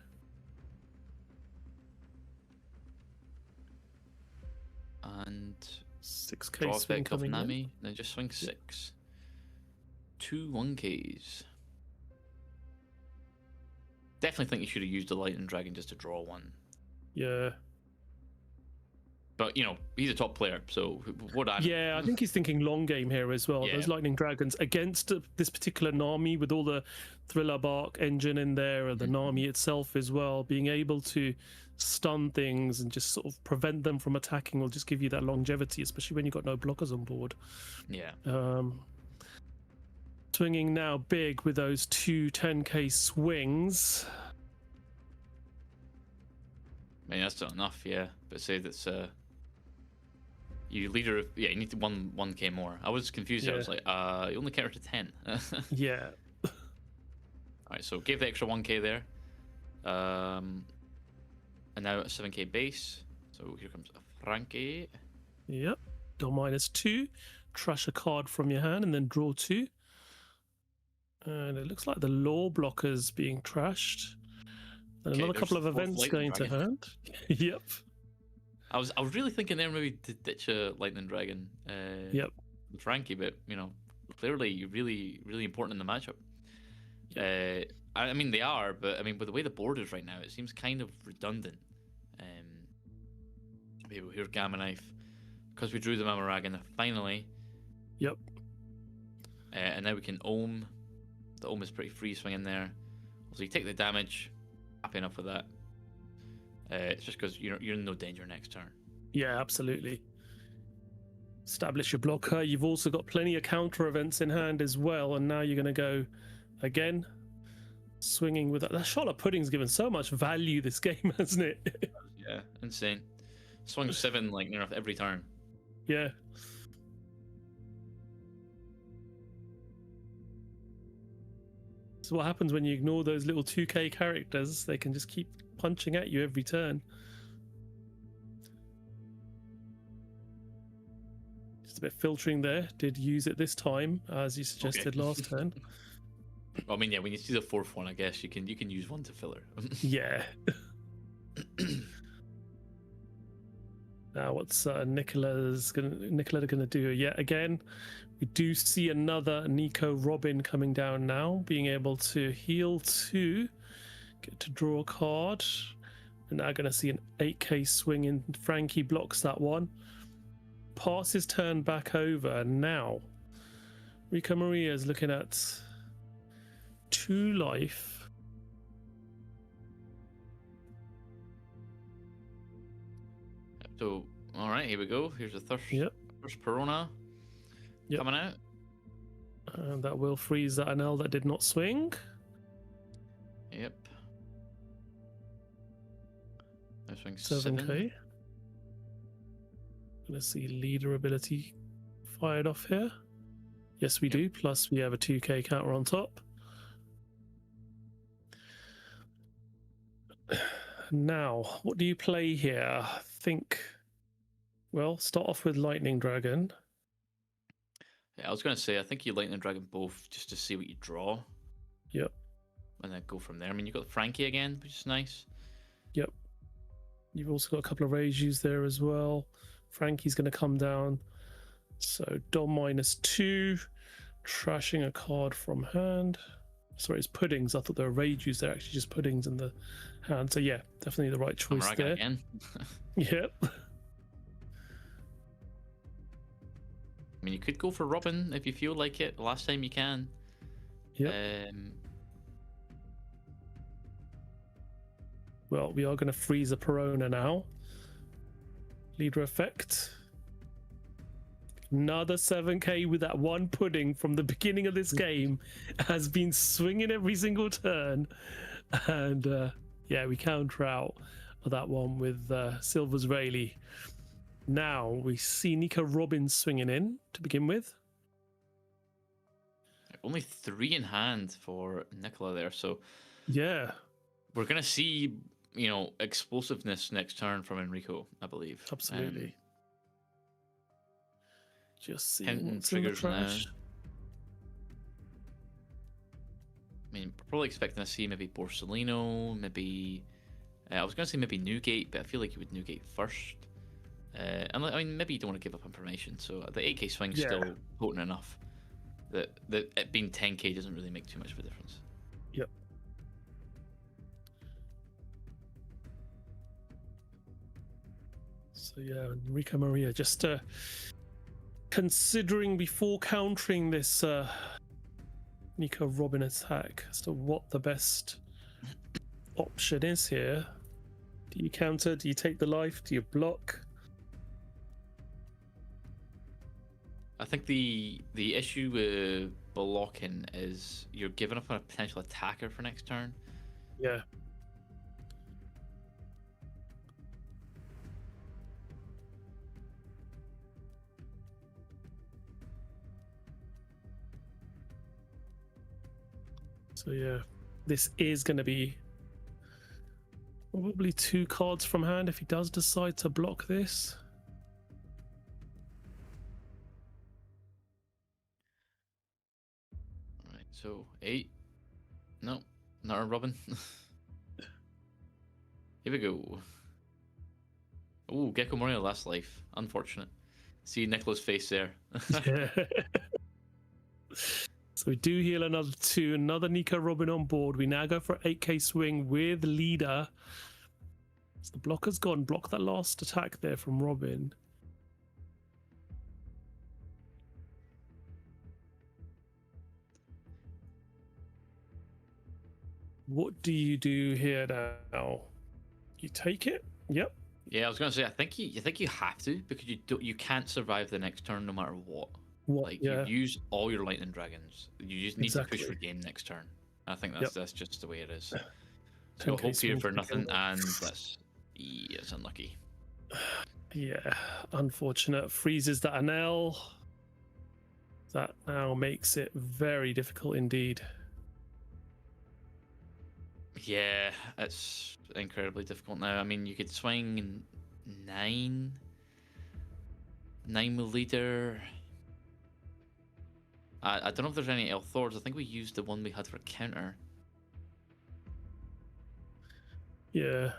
and 6k draw swing effect off coming in. Nami, then just swing 6. 2 1Ks. Definitely think you should have used the Lightning Dragon just to draw one. Yeah. But, you know, he's a top player, so what I know. Yeah, I think he's thinking long game here as well. Yeah. Those Lightning Dragons against this particular Nami with all the Thriller Bark engine in there and the Nami itself as well, being able to stun things and just sort of prevent them from attacking will just give you that longevity, especially when you've got no blockers on board. Yeah. Swinging now big with those 2 10k swings. I mean, that's not enough, yeah. But say that's you leader of, yeah, you need to 1k more. I was confused. Yeah. I was like, you only count to 10. Yeah. Alright, so give the extra 1k there. And now at 7k base. So here comes a Frankie. Yep. Go -2. Trash a card from your hand and then draw 2. And it looks like the law blocker's being trashed. And Okay, another there's couple of the fourth events Lightning going to Dragon. hand. Yep. I was really thinking there maybe to ditch a Lightning Dragon. Yep. With Frankie, but you know, clearly you're really important in the matchup. I mean they are, but I mean with the way the board is right now, it seems kind of redundant. Here's Gamma Knife, because we drew the Mamaragan finally. Yep. And now we can Ohm. The Ohm is pretty free swinging there. So you take the damage. Happy enough with that. It's just because you're in no danger next turn. Yeah, absolutely. Establish your blocker. You've also got plenty of counter events in hand as well, and now you're going to go again, swinging with that. That Charlotte Pudding's given so much value this game, hasn't it? Yeah, insane. Swung 7 like near enough every turn. Yeah. So what happens when you ignore those little 2k characters? They can just keep punching at you every turn. Just a bit filtering there. Did use it this time, as you suggested last turn. Well, I mean, yeah, when you see the 4th one, I guess you can use one to filler. Yeah. Now what's Nicola gonna do yet again? We do see another Nico Robin coming down now, being able to heal 2, get to draw a card. We're now gonna see an 8k swing in. Frankie blocks that one. Passes turn back over, and now Rika Maria is looking at 2 life. So, all right, here we go. Here's the first Perona coming out. And that will freeze that NL that did not swing. Yep. Now swing 7k. 7. Gonna see leader ability fired off here. Yes, we do. Plus, we have a 2k counter on top. Now, what do you play here? I think, well, start off with Lightning Dragon. Yeah, I was going to say, I think you Lightning Dragon both just to see what you draw. Yep. And then go from there. I mean, you've got Frankie again, which is nice. Yep. You've also got a couple of Reijus there as well. Frankie's going to come down. So, Dom -2. Trashing a card from hand. Sorry, it's puddings. I thought they were Reijus. They're actually just puddings in the hand. So, yeah, definitely the right choice Amaraga there. again. Yep. I mean, you could go for Robin if you feel like it. Last time you can. Yep. Well, we are going to freeze a Perona now. Leader effect. Another 7k with that one pudding from the beginning of this game has been swinging every single turn. And yeah, we counter out that one with Silver's Rayleigh. Now we see Nico Robbins swinging in to begin with. Only 3 in hand for Nicola there. So yeah, we're going to see, you know, explosiveness next turn from Enrico, I believe. Absolutely. Just seeing Hinton what's in the triggers now. trash. I mean, probably expecting to see maybe Borsellino, maybe... I was going to say maybe Newgate, but I feel like you would Newgate first. And I mean, maybe you don't want to give up information, so the 8k swing's Yeah. still potent enough that it being 10k doesn't really make too much of a difference. Yep. So yeah, Enrico Maria just considering before countering this Nico Robin attack as to what the best option is here. Do you counter? Do you take the life? Do you block? I think the issue with blocking is you're giving up on a potential attacker for next turn. Yeah. So yeah, this is going to be probably 2 cards from hand if he does decide to block this. All right, so 8. No, not a Robin. Here we go. Oh, Gecko Moria last life. Unfortunate. See Nicola's face there. Yeah. So we do heal another 2, another Nico Robin on board. We now go for 8k swing with leader. So the blocker's gone. Block that last attack there from Robin. What do you do here now? You take it? Yep. Yeah, I was gonna say I think you have to, because you can't survive the next turn no matter what. What? Like Yeah. you use all your lightning dragons. You just need to push Exactly. for game next turn. I think Yep. that's just the way it is. So 10K hope here swing for to nothing, kill. and that's it's unlucky. Yeah, unfortunate. Freezes that Anel. That now makes it very difficult indeed. Yeah, it's incredibly difficult now. I mean, you could swing 9 with leader. I don't know if there's any Elthors. I think we used the one we had for counter. Yeah.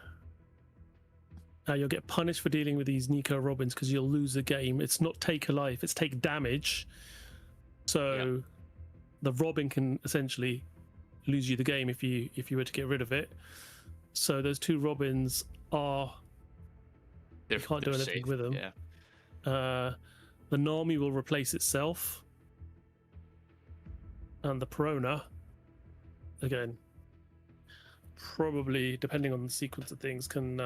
Now you'll get punished for dealing with these Nico Robins because you'll lose the game. It's not take a life, it's take damage. So the Robin can essentially lose you the game if you were to get rid of it. So those 2 Robins are They're, can't do they're anything safe, with them. Yeah. The Nami will replace itself. And the Perona, again, probably, depending on the sequence of things, can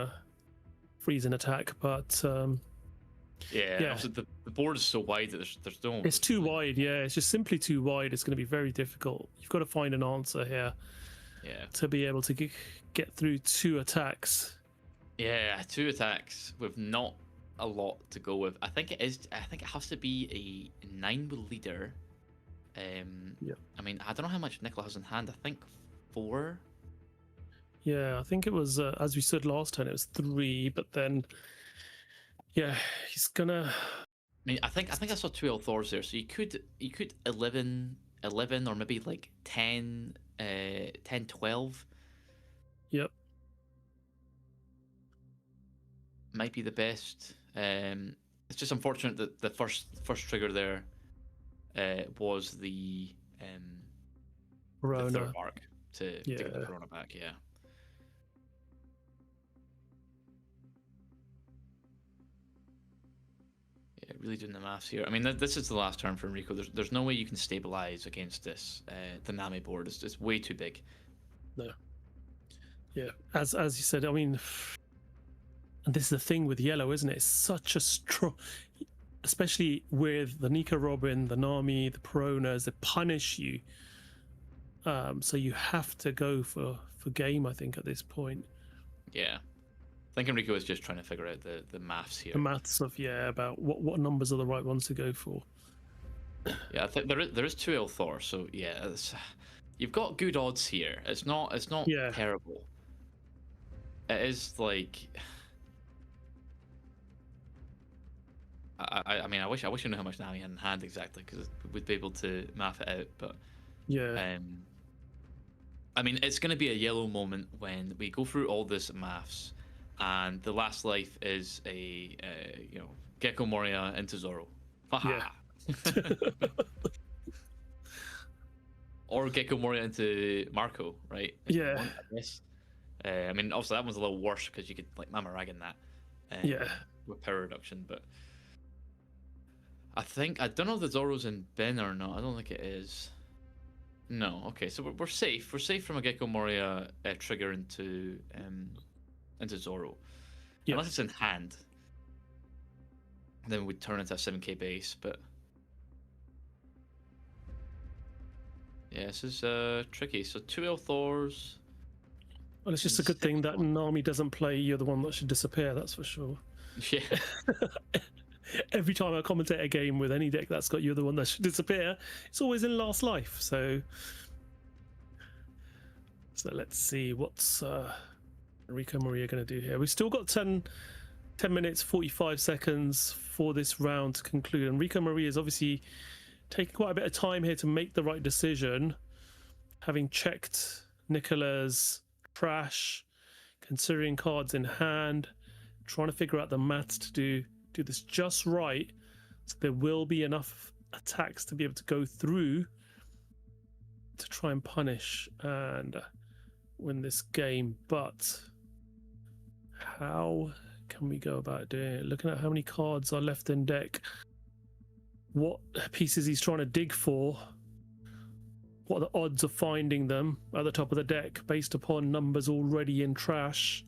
freeze an attack. But Yeah. Also the board is so wide that there's no. it's too wide. Yeah, it's just simply too wide. It's going to be very difficult. You've got to find an answer here Yeah. to be able to get through 2 attacks. Yeah, 2 attacks with not a lot to go with. I think it has to be a 9 with leader. Yeah. I mean, I don't know how much Nicola has in hand. I think 4. Yeah, I think it was as we said last time. It was 3, but then yeah, he's gonna. I mean, I think I saw 2 Elthors there, so you could 11 or maybe like 10 12 Yep. might be the best. It's just unfortunate that the first trigger there was the Perona. third mark to get the Yeah. Corona back. Yeah. Yeah, really doing the maths here. I mean, this is the last turn for Enrico. There's no way you can stabilize against this. The Nami board is way too big. No. Yeah, as you said, I mean, and this is the thing with yellow, isn't it? It's such a strong, especially with the Nico Robin, the Nami, the Peronas, they punish you. So you have to go for game, I think, at this point. Yeah. I think Enrico is just trying to figure out the maths here. The maths of about what numbers are the right ones to go for. Yeah, I think there is 2 Elthor, so yeah, you've got good odds here. It's not Yeah. terrible. It is like I mean I wish I knew how much Nami had in hand exactly, because we'd be able to math it out. But Yeah. I mean, it's going to be a yellow moment when we go through all this maths, and the last life is a Gecko Moria into Zoro. Yeah. Or Gecko Moria into Marco, right? Yeah. I guess. I mean, obviously that one's a little worse because you could like Mama Ragan that. Yeah. With power reduction, but I don't know if the Zoro's in bin or not. I don't think it is. No. Okay, so we're safe. We're safe from a Gecko Moria trigger into Zoro. Yeah. Unless it's in hand, then we'd turn into a 7k base. But yeah, this is tricky. So 2 Elthors. Well, it's just a good thing that Nami doesn't play You're the One That Should Disappear, that's for sure. Yeah. Every time I commentate a game with any deck that's got You're the One That Should Disappear, it's always in last life. So let's see what's Enrico Maria going to do here. We've still got 10 minutes, 45 seconds for this round to conclude. Enrico Maria is obviously taking quite a bit of time here to make the right decision, having checked Nicola's trash, considering cards in hand, trying to figure out the maths to do this just right, so there will be enough attacks to be able to go through to try and punish and win this game. But how can we go about doing it? Looking at how many cards are left in deck, what pieces he's trying to dig for, what are the odds of finding them at the top of the deck based upon numbers already in trash.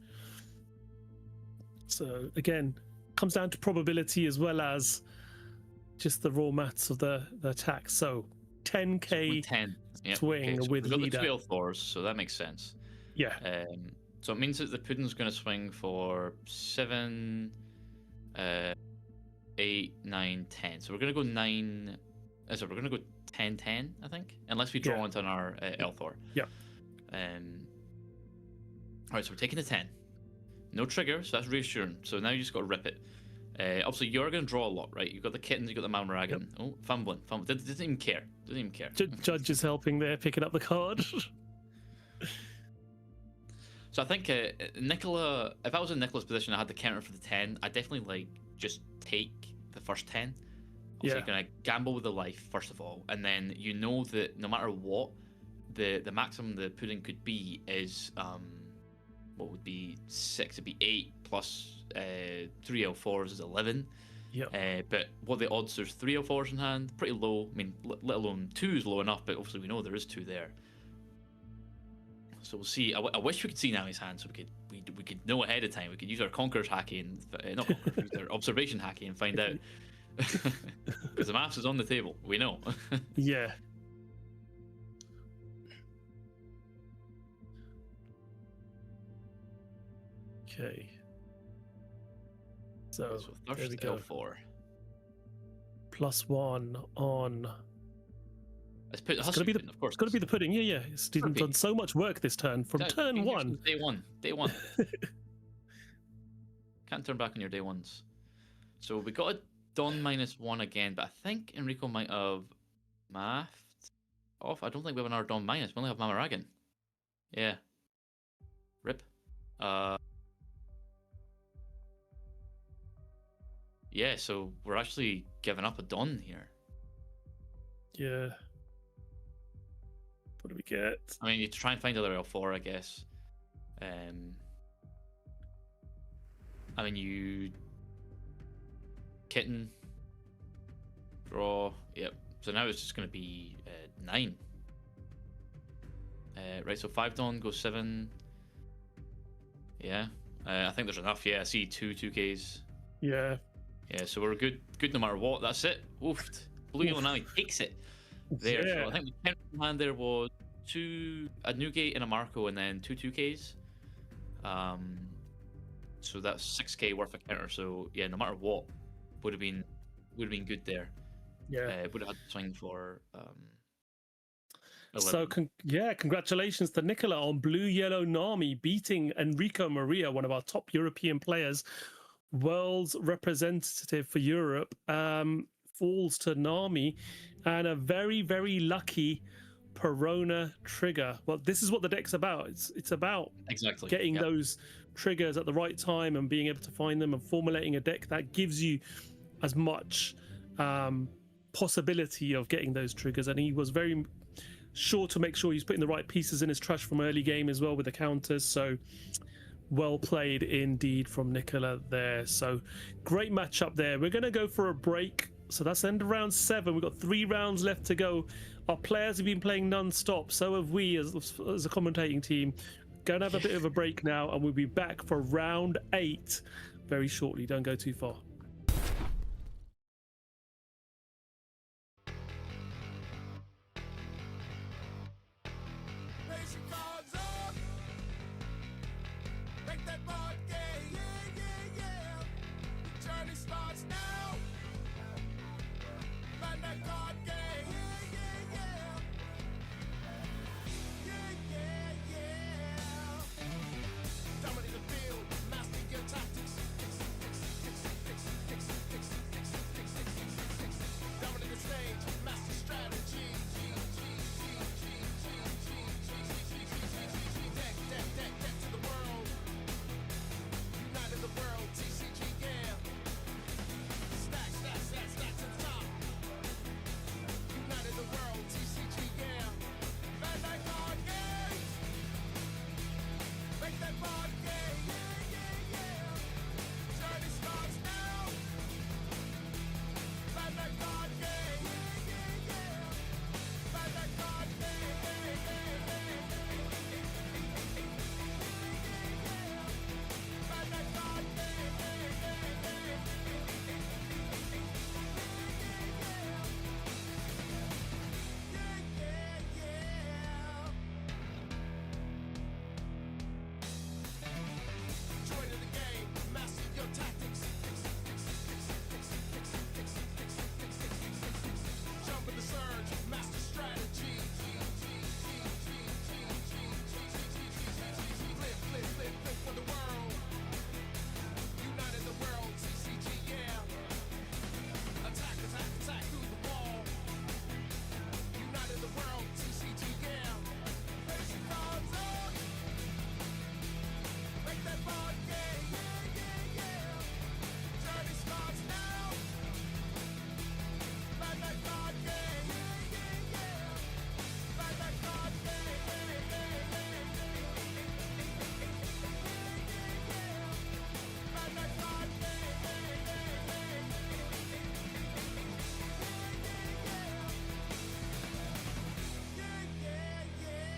So again, comes down to probability as well as just the raw maths of the attack. So 10k 10 swing so with we've got leader. the 2 Elthors, so that makes sense. Yeah. So it means that the Pudding's going to swing for 7, 8, 9, 10. So we're going to go 9. So we're going to go 10, 10, I think, unless we draw into our Elthor. Yeah. All right, so we're taking the 10. No trigger, so that's reassuring. So now you just got to rip it. Obviously, you're going to draw a lot, right? You've got the kittens, you've got the Malmaragan. Yep. Oh, fumbling. Doesn't even care. Judge is helping there, picking up the card. So I think Nicola, if I was in Nicola's position, I had the counter for the 10. I'd definitely just take the first 10. Obviously, you're going to gamble with the life, first of all. And then you know that no matter what, the maximum the Pudding could be is, what would be 6? It'd be 8 plus 3 L4s is 11. Yeah. But what the odds? There's 3 L4s in hand, pretty low. I mean, let alone 2 is low enough, but obviously we know there is 2 there. So we'll see. I wish we could see Nami's hand, so we could know ahead of time. We could use our Conqueror's Hacky and not Conqueror's, use our Observation Hacky and find out. Because the maths is on the table. We know. Yeah. Okay. So there we go. L4. +1 on. It's going to be of course. It's going to be the Pudding. Yeah. He's done so much work this turn from turn 1. Day one. Can't turn back on your day ones. So we got a Don -1 again, but I think Enrico might have mathed off. I don't think we have another Don minus. We only have Mama Ragan. Yeah. Rip. Yeah, so we're actually giving up a Don here. Yeah. What do we get? I mean, you try and find another L4, I guess. I mean, you kitten, draw. Yep. So now it's just going to be 9. Right. So 5 Don goes 7. Yeah. I think there's enough. Yeah. I see 2Ks. Yeah. Yeah. So we're good no matter what. That's it. Oofed. Blue Yellow Nami takes it. There. Yeah. So I think the counter hand there was a Newgate and a Marco, and then 2Ks. So that's 6k worth of counter. So yeah, no matter what, would have been good there. Yeah. Would have had to swing for 11. So congratulations to Nicola on Blue Yellow Nami beating Enrico Maria, one of our top European players, world's representative for Europe. Falls to Nami, and a very, very lucky Perona trigger. Well, this is what the deck's about. It's about exactly getting those triggers at the right time and being able to find them and formulating a deck that gives you as much possibility of getting those triggers. And he was very sure to make sure he's putting the right pieces in his trash from early game as well with the counters. So well played indeed from Nicola there. So great matchup there. We're going to go for a break. So that's the end of round 7. We've got 3 rounds left to go. Our players have been playing non-stop. So have we as a commentating team. Going to have a bit of a break now, and we'll be back for round 8 very shortly. Don't go too far. Raise your cards up. Make that board gay. Yeah, yeah, yeah. The journey starts now. Find that card gay. Yeah, yeah, yeah. Yeah, yeah, yeah. Dominate the field. Master your tactics. Dominate the stage. Master strategy. Deck to the world. United the world. TCG, yeah. Stack to the top. United the world. TCG, yeah. Bandai card game. Make that board game. Yeah, yeah, yeah. Journey starts now. Bandai card game. Yeah, yeah, yeah. Bandai card game. Bandai card game. Yeah, yeah, yeah. Join in the game, master your tactics. Jump in the surge, master strategy. Flip for the world. United the world, TCG, yeah. Attack through the wall. United the world, TCG, yeah. Raise your cards up. Make that board game, yeah, yeah, yeah. Journey starts now. Find that card game, yeah, yeah, yeah. Find that card game, yeah, yeah, yeah. Find that card game, yeah, yeah, yeah. Yeah, yeah, yeah.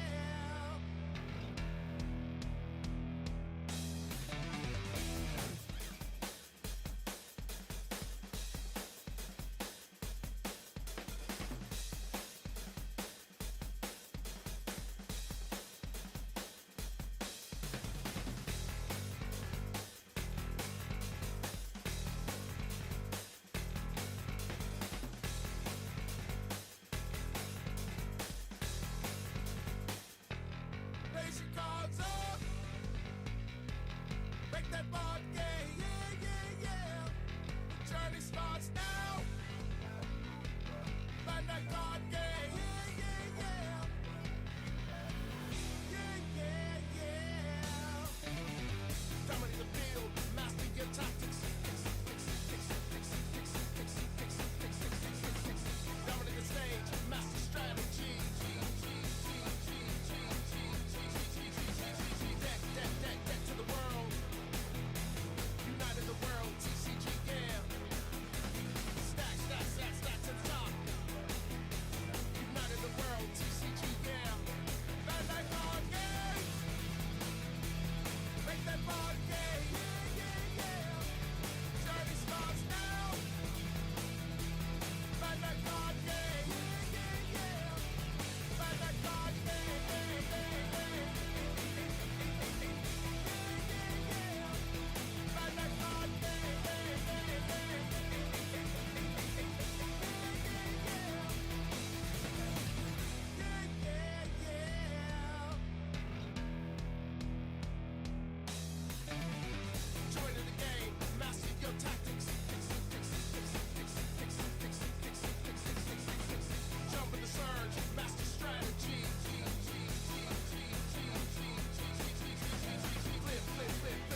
Raise your cards up. Make that board gay. Yeah, yeah, yeah. The journey starts now. Find that card gay. Yeah, yeah, yeah. Yeah, yeah, yeah. Dominate the field. Master your tactics. Dominate the stage. Master strategy. Deck to the world. United the world. TCG, yeah. Stack to the top. United the world. TCG, yeah. Bandai card game. Make that board game. Yeah, yeah, yeah. Journey starts now. Bandai card game. Yeah, yeah, yeah. Bandai card game. Bandai card game. Yeah, yeah, yeah. Join in the game, master your tactics. Jump in the surge, master strategy. Flip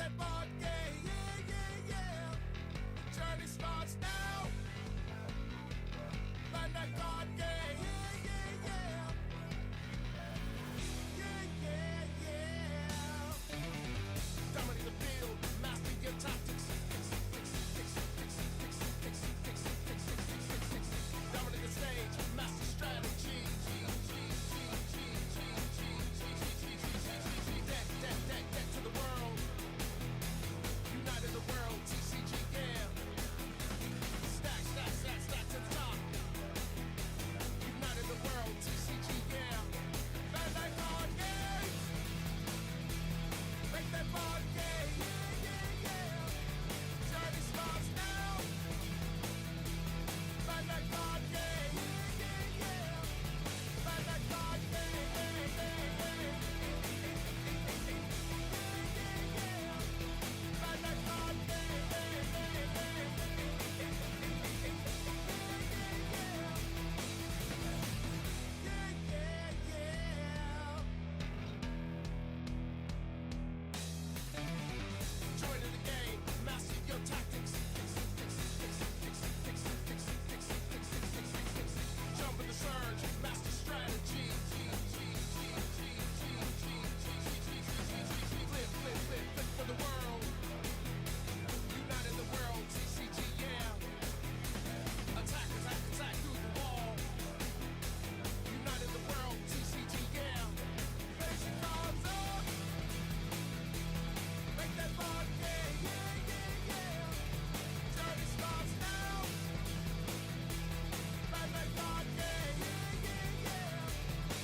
that board game, yeah, yeah, yeah. The journey starts now. Find that card game, yeah, yeah, yeah. Yeah, yeah, yeah. Dominate the field, master your tactics. Dominate the stage, master strategy. Deck to the world. United the world, TCG, yeah. Stack to the top. United the world, TCG, yeah. Bandai card game. Make that board game, yeah, yeah, yeah. Journey starts now. Bandai card game, yeah, yeah, yeah. Bandai card game, yeah, yeah, yeah. Bandai card game, yeah, yeah, join in the game, master your tactics. Jump in the surge, master strategy. Flip for the world. United the world, TCG, yeah. Attack through the wall. United the world, TCG, yeah. Face your cards up. Make that board game, yeah, yeah, yeah. Journey starts now. Find that card game, yeah, yeah, yeah.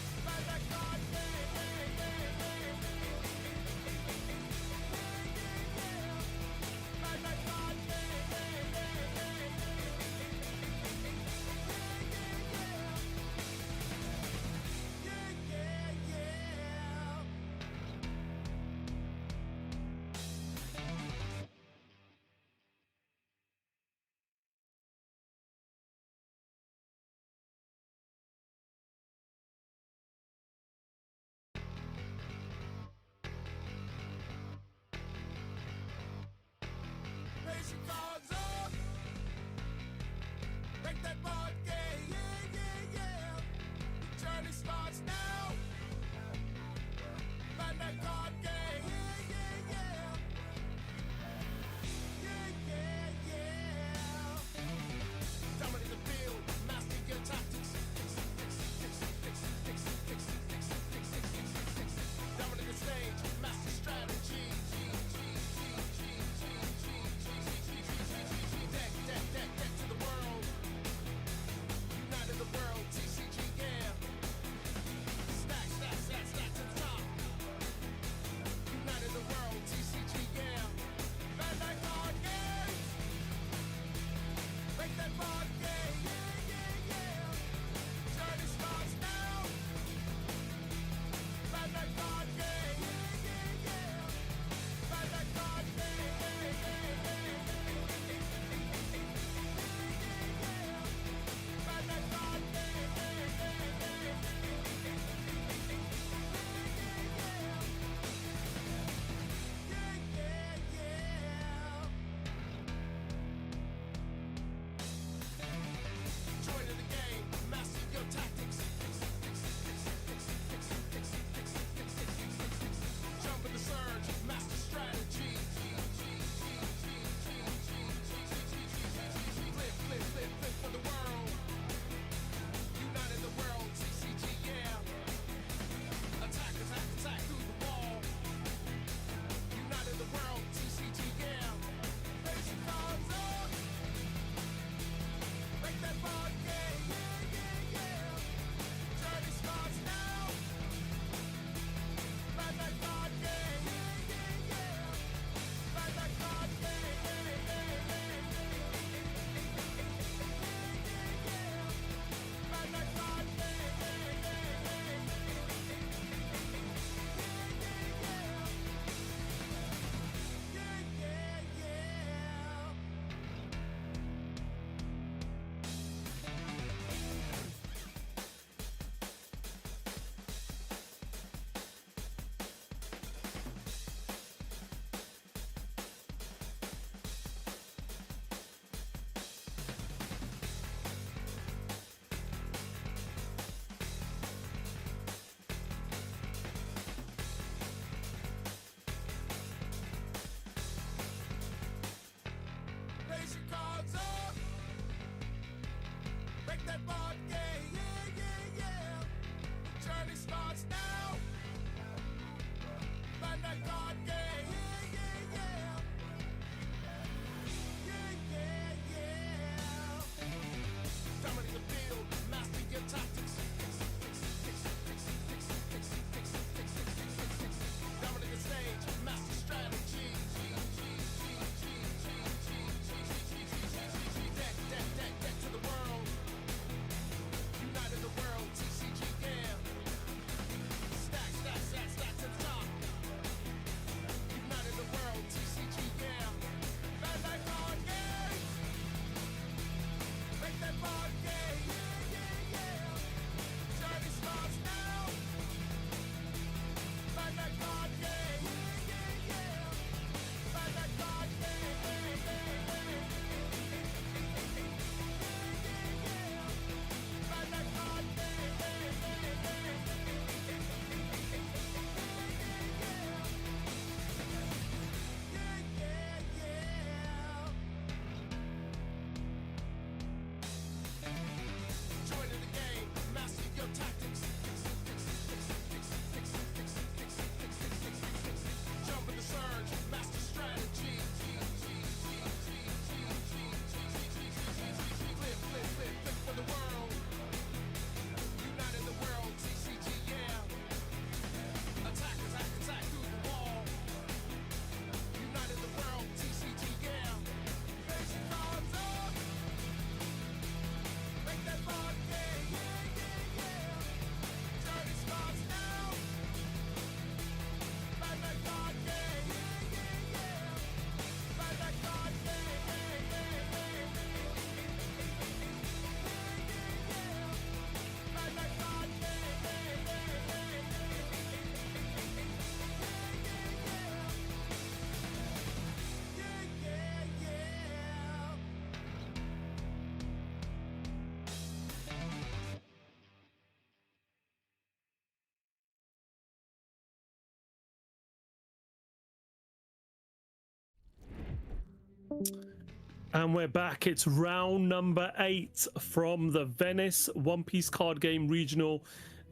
And we're back. It's round number 8 from the Venice One Piece card game regional.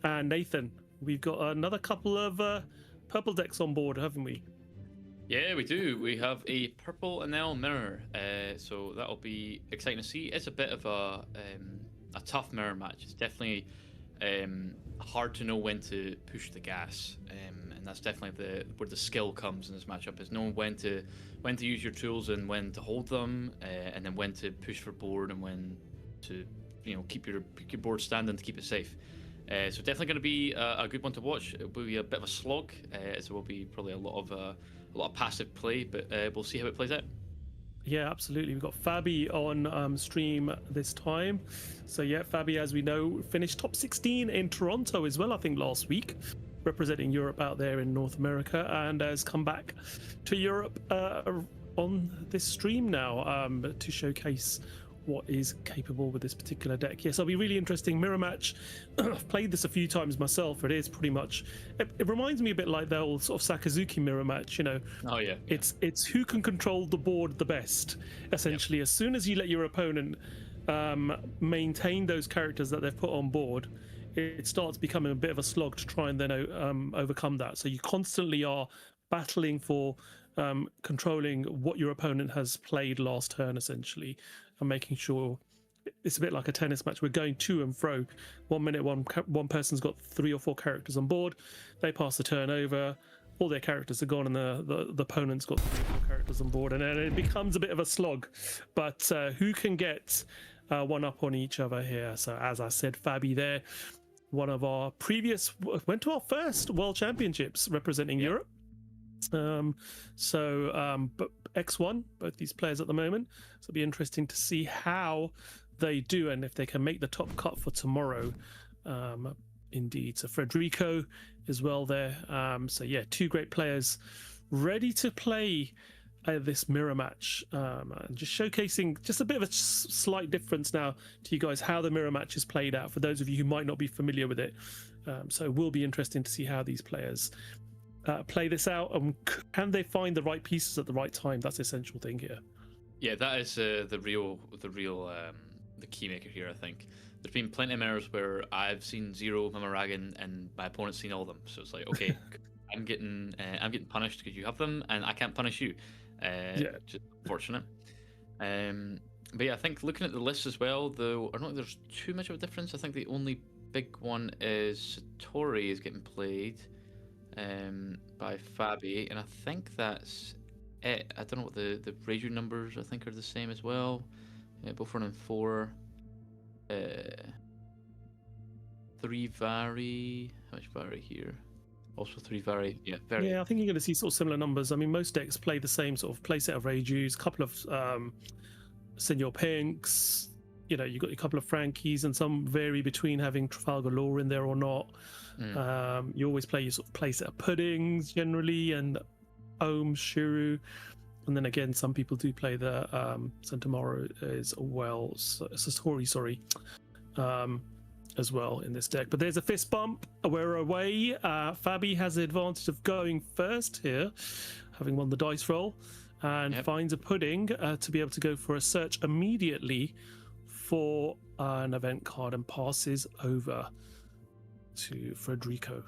And Nathan, we've got another couple of purple decks on board, haven't we? Yeah, we do. We have a purple enamel mirror, so that'll be exciting to see. It's a bit of a tough mirror match. It's definitely hard to know when to push the gas, and that's definitely where the skill comes in this matchup, is knowing when to use your tools and when to hold them, and then when to push for board and when to keep your board standing to keep it safe. So definitely going to be a good one to watch. It will be a bit of a slog, as it will be probably a lot of passive play, but we'll see how it plays out. Yeah, absolutely. We've got Fabi on stream this time. So yeah, Fabi, as we know, finished top 16 in Toronto as well, I think last week, representing Europe out there in North America, and has come back to Europe on this stream now to showcase what is capable with this particular deck. Yes, it'll be really interesting mirror match. I've played this a few times myself. It is pretty much, it reminds me a bit like the old sort of Sakazuki mirror match, Oh yeah. It's who can control the board the best, essentially. Yep. As soon as you let your opponent maintain those characters that they've put on board, it starts becoming a bit of a slog to try and then overcome that. So you constantly are battling for controlling what your opponent has played last turn, essentially, and making sure it's a bit like a tennis match. We're going to and fro. 1 minute, one person's got 3 or 4 characters on board. They pass the turn over. All their characters are gone, and the opponent's got 3 or 4 characters on board, and then it becomes a bit of a slog. But who can get one up on each other here? So as I said, Fabi there, one of our previous, went to our first World Championships representing Europe. But X1, both these players at the moment, so it'll be interesting to see how they do and if they can make the top cut for tomorrow. Indeed. So Federico as well there. So yeah, 2 great players ready to play this mirror match, and just showcasing just a bit of a slight difference now to you guys, how the mirror match is played out for those of you who might not be familiar with it. So it will be interesting to see how these players play this out, and can they find the right pieces at the right time? That's the essential thing here. Yeah, that is the real key maker here. I think there's been plenty of mirrors where I've seen 0 Mamaragan and my opponent's seen all of them. So it's like, okay, I'm getting punished because you have them, and I can't punish you. Just unfortunate. But yeah, I think looking at the list as well, though, I don't think there's too much of a difference. I think the only big one is Satori is getting played by Fabi, and I think that's it. I don't know what the Reiju numbers I think are the same as well. Both 1 and 4. 3 Vari. How much Vari here? Also 3 Vari. Yeah, very. Yeah, I think you're going to see sort of similar numbers. I mean, most decks play the same sort of play set of Reijus, a couple of Senor Pinks. You've got a couple of Frankies, and some vary between having Trafalgar Law in there or not. You always play your sort of play set of Puddings generally, and Ohm, Shuru, and then again some people do play the Centimaro as well. Satori, sorry, as well in this deck. But there's a fist bump. We're away. Fabi has the advantage of going first here, having won the dice roll, and finds a Pudding to be able to go for a search immediately for an event card, and passes over to Federico.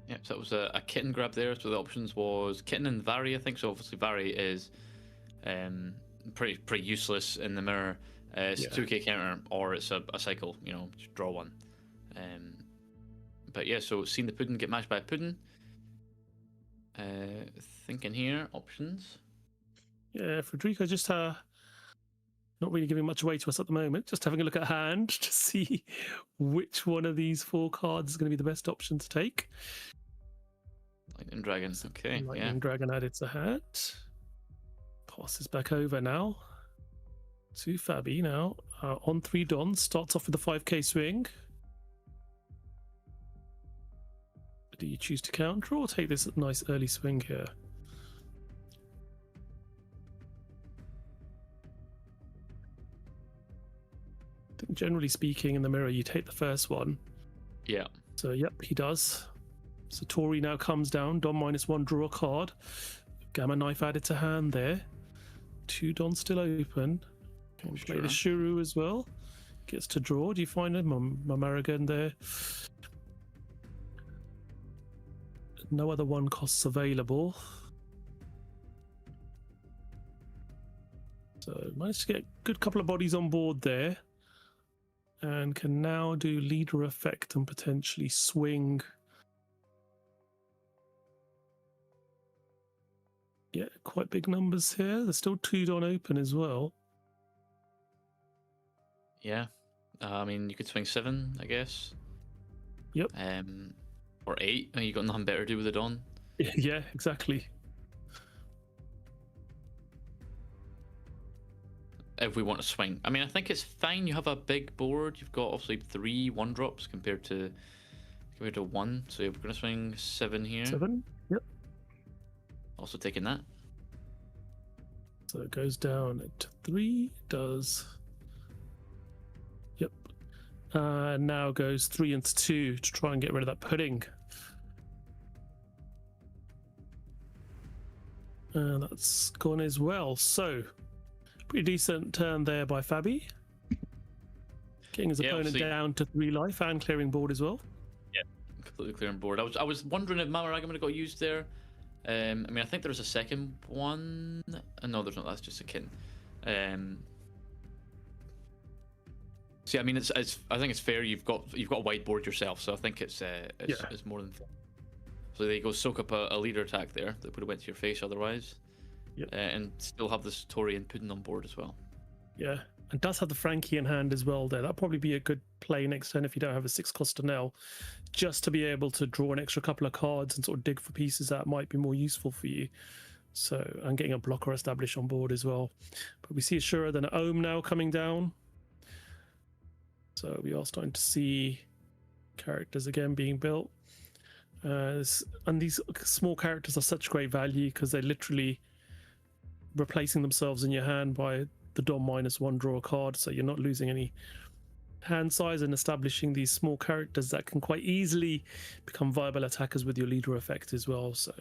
Yep, so that was a kitten grab there. So the options was kitten and Vari, I think. So obviously Vari is pretty useless in the mirror. It's a 2k counter, or it's a cycle, just draw 1. But yeah, so seeing the Pudding get matched by a Pudding. Thinking here, options. Yeah, Federico just not really giving much away to us at the moment. Just having a look at hand to see which one of these 4 cards is going to be the best option to take. Lightning Dragon, okay. Lightning Dragon added to hat. Passes back over now to Fabi now. On 3 Dons, starts off with the 5k swing. Do you choose to counter or take this nice early swing here? I think generally speaking in the mirror you take the first one. Yeah. So yep, he does. Satori now comes down, Don -1, draw a card. Gamma Knife added to hand there. 2 Dons still open. Can play the Shuru as well. Gets to draw. Do you find him? Mamaragan there. No other 1 costs available. So managed to get a good couple of bodies on board there. And can now do leader effect and potentially swing. Yeah, quite big numbers here. There's still 2 Don open as well. Yeah. I mean, you could swing 7, I guess. Yep. Or 8. You got nothing better to do with the Dawn. Yeah, exactly. If we want to swing, I mean, I think it's fine. You have a big board. You've got obviously 3 1-drops compared to 1. So we're going to swing 7 here. 7. Yep. Also taking that. So it goes down to 3. Does. Yep. Now goes 3 into 2 to try and get rid of that pudding. And that's gone as well. So pretty decent turn there by Fabi. Getting his opponent down to 3 life and clearing board as well. Yeah, completely clearing board. I was wondering if Mamaragan would have got used there. I mean, I think there's a second one. No, there's not. That's just a kin. See, I mean, I think it's fair. You've got a wide board yourself, so I think it's more than fair. So there you go. Soak up a leader attack there that would have went to your face otherwise. Yep. And still have this Tory and Puddin on board as well. Yeah, and does have the Frankie in hand as well there. That'll probably be a good play next turn if you don't have a 6-cost Nell, just to be able to draw an extra couple of cards and sort of dig for pieces that might be more useful for you. So, and getting a blocker established on board as well. But we see a Shura, then an Ohm now coming down. So we are starting to see characters again being built. And these small characters are such great value because they're literally replacing themselves in your hand by the Dom -1 draw a card, so you're not losing any hand size and establishing these small characters that can quite easily become viable attackers with your leader effect as well. So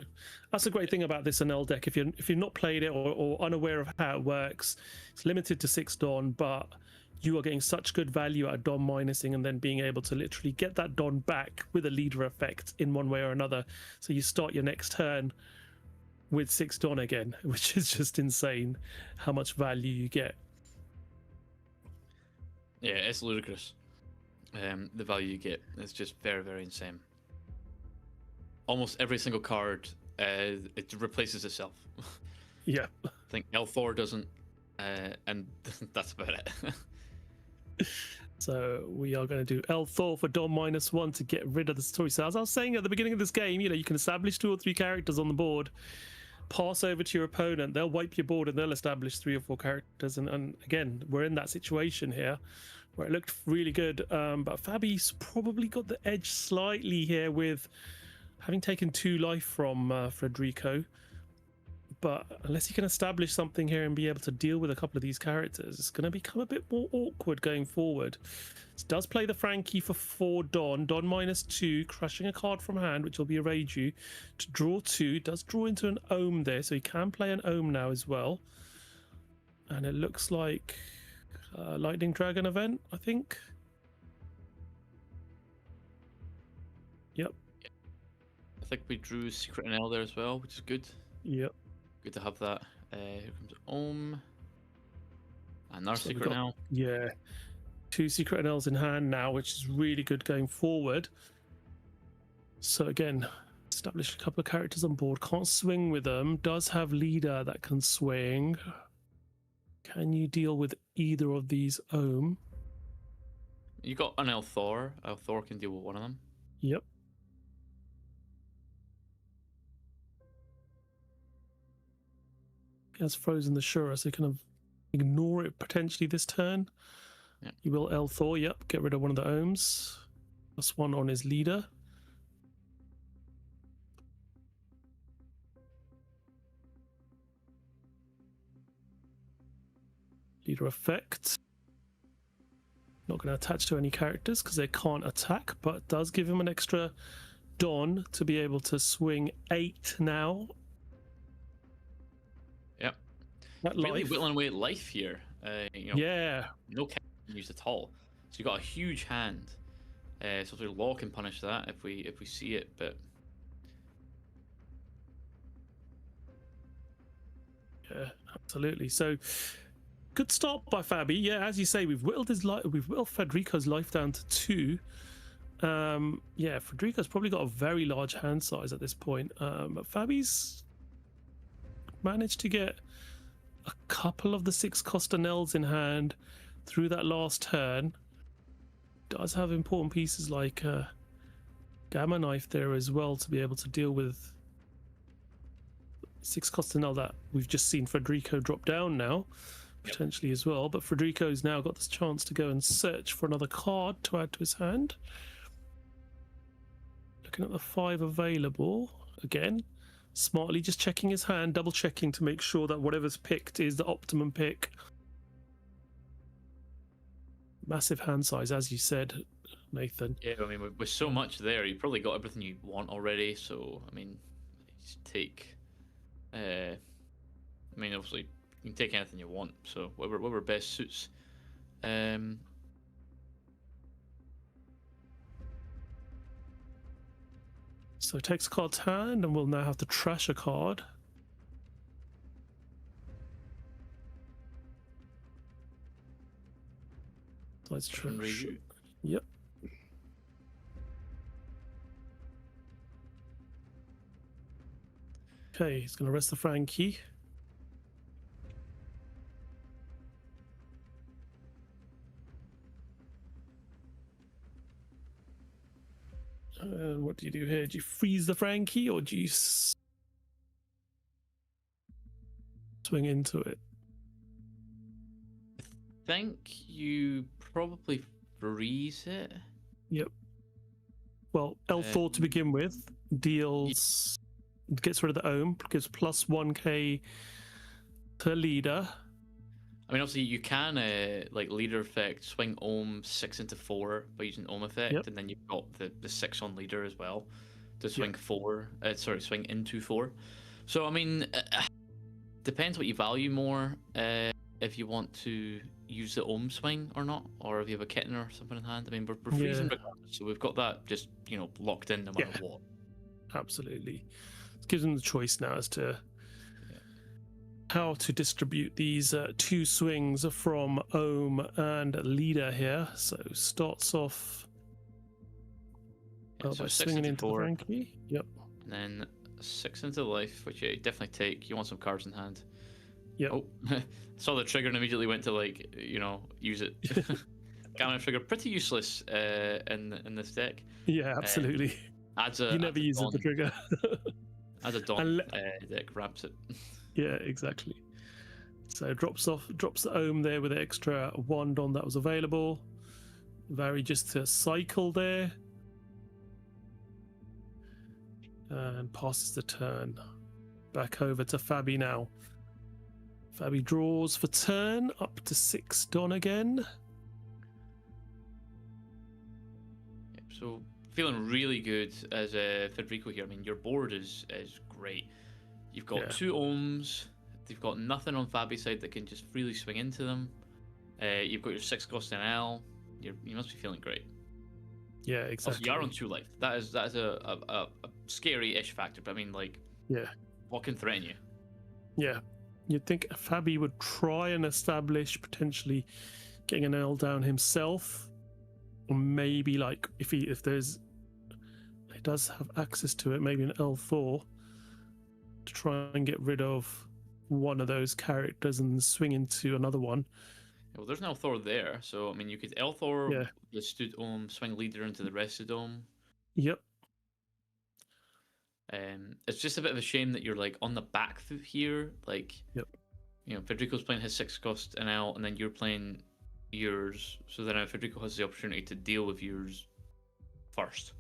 that's a great thing about this NL deck. If you've not played it or unaware of how it works, it's limited to 6 Don, but you are getting such good value at Don minusing and then being able to literally get that Don back with a leader effect in one way or another. So you start your next turn with 6 Don again, which is just insane how much value you get. Yeah, it's ludicrous. The value you get is just very, very insane. Almost every single card, it replaces itself. Yeah. I think L4 doesn't, and that's about it. So we are going to do L4 for Dom -1 to get rid of the story. So as I was saying at the beginning of this game, you can establish 2 or 3 characters on the board, pass over to your opponent, they'll wipe your board and they'll establish 3 or 4 characters. And again, we're in that situation here where it looked really good. But Fabi's probably got the edge slightly here with having taken 2 life from Federico. But unless you can establish something here and be able to deal with a couple of these characters, it's going to become a bit more awkward going forward. It does play the Frankie for 4 Don -2, crushing a card from hand, which will be a Reiju, to draw 2. Does draw into an Ohm there, so he can play an Ohm now as well. And it looks like a Lightning Dragon event, I think. Yep. I think we drew Secret NL there as well, which is good. Yep. Good to have that. Here comes Ohm. Another So Secret NL. Yeah. 2 Secret NLs in hand now, which is really good going forward. So again, establish a couple of characters on board. Can't swing with them. Does have leader that can swing. Can you deal with either of these Ohm? You got an L-Thor. L-Thor can deal with one of them. Yep. He has frozen the Shura, so you can ignore it potentially this turn. Yeah. You will L-Thor, yep, get rid of one of the Ohms. +1 on his leader. Leader effect. Not going to attach to any characters because they can't attack, but does give him an extra Don to be able to swing 8 now. Yep. really life. whittling away at life here. You know, Yeah. no can used at all. So you got a huge hand. So the law can punish that if we see it, but Yeah, absolutely. So good start by Fabi. Yeah, as you say, we've whittled Federico's life down to 2. Yeah, Federico's probably got a very large hand size at this point. But Fabi's managed to get a couple of the 6 Costanels in hand through that last turn. Does have important pieces like Gamma Knife there as well to be able to deal with 6 Costanel that we've just seen Federico drop down now, potentially as well. But Federico's now got this chance to go and search for another card to add to his hand. Looking at the 5 available again, smartly just checking his hand, double checking to make sure that whatever's picked is the optimum pick. Massive hand size, as you said, Nathan. yeah, I mean, with so much there, you probably got everything you want already. So I mean, just take. I mean, obviously, you can take anything you want. So whatever best suits. So takes a card's hand, and we'll now have to trash a card. Let's trash. Yep. Okay, he's going to rest the Frankie. And what do you do here? Do you freeze the Frankie or do you swing into it? I think you probably freeze it. Yep. Well, L4 to begin with deals, gets rid of the ohm, gives plus 1k per leader. I mean, obviously, you can like leader effect swing ohm 6 into 4 by using ohm effect, and then you've got the 6 on leader as well to swing swing into 4. So I mean, depends what you value more. If you want to use the ohm swing or not, or if you have a kitten or something in hand. I mean, we're freezing regardless, so we've got that just locked in no matter what. Absolutely, it gives them the choice now as to how to distribute these 2 swings from ohm and leader here. So starts off by swinging into the Frankie. Yep. And then 6 into life, which you definitely take. You want some cards in hand. Yep. Oh, saw the trigger and immediately went to use it. Gamma trigger, pretty useless in this deck. Yeah, absolutely. You never use the trigger. As a Dawn deck wraps it. Yeah, exactly. So drops the ohm there with the extra 1 Dawn that was available. Vary just to cycle there. And passes the turn. Back over to Fabi now. Fabi draws for turn, up to 6 Dawn again. Yep, so feeling really good as Federico here. I mean, your board is great. You've got 2 ohms. You've got nothing on Fabi's side that can just freely swing into them. You've got your 6 cost in L. You must be feeling great. Yeah, exactly. Also, you are on 2 life. That is a scary-ish factor. But I mean, what can threaten you? Yeah. You'd think Fabi would try and establish potentially getting an L down himself, or maybe if he does have access to it, maybe an L4 to try and get rid of one of those characters and swing into another one. Well, there's an L4 there, so I mean, you could L4 the stood ohm, swing leader into the rested ohm. Yep. It's just a bit of a shame that you're on the back foot here. Federico's playing his 6 cost and L, and then you're playing yours. So then Federico has the opportunity to deal with yours first.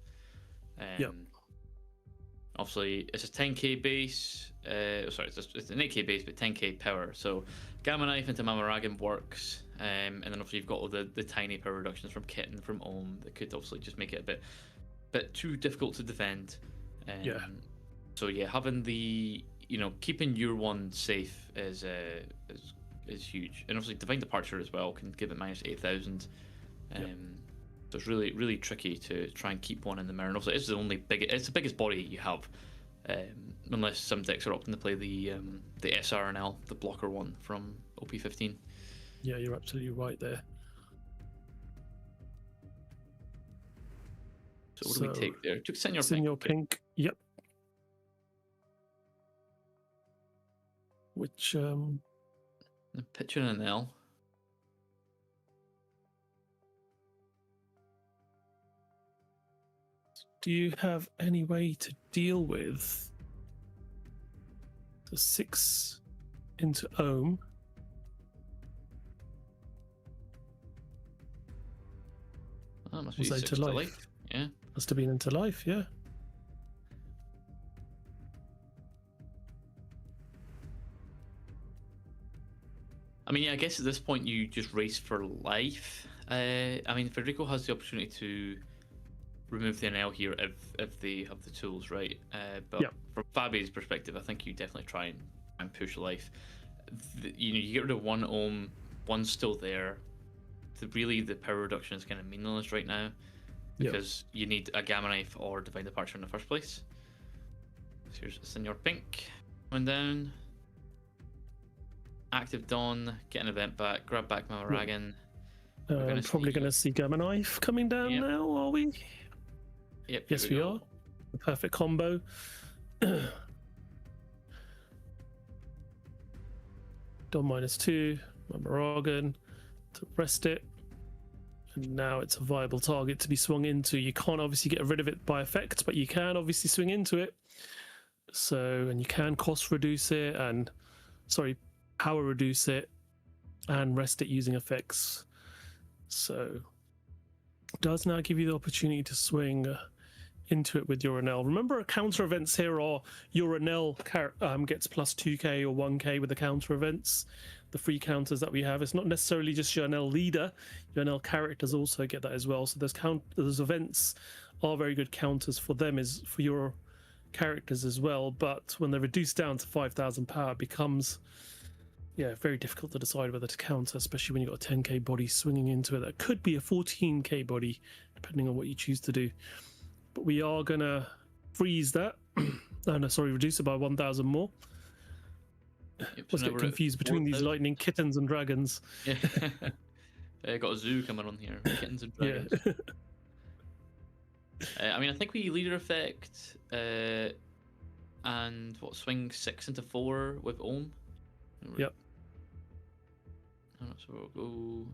Obviously, it's a 10k base. It's an 8k base, but 10k power. So Gamma Knife into Mamaragan works. And then obviously you've got all the tiny power reductions from Kitten, from Ohm, that could obviously just make it a bit too difficult to defend. So yeah, having the you know, keeping your one safe is huge, and obviously Divine Departure as well can give it -8,000. So it's really tricky to try and keep one in the mirror. And also, it's the biggest body you have, unless some decks are opting to play the SRNL, the blocker one from OP15. Yeah, you're absolutely right there. So what do we take there? Took Senor Pink. Senor Pink. Yep. Which Pitching an L. do you have any way to deal with the 6 into Ohm? Oh, must Was be that 6 to to life? life. Yeah. Must have been into life, yeah. I mean, yeah, I guess at this point you just race for life. I mean, Federico has the opportunity to remove the NL here if they have the tools, right? But Yep. from Fabi's perspective, I think you definitely try and push life. You know, you get rid of one ohm, one's still there. Really, the power reduction is kind of meaningless right now because you need a Gamma Knife or Divine Departure in the first place. So here's Senor Pink coming down. Active Dawn, get an event back, grab back Mama Ragan. Probably going to see Gamma Knife coming down now, are we? Yep. Yes, we are. The perfect combo. Dawn -2, Mama Ragan to rest it. And now it's a viable target to be swung into. You can't obviously get rid of it by effect, but you can obviously swing into it. So, and you can cost reduce it and, power reduce it and rest it using effects. So it does now give you the opportunity to swing into it with your Enel. Remember, counter events here are your Enel gets plus 2k or 1k with the counter events, the free counters that we have. It's not necessarily just your Enel leader, your Enel characters also get that as well. So those events are very good counters for them, is for your characters as well. But when they're reduced down to 5,000 power, it becomes very difficult to decide whether to counter, especially when you've got a 10k body swinging into it. That could be a 14k body, depending on what you choose to do. But we are going to freeze that. Reduce it by 1,000 more. Yep, Let's get confused between these lightning kittens and dragons. Yeah. Got a zoo coming on here. Kittens and dragons. I mean, I think we leader effect and swing 6 into 4 with Ohm. Yep. So we'll go.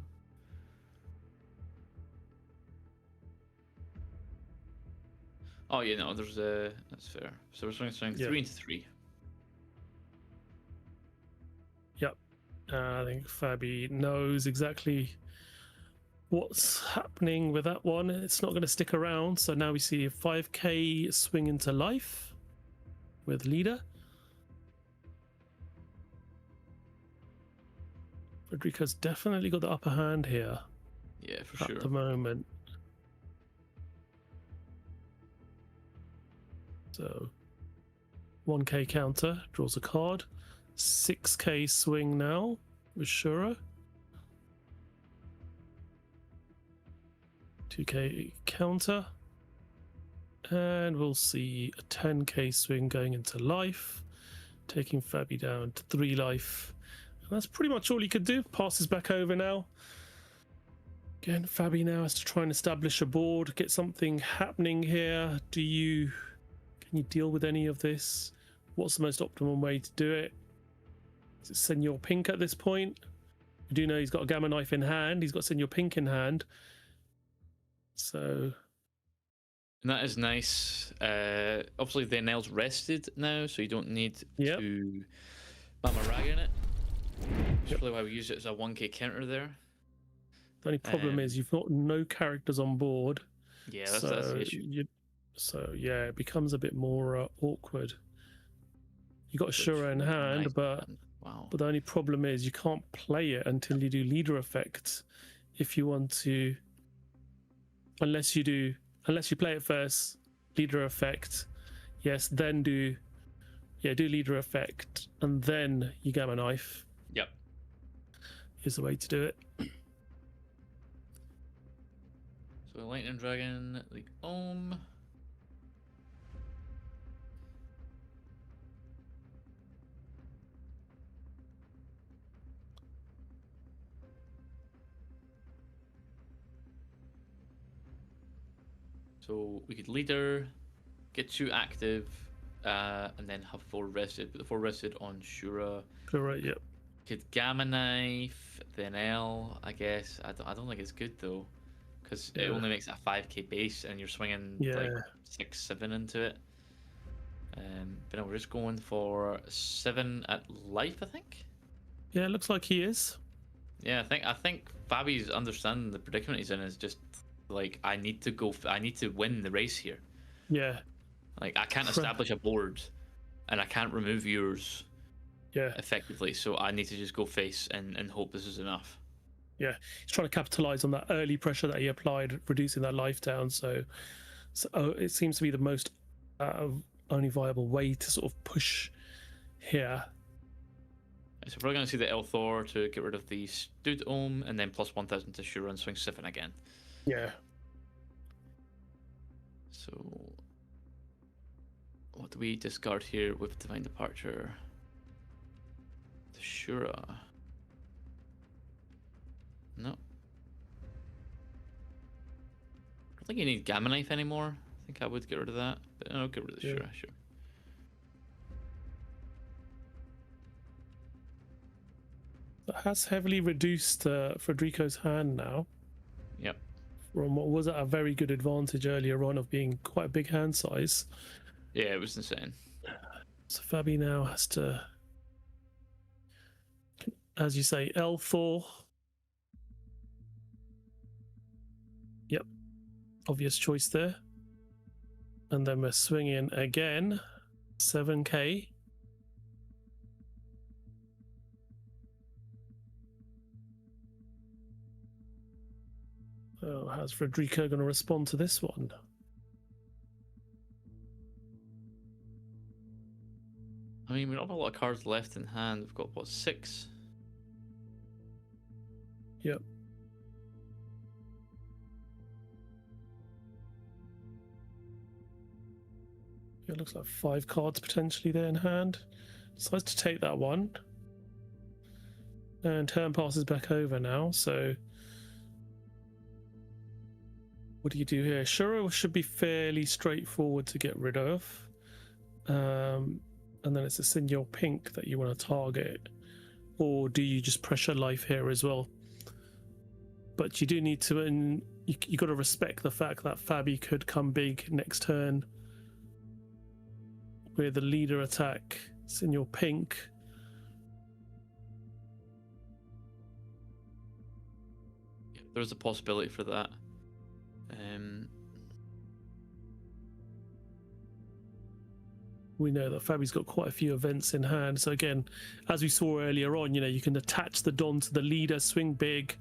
Oh yeah, no, there's that's fair. So we're swinging 3 into 3. Yep. I think Fabi knows exactly what's happening with that one. It's not going to stick around. So now we see a 5k swing into life with leader. Federico's definitely got the upper hand here. Yeah, for sure. At the moment. So 1k counter, draws a card. 6k swing now with Shura. 2k counter. And we'll see a 10k swing going into life, taking Fabi down to 3 life. And that's pretty much all he could do. Passes back over now. Again, Fabi now has to try and establish a board, get something happening here. Can you deal with any of this? What's the most optimum way to do it? Is it Senor Pink at this point? We do know he's got a Gamma Knife in hand. He's got Senor Pink in hand. So... And that is nice. Obviously, the nail's rested now, so you don't need to Mama Raga in it. That's probably why we use it as a 1k counter there. The only problem is you've got no characters on board. Yeah, that's the issue. It becomes a bit more awkward. You got Shura in hand, but the only problem is you can't play it until you do leader effect. If you want to, unless you play it first, leader effect, yes, then do Yeah, do leader effect, and then you gamma knife Yep. is the way to do it. So Lightning Dragon, the Ohm. So we could leader, get 2 active, and then have 4 rested. Put the 4 rested on Shura. Correct. Yep. Could Gamma Knife, then L, I guess. I don't think it's good though, because it only makes it a 5k base, and you're swinging like 6, 7 into it. But no, we're just going for 7 at life, I think. Yeah, it looks like he is. Yeah, I think Fabi's understanding the predicament he's in is just like, I need to win the race here. Yeah. Like, I can't establish a board, and I can't remove yours. Yeah. Effectively, so I need to just go face and hope this is enough. Yeah, he's trying to capitalize on that early pressure that he applied, reducing that life down. So it seems to be the most only viable way to sort of push here. So we're going to see the Elthor to get rid of the Stud Ohm, and then plus 1000 to Shura and swing 7 again. Yeah. So what do we discard here with Divine Departure? The Shura. No. I don't think you need Gamma Knife anymore. I think I would get rid of that. But I'll get rid of the Shura, sure. That has heavily reduced Federico's hand now. Yep. From what was a very good advantage earlier on of being quite a big hand size. Yeah, it was insane. So Fabi now has to, as you say, L4. Yep. Obvious choice there. And then we're swinging again. 7k. Oh, how's Federico going to respond to this one? I mean, we don't have a lot of cards left in hand. We've got, what, 6? Yep. It looks like 5 cards potentially there in hand. Decides to take that one. And turn passes back over now, so what do you do here? Shura should be fairly straightforward to get rid of. And then it's a Signal Pink that you want to target. Or do you just pressure life here as well? But you do need to, and you got to respect the fact that Fabi could come big next turn with the leader attack, Signal Pink. There's a possibility for that. We know that Fabi's got quite a few events in hand. So again, as we saw earlier on, you can attach the Don to the leader, swing big,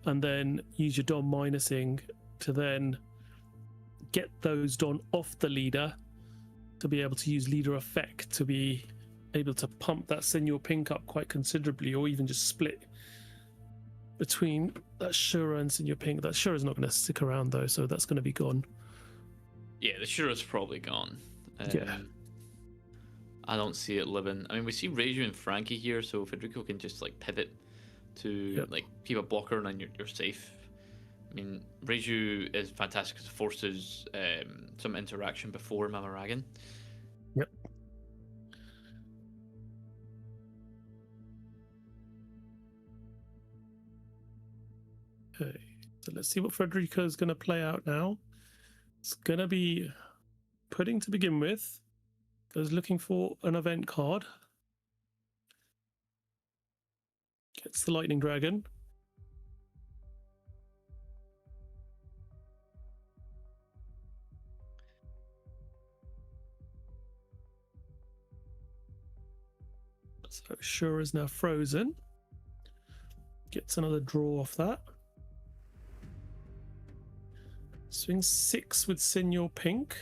and then use your Don minusing to then get those Don off the leader to be able to use leader effect to be able to pump that Signal Pink up quite considerably, or even just split between that Shura and Signal Pink. That Shura's not going to stick around though, so that's going to be gone. Yeah, the Shura's probably gone. Yeah. I don't see it living. I mean, we see Reiju and Frankie here, so Federico can just like pivot to like keep a blocker and then you're safe. I mean, Reiju is fantastic because it forces some interaction before Mamaragan. Yep. Okay, so let's see what Federico's going to play out now. It's going to be putting to begin with. Goes looking for an event card. Gets the Lightning Dragon. So Shura is now frozen. Gets another draw off that. Swings 6 with Signal Pink.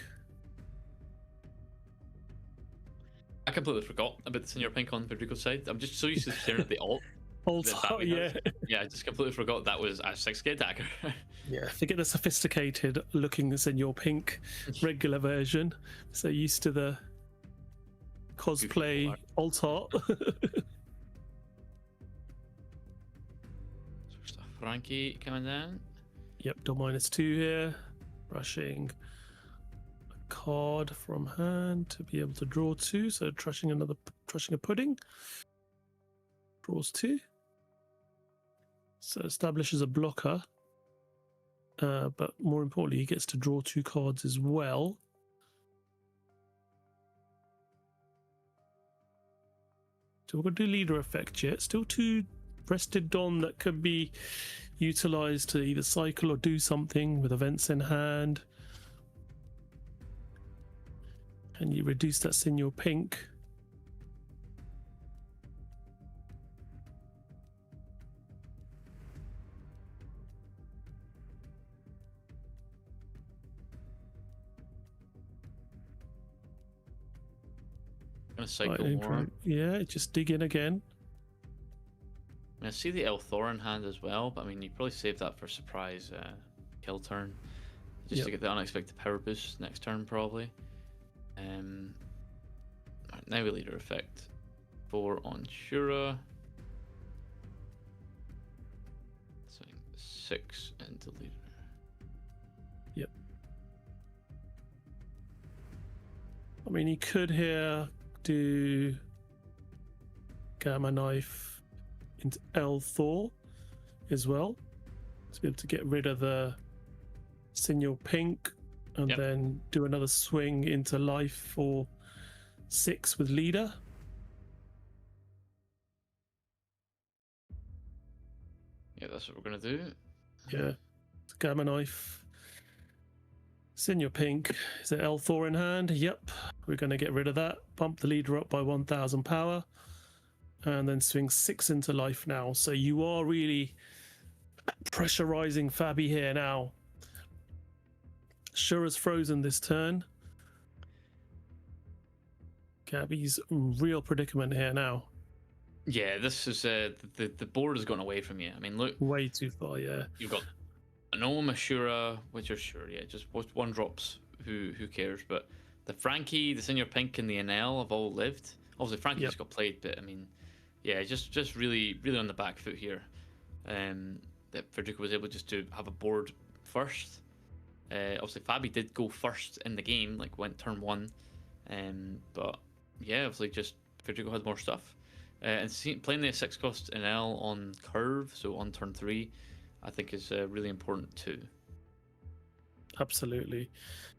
I completely forgot about the Senior Pink on Federico's side. I'm just so used to staring at the alt. Also, That yeah. Yeah, I just completely forgot that was a 6k dagger. Yeah, forget the sophisticated looking Senior Pink regular version. So used to the cosplay alt art. Frankie coming down. Yep, door -2 here. Rushing a card from hand to be able to draw 2. So trushing a pudding. Draws 2. So establishes a blocker. But more importantly, he gets to draw 2 cards as well. So we're going to do leader effect yet. Still 2 rested Don that could be utilized to either cycle or do something with events in hand. And you reduce that Senior Pink. Gonna cycle Right, more. yeah, just dig in again. I see the Elthor in hand as well, but I mean, you probably save that for surprise kill turn, just to get the unexpected power boost next turn, probably. Right, now we leader effect 4 on Shura. So 6 into leader. Yep. I mean, he could here do Gamma Knife into Elthor as well, to be able to get rid of the Senior Pink, and then do another swing into life for 6 with leader. Yeah, that's what we're gonna do. Yeah, Gamma Knife, Senior Pink. Is it Elthor in hand? Yep, we're going to get rid of that. Bump the leader up by 1000 power, and then swing 6 into life now. So you are really pressurizing Fabi here now. Shura's frozen this turn. Gabby's real predicament here now. Yeah, this is the board has gone away from you. I mean, look, Way too far, yeah. you've got an Ohm, a Shura, which are sure, yeah, just 1 drops. Who cares? But the Frankie, the Senior Pink, and the NL have all lived. Obviously, Frankie just got played, but I mean, yeah, just really on the back foot here. That Federico was able just to have a board first. Obviously, Fabi did go first in the game, like went turn 1. But yeah, obviously, just Federico had more stuff. And playing the 6 cost NL on curve, so on turn 3, I think is really important too. Absolutely.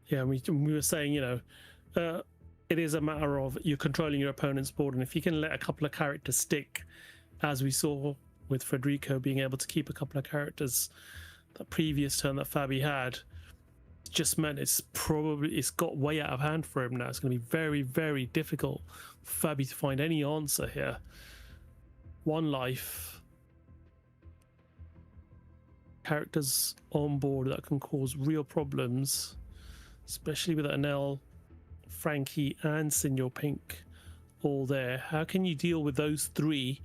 Yeah, we were saying, you know, it is a matter of you're controlling your opponent's board, and if you can let a couple of characters stick, as we saw with Federico being able to keep a couple of characters that previous turn that Fabi had, just meant it's got way out of hand for him now. It's going to be very, very difficult for Fabi to find any answer here. 1 life. Characters on board that can cause real problems, especially with NL, Frankie, and Senior Pink all there. How can you deal with those 3?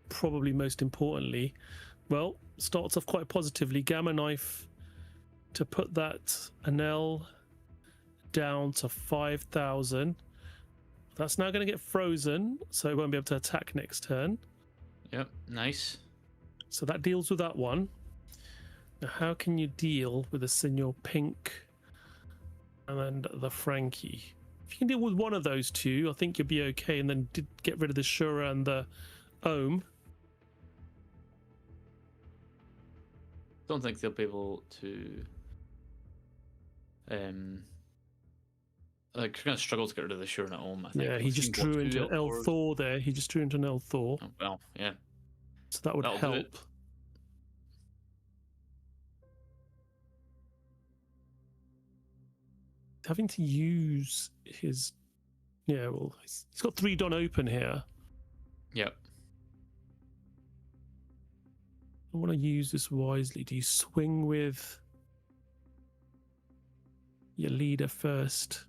Probably most importantly, well, starts off quite positively. Gamma Knife to put that NL down to 5,000. That's now going to get frozen, so it won't be able to attack next turn. Yep, nice. So that deals with that one. Now, how can you deal with the Senior Pink and the Frankie? If you can deal with one of those 2, I think you'll be okay, and then get rid of the Shura and the Ohm. Don't think they'll be able to. Like, you're gonna struggle to get rid of the Shura and Ohm, I think. Yeah, he just drew into Elthor there. He just drew into an Elthor. Oh, well, yeah. So that would help. Having to use his, yeah, well, he's got 3 Don open here. Yep. I want to use this wisely. Do you swing with your leader first?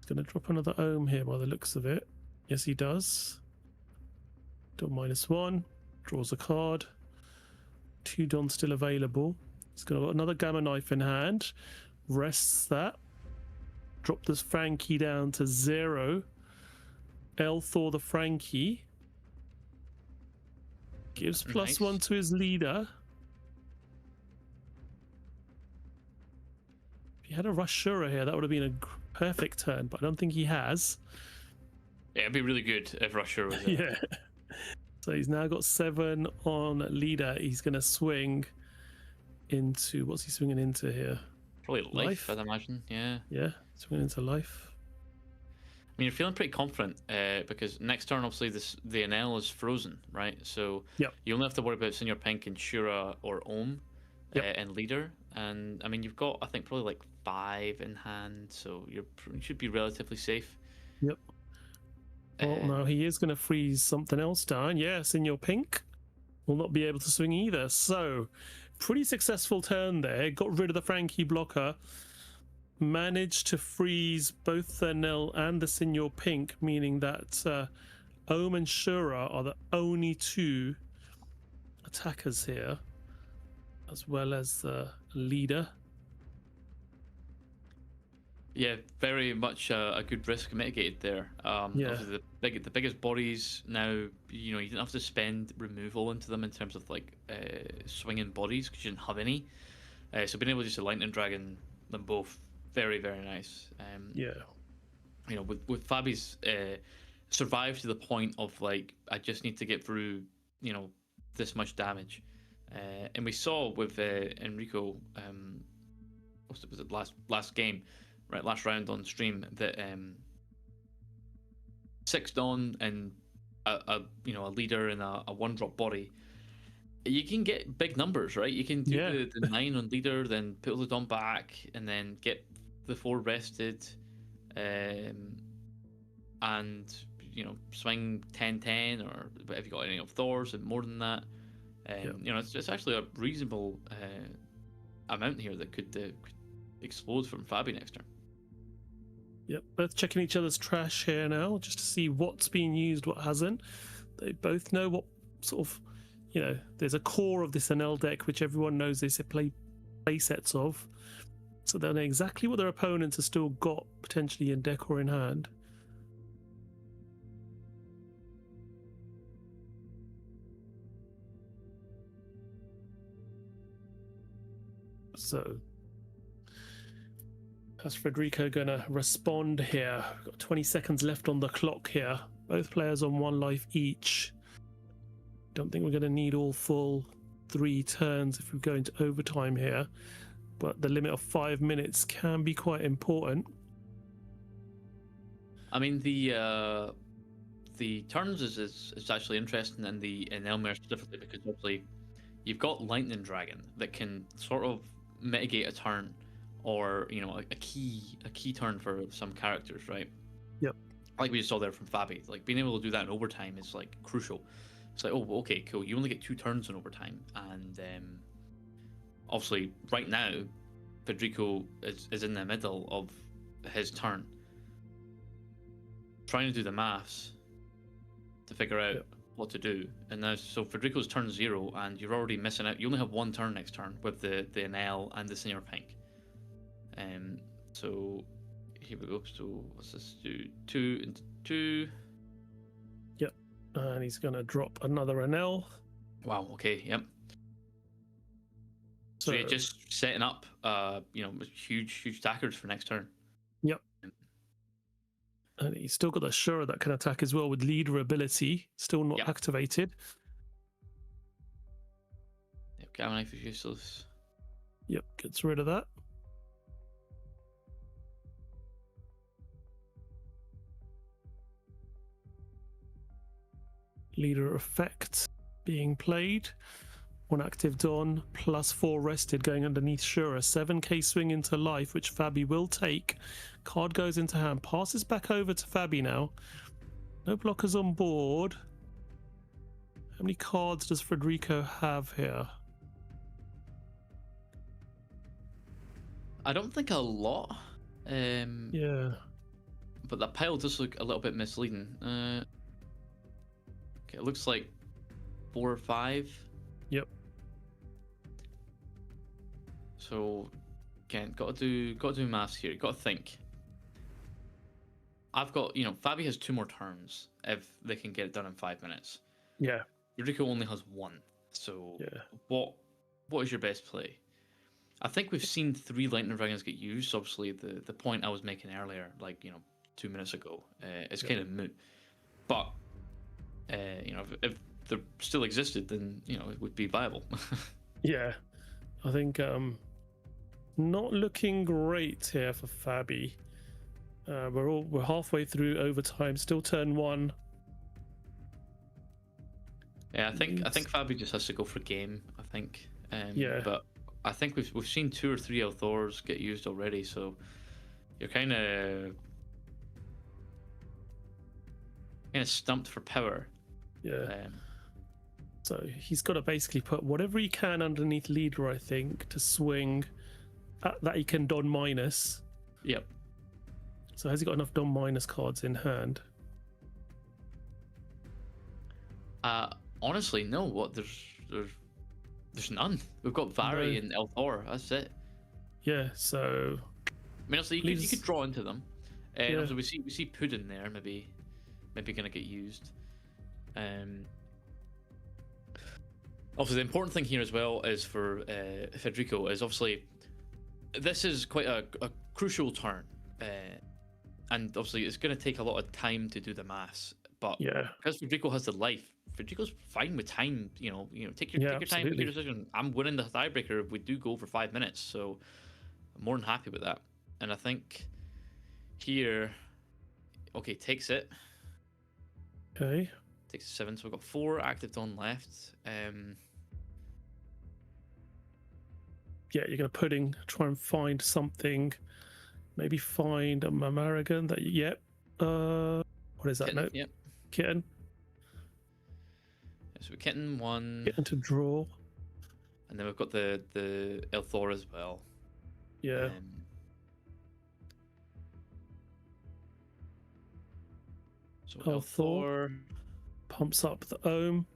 going to drop another ohm here by the looks of it. Yes, he does. Don -1. Draws a card. 2 Don still available. He's got another Gamma Knife in hand. Rests that. Drop this Frankie down to 0. Thor the Frankie. Gives +1 to his leader. If he had a Rushura here, that would have been a perfect turn, but I don't think he has. Yeah, it'd be really good if Rusher was there. Yeah. So he's now got 7 on leader. He's going to swing into... What's he swinging into here? Probably life, I'd imagine. Yeah. Yeah, swinging into life. I mean, you're feeling pretty confident because next turn, obviously, the NL is frozen, right? So Yep. you only have to worry about Senior Pink and Shura or Ohm and leader. And I mean, you've got, I think, probably like 5 in hand, so you should be relatively safe. Yep. Well, now he is going to freeze something else down. Yes, in your pink will not be able to swing either. So, pretty successful turn there. Got rid of the Frankie blocker. Managed to freeze both the Nell and the Senior Pink, meaning that Ohm and Shura are the only 2 attackers here, as well as the leader. Yeah, very much a good risk mitigated there. Yeah. Obviously the biggest bodies now, you know, you didn't have to spend removal into them in terms of like swinging bodies because you didn't have any. So being able to just to lightning dragon them both, very, very nice. Yeah. You know, with Fabi's survived to the point of like, I just need to get through, you know, this much damage. And we saw with Enrico, was it last game, right, last round on stream, that 6 Dawn and a leader and a 1-drop body, you can get big numbers, right? You can do the 9 on leader, then pull the Dawn back, and then get the 4 rested, and you know, swing 10-10, or if you got any of Thors and more than that. You know, it's actually a reasonable amount here that could explode from Fabi next turn. Yep, both checking each other's trash here now, just to see what's being used, what hasn't. They both know what sort of, you know, there's a core of this NL deck which everyone knows they play sets of, so they'll know exactly what their opponents have still got potentially in deck or in hand. So, how's Federico gonna respond here? We've got 20 seconds left on the clock here. Both players on 1 life each. Don't think we're gonna need all full 3 turns if we go into overtime here, but the limit of 5 minutes can be quite important. I mean, the turns is actually interesting, and the Elmer specifically, because obviously you've got Lightning Dragon that can sort of mitigate a turn, or you know, a key turn for some characters, right? Yep. Like we just saw there from Fabi, like being able to do that in overtime is like crucial. It's like, oh, okay, cool. You only get 2 turns in overtime, and obviously right now, Federico is in the middle of his turn, trying to do the maths to figure out what to do. And now, so Federico's turn 0, and you're already missing out. You only have 1 turn next turn with the NL and the Senior Pink. So here we go. So what's this do? 2 into 2. Yep. And he's gonna drop another NL. Wow. Okay. Yep. So you're just setting up, you know, huge attackers for next turn. Yep. And he's still got the Shura that can attack as well with leader ability, still not activated. Yep, Gamma Knife is useless. Yep, gets rid of that. Leader effect being played. 1 active Dawn, +4 rested going underneath Shura. 7k swing into life, which Fabi will take. Card goes into hand, passes back over to Fabi now. No blockers on board. How many cards does Federico have here? I don't think a lot. Yeah. but that pile does look a little bit misleading. Okay, it looks like 4 or 5. Yep. So again, got to do maths here. Got to think. I've got, Fabi has 2 more turns if they can get it done in 5 minutes. Yeah. Federico only has 1. So Yeah. what is your best play? I think we've seen 3 lightning dragons get used. Obviously, the point I was making earlier, 2 minutes ago, is kind of moot. But if they still existed, then it would be viable. Yeah. I think not looking great here for Fabi. We're halfway through overtime, still turn 1. Yeah, I think Fabi just has to go for game. I think. Yeah. But I think we've seen 2 or 3 Althors get used already, so you're kind of stumped for power. Yeah. So he's got to basically put whatever he can underneath leader, I think, to swing that he can don minus. Yep. So has he got enough don minus cards in hand? Honestly, no. What there's none. We've got Vari and Althor. That's it. Yeah. So I mean, also you could draw into them. And Yeah. also we see Puddin there, maybe gonna get used. Obviously, the important thing here as well is for Federico is obviously this is quite a crucial turn, and obviously it's going to take a lot of time to do the maths. But yeah. because Federico has the life, Federico's fine with time. Take your time, absolutely. make your decision. I'm winning the tiebreaker if we do go over 5 minutes, so I'm more than happy with that. And I think here, okay, takes it. Okay. Takes 7, so we've got 4 active Dawn left. Yeah, you're gonna try and find something. Maybe find a Mamaragan that. Yep. What is that? Kitten, No. yep. Kitten. So we're kitten 1. Kitten to draw. And then we've got the Elthor as well. Yeah. So Elthor. Pumps up the ohm.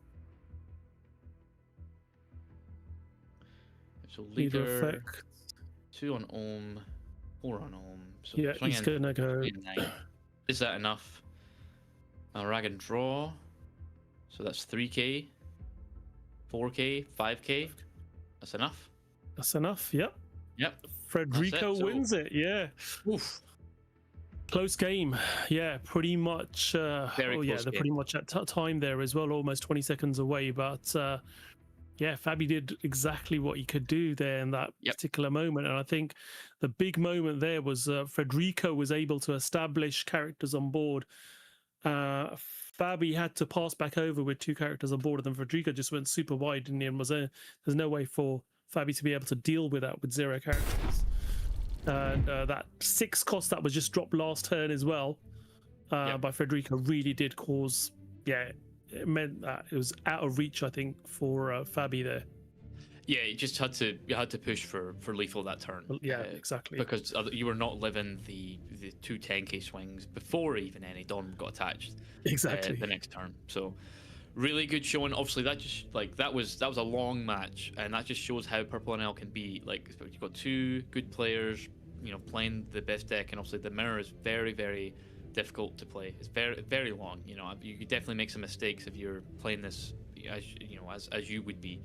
So Leader leader effect. 2 on ohm, 4 on ohm. So Yeah, swing he's in, gonna go. 9. Is that enough? Rag and draw. So that's 3k, 4k, 5k. That's enough. That's enough. Yep. Yep. Federico So- wins it. Yeah. Oof. Close game. Yeah, pretty much. Very yeah, close they're game. pretty much at time there as well, almost 20 seconds away. But yeah, Fabi did exactly what he could do there in that Yep. particular moment. And I think the big moment there was Federico was able to establish characters on board. Fabi had to pass back over with 2 characters on board, and then Federico just went super wide, and there's no way for Fabi to be able to deal with that with 0 characters. And that 6 cost that was just dropped last turn as well by Federico really did cause, it meant that it was out of reach, I think, for Fabi there. Yeah, you had to push for lethal that turn. Yeah, exactly. Because you were not living the 2 10k swings before even any Dawn got attached. Exactly. The next turn. So really good showing. Obviously, that was a long match, and that just shows how Purple NL can be. Like, you've got 2 good players, playing the best deck, and obviously the mirror is very, very difficult to play. It's very, very long. You could definitely make some mistakes if you're playing this as you would be.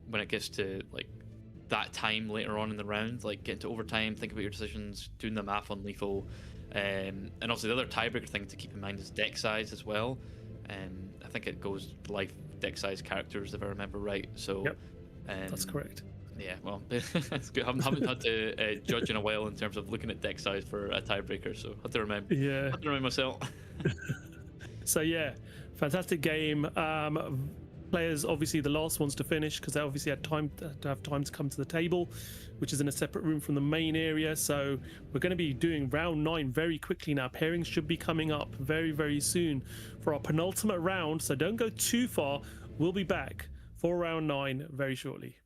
When it gets to like that time later on in the round, like getting to overtime, think about your decisions, doing the math on lethal, and also the other tiebreaker thing to keep in mind is deck size as well. I think it goes life deck size characters if I remember right. So Yep, that's correct. Yeah, well, that's good. I haven't had to judge in a while in terms of looking at deck size for a tiebreaker, so I have to remember. Yeah. I have to remind myself. So yeah, fantastic game. Players obviously the last ones to finish because they obviously had time to come to the table, which is in a separate room from the main area. So we're going to be doing round 9 very quickly now. Pairings should be coming up very, very soon for our penultimate round. So don't go too far. We'll be back for round 9 very shortly.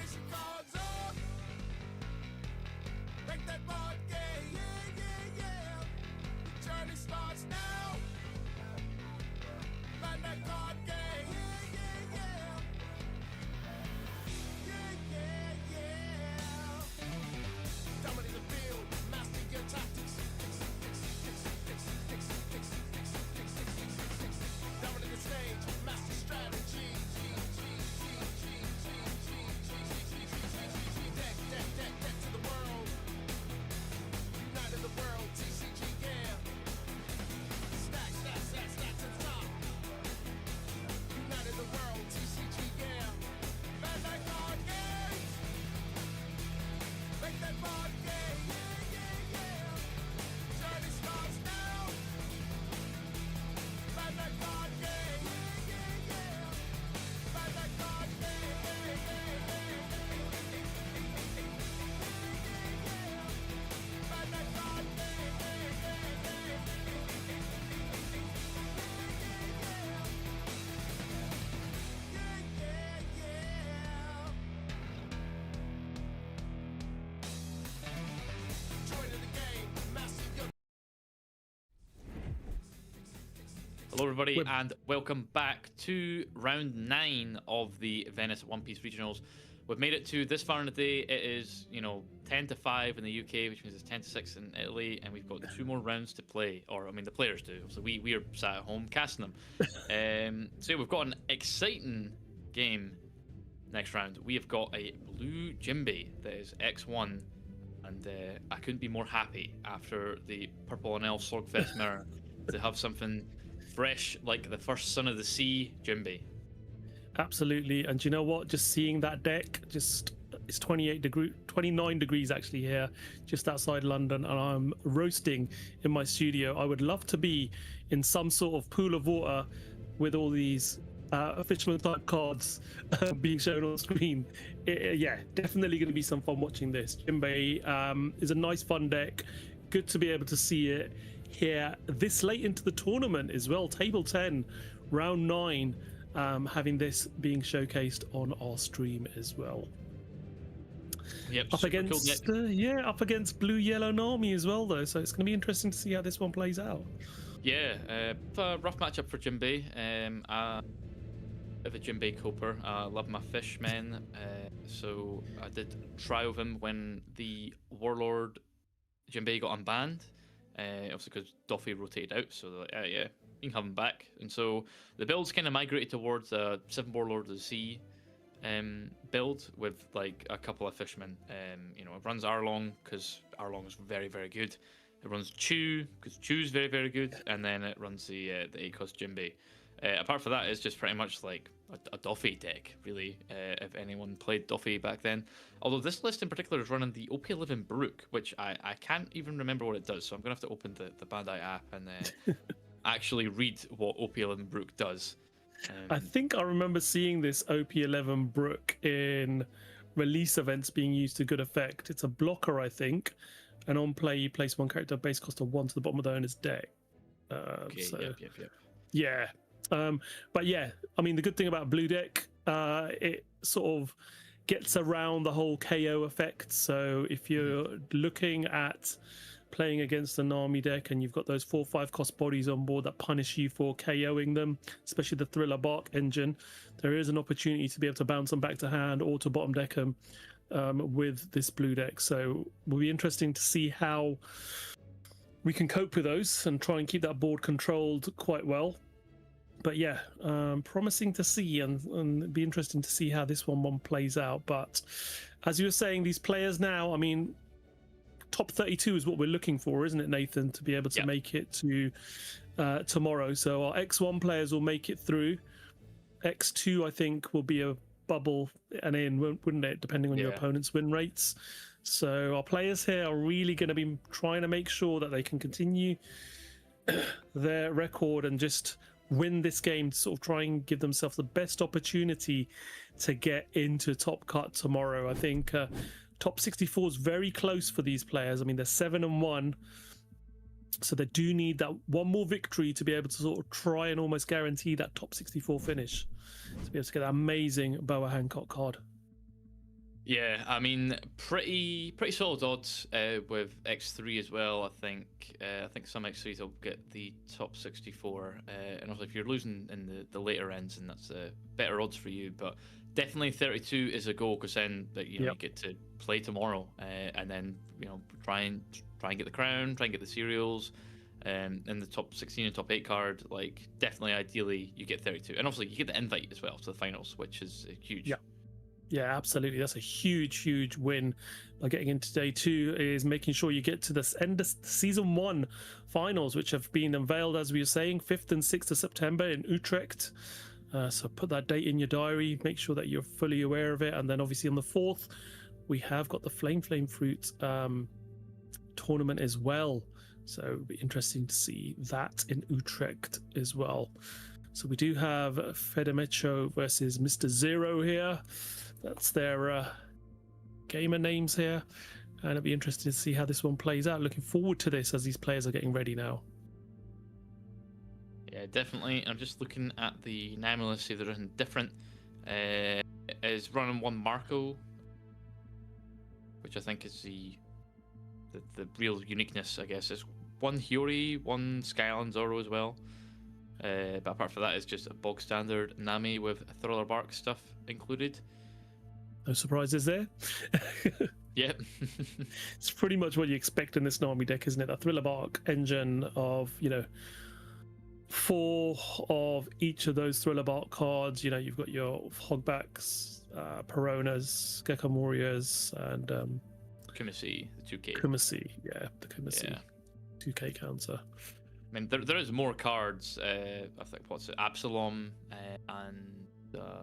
raise your cards up. Make that board game. Yeah, yeah, yeah. The journey starts now. Find that card game. Yeah, yeah, yeah. Yeah, yeah, yeah. Dominate the field, master your tactics. Dominate the stage, master strategy. Deck to the world. United the world, TCG, yeah. Stack to the top. United the world, TCG, yeah. Bandai card game. Make that board game. Yeah, yeah, yeah. Journey starts now. Bandai card game. Yeah, yeah, yeah. Bandai card game. Bandai card game. Yeah, yeah, yeah. Join in the game, master your Hello, everybody, and welcome back to round 9 of the Venice One Piece Regionals. We've made it to this far in the day. It is, 10 to 5 in the UK, which means it's 10 to 6 in Italy, and we've got 2 more rounds to play. Or, I mean, the players do. So we are sat at home casting them. So we've got an exciting game next round. We have got a blue Jinbei that is X1, and I couldn't be more happy after the Purple and L Slugfest mirror to have something fresh like the first Son of the Sea Jinbei. Absolutely. And do you know what? Just seeing that deck, it's 29 degrees actually here, just outside London, and I'm roasting in my studio. I would love to be in some sort of pool of water with all these official type cards being shown on screen. Yeah, definitely going to be some fun watching this. Jinbei is a nice fun deck. Good to be able to see it here this late into the tournament as well. Table 10, round 9, having this being showcased on our stream as well. Yep, Up against up against Blue Yellow Nami as well though, so it's going to be interesting to see how this one plays out. Yeah, rough matchup for Jinbei. Of a Jinbei Coper. I love my fishmen, so I did try with him when the Warlord Jinbei got unbanned. Obviously because Duffy rotated out, so they're like, yeah, you can have him back. And so the build's kind of migrated towards a 7 Warlord of the Sea build with like a couple of fishermen. It runs Arlong because Arlong is very, very good. It runs Chew because Chew's very, very good, and then it runs the ACOS Jinbei. Apart from that, it's just pretty much like a Duffy deck, really, if anyone played Duffy back then. Although this list in particular is running the OP11 Brook, which I can't even remember what it does, so I'm going to have to open the Bandai app and actually read what OP11 Brook does. I think I remember seeing this OP11 Brook in release events being used to good effect. It's a blocker, I think, and on play you place 1 character base cost of 1 to the bottom of the owner's deck. Okay, so, yep. yeah. But yeah, I mean, the good thing about blue deck, it sort of gets around the whole KO effect. So if you're looking at playing against a Nami deck and you've got those 4/5 cost bodies on board that punish you for KOing them, especially the Thriller Bark engine, there is an opportunity to be able to bounce them back to hand or to bottom deck them with this blue deck. So it will be interesting to see how we can cope with those and try and keep that board controlled quite well. But yeah, promising to see, and it'd be interesting to see how this one plays out. But as you were saying, these players now, I mean, top 32 is what we're looking for, isn't it, Nathan, to be able to make it to tomorrow. So our X1 players will make it through. X2, I think, will be a bubble and in, wouldn't it, depending on your opponent's win rates. So our players here are really going to be trying to make sure that they can continue their record and just win this game to sort of try and give themselves the best opportunity to get into top cut tomorrow. I think top 64 is very close for these players. I mean, they're 7-1, so they do need that one more victory to be able to sort of try and almost guarantee that top 64 finish, to be able to get that amazing Boa Hancock card. Yeah, I mean, pretty solid odds with X3 as well. I think some X3s will get the top 64, and also if you're losing in the later ends, and that's better odds for you. But definitely 32 is a goal, because then you Yep. get to play tomorrow, and then try and get the crown, try and get the cereals. In the top 16 and top 8 card, like definitely ideally you get 32, and obviously you get the invite as well to the finals, which is huge. Yeah. Yeah, absolutely. That's a huge win by getting into day 2, is making sure you get to the end of season 1 finals, which have been unveiled, as we were saying, 5th and 6th of September in Utrecht. So put that date in your diary, make sure that you're fully aware of it. And then obviously on the 4th, we have got the Flame Fruit tournament as well. So it'll be interesting to see that in Utrecht as well. So we do have Fedemecho versus Mr. Zero here. That's their gamer names here, and it'll be interesting to see how this one plays out. Looking forward to this as these players are getting ready now. Yeah, definitely. I'm just looking at the name list, see they're in different. Is running one Marco, which I think is the real uniqueness, I guess. It's one Hiyori, one Skyland Zoro as well. But apart from that, it's just a bog standard Nami with Thriller Bark stuff included. No surprises there. Yep. It's pretty much what you expect in this Nami deck, isn't it? A Thriller Bark engine of, 4 of each of those Thriller Bark cards. You've got your Hogbacks, Peronas, Gekamorias, and Kumasi, the 2K. Kumasi. Yeah, the Kumasi. Yeah. 2K counter. I mean, there is more cards. I think Absalom and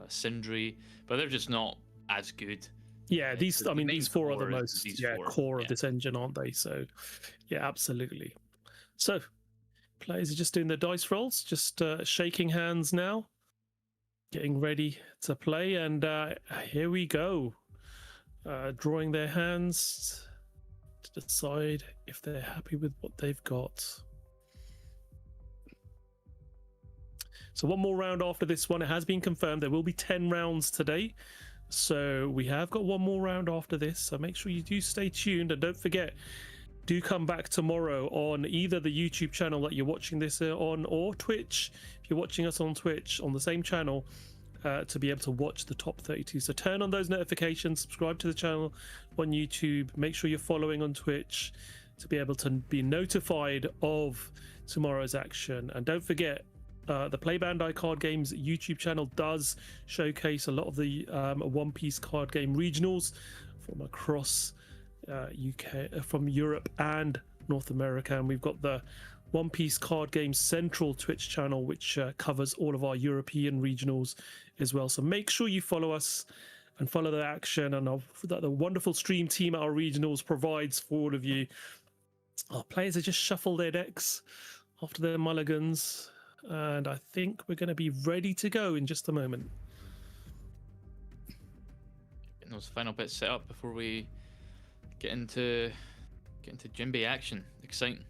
Sindri, but they're just not as good. Yeah, these 4 are the most core of yeah. this engine, aren't they? So, yeah, absolutely. So, players are just doing their dice rolls, just shaking hands now, getting ready to play, and here we go. Drawing their hands to decide if they're happy with what they've got. So one more round after this one. It has been confirmed there will be 10 rounds today. So we have got one more round after this. So make sure you do stay tuned, and don't forget, do come back tomorrow on either the YouTube channel that you're watching this on, or Twitch. If you're watching us on Twitch on the same channel, to be able to watch the top 32. So turn on those notifications, subscribe to the channel on YouTube, make sure you're following on Twitch to be able to be notified of tomorrow's action. And don't forget, the Play Bandai Card Games YouTube channel does showcase a lot of the One Piece card game regionals from across UK, from Europe and North America, and we've got the One Piece Card Games Central Twitch channel, which covers all of our European regionals as well. So make sure you follow us and follow the action and that the wonderful stream team at our regionals provides for all of you. Our players have just shuffled their decks after their mulligans, and I think we're going to be ready to go in just a moment. Getting those final bits set up before we get into Jinbei action. Exciting.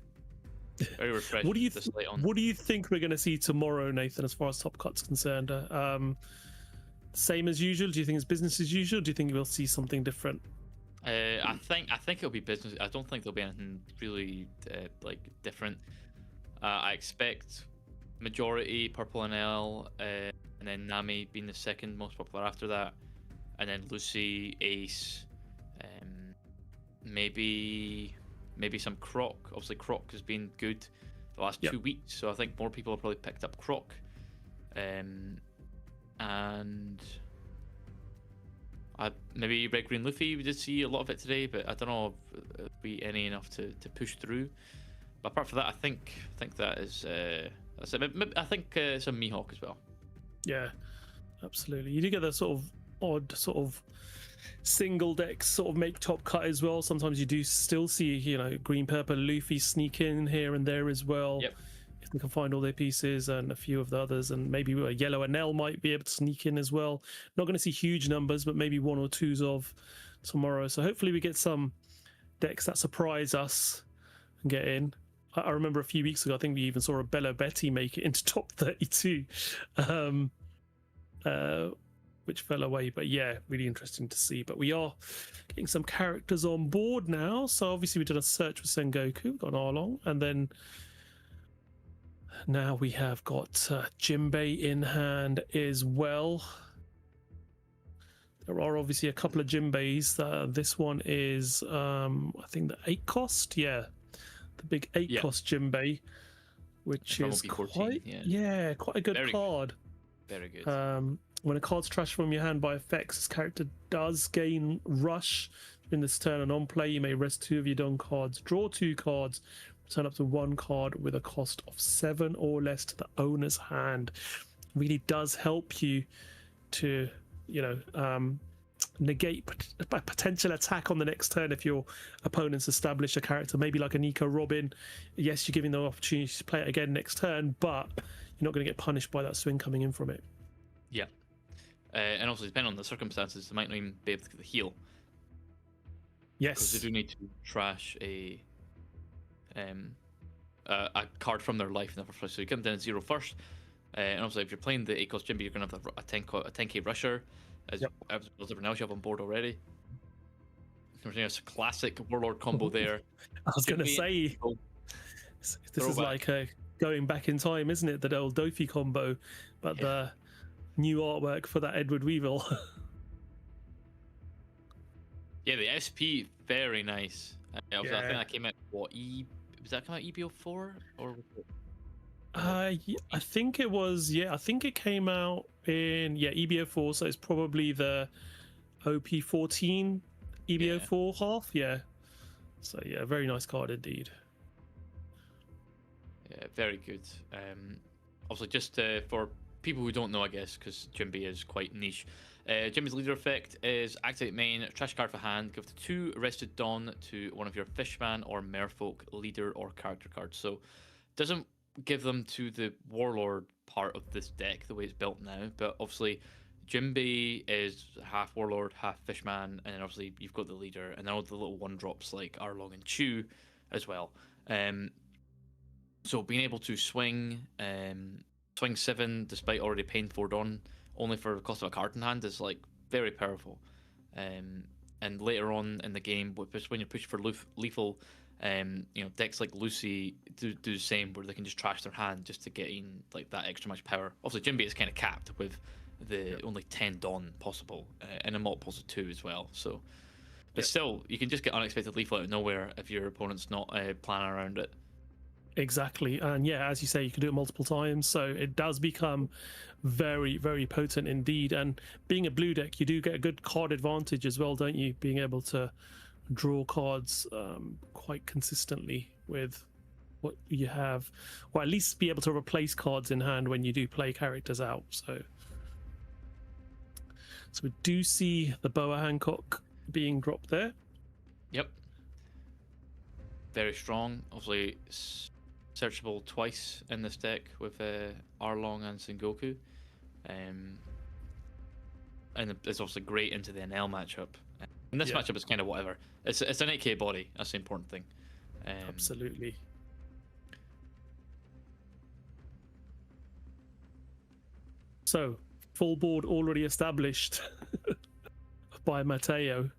Very refreshing. What do you think we're going to see tomorrow, Nathan, as far as Top Cut's concerned? Same as usual? Do you think it's business as usual? Do you think we'll see something different? I think it'll be business. I don't think there'll be anything really different. I expect majority Purple and L, and then Nami being the second most popular after that, and then Lucy, Ace, maybe some Croc. Obviously, Croc has been good the last 2 weeks, so I think more people have probably picked up Croc. And maybe Red Green Luffy, we did see a lot of it today, but I don't know if it'll be any enough to push through. But apart from that, I think that is that's it. I think some Mihawk as well. Yeah, absolutely. You do get the sort of odd sort of single decks sort of make Top Cut as well. Sometimes you do still see, green, purple, Luffy sneak in here and there as well. Yep. If they can find all their pieces, and a few of the others, and maybe a yellow and L might be able to sneak in as well. Not going to see huge numbers, but maybe 1 or 2s of tomorrow. So hopefully we get some decks that surprise us and get in. I remember a few weeks ago, I think we even saw a Bello Betty make it into top 32. which fell away. But yeah, really interesting to see. But we are getting some characters on board now. So obviously we did a search for Sengoku, got Arlong, and then now we have got Jinbei in hand as well. There are obviously a couple of Jinbeis. This one is, I think, the 8 cost. Yeah, the big 8 cost Jinbei, which is quite, quite a good card. Very good. When a card's trashed from your hand by effects, this character does gain rush in this turn, and on play you may rest 2 of your done cards, draw 2 cards, return up to 1 card with a cost of 7 or less to the owner's hand. Really does help you to, you know, negate a potential attack on the next turn if your opponents establish a character, maybe like a Nico Robin. Yes, you're giving them the opportunity to play it again next turn, but you're not going to get punished by that swing coming in from it. Yeah. And also, depending on the circumstances, they might not even be able to get the heal. Yes. Because they do need to trash a card from their life in the first place. So you come down to 0 first. And also, if you're playing the 8 cost Jimby, you're going to have a 10k rusher, as everyone else you have on board already. There's a classic Warlord combo there. I was going to say, this is like going back in time, isn't it? That old Dofi combo, but the new artwork for that Edward Weevil. Yeah, the SP, very nice. I think that came out, what, was that come out EBO4? Or was it... I think it was, I think it came out in, EBO4, so it's probably the OP14 EBO4 half, So very nice card indeed. Yeah, very good. Also, just for people who don't know, I guess, because Jimby is quite niche. Jimby's leader effect is activate main, trash card for hand, give the 2 Arrested Dawn to one of your Fishman or Merfolk leader or character cards. So, doesn't give them to the Warlord part of this deck the way it's built now, but obviously Jimby is half Warlord, half Fishman, and then obviously you've got the leader, and then all the little 1-drops like Arlong and Chew as well. So being able to swing 7 despite already paying 4 Dawn only for the cost of a card in hand is like very powerful. And later on in the game, when you push for lethal, decks like Lucy do the same, where they can just trash their hand just to get in like that extra much power. Obviously, Jimby is kind of capped with the only 10 Dawn possible, and a multiples of 2 as well. So, but still, you can just get unexpected lethal out of nowhere if your opponent's not planning around it. Exactly, and as you say, you can do it multiple times, so it does become very, very potent indeed. And being a blue deck, you do get a good card advantage as well, don't you? Being able to draw cards quite consistently with what you have, or at least be able to replace cards in hand when you do play characters out. So we do see the Boa Hancock being dropped there. Yep. Very strong. Obviously, searchable twice in this deck with Arlong and Sengoku. And it's obviously great into the NL matchup. And this matchup is kind of whatever. It's an 8k body. That's the important thing. Absolutely. So, full board already established by Mateo.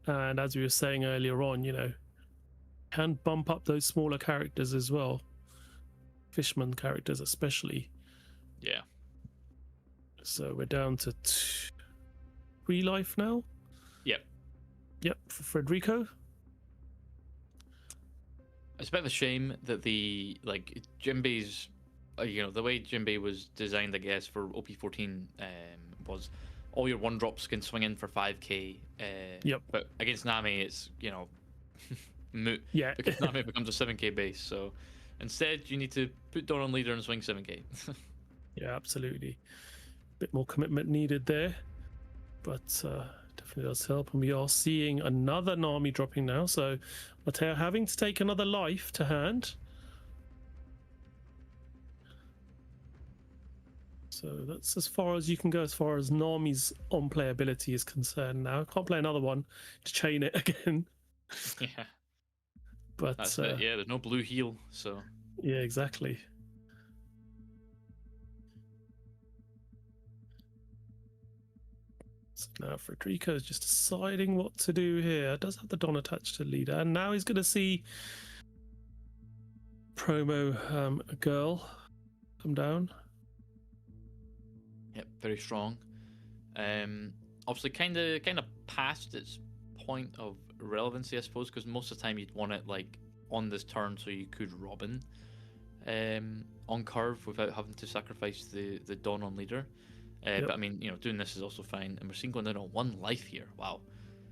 And as we were saying earlier on, can bump up those smaller characters as well. Fishman characters especially. Yeah. So we're down to 3 life now. Yep, for Federico. It's a bit of a shame that Jimby's, the way Jimby was designed, I guess, for OP14 was all your 1-drops can swing in for 5k. But against Nami, it's, moot. Yeah. Because Nami becomes a 7k base. So instead, you need to put Dawn on leader and swing 7k. Yeah, absolutely. Bit more commitment needed there. But definitely does help. And we are seeing another Nami dropping now. So Mateo having to take another life to hand. So that's as far as you can go as far as Nami's on-play ability is concerned now. Can't play another one to chain it again. Yeah. But that's it. Yeah, there's no blue heal, so... Yeah, exactly. So now Frederico is just deciding what to do here. Does have the Don attached to leader, and now he's going to see promo girl come down. Yep, very strong. Obviously, kind of past its point of relevancy, I suppose, because most of the time you'd want it like on this turn, so you could Robin on curve without having to sacrifice the Dawn on leader. But I mean, you know, doing this is also fine, and we're seeing going down on 1 life here. Wow.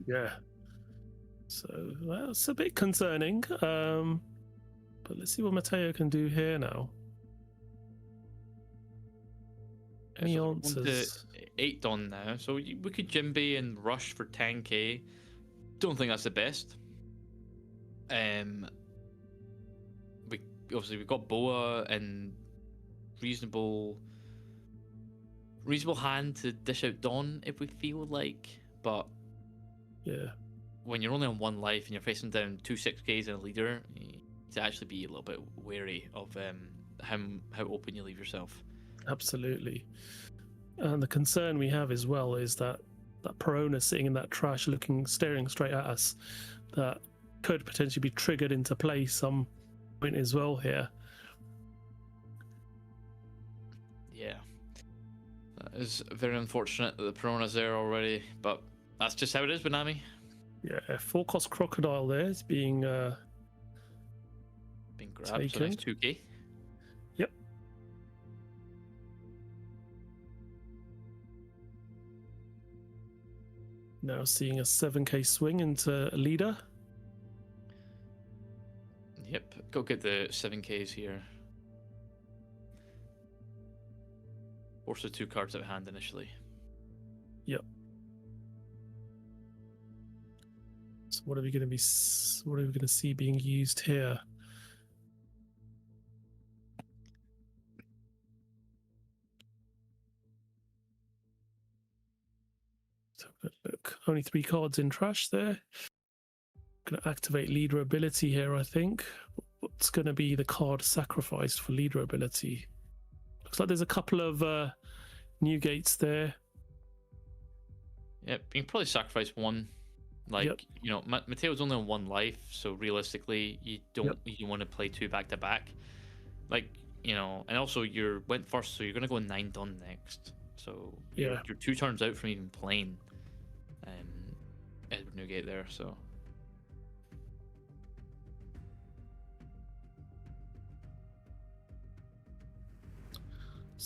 Yeah. So that's a bit concerning. But let's see what Matteo can do here now. Any So we're going answers? to 8 Dawn now, so we could Jimby and rush for 10k. Don't think that's the best. We've got Boa and reasonable hand to dish out Dawn if we feel like, but Yeah. when you're only on 1 life and you're facing down 2 6Ks and a leader, you need to actually be a little bit wary of how open you leave yourself. Absolutely. And the concern we have as well is that Perona sitting in that trash staring straight at us, that could potentially be triggered into play some point as well here. Yeah. That is very unfortunate that the Perona's there already, but that's just how it is, Banami. Yeah, 4-cost Crocodile there is being Grabbed, so taken. nice 2k. Yep. Now seeing a 7k swing into leader. Yep, go get the 7Ks here. Force the 2 cards out of hand initially. Yep. So what are we going to see being used here? So look, only 3 cards in trash there. Going to activate leader ability here, I think. What's going to be the card sacrificed for leader ability? Looks like there's a couple of new gates there. Yep, you can probably sacrifice 1. Like, you know, Mateo's only on 1 life, so realistically, you don't you want to play 2 back to back. Like, you know, and also you went first, so you're gonna go 9 done next. So you're 2 turns out from even playing Edward Newgate there. So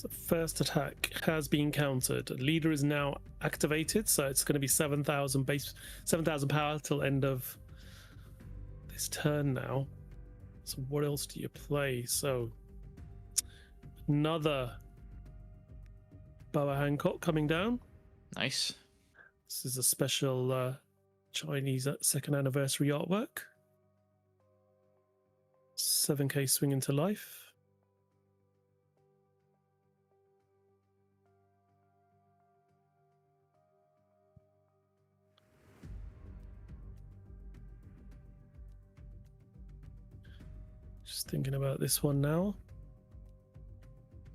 the first attack has been countered. Leader is now activated, so it's going to be 7,000 power till end of this turn now. So what else do you play? So another Boa Hancock coming down. nice. This is a special Chinese 2nd anniversary artwork. 7k swing into life. Just thinking about this one now.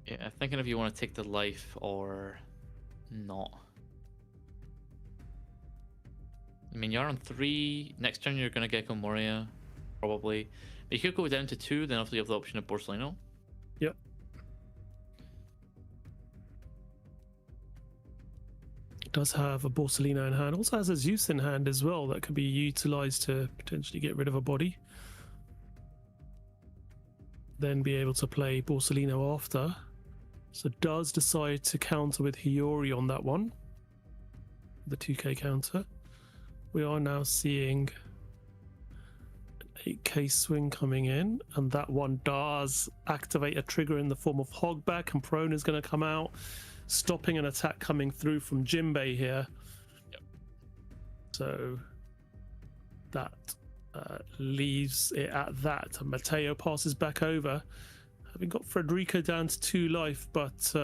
Yeah, thinking if you want to take the life or not. I mean, you're on 3. Next turn, you're going to get Moria, probably. But you could go down to 2, then obviously you have the option of Borsellino. Yep. It does have a Borsellino in hand. Also has a Zeus in hand as well that could be utilized to potentially get rid of a body. Then be able to play Borsellino after. So does decide to counter with Hiyori on that one. The 2k counter. We are now seeing an 8k swing coming in, and that one does activate a trigger in the form of Hogback, and Prone is going to come out, stopping an attack coming through from Jinbei here. Yep. So that leaves it at that. And Matteo passes back over, having got Frederico down to 2 life, but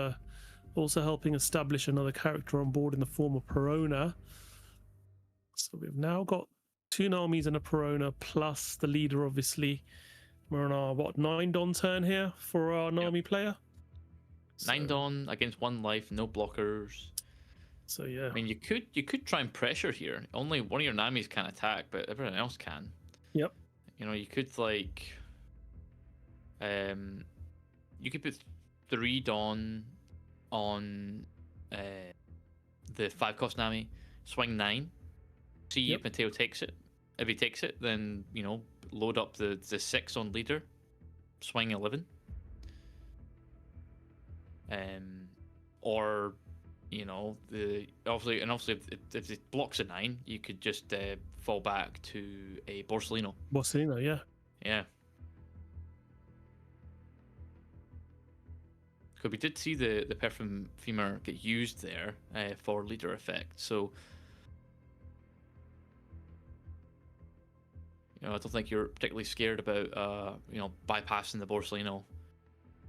also helping establish another character on board in the form of Perona. So we've now got 2 Namis and a Perona, plus the leader, obviously. We're on our, 9 Don turn here for our Nami player? 9 Don against 1 life, no blockers. So yeah. I mean, you could try and pressure here. Only one of your Namis can attack, but everyone else can. Yep. You know, you could like, you could put 3 Dawn on the 5-cost Nami, swing 9, see if Mateo takes it. If he takes it, then you know, load up the 6 on leader, swing 11. Or you know, obviously if it blocks a 9, you could just fall back to a Borsellino. Borsellino, yeah. Yeah. Because we did see the Perfume Femur get used there for leader effect, so you know, I don't think you're particularly scared about you know, bypassing the Borsellino.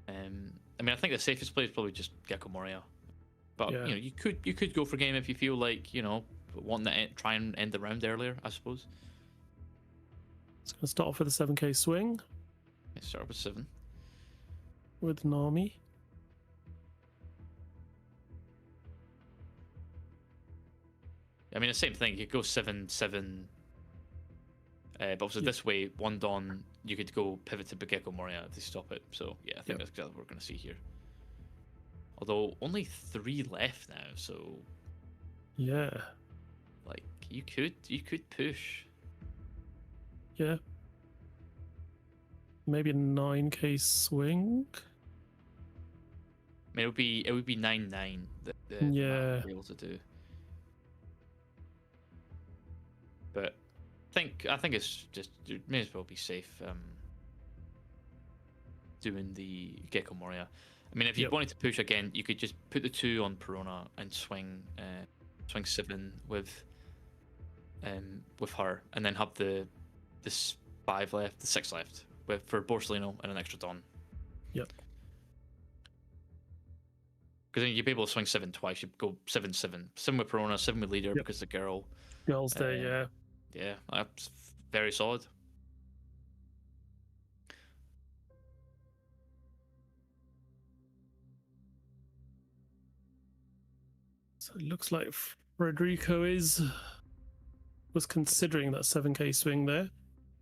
I mean, I think the safest play is probably just Gecko Moria. But you know, you could go for game if you feel like, you know, wanting to try and end the round earlier, I suppose. It's gonna start off with a 7k swing. Yeah, start with 7 with Nami. I mean, the same thing. You could go 7-7. But also this way, 1 Dawn, you could go pivot to Gecko Moria to stop it. So yeah, I think that's exactly what we're going to see here. Although only 3 left now, so yeah, like you could push. Yeah, maybe a 9k swing. I mean, it would be 9-9 that yeah, be able to do. But I think it's just, you may as well be safe doing the Gecko Moria. I mean, if you wanted to push again, you could just put the 2 on Perona and swing 7 with her, and then have the 5 left, the 6 left for Borsellino and an extra Dawn. Yep. Because then you'd be able to swing 7 twice. You'd go 7-7, 7 with Perona, 7 with leader because the girl's there. Yeah. Yeah, that's very solid. So it looks like Federico was considering that 7k swing there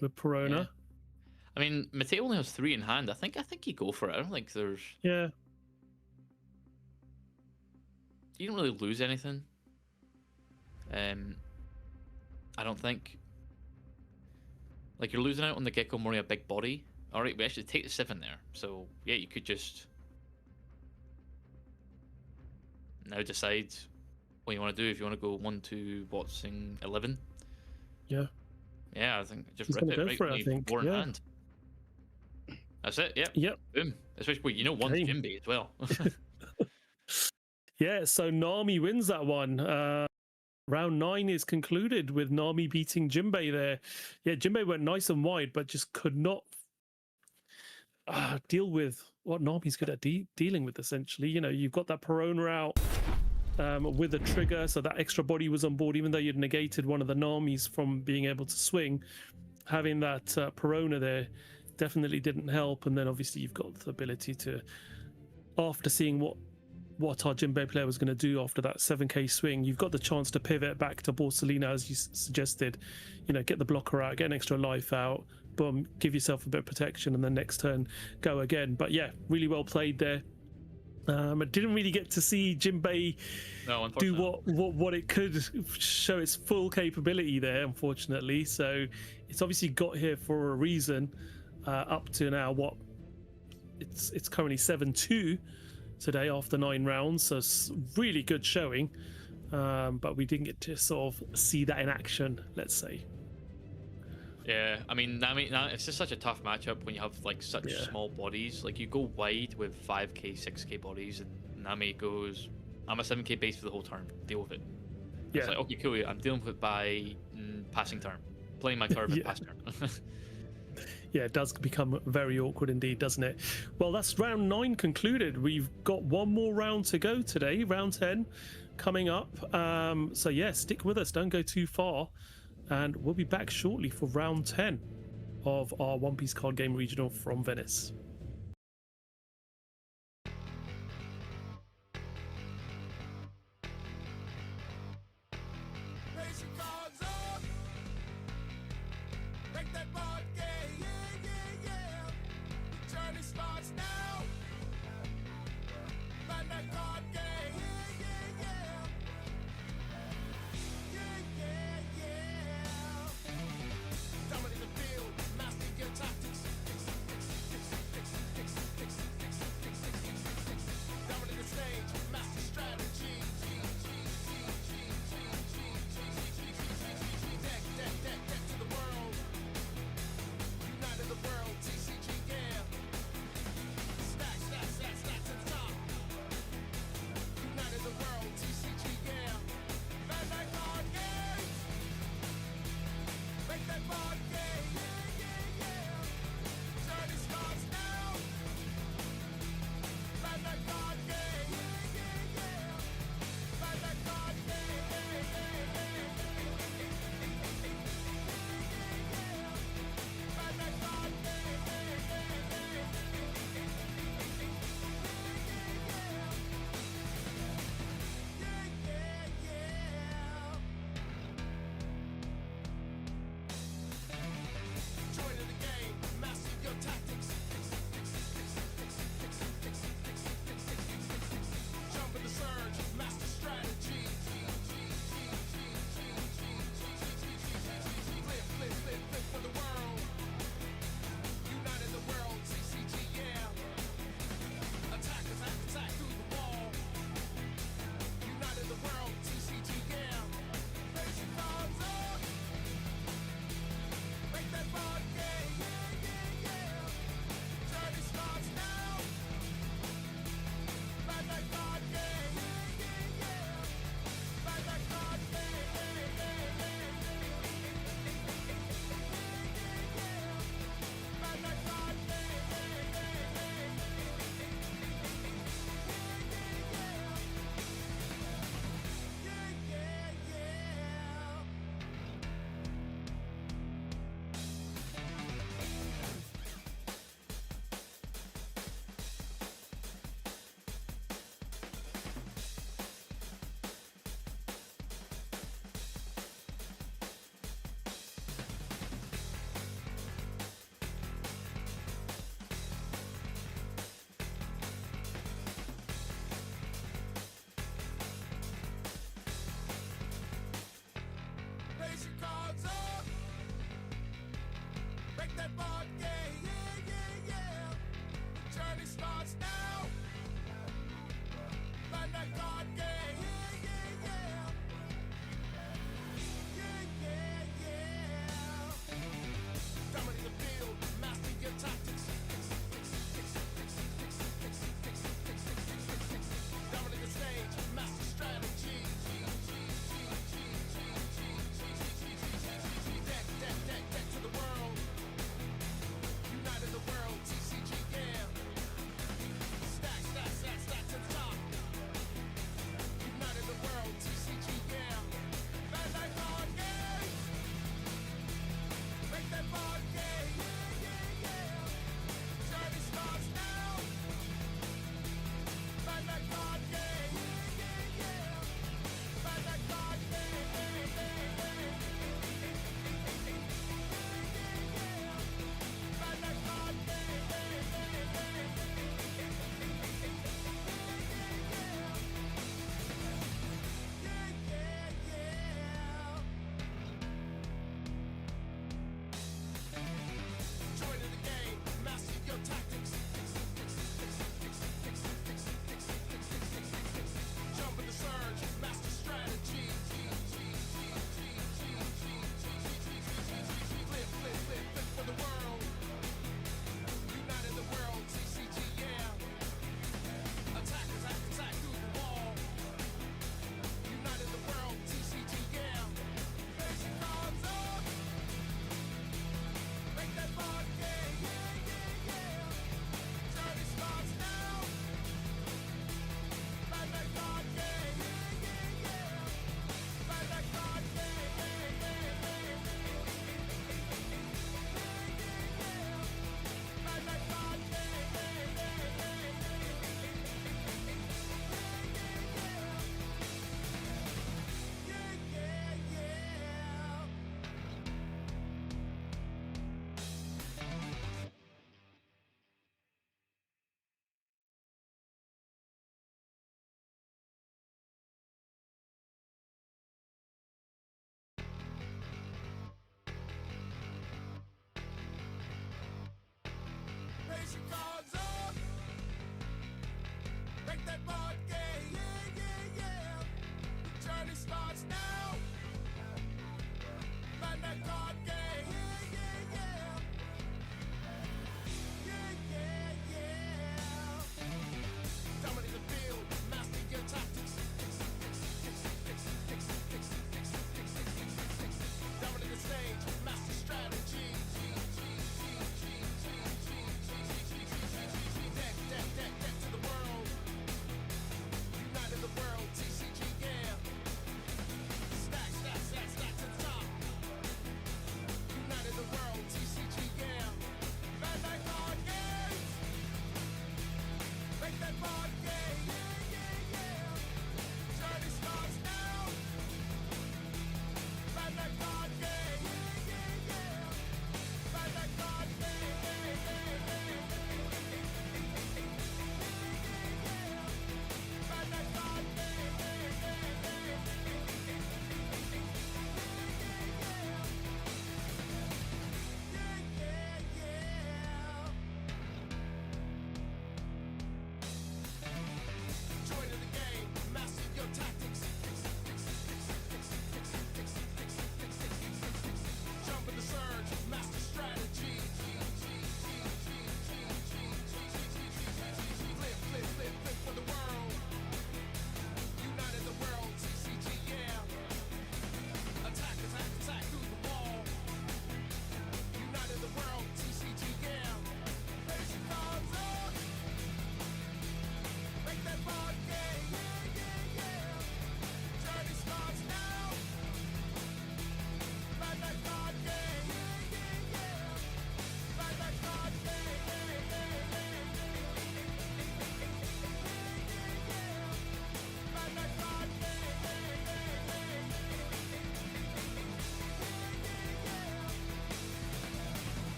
with Perona. Yeah. I mean, Mateo only has 3 in hand. I think you go for it. I don't think there's. Yeah. You don't really lose anything. I don't think. Like, you're losing out on the Gecko Moria big body. Alright, we actually take the 7 there. So, yeah, you could just now decide what you want to do. If you want to go 1, 2, boxing 11. Yeah. Yeah, I think just He's rip it go right for it, when I think. in hand. That's it, yep. Yep. Boom. Especially, you know, one's Jinbei as well. Yeah, so Nami wins that one. Round 9 is concluded with Nami beating Jinbei there. Yeah, Jinbei went nice and wide, but just could not deal with what Nami's good at dealing with, essentially. You know, you've got that Perona out with a trigger, so that extra body was on board, even though you'd negated one of the Namis from being able to swing. Having that Perona there definitely didn't help. And then obviously you've got the ability to, after seeing what our Jinbei player was going to do after that 7k swing, you've got the chance to pivot back to Borsellino, as you suggested. You know, get the blocker out, get an extra life out, boom, give yourself a bit of protection, and then next turn go again. But yeah, really well played there. I didn't really get to see Jinbei do what it could, show its full capability there, unfortunately. So it's obviously got here for a reason. Up to now, it's currently 7-2 today after 9 rounds, so it's really good showing. But we didn't get to sort of see that in action, let's say. Yeah, I mean, Nami, it's just such a tough matchup when you have like such small bodies. Like, you go wide with 5k, 6k bodies, and Nami goes, I'm a 7k base for the whole turn, deal with it. Yeah. It's like, okay, cool, I'm dealing with it by passing turn, playing my turn and pass turn. Yeah, it does become very awkward indeed, doesn't it? Well, that's round 9 concluded. We've got one more round to go today, round 10 coming up. So yeah, stick with us, don't go too far, and we'll be back shortly for round 10 of our One Piece card game regional from Venice. board game. Journey starts now. Play that card game. Play that card game. Play that card game. Join in the game, master your tactics. Jump in the surge, master strategy. Flip for the world. United the world, CCG, yeah. Attack through the wall. United the world, CCG, yeah. Place your cards up. Make that board game. Journey starts now. Play that card game. Play that card game. Play that card game. Raise your cards up. Break that board game. Journey starts now. Play that card game. Dominate the field, master your tactics. Dominate the stage, master strategy. Deck to the world. United the world, TCG, yeah. Stack to the top. United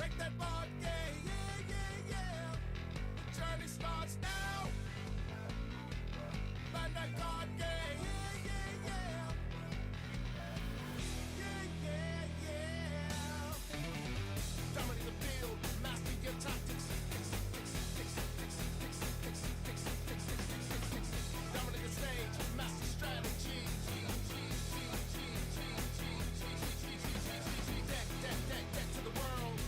Break that board game, yeah, yeah, yeah. The journey starts now. Bandai card game, yeah, yeah, yeah. Yeah, yeah, yeah. Dominate the field, master your tactics. Dominate the stage, master strategy. Deck to the world.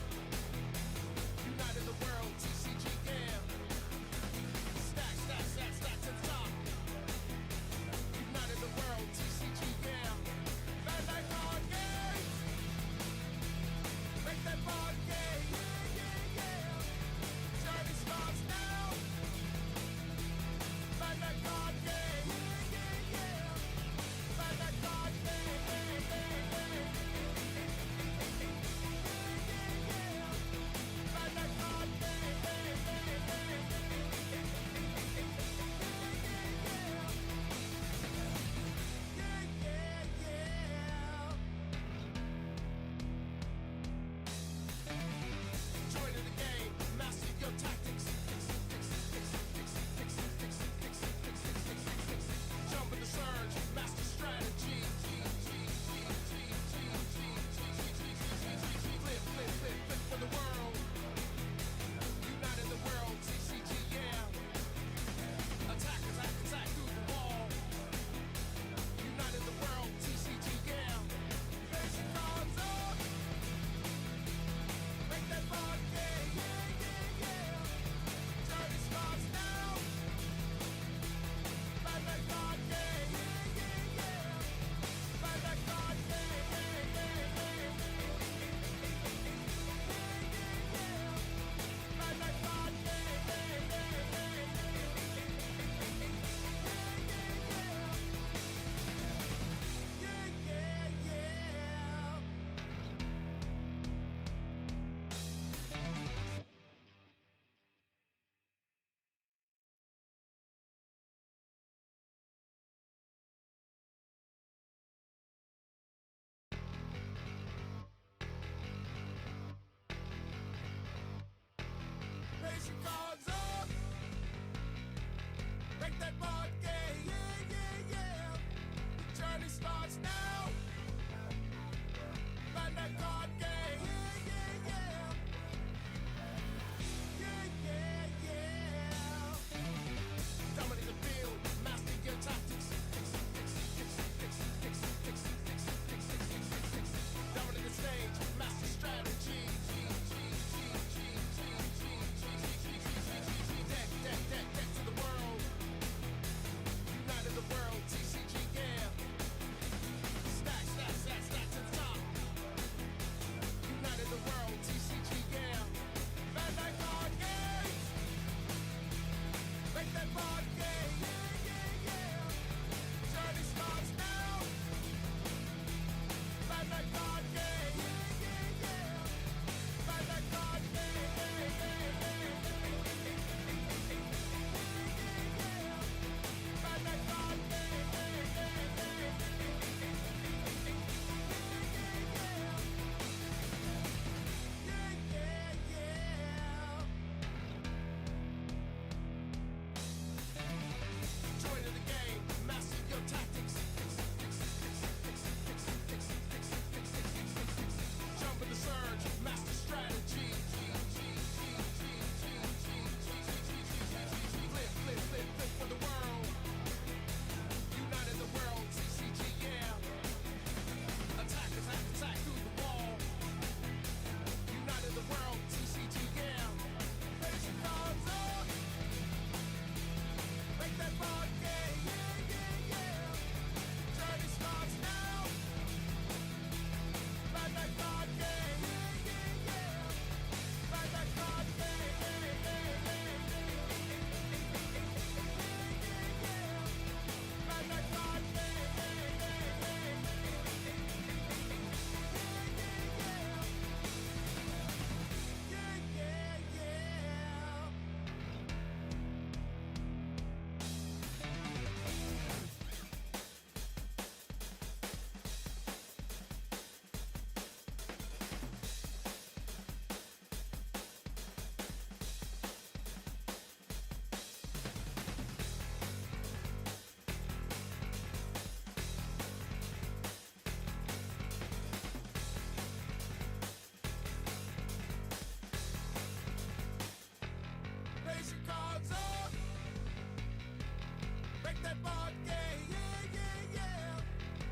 board game. Yeah, yeah, yeah.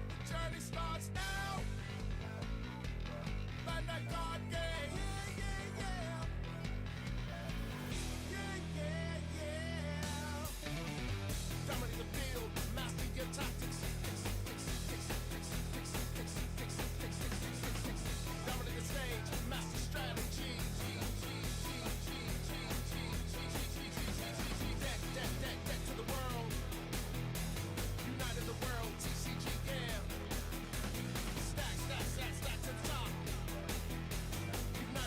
The journey starts now. Bandai card game. Yeah, yeah, yeah. Yeah, yeah, yeah. Dominate the field, master your tactics. Dominate the stage, master strategy. Deck to the world. United the world, TCG, yeah. Stack to the top. United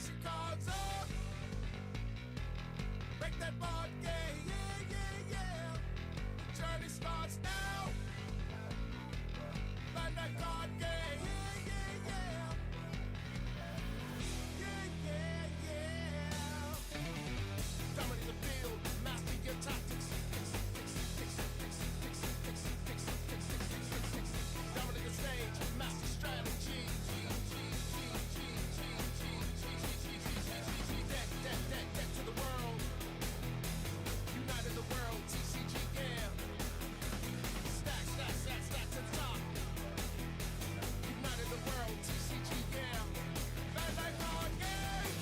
Raise your cards up. Break that board game. Yeah, yeah, yeah. The journey starts now. Find that card game. Yeah, yeah, yeah. Yeah, yeah, yeah. Dominate the field. Master your tactics. Dominate the stage. Master strategy. Deck to the world. United the world. TCG, yeah. Stack to the top. United the world. TCG, yeah. Bandai card game.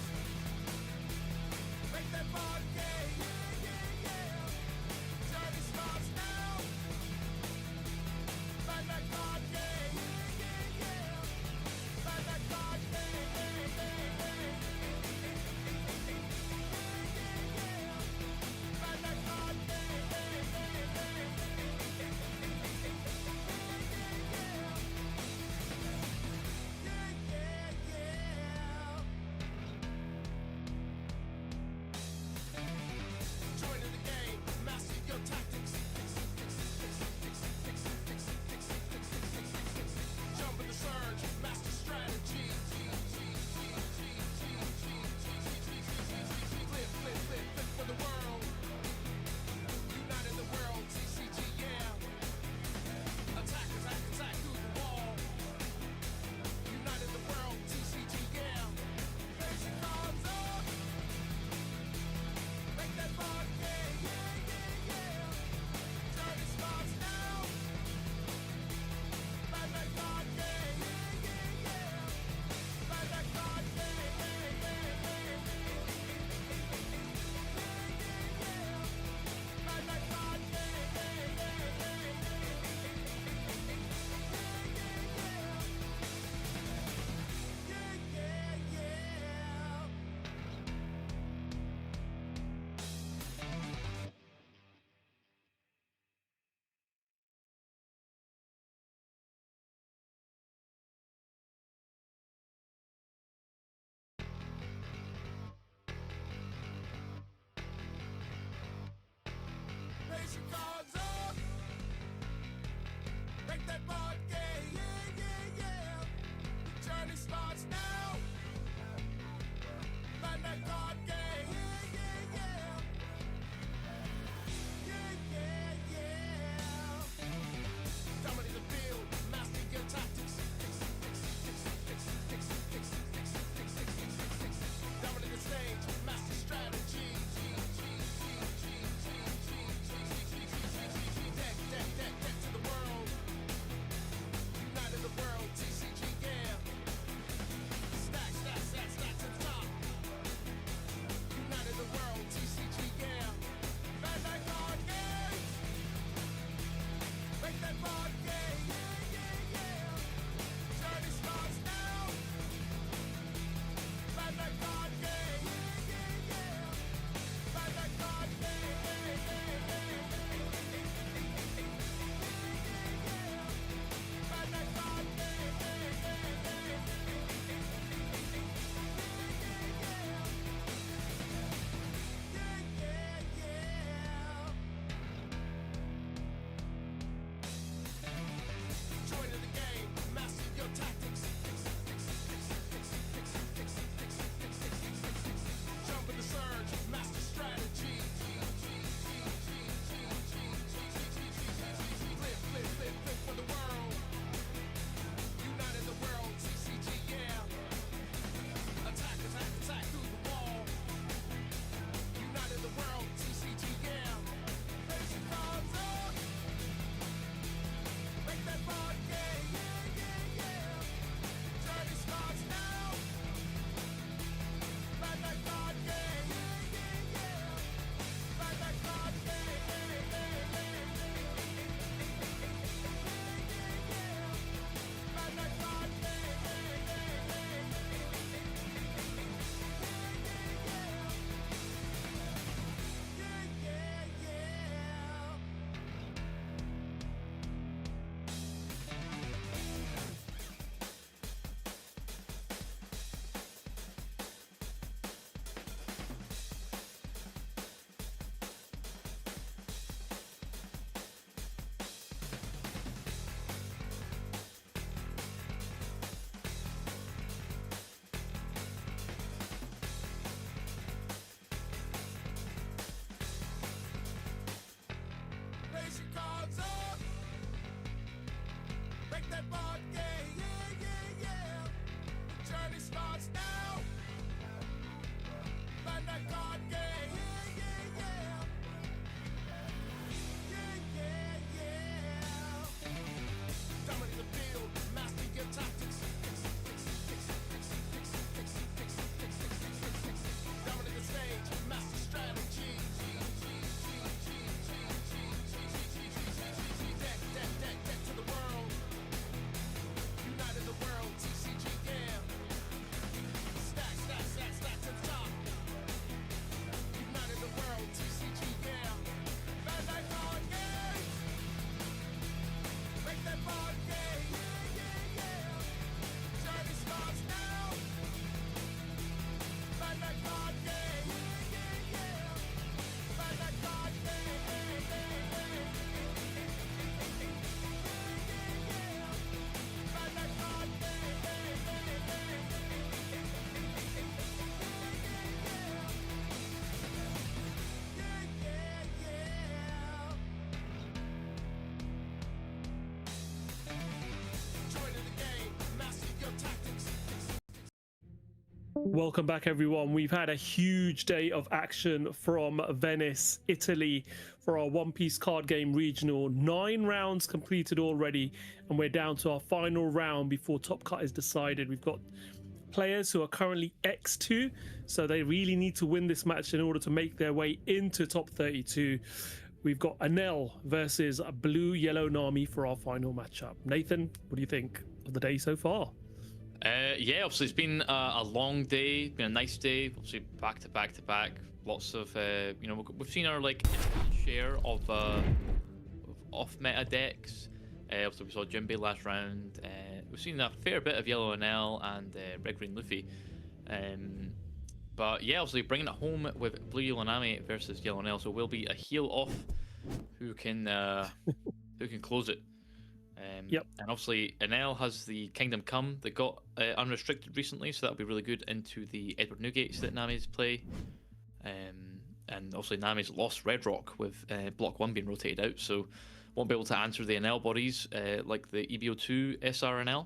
Make that board game. Yeah, yeah, yeah. Journey starts now. Bandai card game. Yeah, yeah, yeah. Bandai card game. Joining the game, master your tactics. Jump in the surge, master strategy. Flip for the world. United the world, TCG, yeah. Attack through the wall. United the world, TCG, yeah. Raise your cards up. Make that board game, yeah, yeah, yeah. Journey starts now. Find that card game, yeah, yeah, yeah. Find that card game, yeah, yeah, yeah. Find that card game, yeah, yeah, yeah. Yeah, yeah, yeah. Raise your cards up. Make that board game. Yeah, yeah, yeah. The journey starts now. Find that card game. Yeah, yeah, yeah. Yeah, yeah, yeah. Dominate the field. Master your tactics. Dominate the stage. Master strategy. Deck to the world. United the world. TCG, yeah. Stack to the top. Welcome back, everyone. We've had a huge day of action from Venice, Italy, for our One Piece card game regional. 9 rounds completed already, and we're down to our final round before top cut is decided. We've got players who are currently X2, so they really need to win this match in order to make their way into top 32. We've got Anel versus Blue Yellow Nami for our final matchup. Nathan, what do you think of the day so far? Yeah, obviously it's been a long day, been a nice day. Obviously back to back to back, lots of you know, we've seen our like share of off meta decks. Obviously we saw Jinbei last round. We've seen a fair bit of Yellow NL and Red Green Luffy. But yeah, obviously bringing it home with Blue Yellow Nami versus Yellow NL, so will be a heel off who can close it. Yep. And obviously, Enel has the Kingdom Come that got unrestricted recently, so that'll be really good into the Edward Newgates that Nami's play. And obviously, Nami's lost Red Rock with Block 1 being rotated out, so won't be able to answer the Enel bodies like the EBO2 SRNL.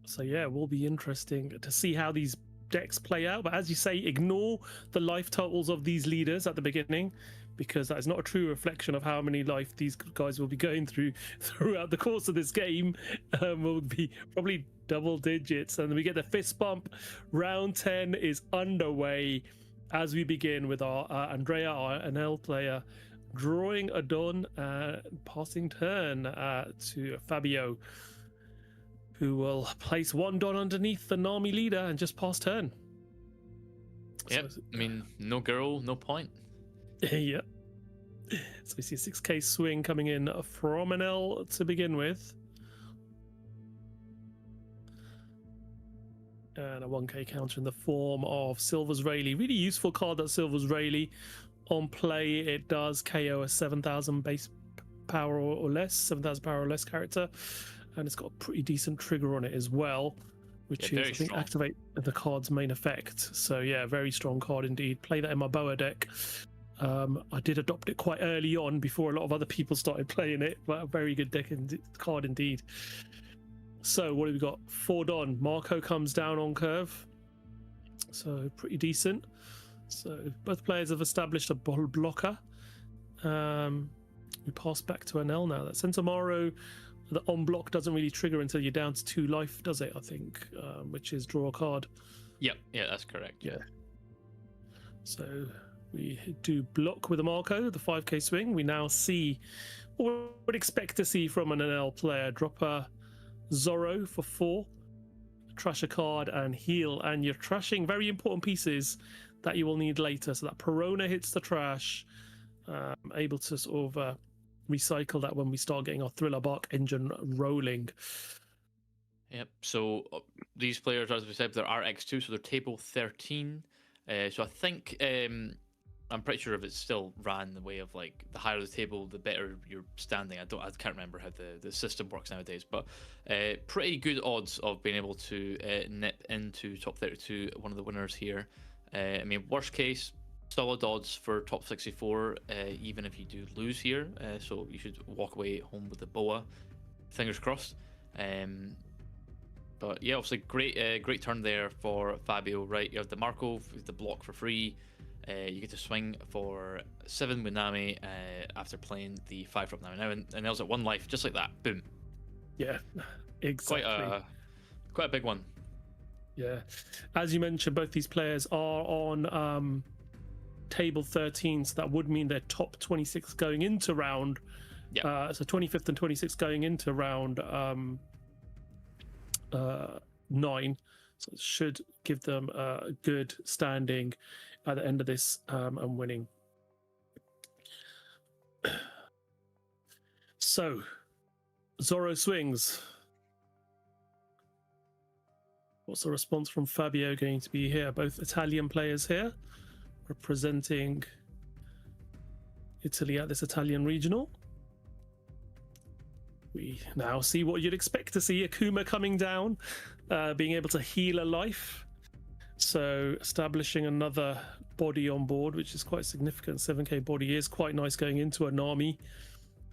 So yeah, it will be interesting to see how these decks play out. But as you say, ignore the life totals of these leaders at the beginning, because that is not a true reflection of how many life these guys will be going through throughout the course of this game. Will be probably double digits. And we get the fist bump. Round 10 is underway as we begin with our Andrea, our NL player, drawing a Don, passing turn to Fabio, who will place one Don underneath the Nami leader and just pass turn. Yep, So, I mean, no girl, no point. yeah. So we see a 6k swing coming in from NL to begin with. And a 1k counter in the form of Silver's Rayleigh. Really useful card, that Silver's Rayleigh. On play, it does KO a 7,000 base power or less, 7,000 power or less character. And it's got a pretty decent trigger on it as well, which Yeah, is, I think, strong. activate the card's main effect. So yeah, very strong card indeed. Play that in my Boa deck. I did adopt it quite early on before a lot of other people started playing it, but a very good card indeed. So what have we got? 4 Don. Marco comes down on curve, so pretty decent. So both players have established a blocker. We pass back to NL now. That Sentomaro, the on block doesn't really trigger until you're down to 2 life, does it? I think, which is draw a card. Yep, yeah, that's correct. Yeah. So we do block with a Marco, the 5k swing. We now see what we would expect to see from an NL player. Drop a Zorro for 4, trash a card and heal. And you're trashing very important pieces that you will need later. So that Perona hits the trash, able to sort of recycle that when we start getting our Thriller Bark engine rolling. Yep, so these players, as we said, they're RX2, so they're table 13. So I think, I'm pretty sure if it's still ran the way of like the higher the table, the better you're standing. I can't remember how the system works nowadays, but pretty good odds of being able to nip into top 32, one of the winners here. I mean, worst case, solid odds for top 64, even if you do lose here. So you should walk away home with the Boa. Fingers crossed. But yeah, obviously great turn there for Fabio. Right, you have the Marco, the block for free. You get to swing for 7 with Nami after playing the 5 drop Nami now, and Nell's at 1 life, just like that. Boom. Yeah, exactly. Quite a big one. Yeah, as you mentioned, both these players are on table 13, so that would mean they're top 26 going into round. Yeah. So 25th and 26th going into round 9. So it should give them a good standing at the end of this and winning. So Zorro swings. What's the response from Fabio going to be here? Both Italian players here representing Italy at this Italian regional. We now see what you'd expect to see. Akuma coming down, being able to heal a life. So establishing another body on board, which is quite significant. 7k body is quite nice going into a Nami,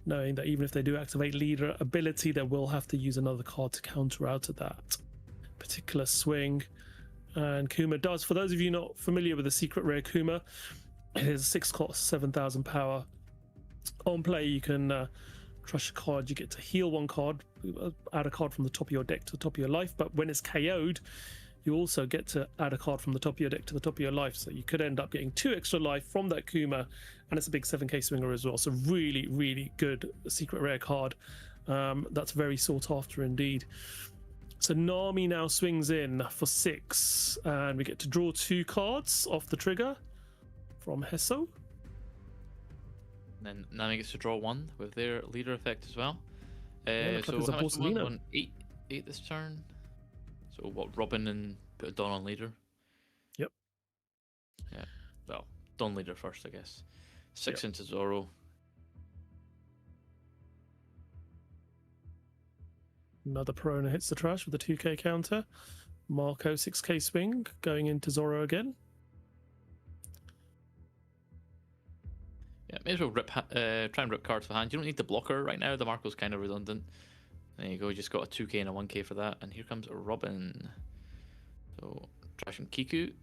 knowing that even if they do activate leader ability, they will have to use another card to counter out of that. particular swing. And Kuma does, for those of you not familiar with the secret rare Kuma, it is 6 cost, 7,000 power. On play, you can crush a card, you get to heal 1 card, add a card from the top of your deck to the top of your life, but when it's KO'd, you also get to add a card from the top of your deck to the top of your life, so you could end up getting 2 extra life from that Kuma, and it's a big 7k swinger as well, so really, really good secret rare card. That's very sought after indeed. So Nami now swings in for 6, and we get to draw 2 cards off the trigger from Hesso. And then Nami gets to draw 1 with their leader effect as well. Yeah, so like how much do we Borsellino. want? 8 this turn. So what? Robin and put a Dawn on leader. Yep. Yeah. Well, Dawn leader first, I guess. 6 Yep. into Zoro. Another Perona hits the trash with a 2k counter. Marco 6k swing going into Zoro again. Yeah, may as well try and rip cards for hand. You don't need the blocker right now. The Marco's kind of redundant. There you go. You just got a 2k and a 1k for that. And here comes Robin. So trashing Kiku,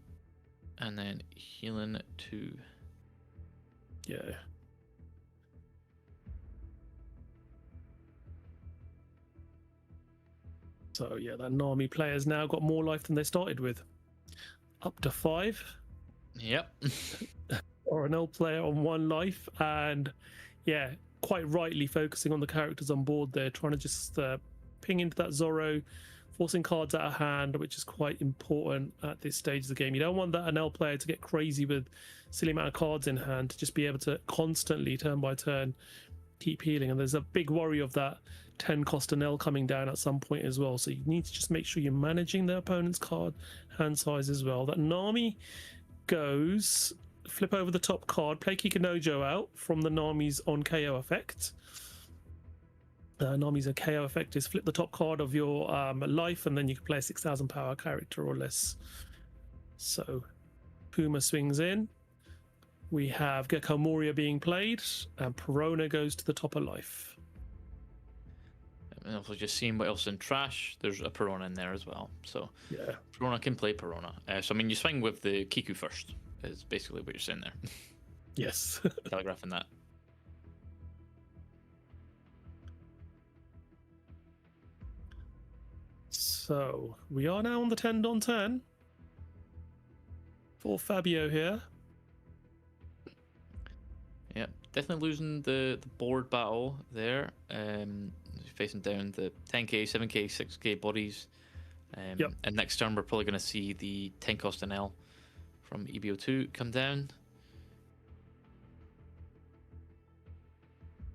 and then healing 2. Yeah. So yeah, that Nami player's now got more life than they started with. Up to 5. Yep. Or an L player on 1 life, and yeah, quite rightly focusing on the characters on board there, trying to just ping into that Zoro, forcing cards out of hand, which is quite important at this stage of the game. You don't want that an L player to get crazy with silly amount of cards in hand, to just be able to constantly, turn by turn, keep healing. And there's a big worry of that 10 cost an L coming down at some point as well. So you need to just make sure you're managing the opponent's card hand size as well. That Nami goes, flip over the top card, play Kikunojo out from the Nami's on KO effect. Nami's on KO effect is flip the top card of your life, and then you can play a 6,000 power character or less. So Puma swings in. We have Gekko Moria being played, and Perona goes to the top of life. And also just seeing what else in trash. There's a Perona in there as well. So Yeah. Perona can play Perona. So I mean, you swing with the Kiku first. Is basically what you're saying there. Yes. Telegraphing that. So we are now on the 10 on 10 for Fabio here. Yeah, definitely losing the board battle there. Facing down the 10k, 7k, 6k bodies. Yep. And next turn we're probably going to see the 10 cost an L from EBO2 come down.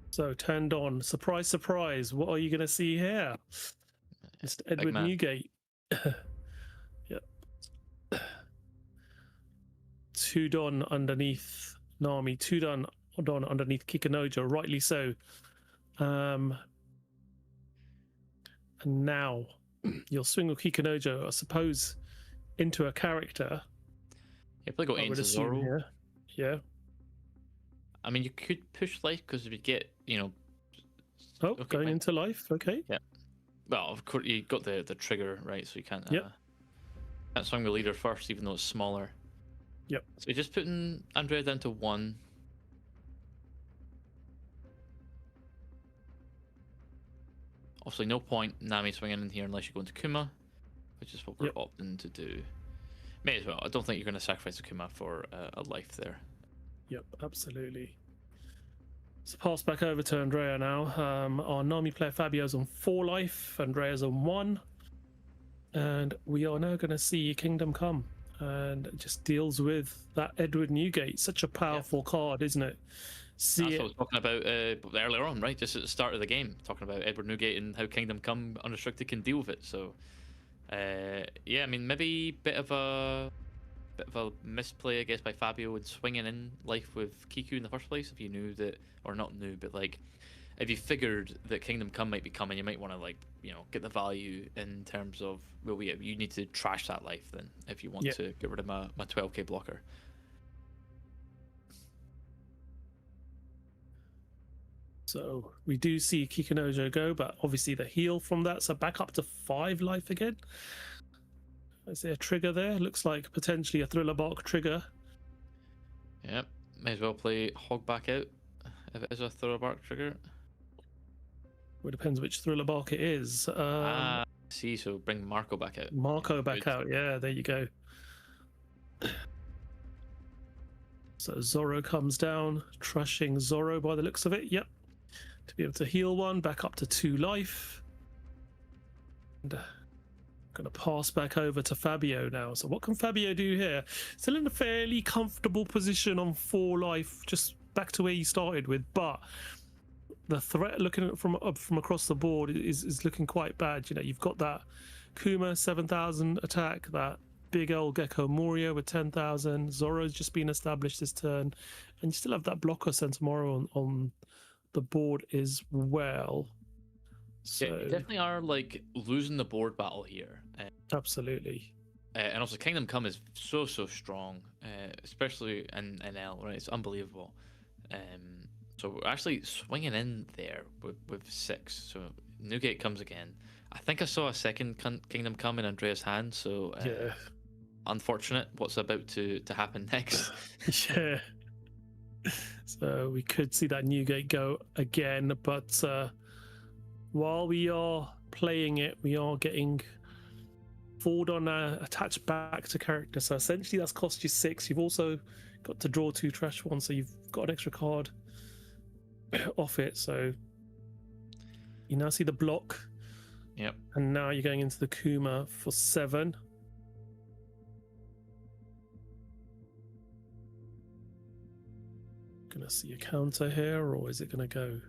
So turned on. Surprise, surprise. What are you going to see here? Mr. Edward man. Newgate. Yep. 2 Don underneath Nami. 2 Don underneath Kikunojo. Rightly so. And now you'll swing with Kikunojo, I suppose, into a character. Yeah, probably go I would into assume Zoro. here. Yeah. I mean, you could push life because if you get, Oh, Okay, going fine. into life. Okay. well, of course you got the trigger right, so you can't. Yep. Can't swing the leader first, even though it's smaller. Yep. So you're just putting Andrea down to 1. Obviously, no point Nami swinging in here unless you go into Kuma, which is what we're Yep. opting to do. May as well. I don't think you're going to sacrifice a Kuma for a life there. Yep, absolutely. So pass back over to Andrea now. Our Nami player Fabio's on 4 life, Andrea's on 1. And we are now going to see Kingdom Come. And it just deals with that Edward Newgate. Such a powerful card, isn't it? See That's it. what I was talking about earlier on, right? Just at the start of the game, talking about Edward Newgate and how Kingdom Come Unrestricted can deal with it. So, yeah, I mean, maybe bit of a misplay, I guess, by Fabio in swinging in life with Kiku in the first place. If you knew that, or not knew, but like, if you figured that Kingdom Come might be coming, you might want to get the value in terms of, well, yeah, you need to trash that life then if you want to get rid of my 12k blocker. So we do see Kikunojo go, but obviously the heal from that, so back up to 5 life again. Is there a trigger there? Looks like potentially a thriller bark trigger. Yep. May as well play Hog back out if it is a thriller bark trigger. Well, it depends which thriller bark it is. See, so bring Marco back out. Marco back Good. out. Yeah, there you go. So Zorro comes down, trashing Zorro by the looks of it. Yep. To be able to heal one, back up to 2 life. And going to pass back over to Fabio now. So what can Fabio do here? Still in a fairly comfortable position on 4 life, just back to where you started with. But the threat looking at from across the board is looking quite bad. You know, you've got that Kuma 7,000 attack, that big old Gecko Moria with 10,000. Zorro's just been established this turn, and you still have that blocker Centimoro on the board as well. So Yeah, you definitely are like losing the board battle here. Absolutely. And also Kingdom Come is so strong, especially in L, right? It's unbelievable. So we're actually swinging in there with 6. So Newgate comes again. I think I saw a second Kingdom Come in Andrea's hand, so Yeah. unfortunate what's about to happen next. Yeah. So we could see that Newgate go again, but while we are playing it, we are getting forward on attached back to character. So essentially that's cost you 6. You've also got to draw 2 trash ones, so you've got an extra card off it. So you now see the block. Yep. And now you're going into the Kuma for 7. Gonna see a counter here, or is it gonna go?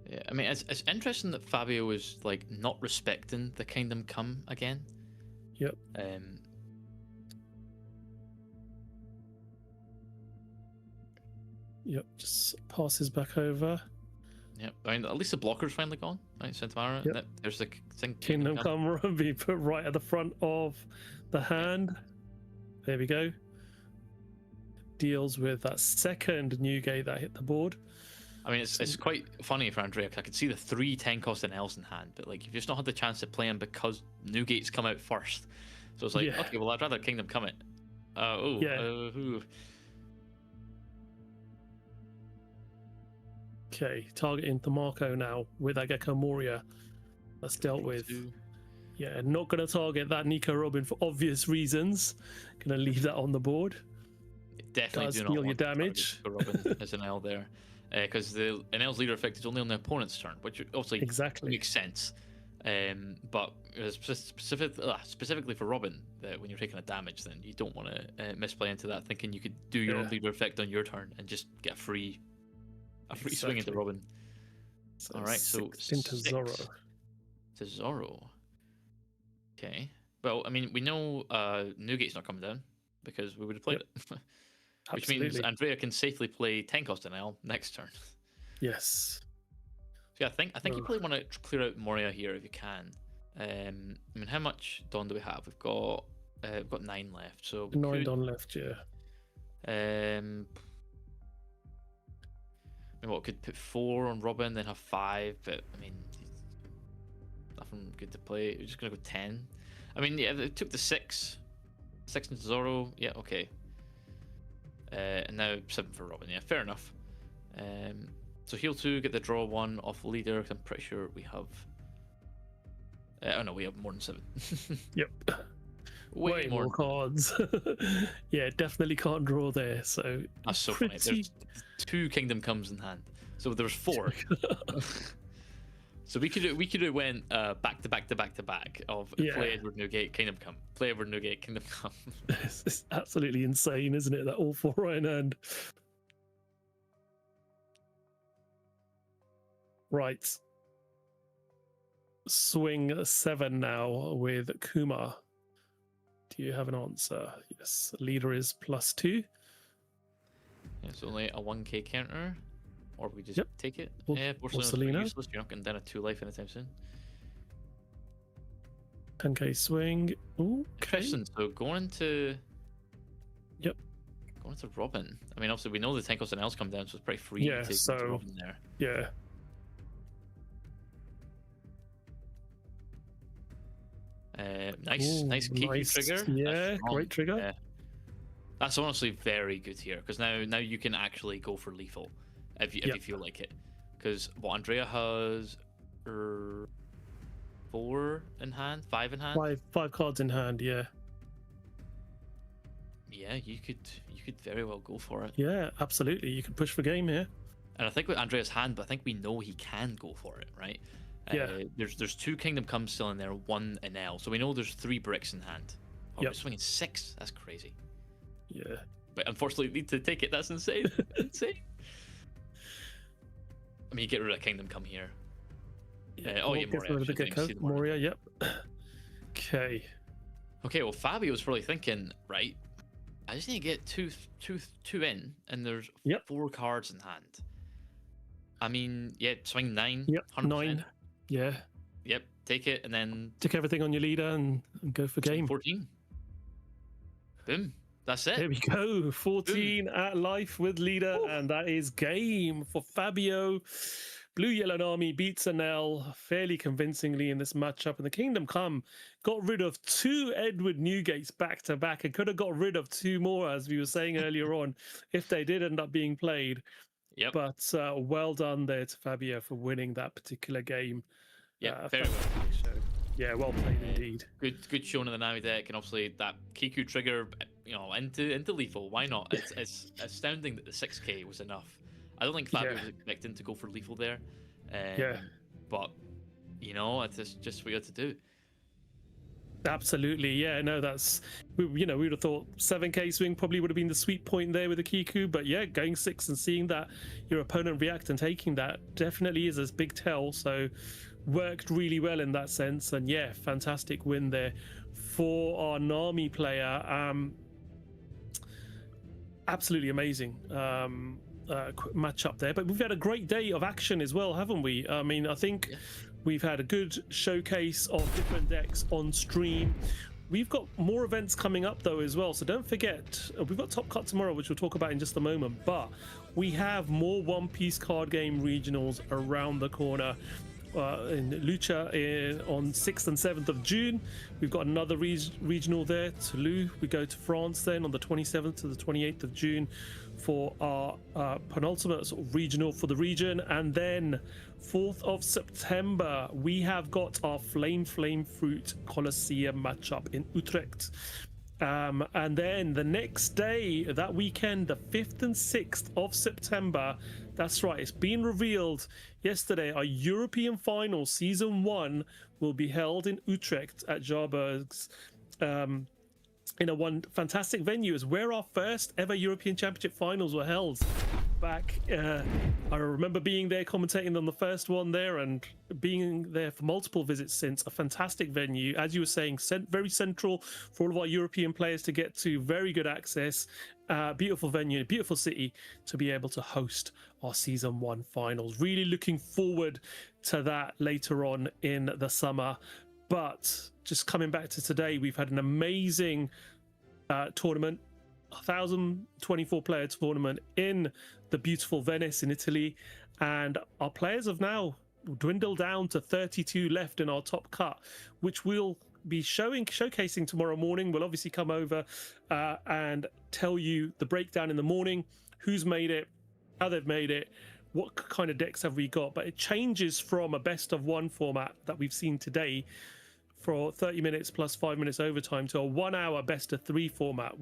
Yeah, I mean, it's interesting that Fabio is like not respecting the Kingdom Come again. Yep. Yep. Just passes back over. Yep. I mean, at least the blocker's finally gone. Right, Centimaro. Yep. There's the thing. Kingdom Come will be put right at the front of the hand. There we go. Deals with that second Newgate that hit the board. I mean, it's quite funny for Andrea. 'Cause I could see the 3 10-cost and L's in hand, but like you've just not had the chance to play him because Newgate's come out first. So it's like, Yeah. okay, well, I'd rather Kingdom Come it. Okay, targeting the Marco now with that Gecko Moria. That's dealt with. Yeah, not going to target that Nico Robin for obvious reasons. Going to leave that on the board. Definitely Does do not heal your want to target damage. Nico Robin as an L there, because the an L's leader effect is only on the opponent's turn, which obviously Exactly. makes sense. But specifically for Robin, that when you're taking a damage, then you don't want to misplay into that, thinking you could do your own leader effect on your turn and just get a free swing into Robin. So All right, so 6 into 6 Zorro. to Zorro. Okay. Well, I mean, we know Newgate's not coming down because we would have played it. Which means Absolutely. Andrea can safely play 10 cost an L next turn. Yes. So yeah, I think you probably want to clear out Moria here if you can. I mean, how much Dawn do we have? We've got 9 left, so we 9 could, on left, yeah. I mean, what, could put 4 on Robin, then have 5, but I mean, nothing good to play. We're just gonna go 10. I mean, yeah, they took the 6 into Zorro. Yeah, okay. And now 7 for Robin. Yeah, fair enough. So heal 2, get the draw 1 off leader. 'Cause I'm pretty sure we have. Oh no, we have more than 7. Yep. Way more. cards. Yeah, definitely can't draw there. So That's so funny. There's 2 Kingdom Comes in hand, so there's 4. So we could have went back to back of play Edward Newgate, Kingdom Come, play Edward Newgate, Kingdom Come. It's absolutely insane, isn't it? That all 4 right in hand. Right. Swing 7 now with Kuma. Do you have an answer? Yes. Leader is +2. It's only a 1k counter, or we just take it. Yeah, Porcelina's Porcelina. useless. You're not getting down a 2 life anytime soon. 10k swing. Ooh, Interesting. So going into Robin. I mean, obviously we know the Tenkos and L's come down, so it's pretty free to take into Robin there. Yeah. Nice, Ooh, nice Kiku nice. trigger. That's Yeah, strong. great trigger. Yeah. That's honestly very good here, because now you can actually go for lethal if you feel like it. Because what Andrea has 4 in hand, 5 in hand. Five cards in hand. Yeah. Yeah, you could very well go for it. Yeah, absolutely. You can push for game here. And I think with Andrea's hand, but I think we know he can go for it, right? Yeah. There's 2 Kingdom Come still in there, 1 in L. So we know there's 3 bricks in hand. Oh, we're swinging 6. That's crazy. Yeah. But unfortunately, we need to take it. That's insane. Insane. I mean, you get rid of Kingdom Come here. Oh, yeah, gets rid of the Gecko. Moria, yep. Okay. Okay, well, Fabio's probably thinking, right, I just need to get two in, and there's 4 cards in hand. I mean, yeah, swing 9. Yep, 100%. 9. Yeah. Yep, take it, and then Take everything on your leader and go for game. 14. Boom. That's it. There we go. 14 at life with leader, and that is game for Fabio. Blue Yellow Army beats Anel fairly convincingly in this matchup, and the Kingdom Come got rid of 2 Edward Newgates back to back, and could have got rid of 2 more, as we were saying earlier on, if they did end up being played. Yep. But well done there to Fabio for winning that particular game. Yeah, very well. So, yeah, well played indeed. Good showing in the Nami deck, and obviously that Kiku trigger, into lethal. Why not? It's astounding that the 6k was enough. I don't think Fabio was expecting to go for lethal there. But it's just what you had to do. Absolutely, yeah. No, that's we would have thought 7k swing probably would have been the sweet point there with the Kiku, but yeah, going 6 and seeing that your opponent react and taking that definitely is a big tell. So worked really well in that sense, and yeah, fantastic win there for our Nami player. Absolutely amazing matchup there. But we've had a great day of action as well, haven't we? I mean, I think we've had a good showcase of different decks on stream. We've got more events coming up though as well, so don't forget, we've got Top Cut tomorrow, which we'll talk about in just a moment, but we have more One Piece card game regionals around the corner. In Lucha on 6th and 7th of June. We've got another regional there, Toulouse. We go to France then on the 27th to the 28th of June for our penultimate sort of regional for the region. And then 4th of September, we have got our Flame Fruit Colosseum matchup in Utrecht. And then the next day, that weekend, the 5th and 6th of September, that's right, it's been revealed yesterday, our European final, Season 1, will be held in Utrecht at Jaarberg's, in a fantastic venue. Is where our first ever European Championship finals were held back. I remember being there, commentating on the first one there, and being there for multiple visits since. A fantastic venue, as you were saying, very central for all of our European players to get to. Very good access, beautiful venue, beautiful city to be able to host our Season 1 finals. Really looking forward to that later on in the summer. But just coming back to today, we've had an amazing tournament, 1,024 player tournament in the beautiful Venice in Italy, and our players have now dwindled down to 32 left in our top cut, which we'll be showcasing tomorrow morning. We'll obviously come over and tell you the breakdown in the morning, who's made it, how they've made it, what kind of decks have we got. But it changes from a best of 1 format that we've seen today for 30 minutes plus 5 minutes overtime to a 1 hour best of 3 format,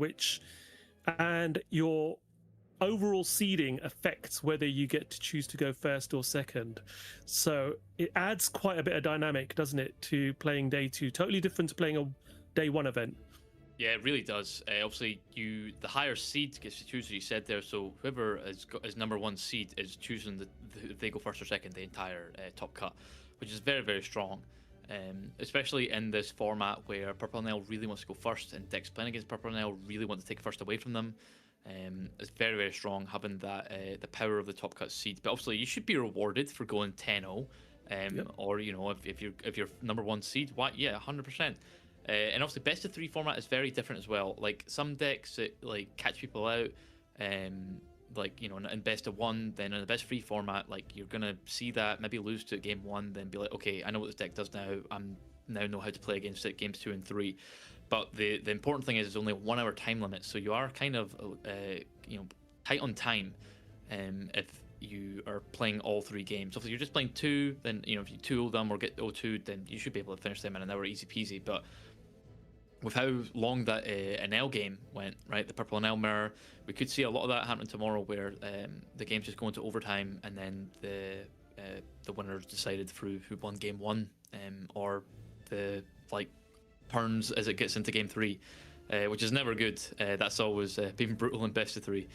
and your overall seeding affects whether you get to choose to go first or second. So it adds quite a bit of dynamic, doesn't it, to playing day 2? Totally different to playing a day 1 event. Yeah, it really does. Obviously, the higher seed gets to choose, as you said there. So whoever is number 1 seed is choosing if they go first or second the entire top cut, which is very, very strong. Especially in this format where Purple Nail really wants to go first, and decks playing against Purple Nail really want to take first away from them. It's very, very strong having that the power of the top cut seed. But obviously, you should be rewarded for going 10-0, or if you're number 1 seed, why? Yeah, 100%. And obviously, best of 3 format is very different as well. Like some decks that catch people out, in best of 1, then in the best of 3 format, you're gonna see that maybe lose to game 1, then be like, okay, I know what this deck does now. I'm now know how to play against it, games 2 and 3. But the important thing is it's only a 1 hour time limit, so you are kind of tight on time if you are playing all 3 games. So if you're just playing 2, then if you 2-0 them or get 0-2, then you should be able to finish them in an hour, easy peasy. But with how long that NL game went, right, the Purple NL mirror, we could see a lot of that happening tomorrow, where the games just go into overtime and then the winners decided through who won game 1, or the turns as it gets into game 3, which is never good. That's always been brutal in best of 3.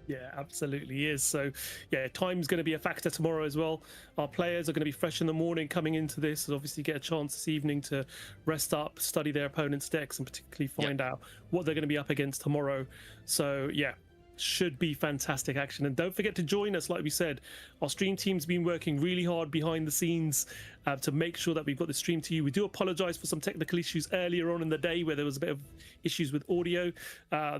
Yeah, absolutely is. So, yeah, time's going to be a factor tomorrow as well. Our players are going to be fresh in the morning coming into this, and obviously get a chance this evening to rest up, study their opponent's decks, and particularly find out what they're going to be up against tomorrow. So, yeah, should be fantastic action. And don't forget to join us. Like we said, our stream team's been working really hard behind the scenes to make sure that we've got the stream to you. We do apologize for some technical issues earlier on in the day where there was a bit of issues with audio.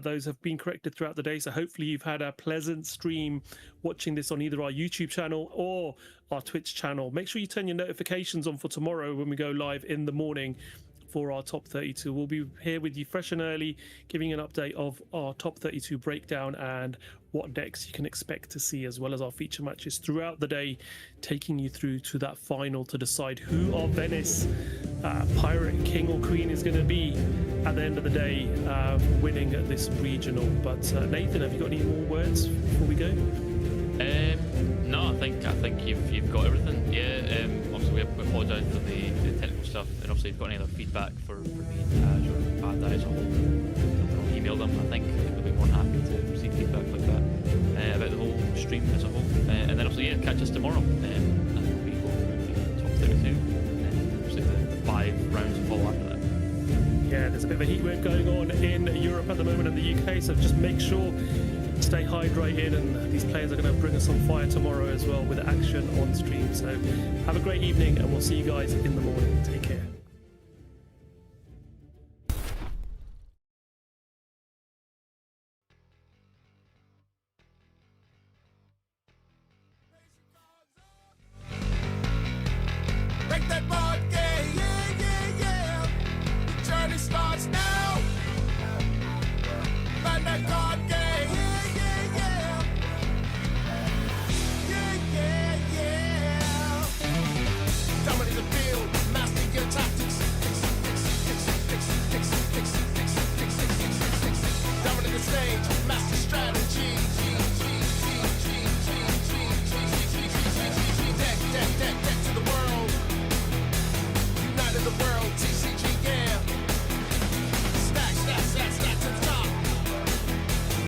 Those have been corrected throughout the day, so hopefully you've had a pleasant stream watching this on either our YouTube channel or our Twitch channel. Make sure you turn your notifications on for tomorrow when we go live in the morning for our top 32. We'll be here with you fresh and early, giving an update of our top 32 breakdown and what decks you can expect to see, as well as our feature matches throughout the day, taking you through to that final to decide who our Venice Pirate King or Queen is going to be at the end of the day, winning this regional. But Nathan, have you got any more words before we go? No, I think you've got everything. Yeah, obviously we apologise for the technical stuff, and obviously if you've got any other feedback for me and Taj or Bandai as a whole, email them. I think they'll be more than happy to receive feedback like that about the whole stream as a whole. And then obviously, catch us tomorrow, and we will do the top 32, and obviously the 5 rounds of follow after that. Yeah, there's a bit of a heat wave going on in Europe at the moment and the UK, so just make sure stay hydrated, and these players are going to bring us on fire tomorrow as well with action on stream. So have a great evening, and we'll see you guys in the morning. Take care.